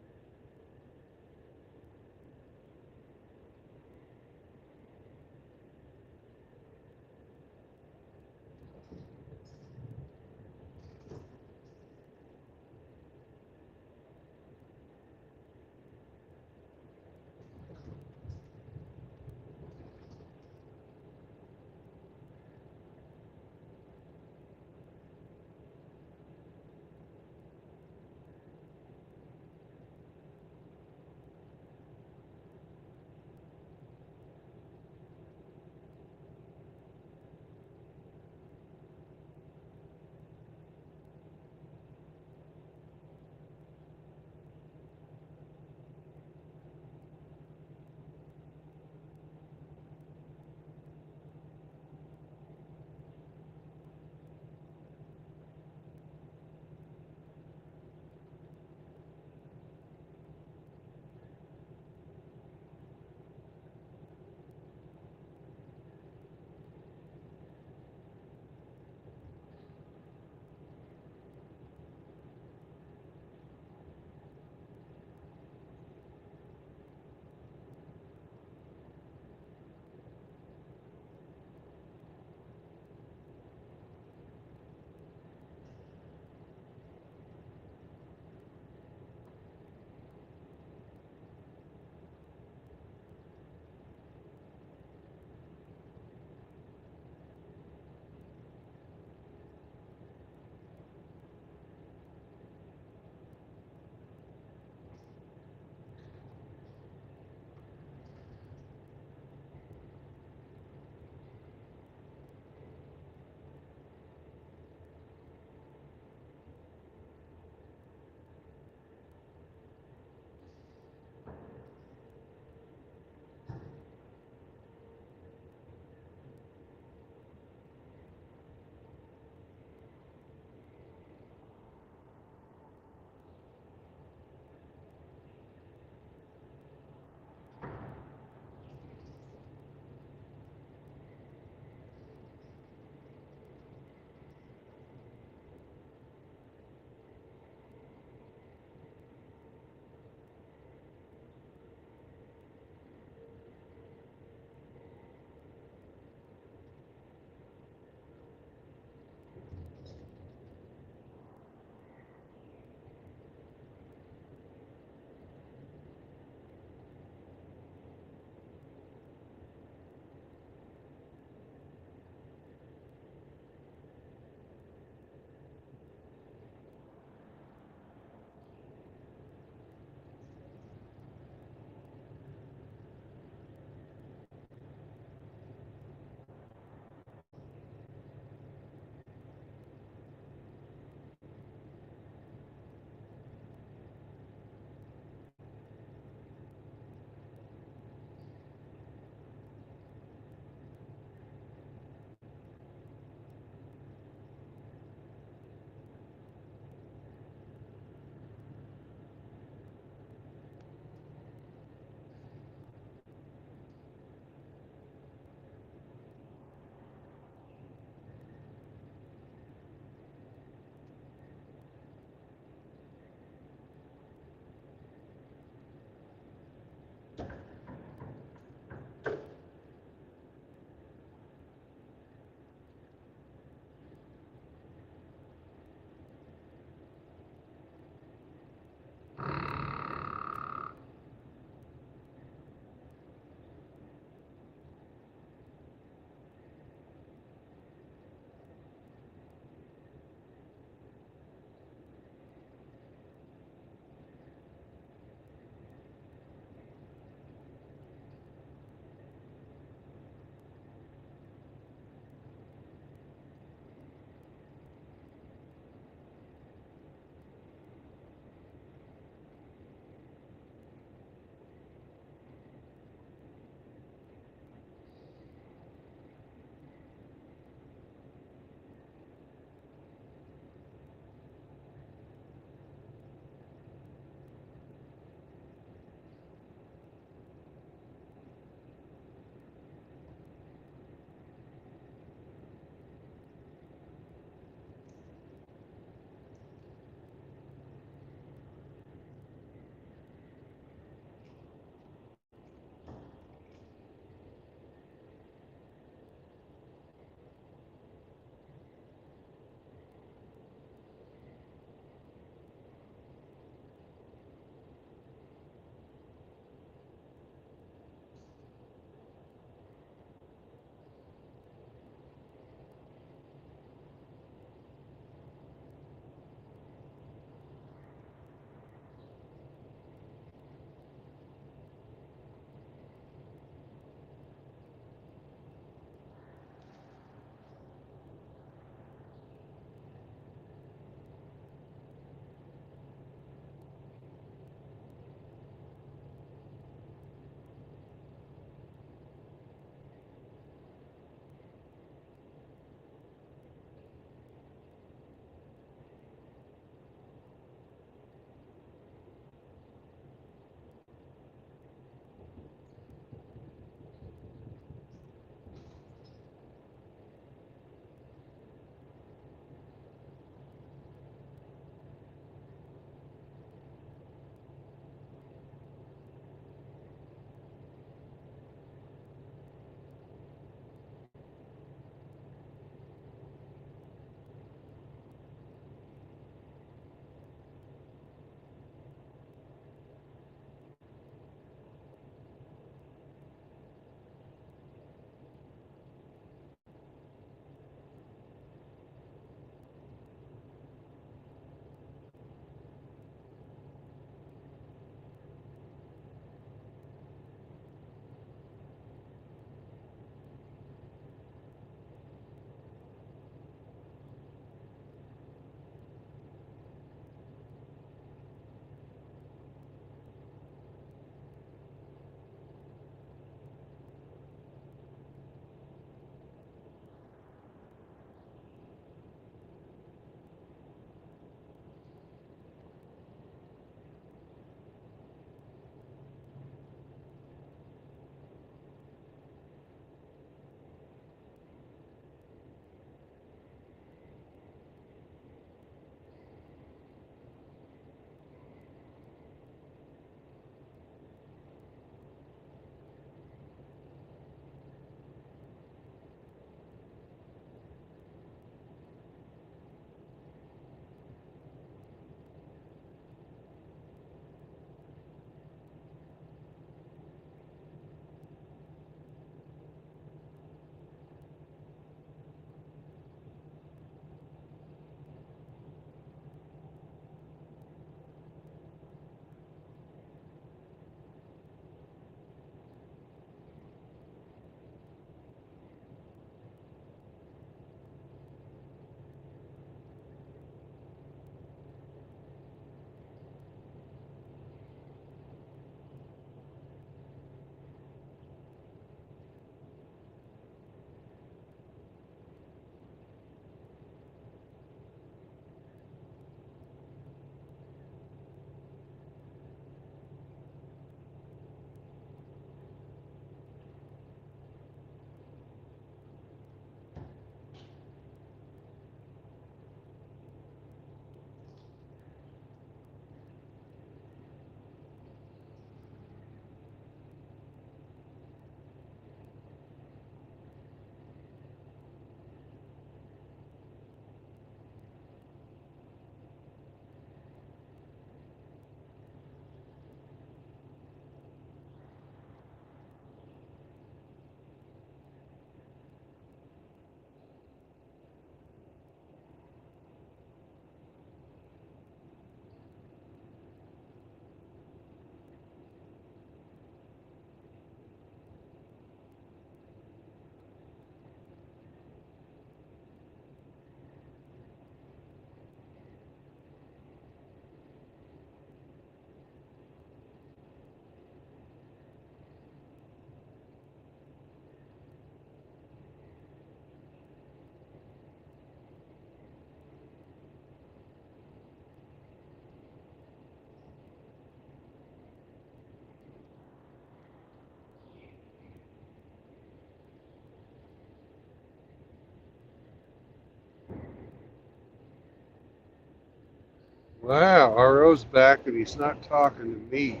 Wow, RO's back and he's not talking to me.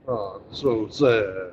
Oh, so sad.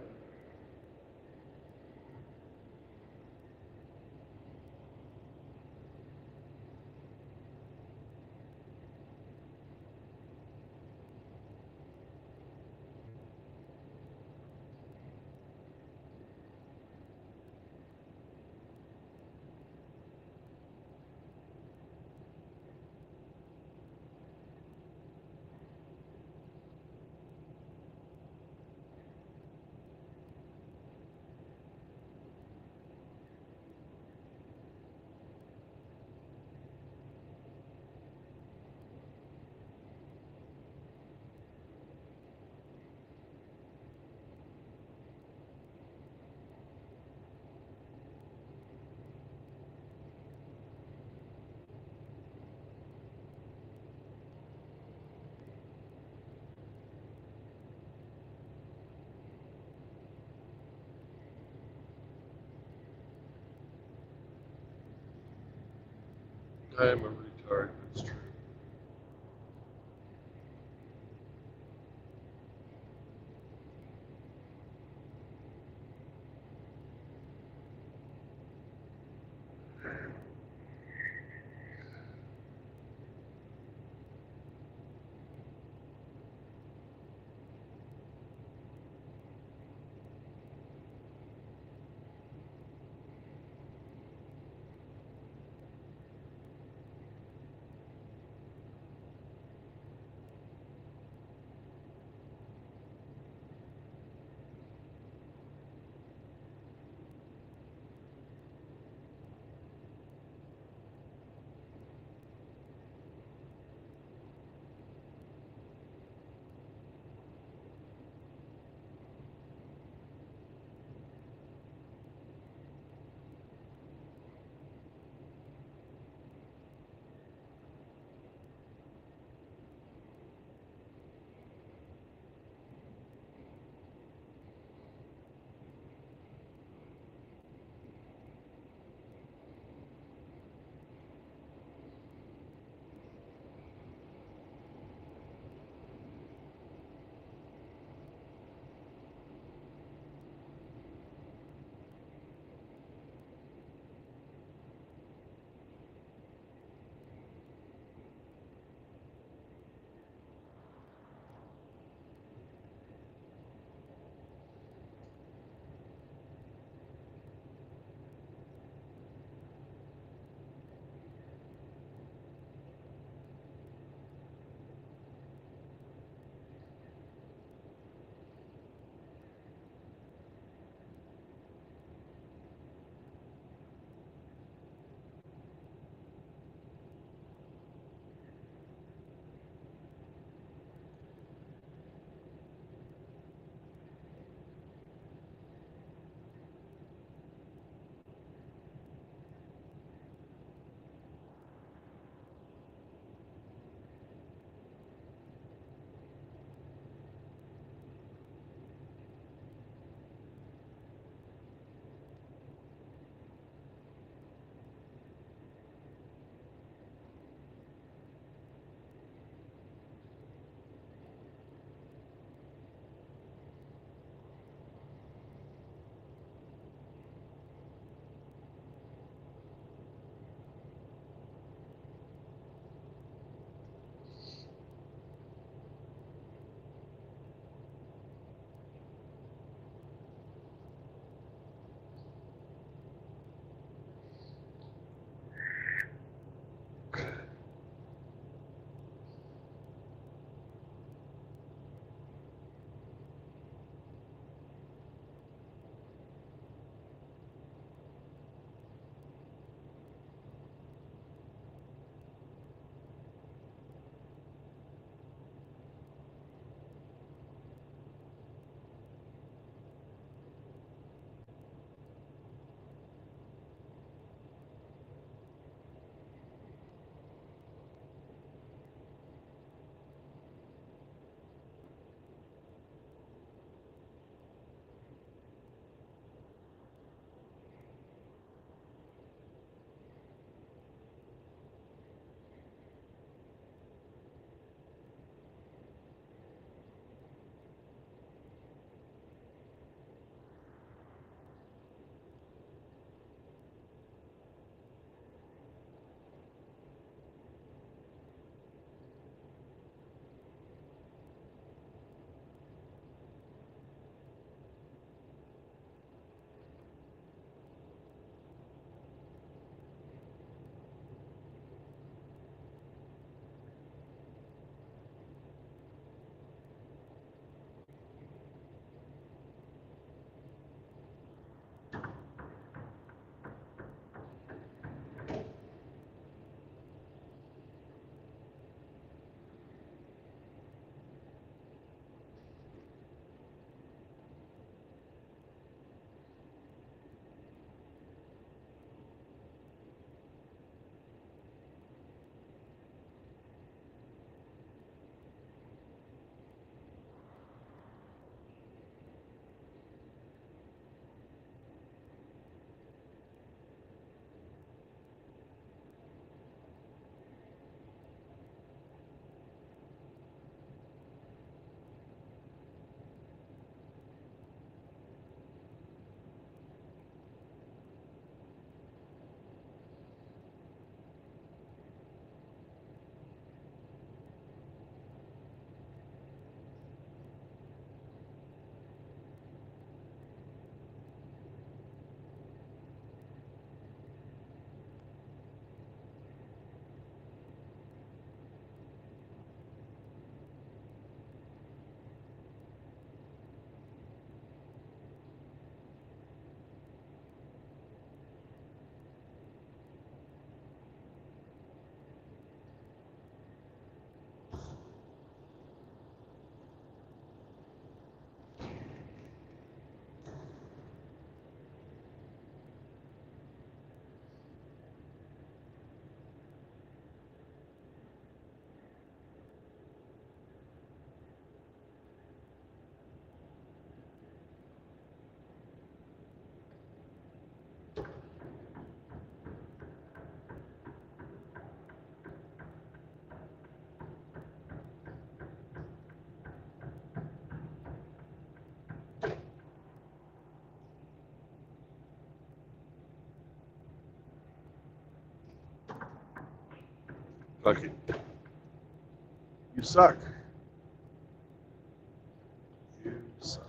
I am a retard, that's true. Fuck it. You suck. You suck.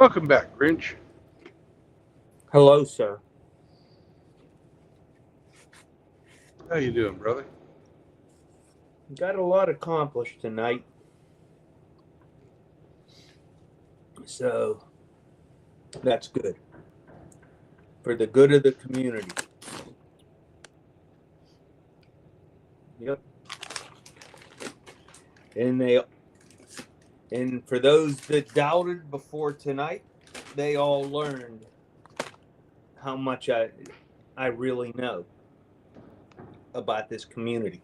Welcome back, Grinch. Hello, sir. How you doing, brother? Got a lot accomplished tonight. So that's good. For the good of the community. Yep. And for those that doubted before tonight, they all learned how much I really know about this community.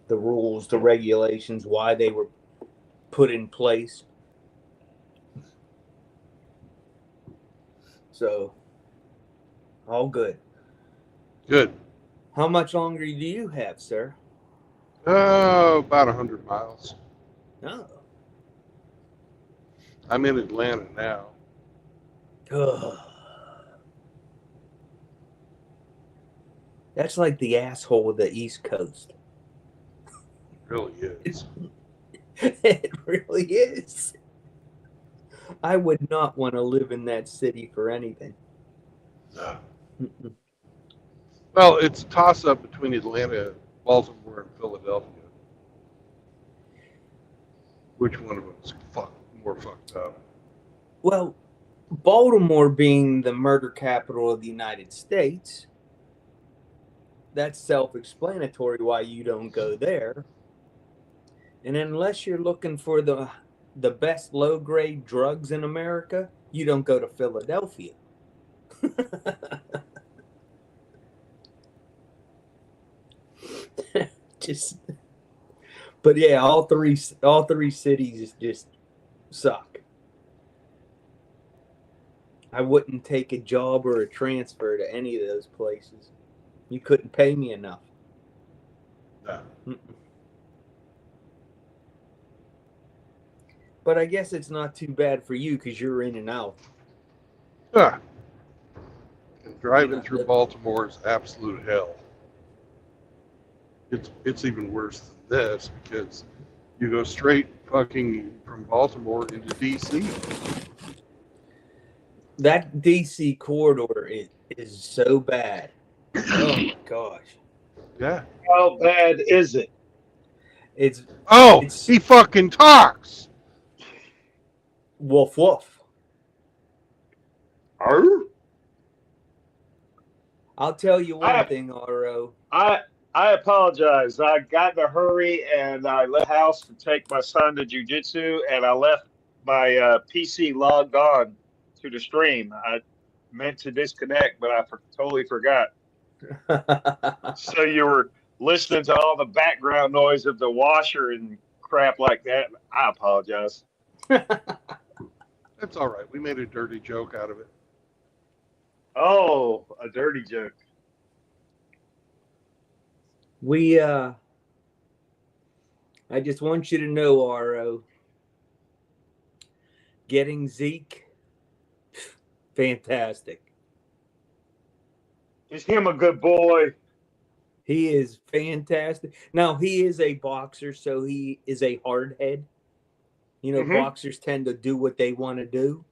The rules, the regulations, why they were put in place. So, all good. Good. How much longer do you have, sir? Oh, about 100 miles. Oh. I'm in Atlanta now. Ugh. That's like the asshole of the East Coast. It really is. It really is. I would not want to live in that city for anything. No. Mm-mm. Well, it's a toss-up between Atlanta, Baltimore, and Philadelphia. Which one of them is more fucked up? Well, Baltimore being the murder capital of the United States, that's self-explanatory why you don't go there. And unless you're looking for the best low-grade drugs in America, you don't go to Philadelphia. But yeah, all three cities just suck. I wouldn't take a job or a transfer to any of those places. You couldn't pay me enough. No. Mm-mm. But I guess it's not too bad for you because you're in and out. Yeah. And driving through Baltimore is absolute hell. It's even worse than this because you go straight fucking from Baltimore into D.C. That D.C. corridor is so bad. Oh my gosh. Yeah. How bad is it? He fucking talks. Woof woof. I'll tell you one thing, R.O. I apologize. I got in a hurry and I left the house to take my son to jiu-jitsu, and I left my PC logged on to the stream. I meant to disconnect, but I totally forgot. So you were listening to all the background noise of the washer and crap like that. I apologize. That's all right. We made a dirty joke out of it. Oh, a dirty joke. I just want you to know, R.O., getting Zeke, fantastic. Is him a good boy? He is fantastic. Now, he is a boxer, so he is a hard head. You know, boxers tend to do what they want to do.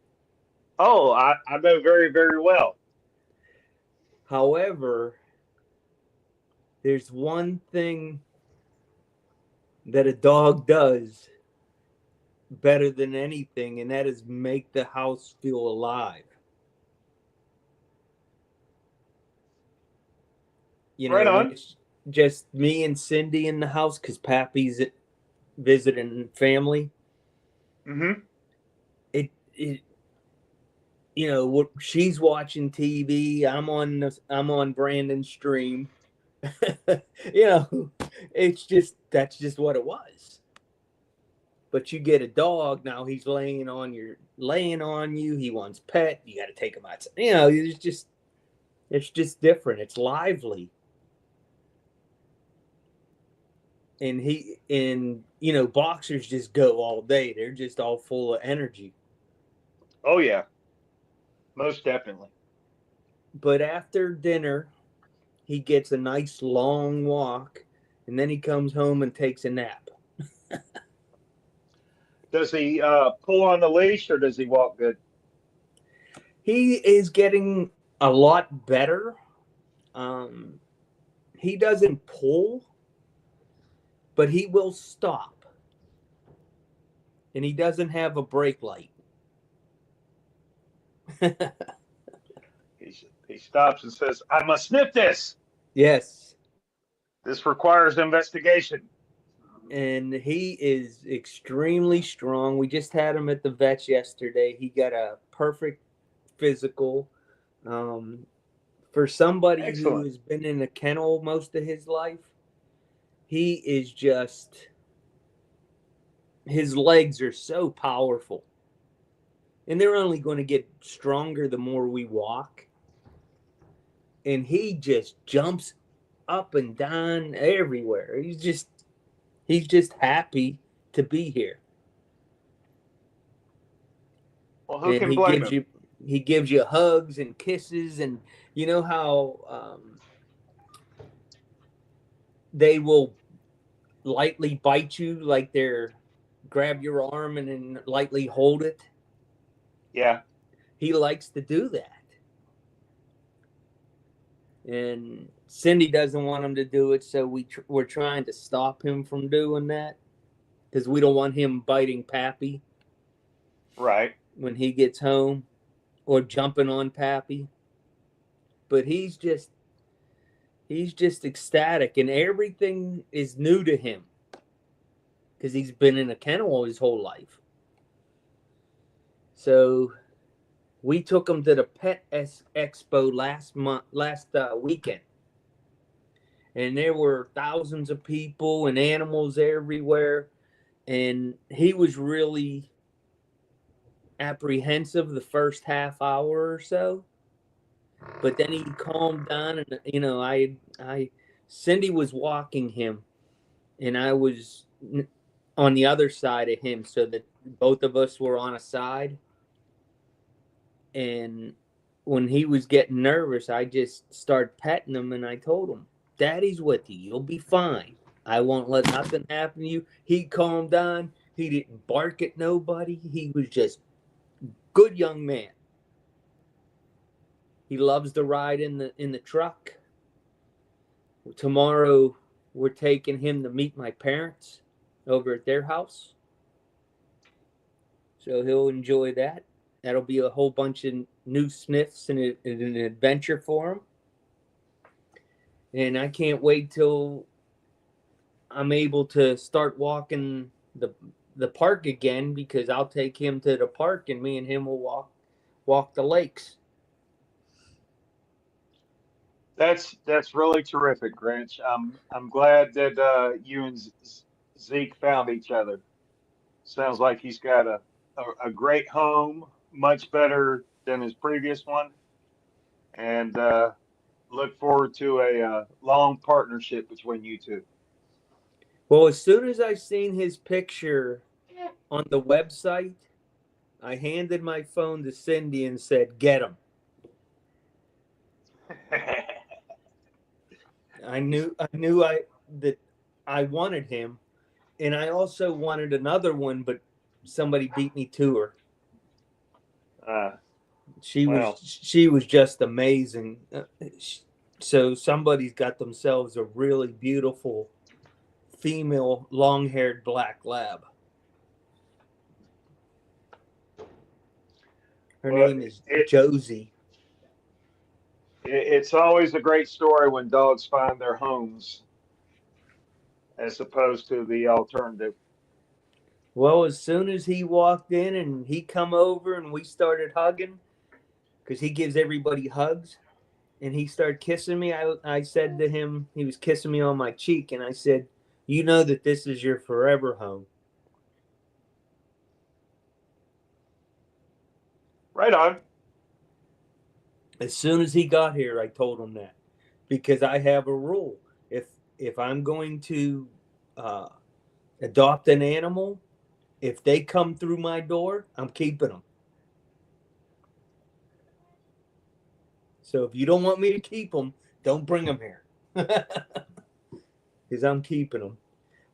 Oh, I know very, very well. However, there's one thing that a dog does better than anything, and that is make the house feel alive. You know, right on. when it's just me and Cindy in the house because Pappy's visiting family. Mm-hmm. It you know, she's watching TV. I'm on Brandon's stream. You know, that's just what it was. But you get a dog now, he's laying on you. He wants pet. You got to take him outside. You know, it's just different. It's lively. And you know, boxers just go all day. They're just all full of energy. Oh yeah, most definitely. But after dinner, he gets a nice long walk, and then he comes home and takes a nap. Does he pull on the leash or does he walk good? He is getting a lot better. He doesn't pull, but he will stop. And he doesn't have a brake light. He stops and says, "I must sniff this. Yes. This requires investigation." And he is extremely strong. We just had him at the vet's yesterday. He got a perfect physical. For somebody who Excellent. has been in a kennel most of his life, he is just, his legs are so powerful. And they're only going to get stronger the more we walk. And he just jumps up and down everywhere. He's just happy to be here. Well, who And can he blame gives him? he gives you hugs and kisses, and you know how they will lightly bite you, like they're grab your arm and then lightly hold it. Yeah. He likes to do that. And Cindy doesn't want him to do it, so we're trying to stop him from doing that because we don't want him biting Pappy Right. when he gets home or jumping on Pappy. But he's just ecstatic, and everything is new to him because he's been in a kennel his whole life. So we took him to the Pet Expo last weekend, and there were thousands of people and animals everywhere, and he was really apprehensive the first half hour or so, but then he calmed down, and Cindy was walking him, and I was on the other side of him, so that both of us were on a side. And when he was getting nervous, I just started petting him, and I told him, "Daddy's with you. You'll be fine. I won't let nothing happen to you." He calmed down. He didn't bark at nobody. He was just good young man. He loves to ride in the truck. Tomorrow, we're taking him to meet my parents over at their house. So he'll enjoy that. That'll be a whole bunch of new sniffs and an adventure for him. And I can't wait till I'm able to start walking the park again, because I'll take him to the park and me and him will walk the lakes. That's really terrific, Grinch. I'm glad that you and Zeke found each other. Sounds like he's got a great home, much better than his previous one, and look forward to a long partnership between you two. Well, as soon as I seen his picture on the website, I handed my phone to Cindy and said, "Get him." I knew that I wanted him, and I also wanted another one, but somebody beat me to her. She was just amazing. So somebody's got themselves a really beautiful female long-haired black lab. Her name is Josie. It's always a great story when dogs find their homes, as opposed to the alternative. Well, as soon as he walked in and he come over and we started hugging, because he gives everybody hugs, and he started kissing me, I said to him, he was kissing me on my cheek, and I said, "You know that this is your forever home." Right on. As soon as he got here, I told him that, because I have a rule. If I'm going to adopt an animal, if they come through my door, I'm keeping them. So if you don't want me to keep them, don't bring them here, because I'm keeping them.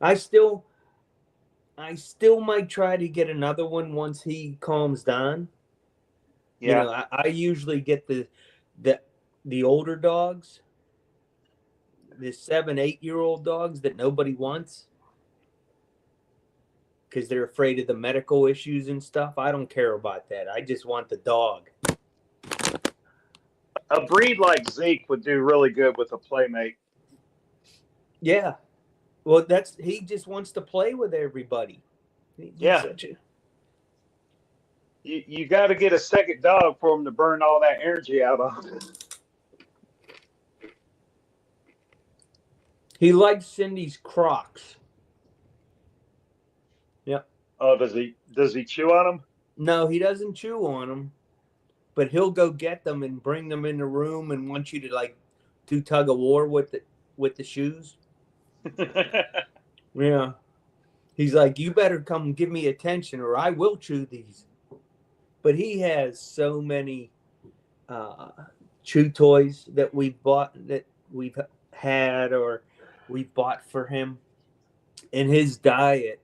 I still might try to get another one once he calms down. You know, I usually get the older dogs, the 7, 8-year-old dogs that nobody wants because they're afraid of the medical issues and stuff. I don't care about that. I just want the dog. A breed like Zeke would do really good with a playmate. Yeah. Well, he just wants to play with everybody. Yeah. You got to get a second dog for him to burn all that energy out of. He likes Cindy's Crocs. Yep. Oh, does he chew on them? No, he doesn't chew on them, but he'll go get them and bring them in the room and want you to like do tug of war with the shoes. Yeah. He's like, you better come give me attention or I will chew these. But he has so many chew toys that we've bought, that we've had or we've bought for him. And his diet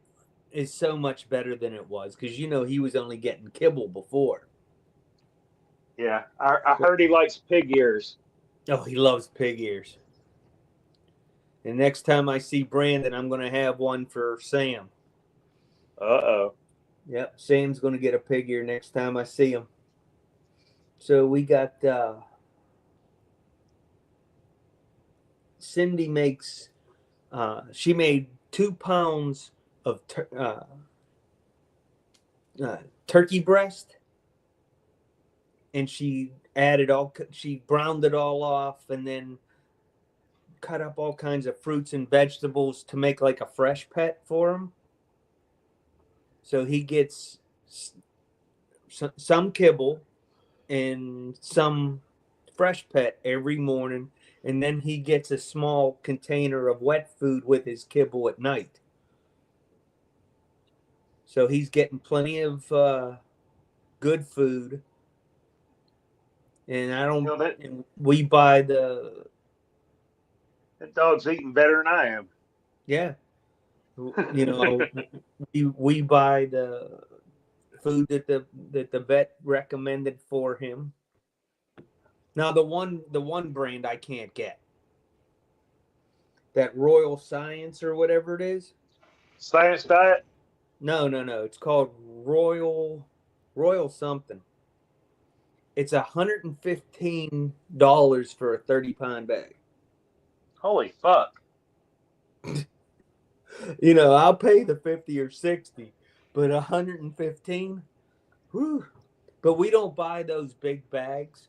is so much better than it was because, you know, he was only getting kibble before. Yeah, I heard he likes pig ears. Oh, he loves pig ears. And next time I see Brandon, I'm going to have one for Sam. Uh-oh. Yep, Sam's going to get a pig ear next time I see him. So we got Cindy makes she made 2 pounds of turkey breast, and she browned it all off and then cut up all kinds of fruits and vegetables to make like a fresh pet for him. So he gets some kibble and some fresh pet every morning, and then he gets a small container of wet food with his kibble at night. So he's getting plenty of good food. And and we buy that dog's eating better than I am. Yeah. You know, we buy the food that the vet recommended for him. Now the one brand I can't get. That Royal Science or whatever it is. Science Diet? No. It's called Royal something. It's $115 for a 30-pound bag. Holy fuck. You know, I'll pay the 50 or 60, but 115? Whew. But we don't buy those big bags.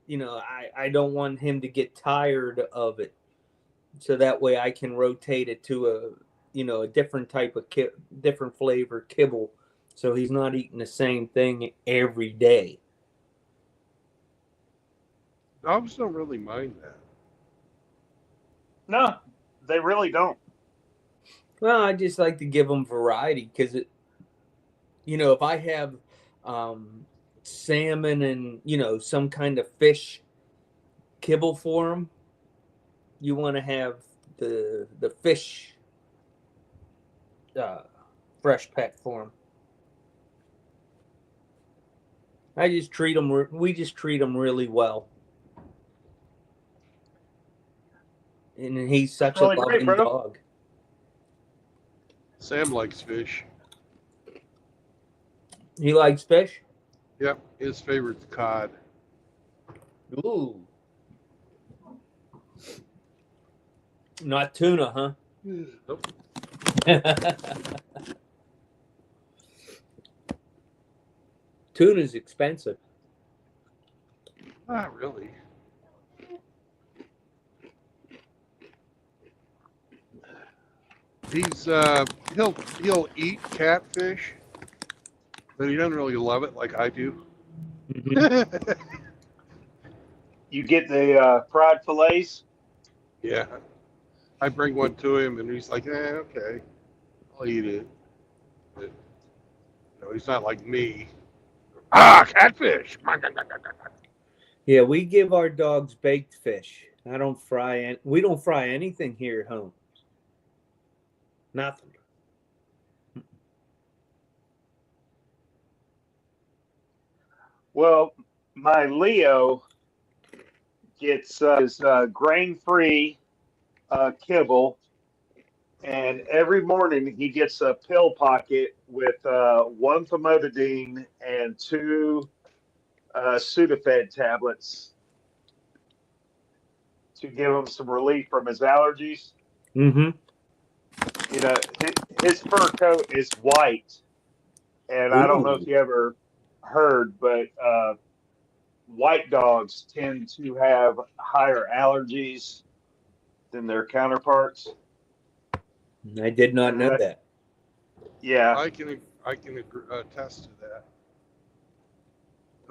You know, I don't want him to get tired of it. So that way I can rotate it to a different type of different flavor kibble. So he's not eating the same thing every day. Dogs don't really mind that. No, they really don't. Well, I just like to give them variety because if I have salmon and, some kind of fish kibble for them, you want to have the fish fresh pet for them. We just treat them really well. And he's such a loving dog. Sam likes fish. He likes fish? Yep, his favorite's cod. Ooh. Not tuna, huh? Nope. Tuna's expensive. Not really. He's he'll eat catfish, but he doesn't really love it like I do. You get the fried fillets? Yeah. I bring one to him and he's like, okay, I'll eat it. But, he's not like me. Catfish. Yeah, we give our dogs baked fish. We don't fry anything here at home. Nothing. Well, my Leo gets his grain-free kibble, and every morning he gets a pill pocket with one famotidine and two Sudafed tablets to give him some relief from his allergies. Mm-hmm. You know, his fur coat is white, and I don't know if you ever heard, but white dogs tend to have higher allergies than their counterparts. I did not know that. Yeah. I can attest to that.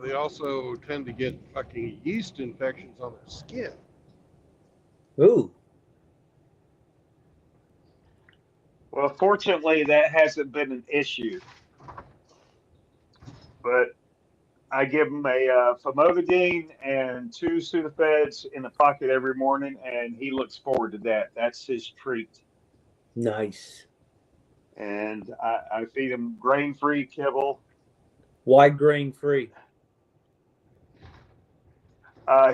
They also tend to get fucking yeast infections on their skin. Ooh. Well, fortunately, that hasn't been an issue. But I give him a famotidine and two Sudafeds in the pocket every morning, and he looks forward to that. That's his treat. Nice. And I feed him grain-free kibble. Why grain-free?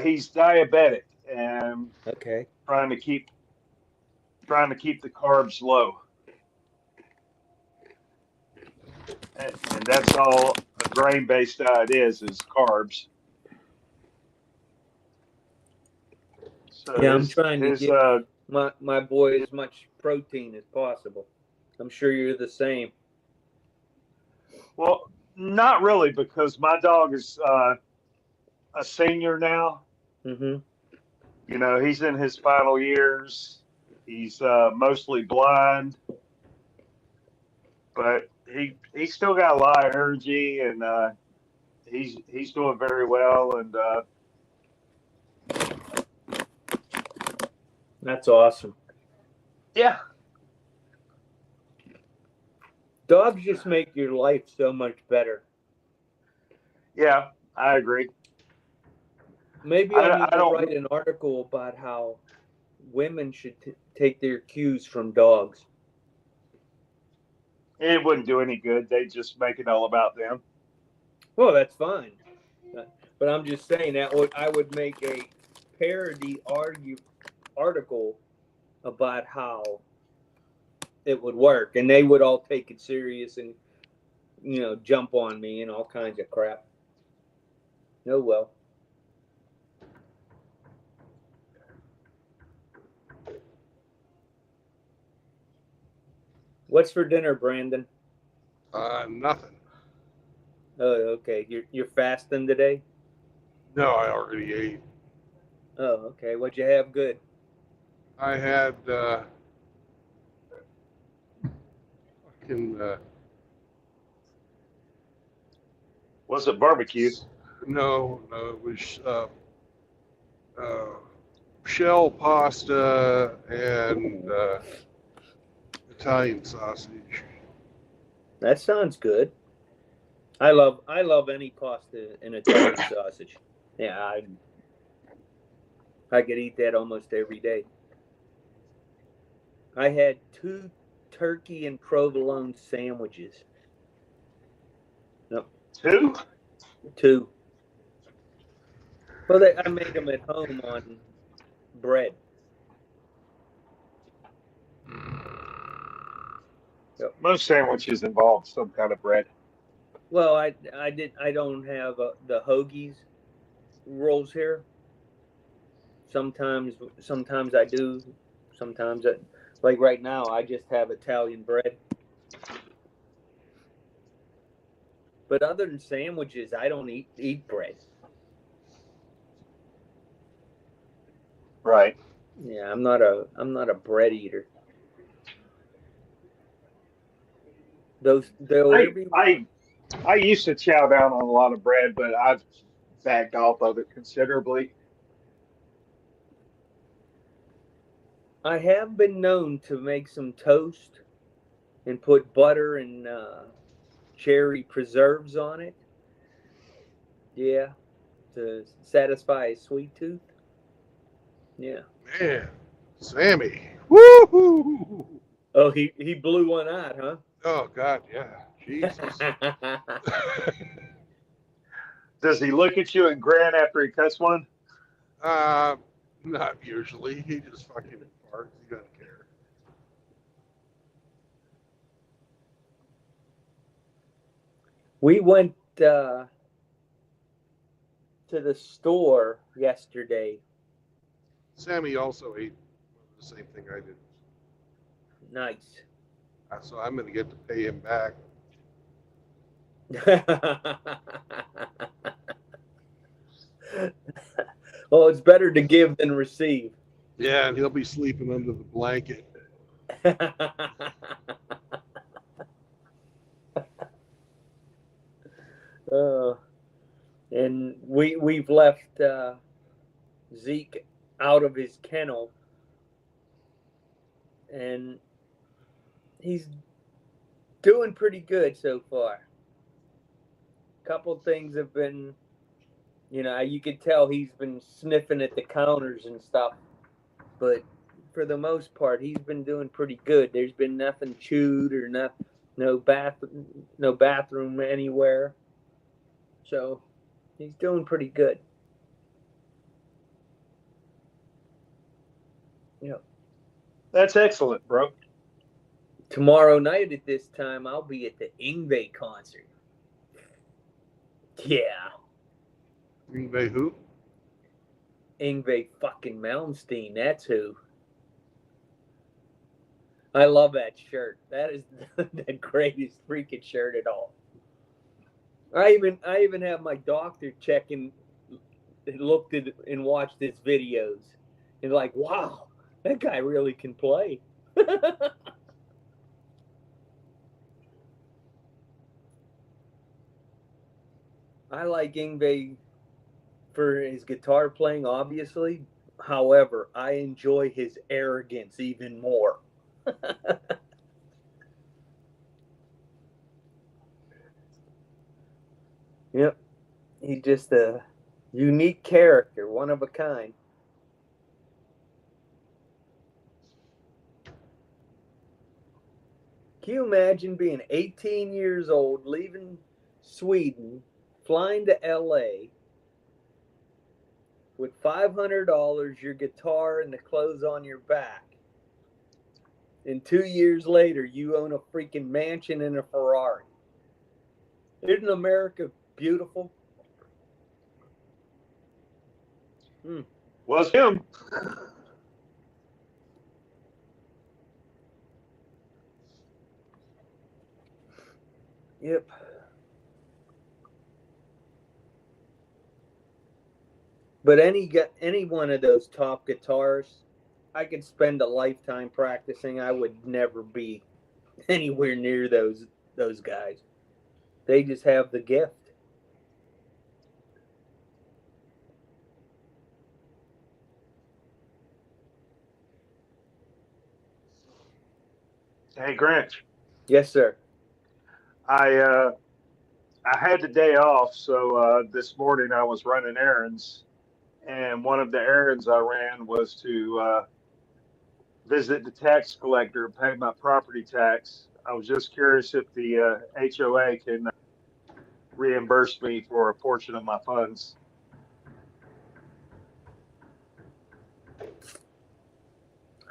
He's diabetic and okay, trying to keep the carbs low. And that's all a grain-based diet is carbs. So yeah, I'm trying to give my boy as much protein as possible. I'm sure you're the same. Well, not really, because my dog is a senior now. Mm-hmm. You know, he's in his final years. He's mostly blind, but he's still got a lot of energy, and he's doing very well. And that's awesome. Yeah. Dogs just make your life so much better. Yeah, I agree. Maybe I need to write an article about how women should take their cues from dogs. It wouldn't do any good. They just make it all about them. Well, that's fine. But I'm just saying that I would make a parody article about how it would work, and they would all take it serious and, you know, jump on me and all kinds of crap. Oh well. What's for dinner, Brandon? Nothing. Oh, okay. You're fasting today? No, I already ate. Oh, okay. What'd you have good? I had fucking was it barbecue? No, it was shell pasta and Italian sausage. That sounds good. I love any pasta and Italian sausage. Yeah, I could eat that almost every day. I had 2 turkey and provolone sandwiches. Nope. 2? 2. Well, I made them at home on bread. Yep. Most sandwiches involve some kind of bread. Well, I don't have the hoagies rolls here. Sometimes I do. Sometimes like right now, I just have Italian bread. But other than sandwiches, I don't eat bread. Right. Yeah, I'm not a bread eater. I used to chow down on a lot of bread, but I've backed off of it considerably. I have been known to make some toast and put butter and cherry preserves on it. Yeah, to satisfy a sweet tooth. Yeah. Man, Sammy. Woo-hoo! Oh, he blew one out, huh? Oh God, yeah. Jesus. Does he look at you and grin after he cuts one? Not usually. He just fucking farts. He doesn't care. We went to the store yesterday. Sammy also ate the same thing I did. Nice. So I'm going to get to pay him back. Well, it's better to give than receive. Yeah, and he'll be sleeping under the blanket. And we've left Zeke out of his kennel, and he's doing pretty good so far. Couple things have been, you could tell he's been sniffing at the counters and stuff, but for the most part, he's been doing pretty good. There's been nothing chewed or no bathroom anywhere, so he's doing pretty good. Yep. That's excellent, bro. Tomorrow night at this time, I'll be at the Yngwie concert. Yeah. Yngwie who? Yngwie fucking Malmsteen. That's who. I love that shirt. That is the greatest freaking shirt at all. I even have my doctor checking, looked at and watched his videos, and like, wow, that guy really can play. I like Yngwie for his guitar playing, obviously. However, I enjoy his arrogance even more. Yep. He's just a unique character, one of a kind. Can you imagine being 18 years old, leaving Sweden, flying to LA with $500, your guitar, and the clothes on your back? And 2 years later, you own a freaking mansion and a Ferrari. Isn't America beautiful? Was him. Yep. But any one of those top guitarists, I could spend a lifetime practicing. I would never be anywhere near those guys. They just have the gift. Hey, Grinch. Yes, sir. I had the day off, so this morning I was running errands, and one of the errands I ran was to visit the tax collector and pay my property tax. I was just curious if the HOA can reimburse me for a portion of my funds.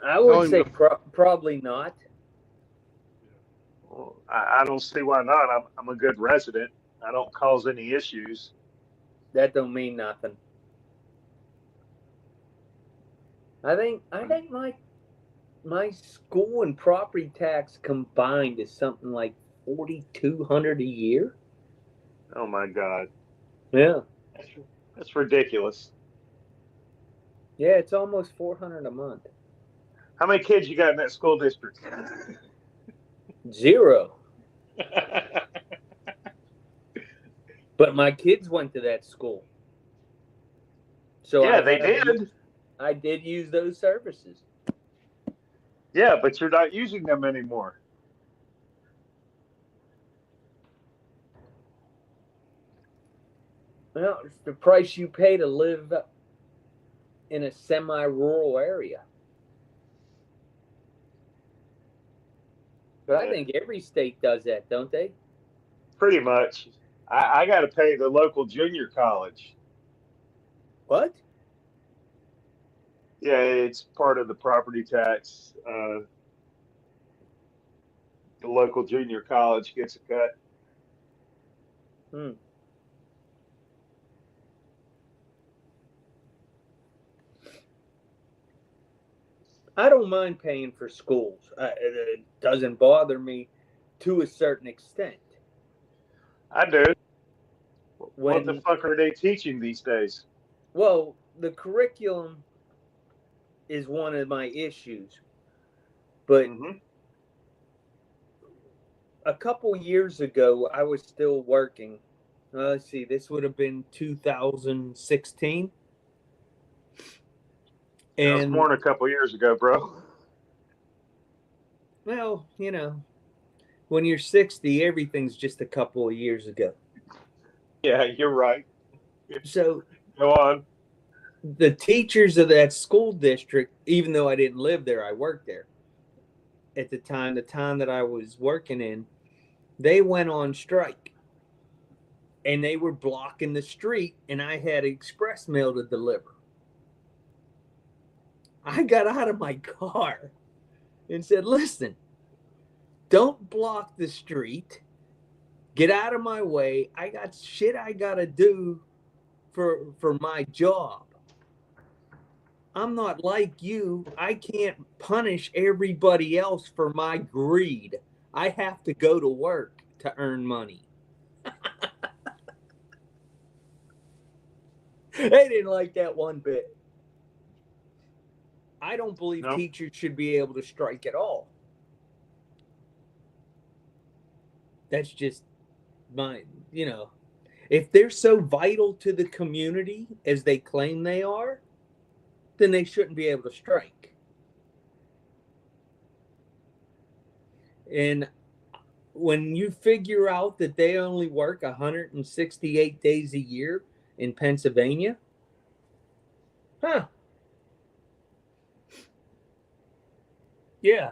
I would say probably not. Well, I don't see why not. I'm a good resident. I don't cause any issues. That don't mean nothing. I think my school and property tax combined is something like $4,200 a year. Oh my God. Yeah. That's ridiculous. Yeah, it's almost $400 a month. How many kids you got in that school district? 0. But my kids went to that school. So yeah, they did. I did use those services. Yeah, but you're not using them anymore. Well, it's the price you pay to live in a semi-rural area. But I think every state does that, don't they? Pretty much. I got to pay the local junior college. What? Yeah, it's part of the property tax. The local junior college gets a cut. Hmm. I don't mind paying for schools. It doesn't bother me to a certain extent. I do. What the When, fuck are they teaching these days? well, the curriculum is one of my issues, but a couple years ago, I was still working. Let's see, this would have been 2016. That was And, more than a couple years ago, bro. well, when you're 60, everything's just a couple of years ago. Yeah, you're right. So, go on. The teachers of that school district, even though I didn't live there, I worked there at the time that I was working in, they went on strike and they were blocking the street, and I had express mail to deliver. I got out of my car and said, listen, don't block the street. Get out of my way. I got shit I got to do for my job. I'm not like you. I can't punish everybody else for my greed. I have to go to work to earn money. They didn't like that one bit. I don't believe teachers should be able to strike at all. That's just my, if they're so vital to the community as they claim they are, then they shouldn't be able to strike. And when you figure out that they only work 168 days a year in Pennsylvania, yeah,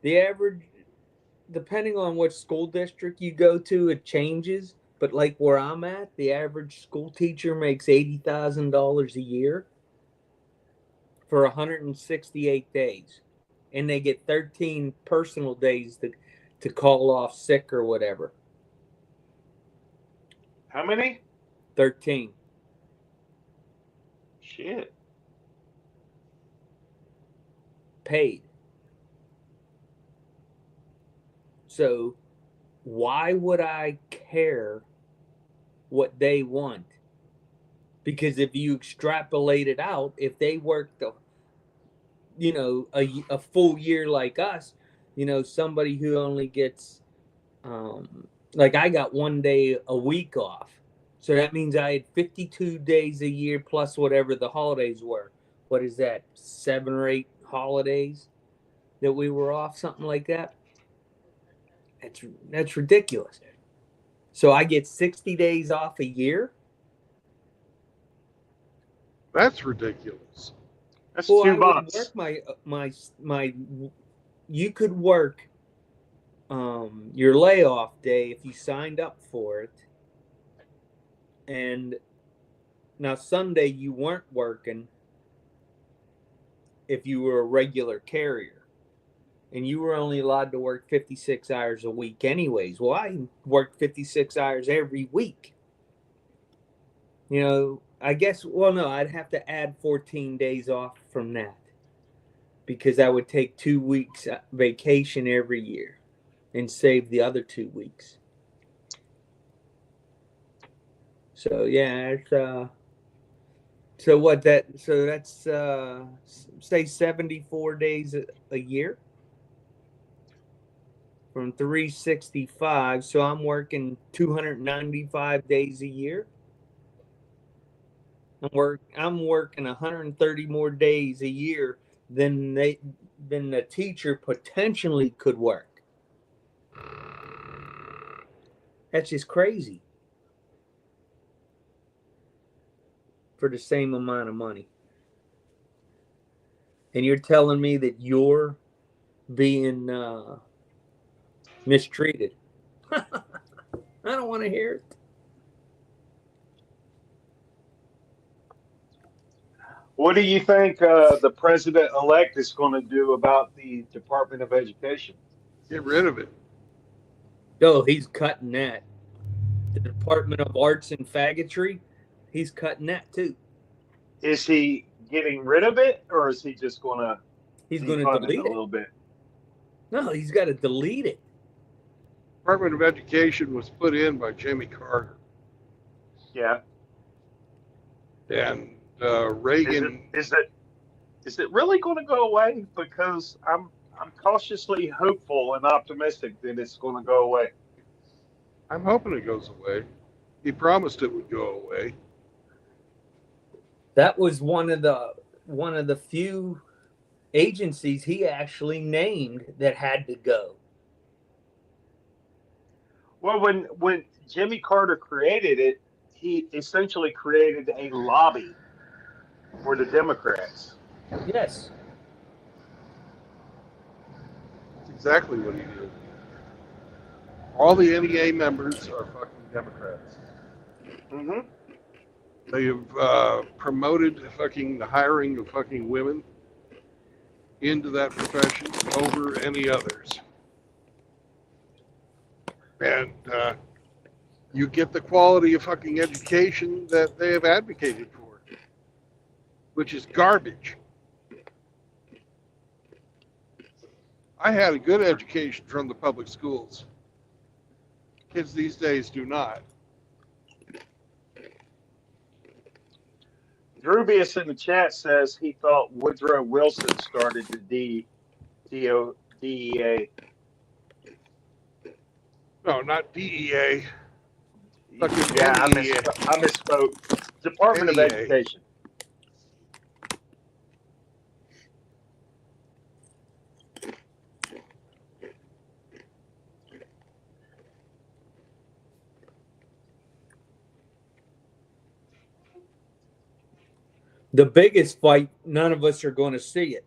the average, depending on what school district you go to, it changes. But like where I'm at, the average school teacher makes $80,000 a year for 168 days. And they get 13 personal days to call off sick or whatever. How many? 13. Shit. Paid. So why would I care what they want? Because if you extrapolate it out, if they worked a full year like us, somebody who only gets like I got 1 day a week off. So that means I had 52 days a year plus whatever the holidays were. What is that? 7 or 8 holidays that we were off, something like that. That's ridiculous. So I get 60 days off a year. That's ridiculous. That's well, $2. Work you could work your layoff day if you signed up for it. And now Sunday you weren't working if you were a regular carrier. And you were only allowed to work 56 hours a week anyways. Well, I worked 56 hours every week. I guess, no, I'd have to add 14 days off from that because I would take 2 weeks vacation every year and save the other 2 weeks. So, yeah, it's, that's say 74 days a year from 365. So I'm working 295 days a year. I'm working 130 more days a year than the teacher potentially could work. That's just crazy. For the same amount of money. And you're telling me that you're being mistreated. I don't want to hear it. What do you think the president-elect is going to do about the Department of Education? Get rid of it. Oh, he's cutting that. The Department of Arts and Faggotry, he's cutting that too. Is he getting rid of it, or is he just going to? He's going to defund delete it a little bit. No, he's got to delete it. Department of Education was put in by Jimmy Carter, Yeah. and Reagan. Is it really going to go away? Because I'm cautiously hopeful and optimistic that it's going to go away. I'm hoping it goes away. He promised it would go away. That was one of the few agencies he actually named that had to go. Well, when Jimmy Carter created it, he essentially created a lobby for the Democrats. Yes. That's exactly what he did. All the NEA members are fucking Democrats. Mm-hmm. They have promoted fucking the hiring of fucking women into that profession over any others. And you get the quality of fucking education that they have advocated for, which is garbage. I had a good education from the public schools. Kids these days do not. Drubius in the chat says he thought Woodrow Wilson started the DEA. No, not DEA. Fucking Yeah, I NEA. misspoke. Department of NEA. Education. The biggest fight, none of us are going to see it.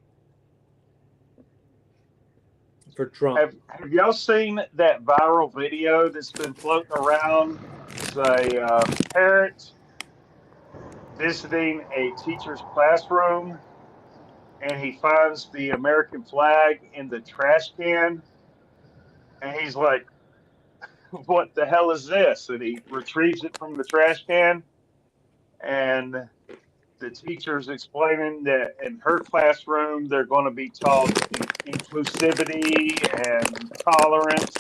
For Trump. Have y'all seen that viral video that's been floating around? It's a parent visiting a teacher's classroom, and he finds the American flag in the trash can, and he's like, "What the hell is this?" And he retrieves it from the trash can, and the teacher's explaining that in her classroom they're going to be taught inclusivity and tolerance,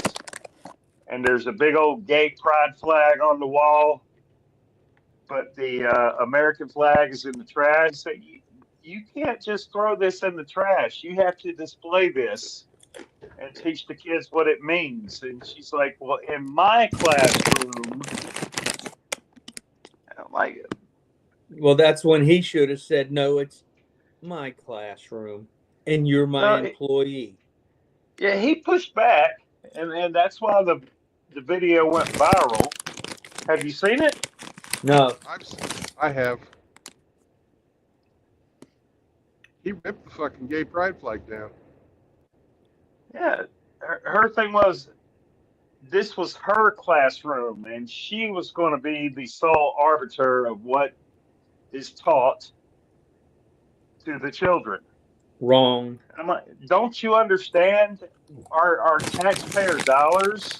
and there's a big old gay pride flag on the wall, but the American flag is in the trash. So you can't just throw this in the trash. You have to display this and teach the kids what it means. And she's like, "Well, in my classroom," I'm like, Well, that's when he should have said, "No, it's my classroom, and you're my employee." Yeah, he pushed back, and that's why the video went viral. Have you seen it? No. I have. He ripped the fucking gay pride flag down. Yeah, her thing was, this was her classroom, and she was going to be the sole arbiter of what is taught to the children. Wrong. I'm like, don't you understand? Our taxpayer dollars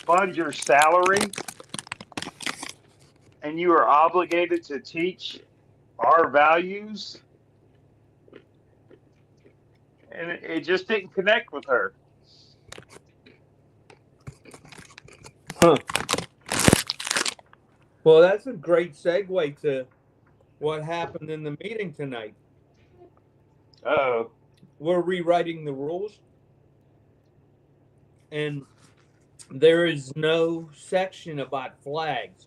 fund your salary, and you are obligated to teach our values. And it just didn't connect with her. Huh. Well, that's a great segue to what happened in the meeting tonight. Uh-oh. We're rewriting the rules, and there is no section about flags.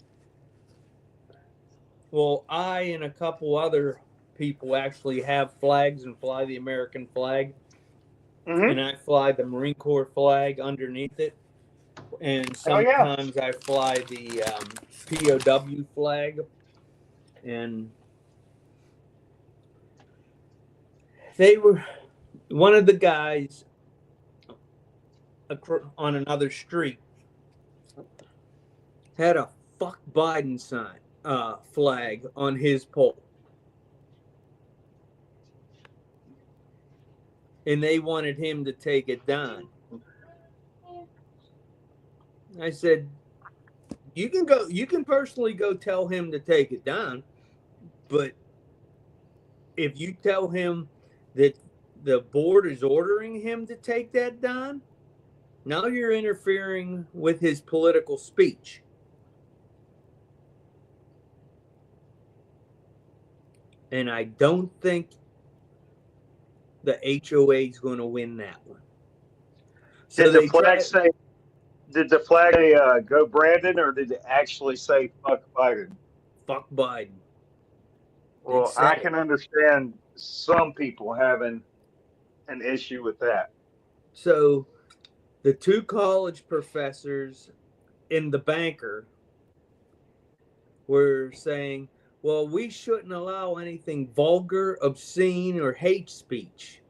Well, I and a couple other people actually have flags and fly the American flag. Mm-hmm. And I fly the Marine Corps flag underneath it. And Oh, yeah. sometimes I fly the POW flag. And they were, one of the guys on another street had a fuck Biden sign, flag on his pole. And they wanted him to take it down. I said, you can personally go tell him to take it down, but if you tell him that the board is ordering him to take that down, now you're interfering with his political speech. And I don't think the HOA is going to win that one. So Did the flag say? Did the flag say "Go Brandon" or did it actually say "Fuck Biden"? Fuck Biden. Well, I can understand some people having an issue with that. So the two college professors and the banker were saying, well, we shouldn't allow anything vulgar, obscene, or hate speech.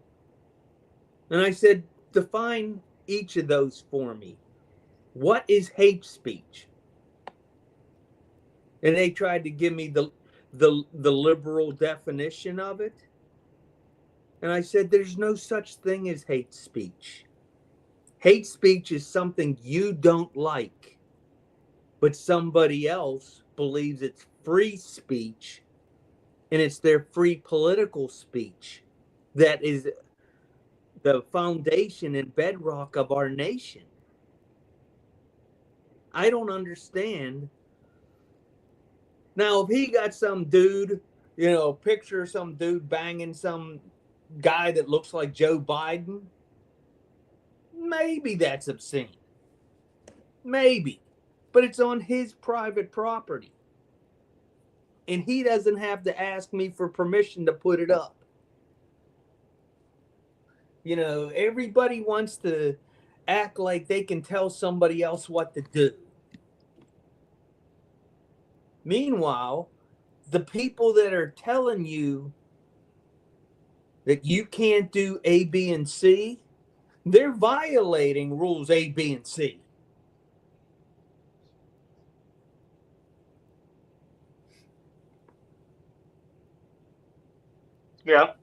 And I said, define each of those for me. What is hate speech? And they tried to give me the liberal definition of it. And I said, there's no such thing as hate speech. Hate speech is something you don't like, but somebody else believes it's free speech, and it's their free political speech that is the foundation and bedrock of our nation. I don't understand. Now, if he got some dude, picture some dude banging some guy that looks like Joe Biden, maybe that's obscene. Maybe. But it's on his private property. And he doesn't have to ask me for permission to put it up. Everybody wants to act like they can tell somebody else what to do. Meanwhile, the people that are telling you that you can't do A, B, and C, they're violating rules A, B, and C. Yeah.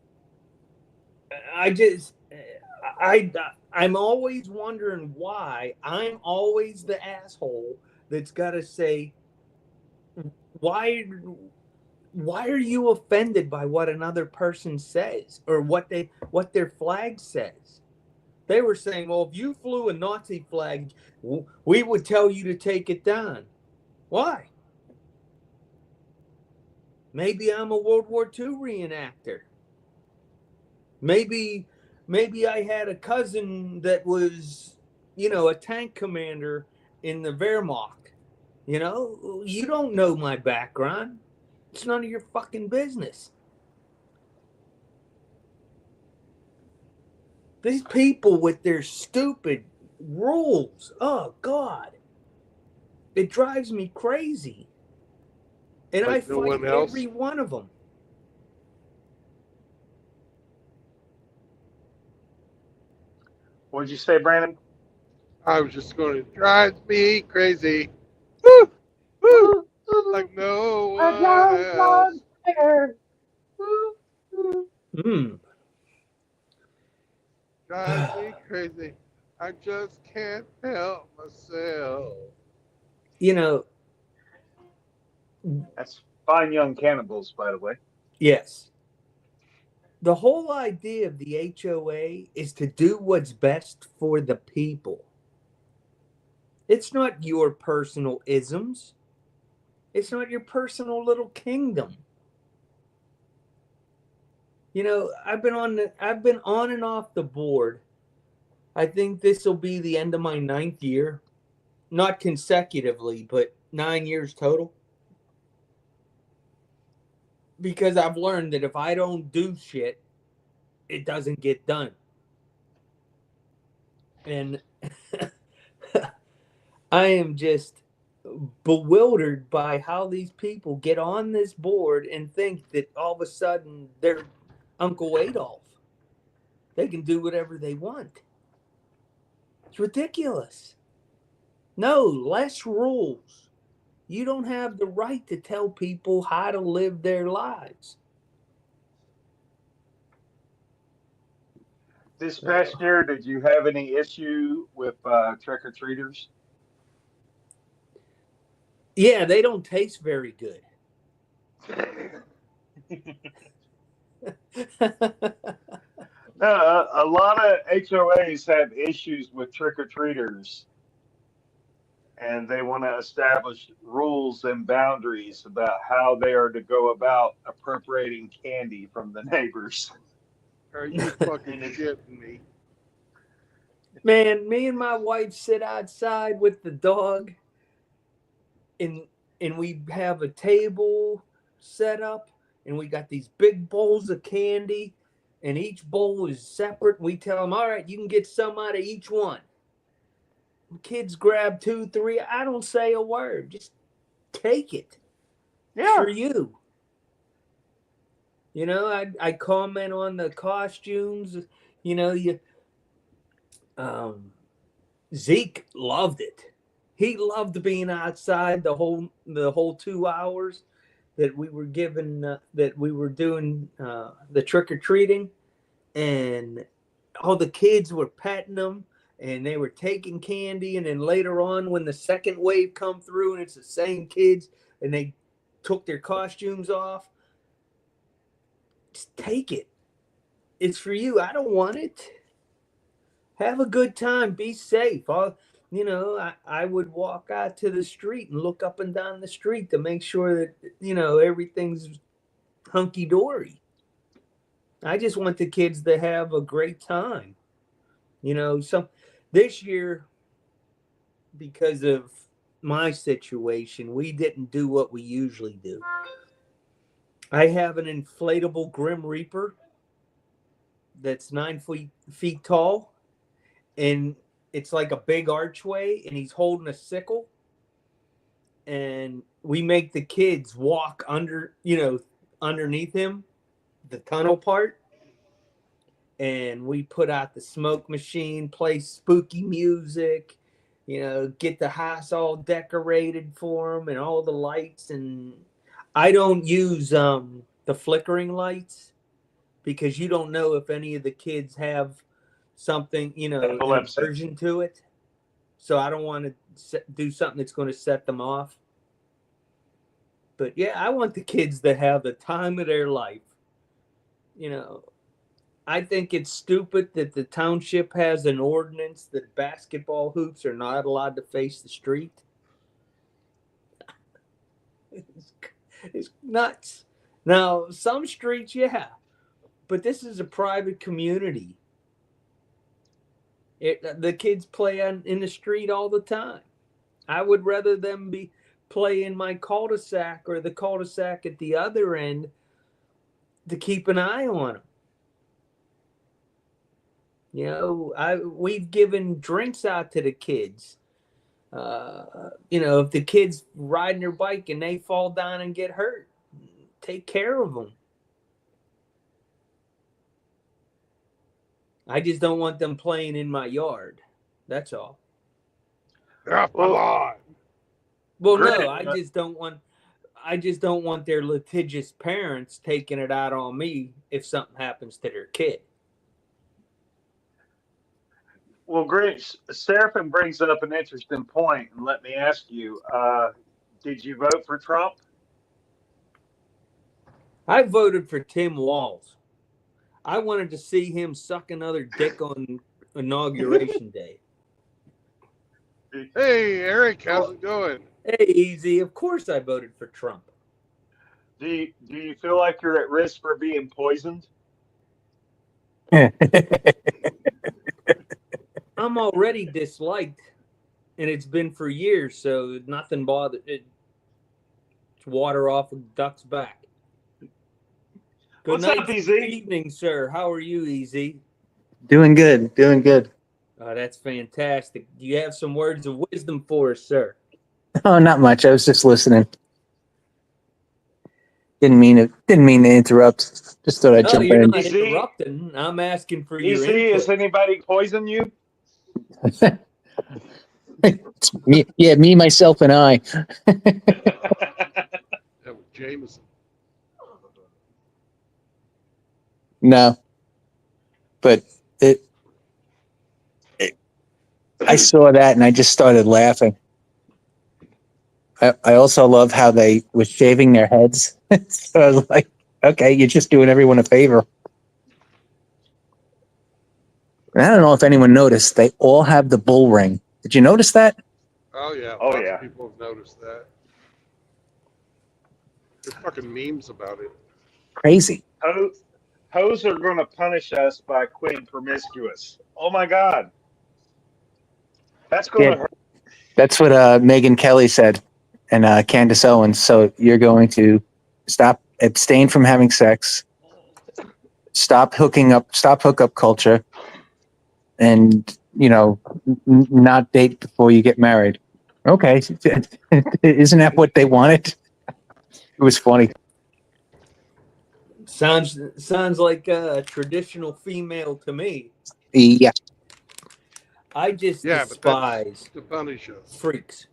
I'm always wondering why I'm always the asshole that's got to say, why are you offended by what another person says or what their flag says? They were saying, well, if you flew a Nazi flag, we would tell you to take it down. Why? Maybe I'm a World War II reenactor. Maybe I had a cousin that was, a tank commander in the Wehrmacht. You don't know my background. It's none of your fucking business. These people with their stupid rules, oh God, it drives me crazy. And I fight every one of them. What did you say, Brandon? I was just going to drive me crazy. Woo! Woo! Like no one else. Drives me crazy. I just can't help myself. That's Fine Young Cannibals, by the way. Yes. The whole idea of the HOA is to do what's best for the people. It's not your personal isms. It's not your personal little kingdom. I've been on and off the board. I think this will be the end of my 9th year. Not consecutively, but 9 years total. Because I've learned that if I don't do shit, it doesn't get done. And I am just bewildered by how these people get on this board and think that all of a sudden they're Uncle Adolf. They can do whatever they want. It's ridiculous. No, less rules. You don't have the right to tell people how to live their lives. This past year, did you have any issue with trick or treaters? Yeah, they don't taste very good. A lot of HOAs have issues with trick or treaters, and they want to establish rules and boundaries about how they are to go about appropriating candy from the neighbors. Are you fucking shitting me? Man, me and my wife sit outside with the dog, and we have a table set up, and we got these big bowls of candy, and each bowl is separate. We tell them, all right, you can get some out of each one. Kids grab 2, 3. I don't say a word. Just take it. Yeah. For you. You know, I comment on the costumes. You know, Zeke loved it. He loved being outside the whole 2 hours that we were given, that we were doing the trick or treating, and all the kids were petting them, and they were taking candy. And then later on, when the second wave come through, and it's the same kids, and they took their costumes off, just take it. It's for you. I don't want it. Have a good time. Be safe. I would walk out to the street and look up and down the street to make sure that, everything's hunky-dory. I just want the kids to have a great time. This year, because of my situation, we didn't do what we usually do. I have an inflatable Grim Reaper that's 9 feet tall, and it's like a big archway, and he's holding a sickle, and we make the kids walk underneath him, the tunnel part, and we put out the smoke machine, play spooky music, get the house all decorated for them and all the lights. And I don't use the flickering lights, because you don't know if any of the kids have something, an aversion to it. So I don't want to do something that's going to set them off. But yeah, I want the kids to have the time of their life. I think it's stupid that the township has an ordinance that basketball hoops are not allowed to face the street. It's nuts. Now, some streets, yeah, but this is a private community. The kids play in the street all the time. I would rather them play in my cul-de-sac or the cul-de-sac at the other end to keep an eye on them. We've given drinks out to the kids. If the kid's riding their bike and they fall down and get hurt, take care of them. I just don't want them playing in my yard. That's all. Come on. Well, no, I just don't want their litigious parents taking it out on me if something happens to their kid. Well, great. Seraphim brings up an interesting point, and let me ask you, did you vote for Trump? I voted for Tim Walz. I wanted to see him suck another dick on Inauguration Day. Hey, Eric, how's it going? Hey, Easy. Of course I voted for Trump. Do you feel like you're at risk for being poisoned? I'm already disliked, and it's been for years, so nothing bothered. It's water off a duck's back. Good night, good evening, sir. How are you, Easy? Doing good. Oh, that's fantastic. Do you have some words of wisdom for us, sir? Oh, not much. I was just listening. Didn't mean to interrupt. Just thought I'd jump you're in. not interrupting. I'm asking for your input. Has anybody poisoned you? It's me, yeah, me, myself, and I. That was Jameson. No, but I saw that and I just started laughing. I also love how they were shaving their heads. So I was like, okay, you're just doing everyone a favor. And I don't know if anyone noticed, they all have the bull ring. Did you notice that? Oh yeah. Oh, Lots yeah. of people have noticed that. There's fucking memes about it. Crazy. Hoes are going to punish us by quitting promiscuous. Oh my God. That's going to Yeah. hurt. That's what Megyn Kelly said and Candace Owens. So you're going to abstain from having sex, stop hookup culture, and, you know, not date before you get married. Okay. Isn't that what they wanted? It was funny. Sounds like a traditional female to me. Yeah. I just Yeah, but despise that's to punish us. freaks.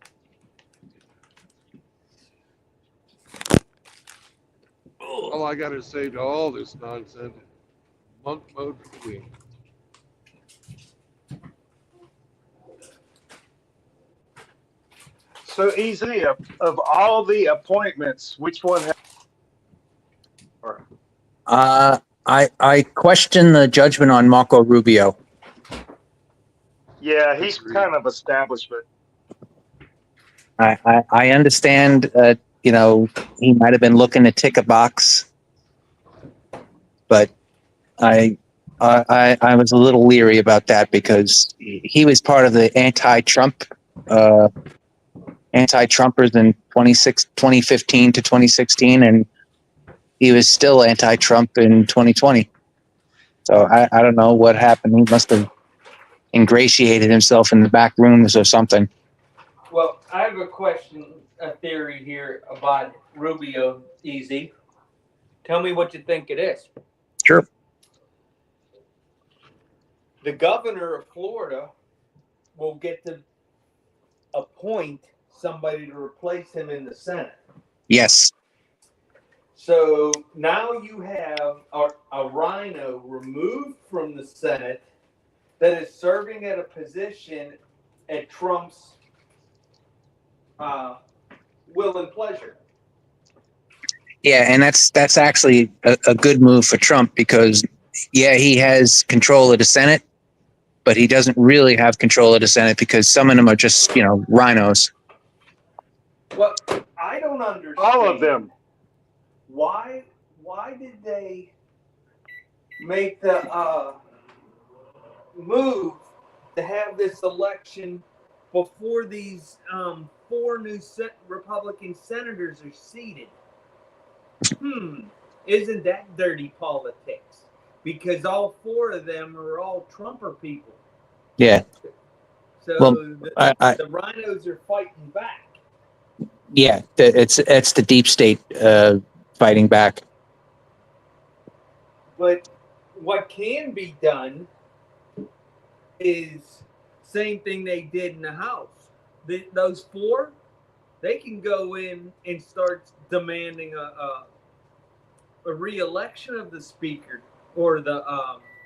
All I got to say to all this nonsense, monk mode for the win. So easy. Of all the appointments, which one? I question the judgment on Marco Rubio. Yeah, he's kind of establishment. I understand that, you know, he might have been looking to tick a box, but I was a little leery about that because he was part of the anti-Trumpers in 2015 to 2016, and he was still anti-Trump in 2020. So I don't know what happened. He must have ingratiated himself in the back rooms or something. Well, I have a question, a theory here about Rubio. Easy. Tell me what you think it is. Sure. The governor of Florida will get to appoint somebody to replace him in the Senate. Yes. So now you have a rhino removed from the Senate that is serving at a position at Trump's will and pleasure. Yeah, and that's actually a good move for Trump because, yeah, he has control of the Senate, but he doesn't really have control of the Senate because some of them are just, you know, rhinos. Well, I don't understand. All of them. Why did they make the move to have this election before these 4 new Republican senators are seated? Isn't that dirty politics? Because all 4 of them are all Trumper people. Yeah. So Well, the rhinos are fighting back. Yeah, it's the deep state fighting back. But what can be done is same thing they did in the House. Those 4, they can go in and start demanding a re-election of the speaker or the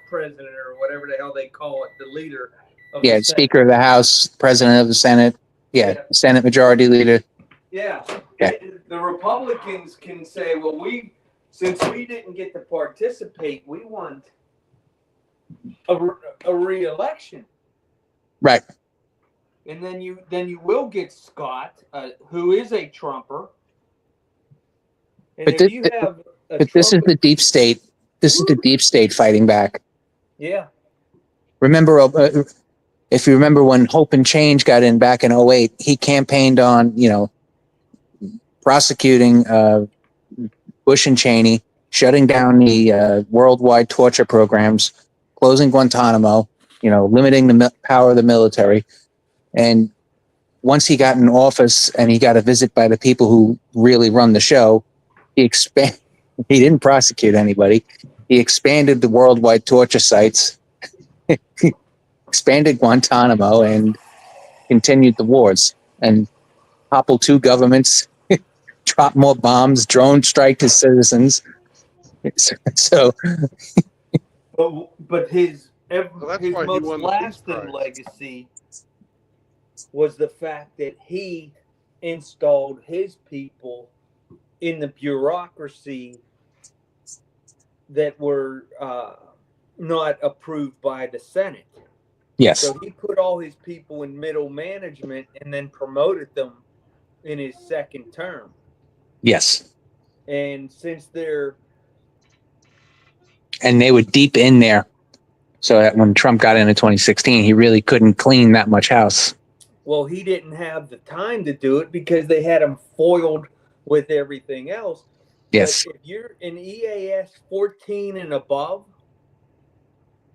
president or whatever the hell they call it, the leader of the Senate. Speaker of the House, president of the Senate. Yeah. Senate Majority Leader. Yeah. Yeah. The Republicans can say, well, since we didn't get to participate, we want a re-election. Right. And then you will get Scott, who is a Trumper. And But if this is the deep state. This is the deep state fighting back. Yeah. Remember, if you remember when Hope and Change got in back in 2008, he campaigned on, you know, prosecuting Bush and Cheney, shutting down the worldwide torture programs, closing Guantanamo, you know, limiting the power of the military. And once he got in office and he got a visit by the people who really run the show, he didn't prosecute anybody. He expanded the worldwide torture sites, expanded Guantanamo, and continued the wars and toppled two governments, dropped more bombs, drone strike his citizens. So, but his that's his why he most won the Peace lasting Prize. legacy was the fact that he installed his people in the bureaucracy that were not approved by the Senate. yes, So he put all his people in middle management and then promoted them in his second term. yes. And since they're And they were deep in there. So that when Trump got into 2016, he really couldn't clean that much house. well, he didn't have the time to do it because they had him foiled with everything else. Yes. But if you're an EAS 14 and above,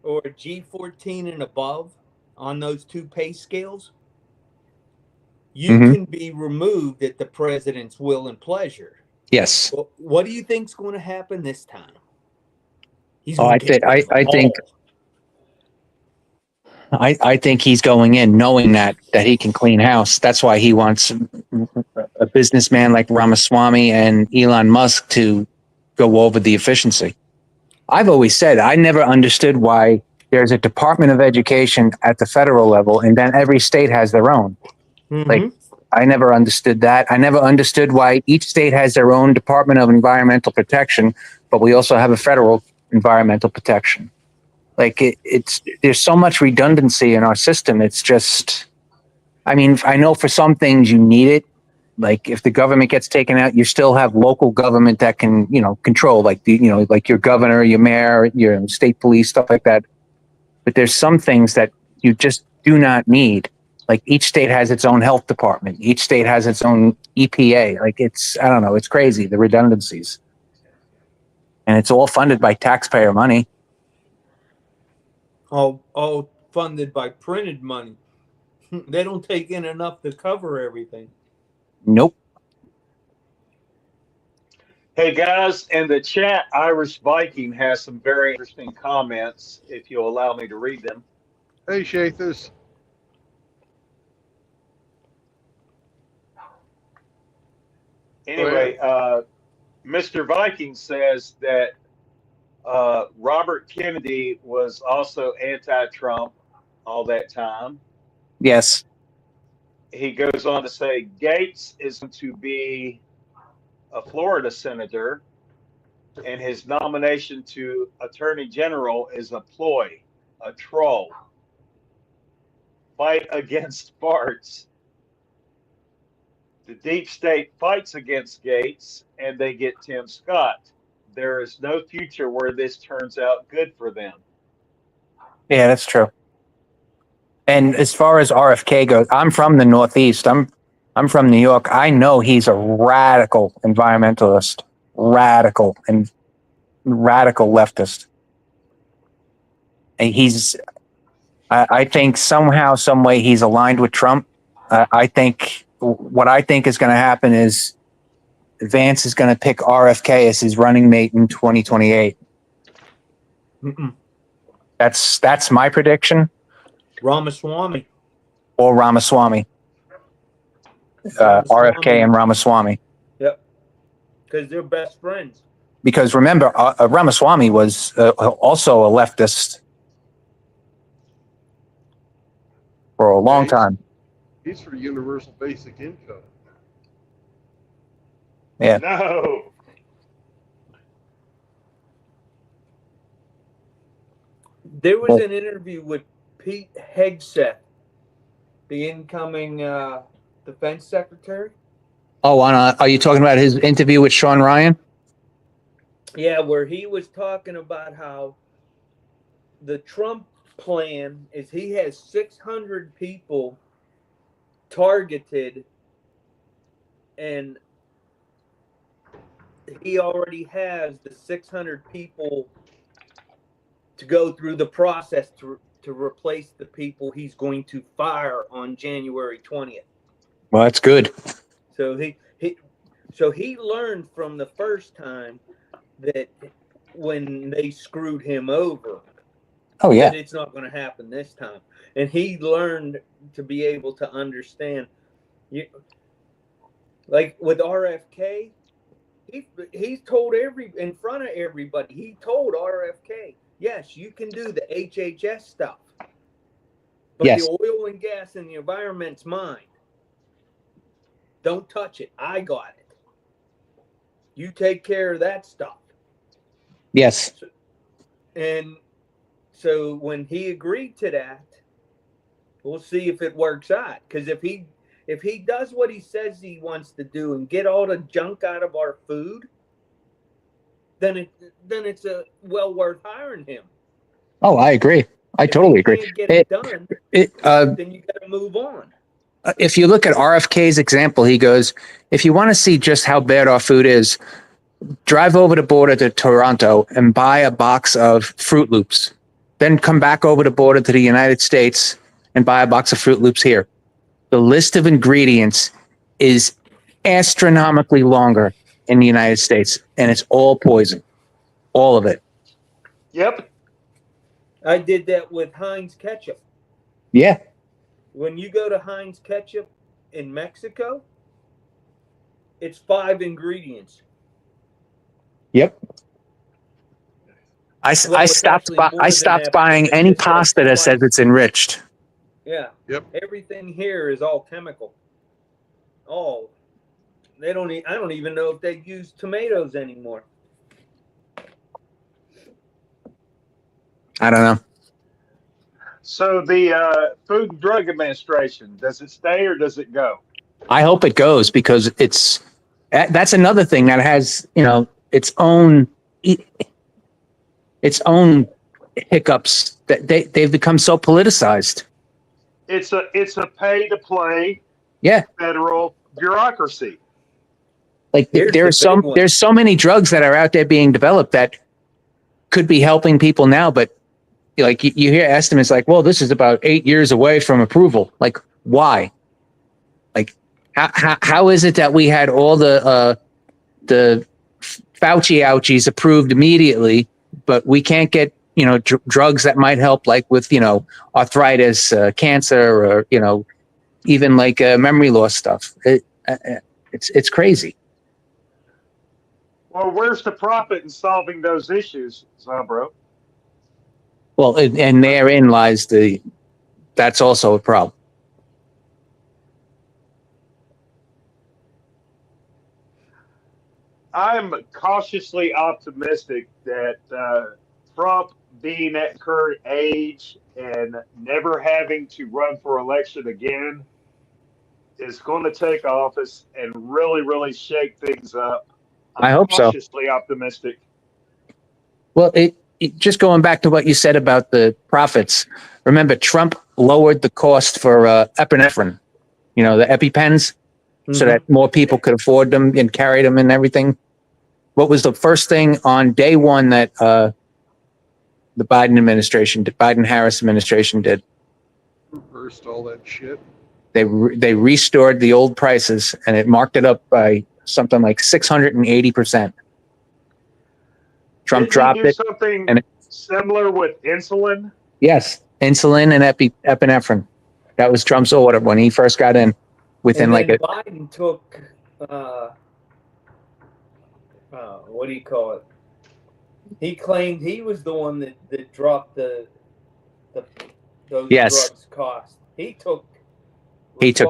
or a G14 and above on those two pay scales, you can be removed at the president's will and pleasure. Yes. Well, what do you think's going to happen this time? He's Oh, going I to get think rid of them all. I think he's going in knowing that he can clean house. That's why he wants a businessman like Ramaswamy and Elon Musk to go over the efficiency. I've always said I never understood why there's a Department of Education at the federal level and then every state has their own. Like, I never understood that. I never understood why each state has their own Department of Environmental Protection, but we also have a federal environmental protection. Like it's there's so much redundancy in our system. It's just, I mean, I know for some things you need it. Like if the government gets taken out, you still have local government that can, control, like like your governor, your mayor, your state police, stuff like that. But there's some things that you just do not need. Like each state has its own health department. Each state has its own EPA. Like I don't know, it's crazy, the redundancies. And it's all funded by taxpayer money. All funded by printed money. They don't take in enough to cover everything. Nope. Hey guys, in the chat, Irish Viking has some very interesting comments, if you'll allow me to read them. Hey, Shathis. Anyway, Mr. Viking says that Robert Kennedy was also anti-Trump all that time. Yes. He goes on to say Gates is going to be a Florida senator, and his nomination to Attorney General is a ploy, a troll. Fight against farts. The deep state fights against Gates, and they get Tim Scott. There is no future where this turns out good for them. Yeah, that's true. And as far as RFK goes, I'm from the Northeast. I'm from New York. I know he's a radical environmentalist, radical leftist. And I think somehow, some way he's aligned with Trump. What I think is going to happen is Vance is going to pick RFK as his running mate in 2028. That's my prediction. Ramaswamy. Or Ramaswamy. RFK and Ramaswamy. Yep. Because they're best friends. Because remember, Ramaswamy was also a leftist for a long time. He's for universal basic income. Yeah. No. There was an interview with Pete Hegseth, the incoming defense secretary. Oh, are you talking about his interview with Sean Ryan? Yeah, where he was talking about how the Trump plan is he has 600 people targeted, and he already has the 600 people to go through the process to replace the people he's going to fire on January 20th. Well, that's good. So he learned from the first time that when they screwed him over, Oh yeah. But it's not going to happen this time. And he learned to be able to understand. Like with RFK, he told in front of everybody, he told RFK, yes, you can do the HHS stuff, but Yes. the oil and gas and the environment's mine. Don't touch it. I got it. You take care of that stuff. Yes. And so when he agreed to that, we'll see if it works out. Because if he does what he says he wants to do and get all the junk out of our food, then it's well worth hiring him. Oh, I agree. I totally agree. Can't get it done, then you got to move on. If you look at RFK's example, he goes, if you want to see just how bad our food is, drive over the border to Toronto and buy a box of Fruit Loops. Then come back over the border to the United States and buy a box of Fruit Loops here. The list of ingredients is astronomically longer in the United States, and it's all poison. All of it. Yep. I did that with Heinz ketchup. Yeah. When you go to Heinz ketchup in Mexico, it's 5 ingredients. Yep. I stopped buying any pasta that says it's enriched. Yeah. Yep. Everything here is all chemical. All. I don't even know if they use tomatoes anymore. I don't know. So the Food and Drug Administration, does it stay or does it go? I hope it goes because that's another thing that has, its own hiccups that they've become so politicized. It's a pay to play federal bureaucracy. Like there's so many drugs that are out there being developed that could be helping people now, but like you hear estimates like, well, this is about 8 years away from approval. Like, why? Like, how is it that we had all the Fauci ouchies approved immediately, but we can't get drugs that might help, like with arthritis, cancer, or even like memory loss stuff. It's crazy. Well, where's the profit in solving those issues, Zombro? Well, and therein lies that's also a problem. I'm cautiously optimistic that Trump, being at current age and never having to run for election again, is going to take office and really, really shake things up. I hope so. Cautiously optimistic. Well, just going back to what you said about the profits. Remember, Trump lowered the cost for epinephrine, the EpiPens, so that more people could afford them and carry them and everything. What was the first thing on day one that the Biden-Harris administration did? Reversed all that shit. They restored the old prices, and it marked it up by something like 680%. Trump dropped it. Something similar with insulin. Yes, insulin and epinephrine. That was Trump's order when he first got in. Biden took what do you call it? He claimed he was the one that dropped those drugs cost. He took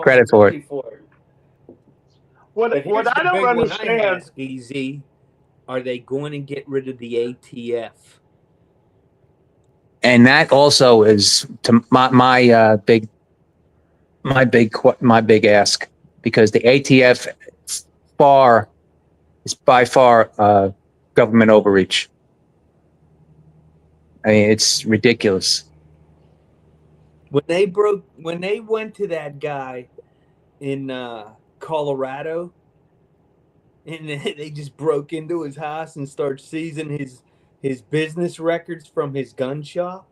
credit for it. What I don't understand, Easy, are they going to get rid of the ATF? And that also is to my big ask, because the ATF is by far government overreach. I mean, it's ridiculous. When they went to that guy in Colorado, and they just broke into his house and started seizing his business records from his gun shop.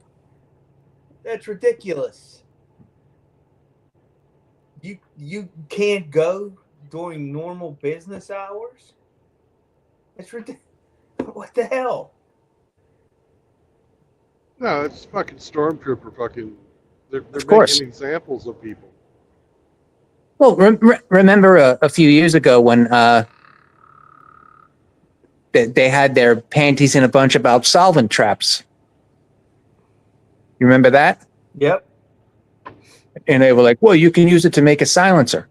That's ridiculous. You can't go during normal business hours? That's ridiculous. What the hell? No, it's fucking stormtrooper fucking. They're Of course. making examples of people. Well, remember a few years ago when they had their panties in a bunch about solvent traps. You remember that? Yep. And they were like, well, you can use it to make a silencer.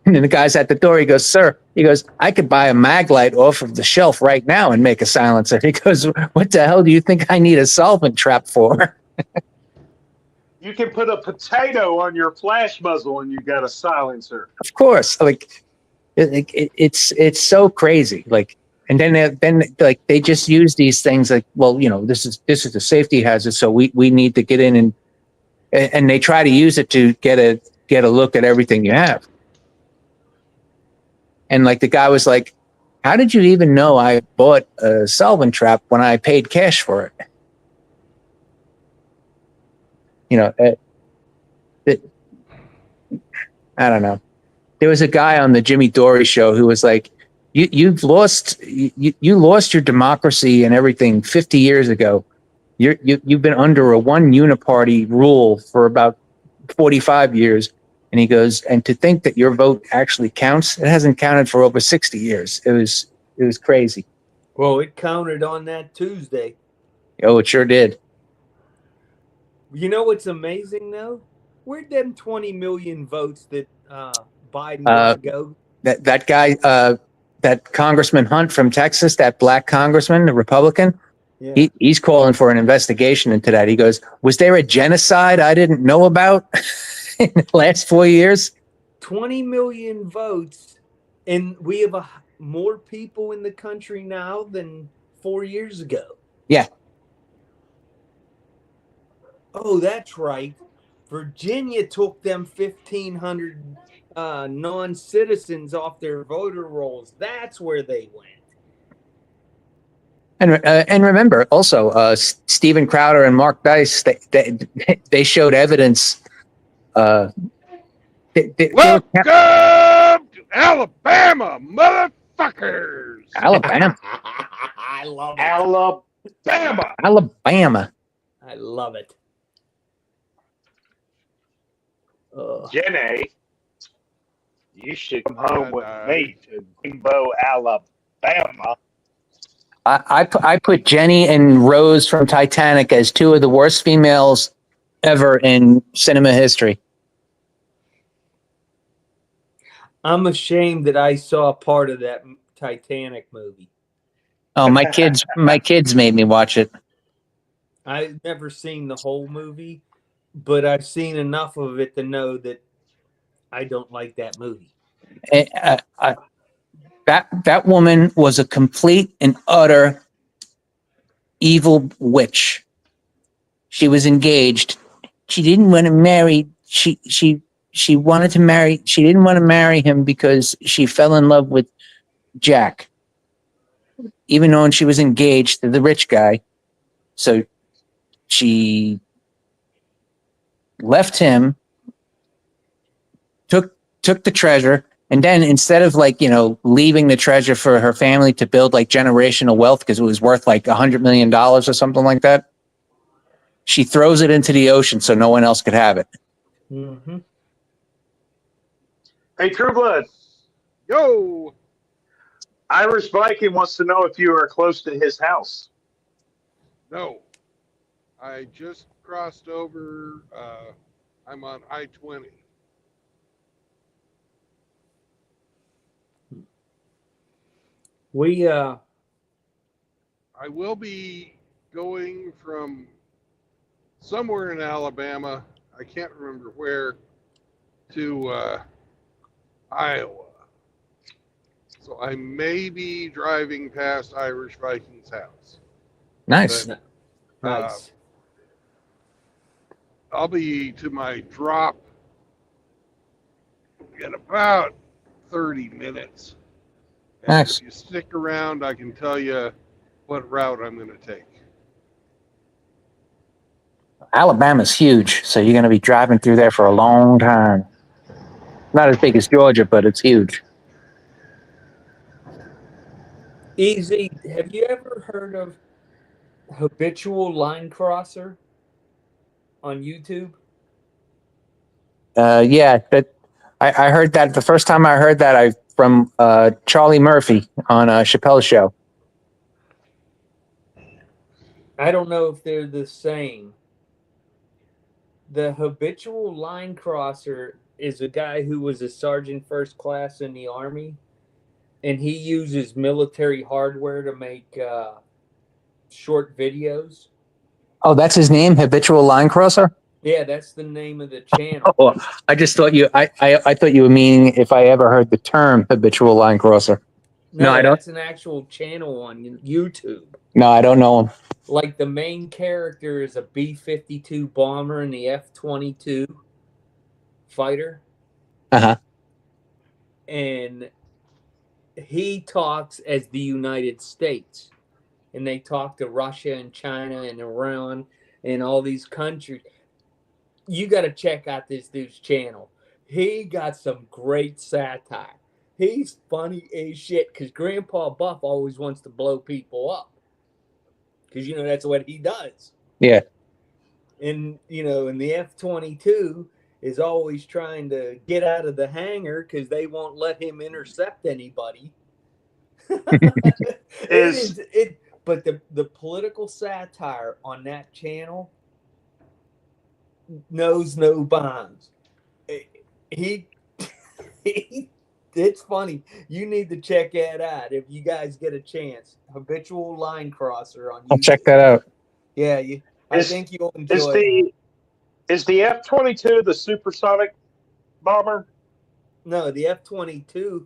And then the guy's at the door. He goes, sir, he goes, I could buy a mag light off of the shelf right now and make a silencer. He goes, what the hell do you think I need a solvent trap for? You can put a potato on your flash muzzle and you got a silencer. Of course. Like it's so crazy. Like, and then like they just use these things like, well, you know, this is a safety hazard. So we need to get in and they try to use it to get a look at everything you have. And like the guy was like, how did you even know I bought a solvent trap when I paid cash for it? You know, I don't know. There was a guy on the Jimmy Dore show who was like, you've lost you lost your democracy and everything 50 years ago. You've been under a one uniparty rule for about 45 years. And he goes, and to think that your vote actually counts, it hasn't counted for over 60 years. It was crazy. Well, it counted on that Tuesday. Oh, it sure did. You know what's amazing though? Where'd them 20 million votes that Biden got go? That guy, that Congressman Hunt from Texas, that black congressman, the Republican, Yeah. he's calling for an investigation into that. He goes, was there a genocide I didn't know about in the last 4 years? 20 million votes, and we have more people in the country now than 4 years ago. Yeah. Oh, that's right. Virginia took them 1,500 non-citizens off their voter rolls. That's where they went. And remember also, Steven Crowder and Mark Dice, they showed evidence. Welcome to Alabama, motherfuckers. Alabama. I love it. Alabama. Alabama. I love it. Jenny, you should come home with me to Greenbow, Alabama. I put Jenny and Rose from Titanic as two of the worst females ever in cinema history. I'm ashamed that I saw part of that Titanic movie. Oh, my kids made me watch it. I've never seen the whole movie, but I've seen enough of it to know that I don't like that movie. That woman was a complete and utter evil witch. She was engaged. She didn't want to marry. She wanted to marry. She didn't want to marry him because she fell in love with Jack, even though she was engaged to the rich guy. So she left him, took the treasure, and then instead of leaving the treasure for her family to build like generational wealth because it was worth like $100 million or something like that, she throws it into the ocean so no one else could have it. Mm-hmm. Hey, True Blood. Yo. Irish Viking wants to know if you are close to his house. No. I just crossed over. I'm on I-20. I will be going from somewhere in Alabama, I can't remember where, to Iowa. So I may be driving past Irish Viking's house. Nice. But, Nice. I'll be to my drop in about 30 minutes. And Nice. if you stick around, I can tell you what route I'm going to take. Alabama's huge, so you're going to be driving through there for a long time. Not as big as Georgia, but it's huge. Easy. Have you ever heard of Habitual Line Crosser on YouTube. Yeah, that I heard that the first time I heard that from Charlie Murphy on Chappelle's show. I don't know if they're the same. The Habitual Line Crosser is a guy who was a sergeant first class in the Army, and he uses military hardware to make short videos. Oh, that's his name, Habitual Line Crosser. Yeah, that's the name of the channel. Oh, I just thought I thought you were meaning if I ever heard the term Habitual Line Crosser. No, I don't. That's an actual channel on YouTube. No, I don't know him. Like the main character is a B-52 bomber in the F-22 fighter. Uh-huh. And he talks as the United States. And they talk to Russia and China and Iran and all these countries. You got to check out this dude's channel. He got some great satire. He's funny as shit because Grandpa Buff always wants to blow people up. Because, that's what he does. Yeah. And, and the F-22 is always trying to get out of the hangar because they won't let him intercept anybody. But the political satire on that channel knows no bounds. It's funny. You need to check that out if you guys get a chance. Habitual Line Crosser on YouTube. I'll check that out. Yeah, I think you'll enjoy it. Is the F-22 the supersonic bomber? No, the F-22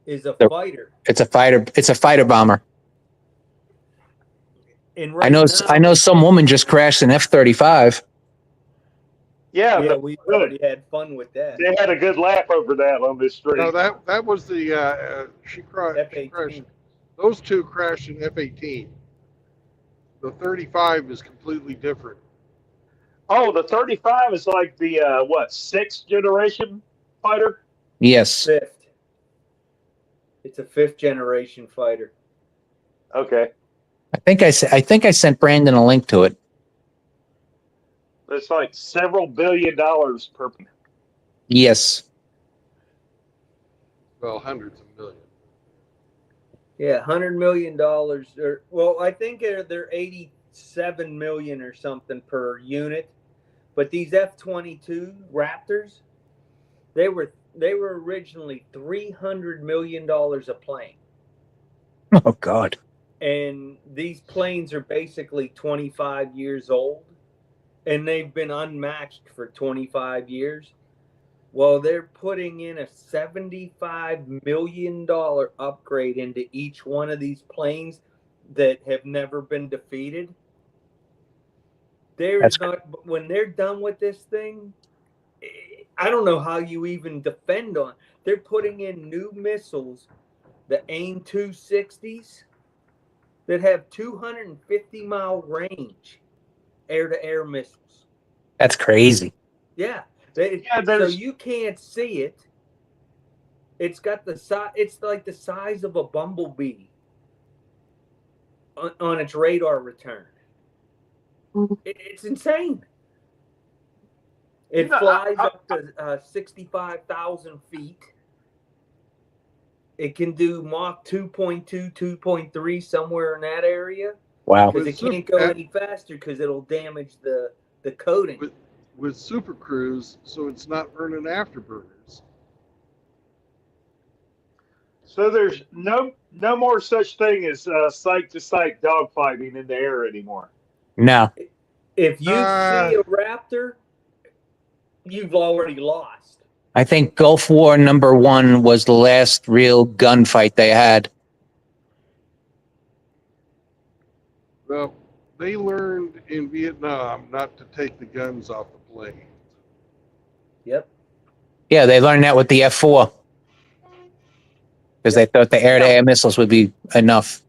is a fighter. It's a fighter. It's a fighter bomber. And I know some woman just crashed an F-35. Yeah, we already had fun with that. They had a good laugh over that on this street. No, that was the she crashed. Those two crashed in F-18. The 35 is completely different. Oh, the 35 is like the sixth generation fighter? Yes. Fifth. It's a fifth generation fighter. Okay. I think I sent Brandon a link to it. It's like several $billion per. Yes. Well, hundreds of millions. Yeah, $100 million. I think they're 87 million or something per unit. But these F-22 Raptors, they were originally $300 million a plane. Oh God. And these planes are basically 25 years old, and they've been unmatched for 25 years. Well, they're putting in a $75 million upgrade into each one of these planes that have never been defeated. When they're done with this thing, I don't know how you even defend on. They're putting in new missiles, the AIM 260s, that have 250-mile range, air-to-air missiles. That's crazy. Yeah. So you can't see it. It's got the size. It's like the size of a bumblebee on its radar return. It's insane. It flies up to 65,000 feet. It can do Mach 2.2, 2.3, somewhere in that area. Wow. Because it can't go any faster because it'll damage the coating. With Super Cruise, so it's not burning afterburners. So there's no more such thing as site-to-site dogfighting in the air anymore. No. If you see a Raptor, you've already lost. I think Gulf War #1 was the last real gunfight they had. Well, they learned in Vietnam not to take the guns off the plane. Yep. Yeah, they learned that with the F-4 because they thought the air-to-air missiles would be enough.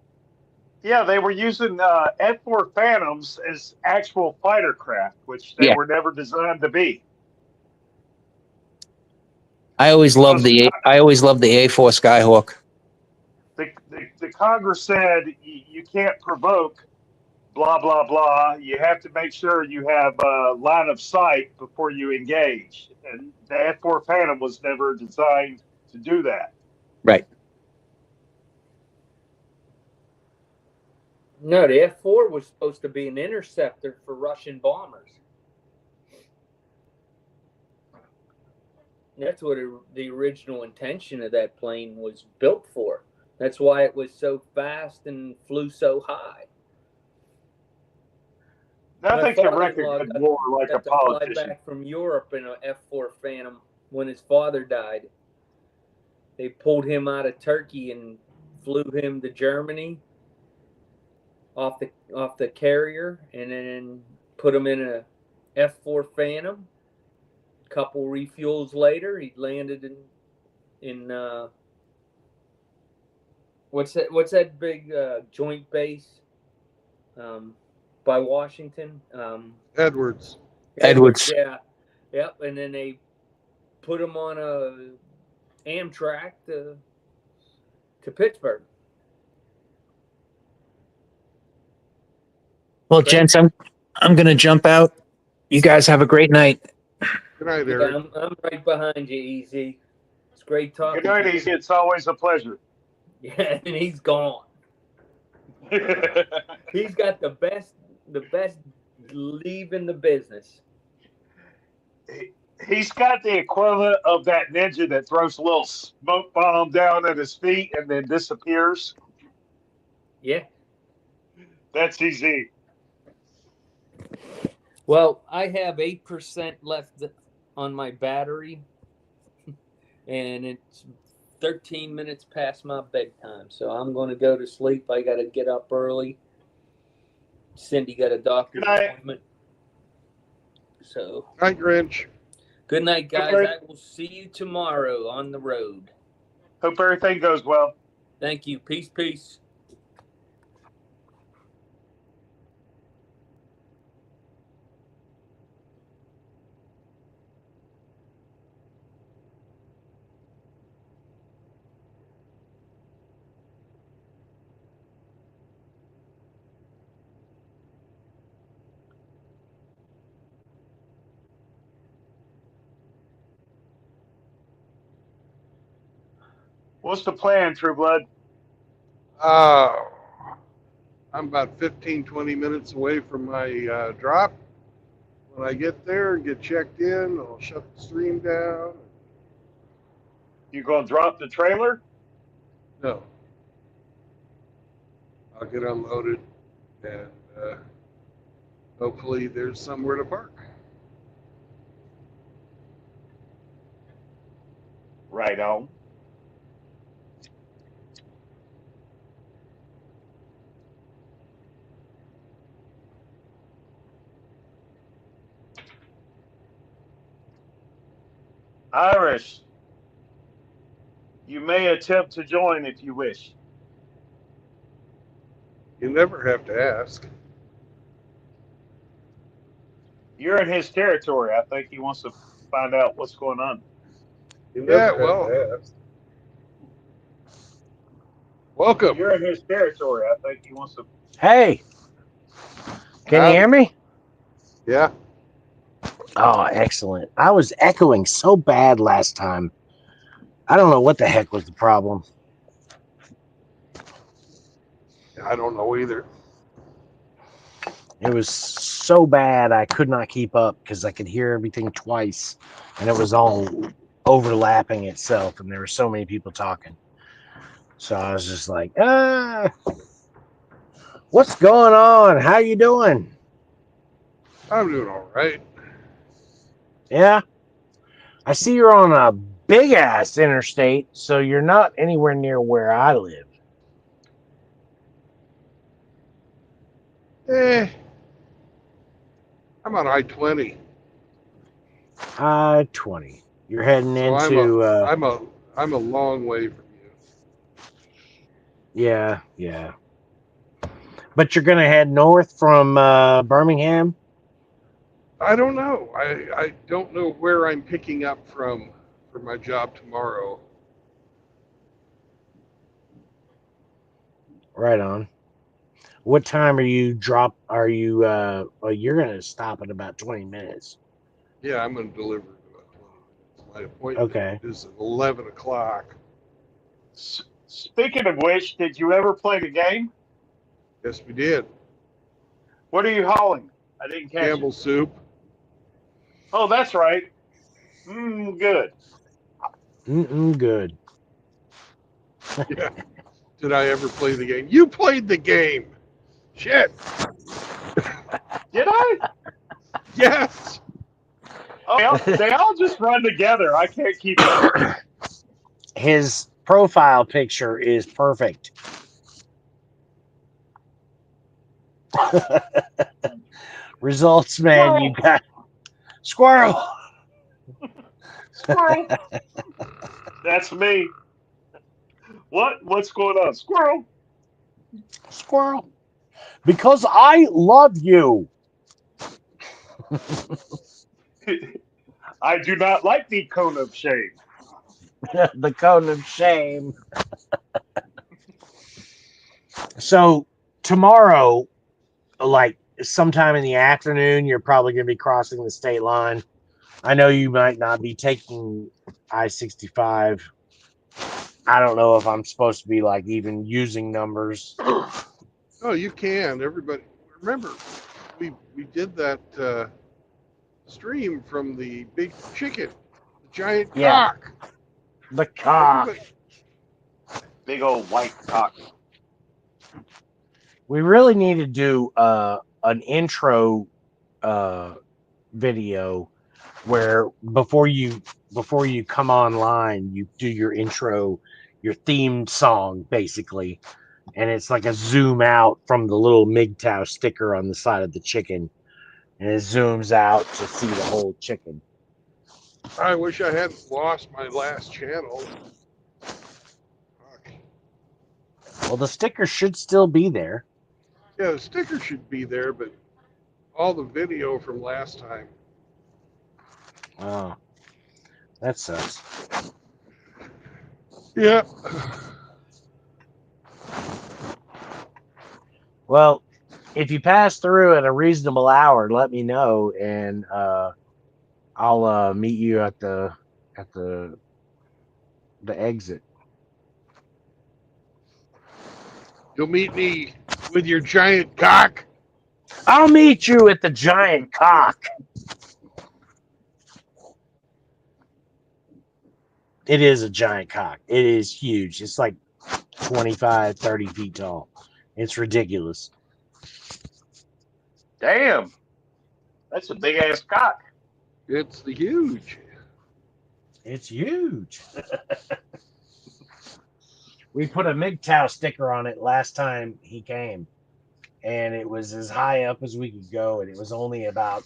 Yeah, they were using F-4 Phantoms as actual fighter craft, which they were never designed to be. I always loved the A4 Skyhawk. The Congress said you can't provoke blah blah blah. You have to make sure you have line of sight before you engage. And the F4 Phantom was never designed to do that. Right. No, the F4 was supposed to be an interceptor for Russian bombers. That's what the original intention of that plane was built for. That's why it was so fast and flew so high. Nothing can wreck a father-in-law good war like a got to fly politician. back from Europe in an F4 Phantom when his father died. They pulled him out of Turkey and flew him to Germany off the carrier, and then put him in a F4 Phantom. Couple refuels later, he landed in what's that big joint base by Washington? Edwards. Edwards. Yeah. Yep. And then they put him on a Amtrak to Pittsburgh. Well, gents, I'm going to jump out. You guys have a great night. Good night, Yeah, Eric. I'm right behind you, Easy. It's great talking. Good night, to you. Easy. It's always a pleasure. Yeah, and he's gone. He's got the best leave in the business. He's got the equivalent of that ninja that throws a little smoke bomb down at his feet and then disappears. Yeah. That's easy. Well, I have 8% left on my battery, and it's 13 minutes past my bedtime, so I'm going to go to sleep. I got to get up early. Cindy got a doctor's appointment. So, Night, Grinch. good night, guys. Okay. I will see you tomorrow on the road. Hope everything goes well. Thank you. Peace, peace. What's the plan, True Blood? I'm about 15, 20 minutes away from my drop. When I get there and get checked in, I'll shut the stream down. You gonna drop the trailer? No. I'll get unloaded and hopefully there's somewhere to park. Right on. Irish, you may attempt to join if you wish. You never have to ask. You're in his territory. I think he wants to find out what's going on. Yeah, well, welcome. You're in his territory. I think he wants to. Hey, can you hear me? Yeah. Oh, excellent. I was echoing so bad last time. I don't know what the heck was the problem. I don't know either. It was so bad I could not keep up because I could hear everything twice and it was all overlapping itself and there were so many people talking. So I was just like, what's going on? How you doing? I'm doing all right. Yeah. I see you're on a big ass interstate, so you're not anywhere near where I live. I'm on I-20. I-20. You're heading So into I'm a long way from you. Yeah. But you're gonna head north from Birmingham? I don't know. I don't know where I'm picking up from for my job tomorrow. Right on. What time are you you're gonna stop in about 20 minutes. Yeah, I'm going to deliver in about 20 minutes. My appointment Okay. is at 11 o'clock. Speaking of which, did you ever play the game? Yes, we did. What are you hauling? I didn't catch it. Campbell soup. Oh, that's right. Good. Good. Yeah. Did I ever play the game? You played the game. Shit. Did I? Yes. Oh, they all just run together. I can't keep up. His profile picture is perfect. Results, man. You got squirrel. Squirrel. That's me. What's going on? Squirrel. Squirrel. Because I love you. I do not like the cone of shame. The cone of shame. So tomorrow, like sometime in the afternoon, you're probably going to be crossing the state line. I know you might not be taking I-65. I don't know if I'm supposed to be like even using numbers. Oh, you can. Everybody, remember, we did that stream from the big chicken, the giant cock. The cock. Everybody, Big old white cock. We really need to do an intro video where before you come online, you do your intro, your theme song, basically, and it's like a zoom out from the little MGTOW sticker on the side of the chicken, and it zooms out to see the whole chicken. I wish I hadn't lost my last channel. Well, the sticker should still be there. Yeah, the sticker should be there, but all the video from last time. Oh, that sucks. Yeah. Well, if you pass through at a reasonable hour, let me know, and I'll meet you at the exit. You'll meet me with your giant cock. I'll meet you at the giant cock. It is a giant cock. It is huge. It's like 25, 30 feet tall. It's ridiculous. Damn. That's a big ass cock. It's the huge. It's huge. We put a MGTOW sticker on it last time he came, and it was as high up as we could go, and it was only about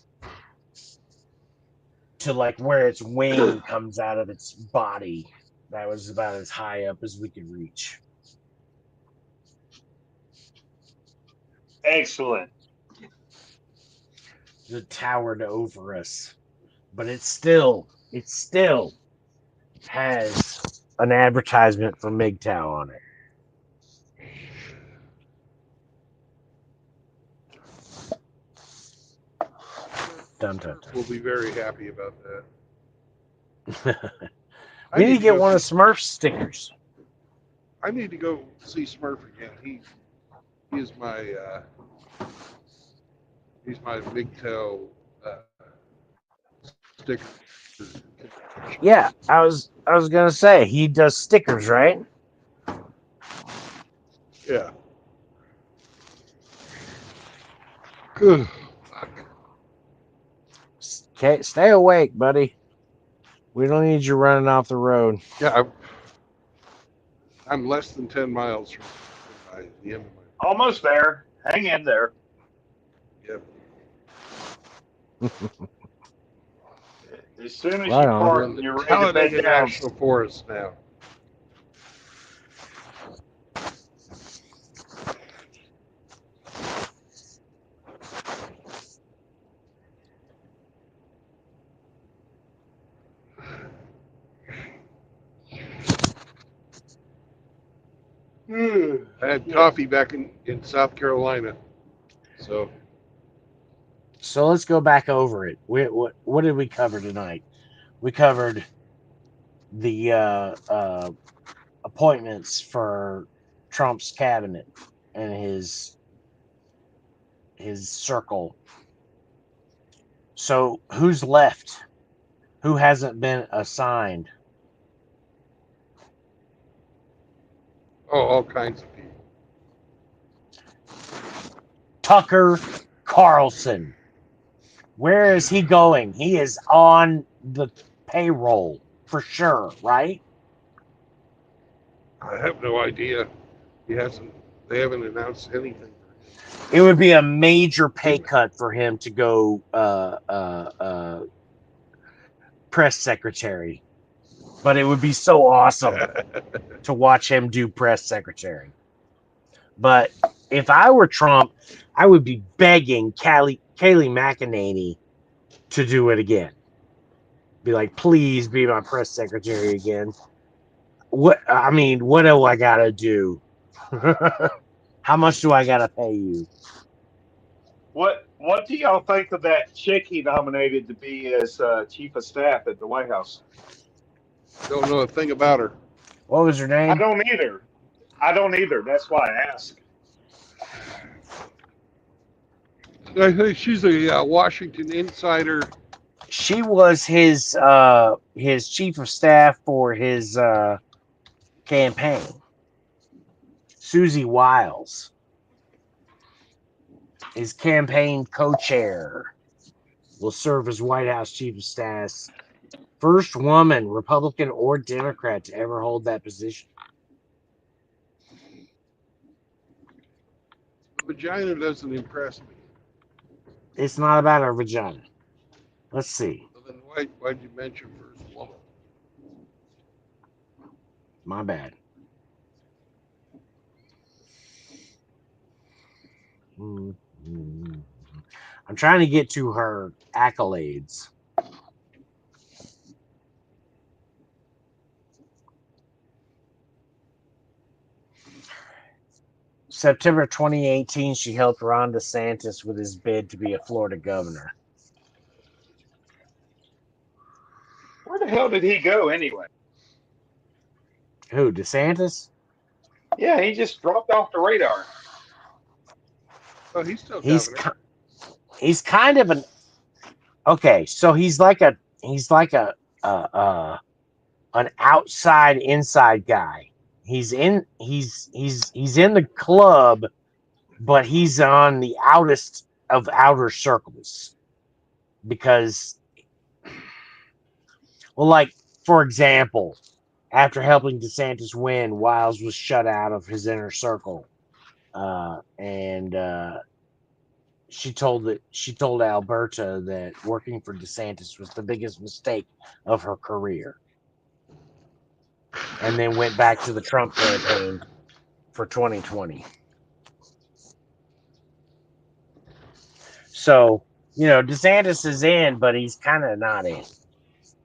to like where its wing comes out of its body. That was about as high up as we could reach. Excellent. It towered over us, but it still has an advertisement for MGTOW on it. Dun, dun, dun. We'll be very happy about that. We need to get one of Smurf's stickers. I need to go see Smurf again. He is my he's my MGTOW sticker. Yeah, I was gonna say he does stickers, right? Yeah. Good. Okay, stay awake, buddy. We don't need you running off the road. Yeah, I'm less than 10 miles from the end of my. Almost there. Hang in there. Yep. As soon as Right you on. We're park, in the you're ready to bed Talladega down. National Forest now. I had coffee back in South Carolina. So let's go back over it. What did we cover tonight? We covered the appointments for Trump's cabinet and his circle. So who's left? Who hasn't been assigned? all kinds of people. Tucker Carlson. Where is he going? He is on the payroll for sure, right? I have no idea. They haven't announced anything. It would be a major pay cut for him to go press secretary, but it would be so awesome to watch him do press secretary. But if I were Trump, I would be begging Kayleigh McEnany to do it again. Be like, please be my press secretary again. What do I gotta do? How much do I gotta pay you? What do y'all think of that chick he nominated to be as chief of staff at the White House? Don't know a thing about her. What was her name? I don't either. That's why I asked. I think she's a Washington insider. She was his chief of staff for his campaign. Susie Wiles, his campaign co-chair, will serve as White House chief of staff. First woman, Republican or Democrat, to ever hold that position. Vagina doesn't impress me. It's not about her vagina. Let's see. So then why'd you mention first woman? My bad. I'm trying to get to her accolades. September 2018, she helped Ron DeSantis with his bid to be a Florida governor. Where the hell did he go anyway? Who, DeSantis? Yeah, he just dropped off the radar. Oh, he's still governor. He's kind of an okay. So he's like an outside inside guy. He's in the club, but he's on the outest of outer circles because, well, like for example, after helping DeSantis win, Wiles was shut out of his inner circle, and she told Alberta that working for DeSantis was the biggest mistake of her career. And then went back to the Trump campaign for 2020. So, DeSantis is in, but he's kind of not in.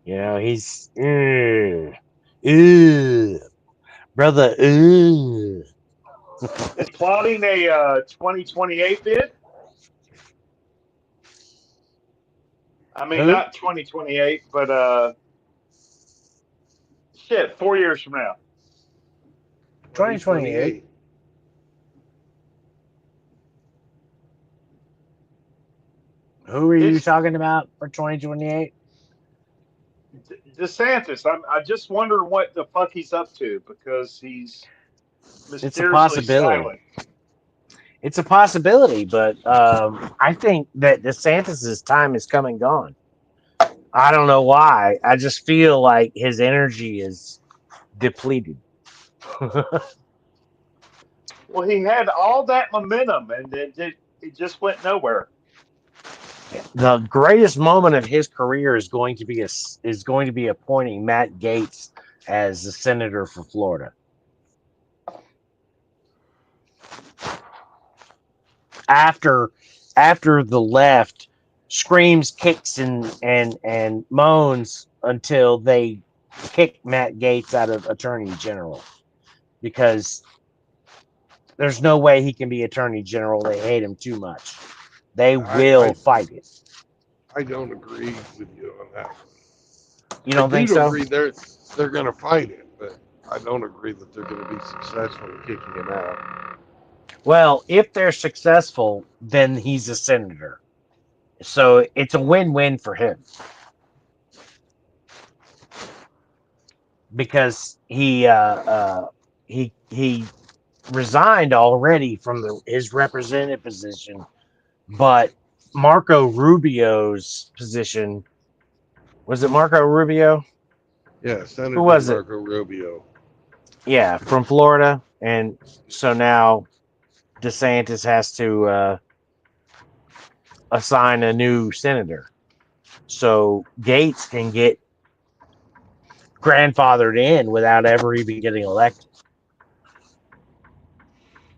He's brother. Is plotting a 2028 bid? I mean, Who? not 2028, but 4 years from now. 2028. Who are you talking about for 2028? DeSantis. I just wonder what the fuck he's up to because he's mysteriously It's a possibility. silent. It's a possibility, but I think that DeSantis's time is come and gone. I don't know why. I just feel like his energy is depleted. Well, he had all that momentum, and it just went nowhere. The greatest moment of his career is going to be appointing Matt Gaetz as the senator for Florida. After the left screams, kicks, and moans until they kick Matt Gaetz out of Attorney General, because there's no way he can be attorney general. They hate him too much. They I will fight it. I don't agree with you on that. You don't I think do so? agree they're going to fight it, but I don't agree that they're going to be successful in kicking him out. Well, if they're successful, then he's a senator. So it's a win-win for him. Because he resigned already from his representative position, but Marco Rubio's position, was it Marco Rubio? Yeah, Senator Who was it? Marco Rubio. Yeah, from Florida, and so now DeSantis has to assign a new senator, so Gates can get grandfathered in without ever even getting elected.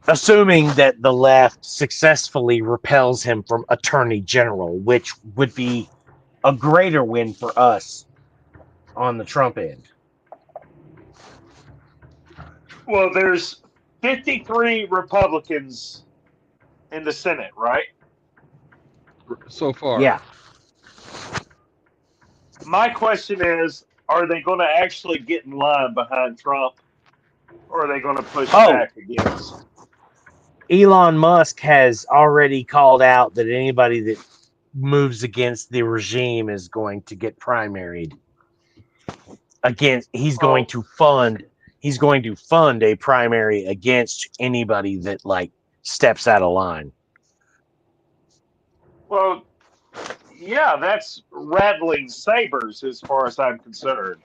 Assuming that the left successfully repels him from attorney general, which would be a greater win for us on the Trump end. Well, there's 53 Republicans in the Senate, right? So far. Yeah. My question is, are they going to actually get in line behind Trump, or are they going to push back against? Elon Musk has already called out that anybody that moves against the regime is going to get primaried. Again, he's going to fund a primary against anybody that like steps out of line. Well, yeah, that's rattling sabers as far as I'm concerned.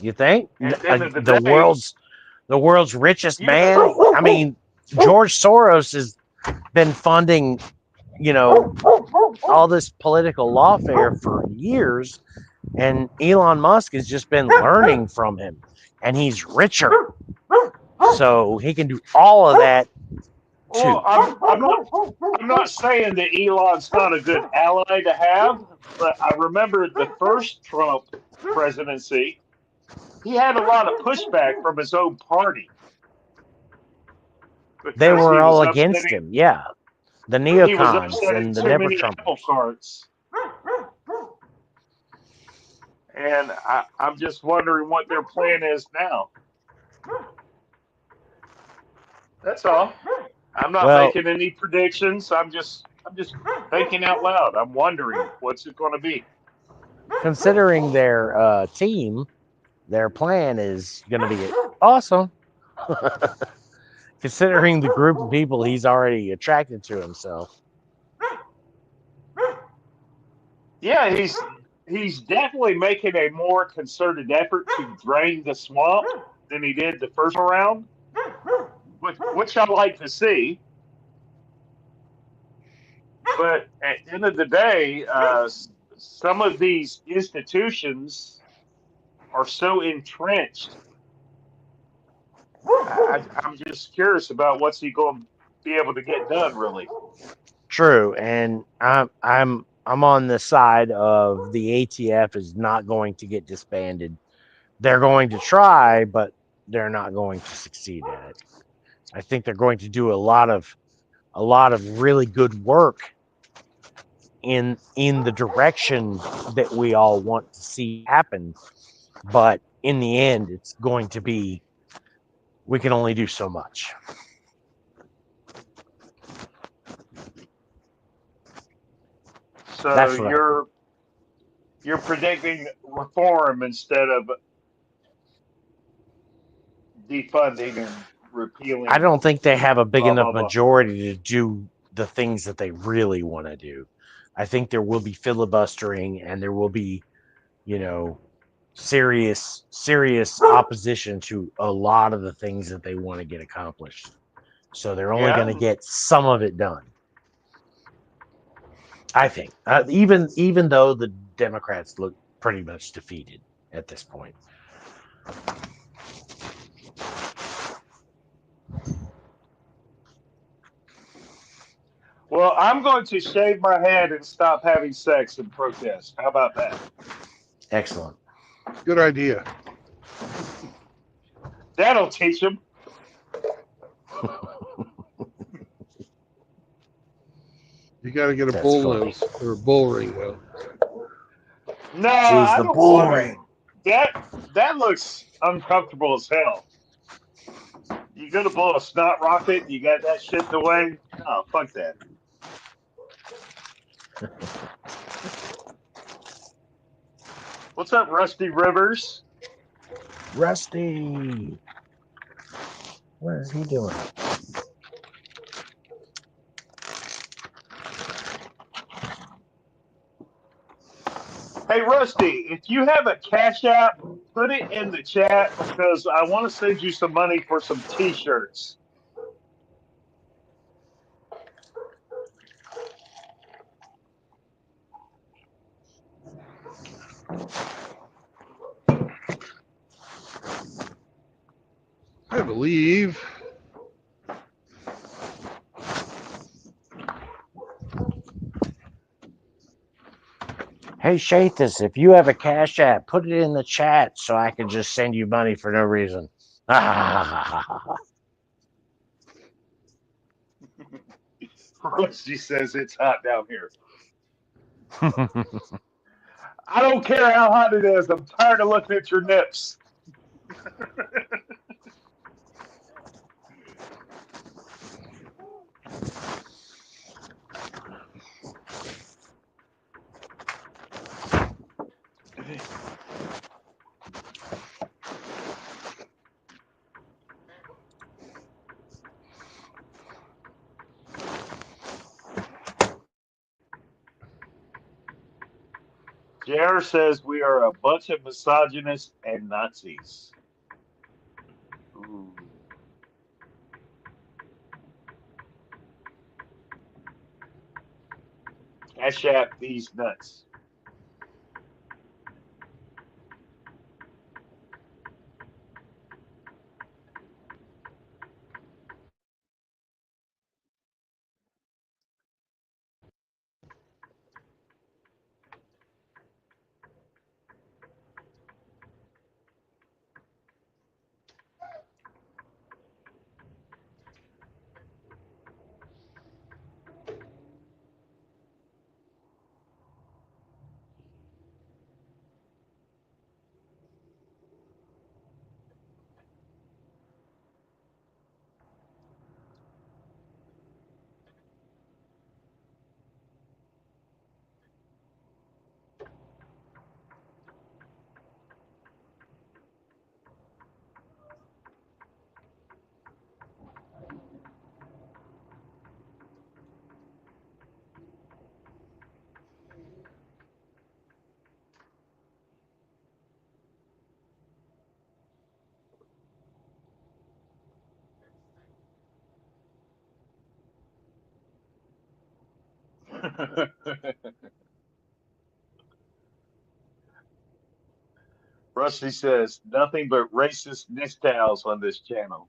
You think? At the end of the The day, world's richest man? I mean, George Soros has been funding, all this political lawfare for years, and Elon Musk has just been learning from him, and he's richer, so he can do all of that too. well, I'm not saying that Elon's not a good ally to have, but I remember the first Trump presidency, he had a lot of pushback from his own party. They because were he all was against upsetting- him, yeah. The He was neocons upsetting and the too never many Trumpers. apple carts. And I'm just wondering what their plan is now. That's all. I'm not Well- making any predictions. I'm just thinking out loud. I'm wondering what's it going to be. Considering their team, their plan is going to be awesome. Considering the group of people he's already attracted to himself. Yeah, he's definitely making a more concerted effort to drain the swamp than he did the first round, which I like to see. But at the end of the day, some of these institutions are so entrenched. I'm just curious about what's he going to be able to get done, really. True, and I'm on the side of the ATF is not going to get disbanded. They're going to try, but they're not going to succeed at it. I think they're going to do a lot of really good work in the direction that we all want to see happen, but in the end, it's going to be we can only do so much. So That's what you're predicting reform instead of defunding and repealing. I don't think they have a big blah, enough blah, blah. majority to do the things that they really want to do. I think there will be filibustering and there will be, serious opposition to a lot of the things that they want to get accomplished. So they're only going to get some of it done. I think, even though the Democrats look pretty much defeated at this point. Well, I'm going to shave my head and stop having sex in protest. How about that? Excellent. Good idea. That'll teach them. You got to get a That's bull funny. nose or a bull ring though. No, Choose I the don't bull want ring. that looks uncomfortable as hell. You go to blow a snot rocket, you got that shit in the way. Oh, fuck that. What's up, Rusty Rivers? Rusty. What is he doing? Hey, Rusty, if you have a Cash App, put it in the chat because I want to send you some money for some T-shirts. I believe. Hey, Shathis, if you have a Cash App, put it in the chat so I can just send you money for no reason. Rusty says it's hot down here. I don't care how hot it is. I'm tired of looking at your nips. JR says we are a bunch of misogynists and Nazis. Ooh. Cash App these nuts. Rusty says nothing but racist nistals on this channel.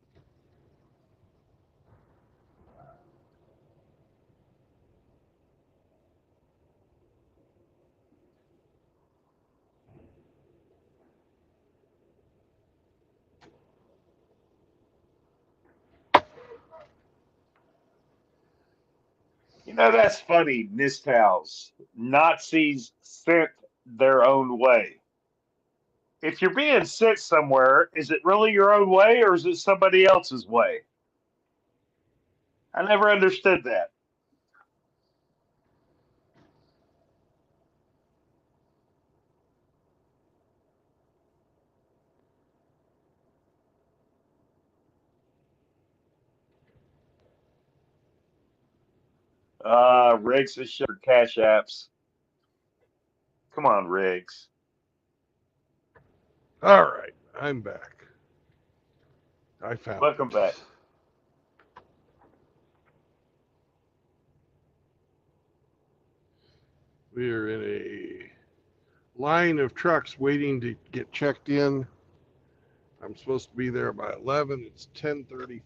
You know, that's funny, nistals. Nazis sent their own way. If you're being sent somewhere, is it really your own way or is it somebody else's way? I never understood that. Riggs is your Cash Apps. Come on, Riggs. All right, I'm back. I found Welcome it. back. We're in a line of trucks waiting to get checked in. I'm supposed to be there by 11. It's 10:35.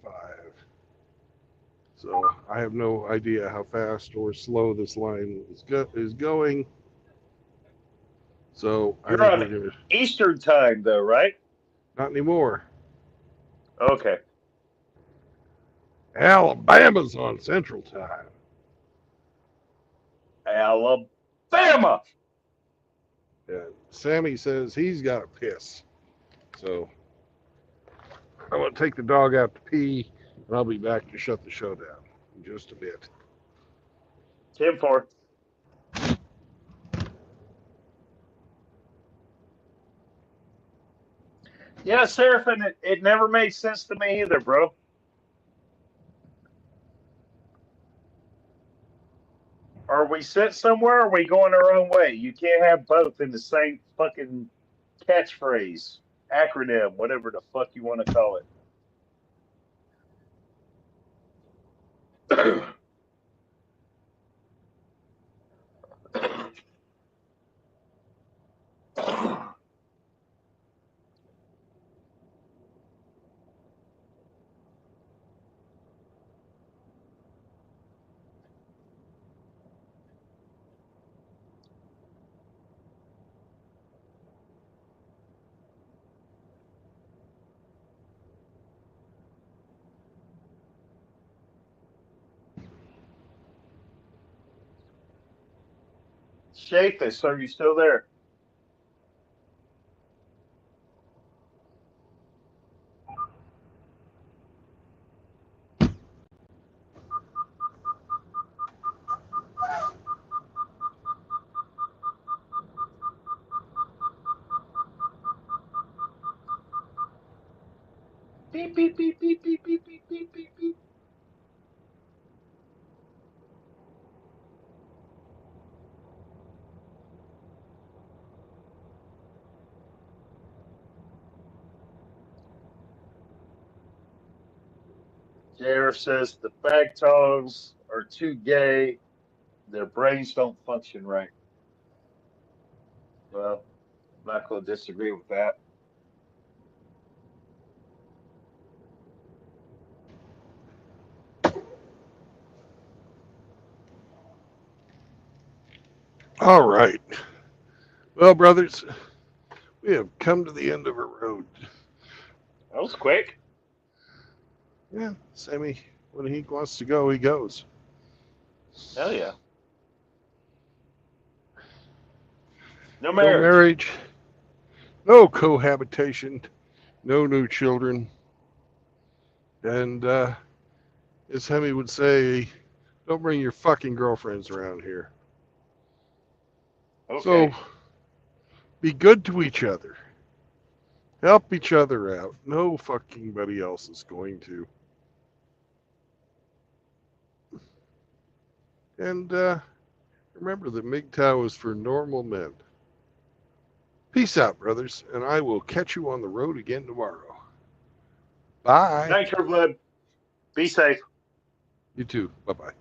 So I have no idea how fast or slow this line is going. So I You're think we're on gonna. Eastern time, though, right? Not anymore. Okay. Alabama's on Central Time. Alabama. Yeah, Sammy says he's got to piss. So I'm going to take the dog out to pee, and I'll be back to shut the show down in just a bit. 10-4. Yeah, surfing, it never made sense to me either, bro. Are we sent somewhere or are we going our own way? You can't have both in the same fucking catchphrase, acronym, whatever the fuck you want to call it. Shake this. Are you still there? Beep, beep, beep, beep, beep, beep, beep, beep, beep, beep. JR says the Bagtogs are too gay. Their brains don't function right. Well, I'm not going to disagree with that. All right. Well, brothers, we have come to the end of a road. That was quick. Yeah, Sammy, when he wants to go, he goes. Hell yeah. No No marriage. marriage, no cohabitation, no new children. And as Sammy would say, don't bring your fucking girlfriends around here. Okay. So be good to each other. Help each other out. No fucking buddy else is going to. And remember that MGTOW is for normal men. Peace out, brothers, and I will catch you on the road again tomorrow. Bye. Night, True Blood. Be safe. You too. Bye-bye.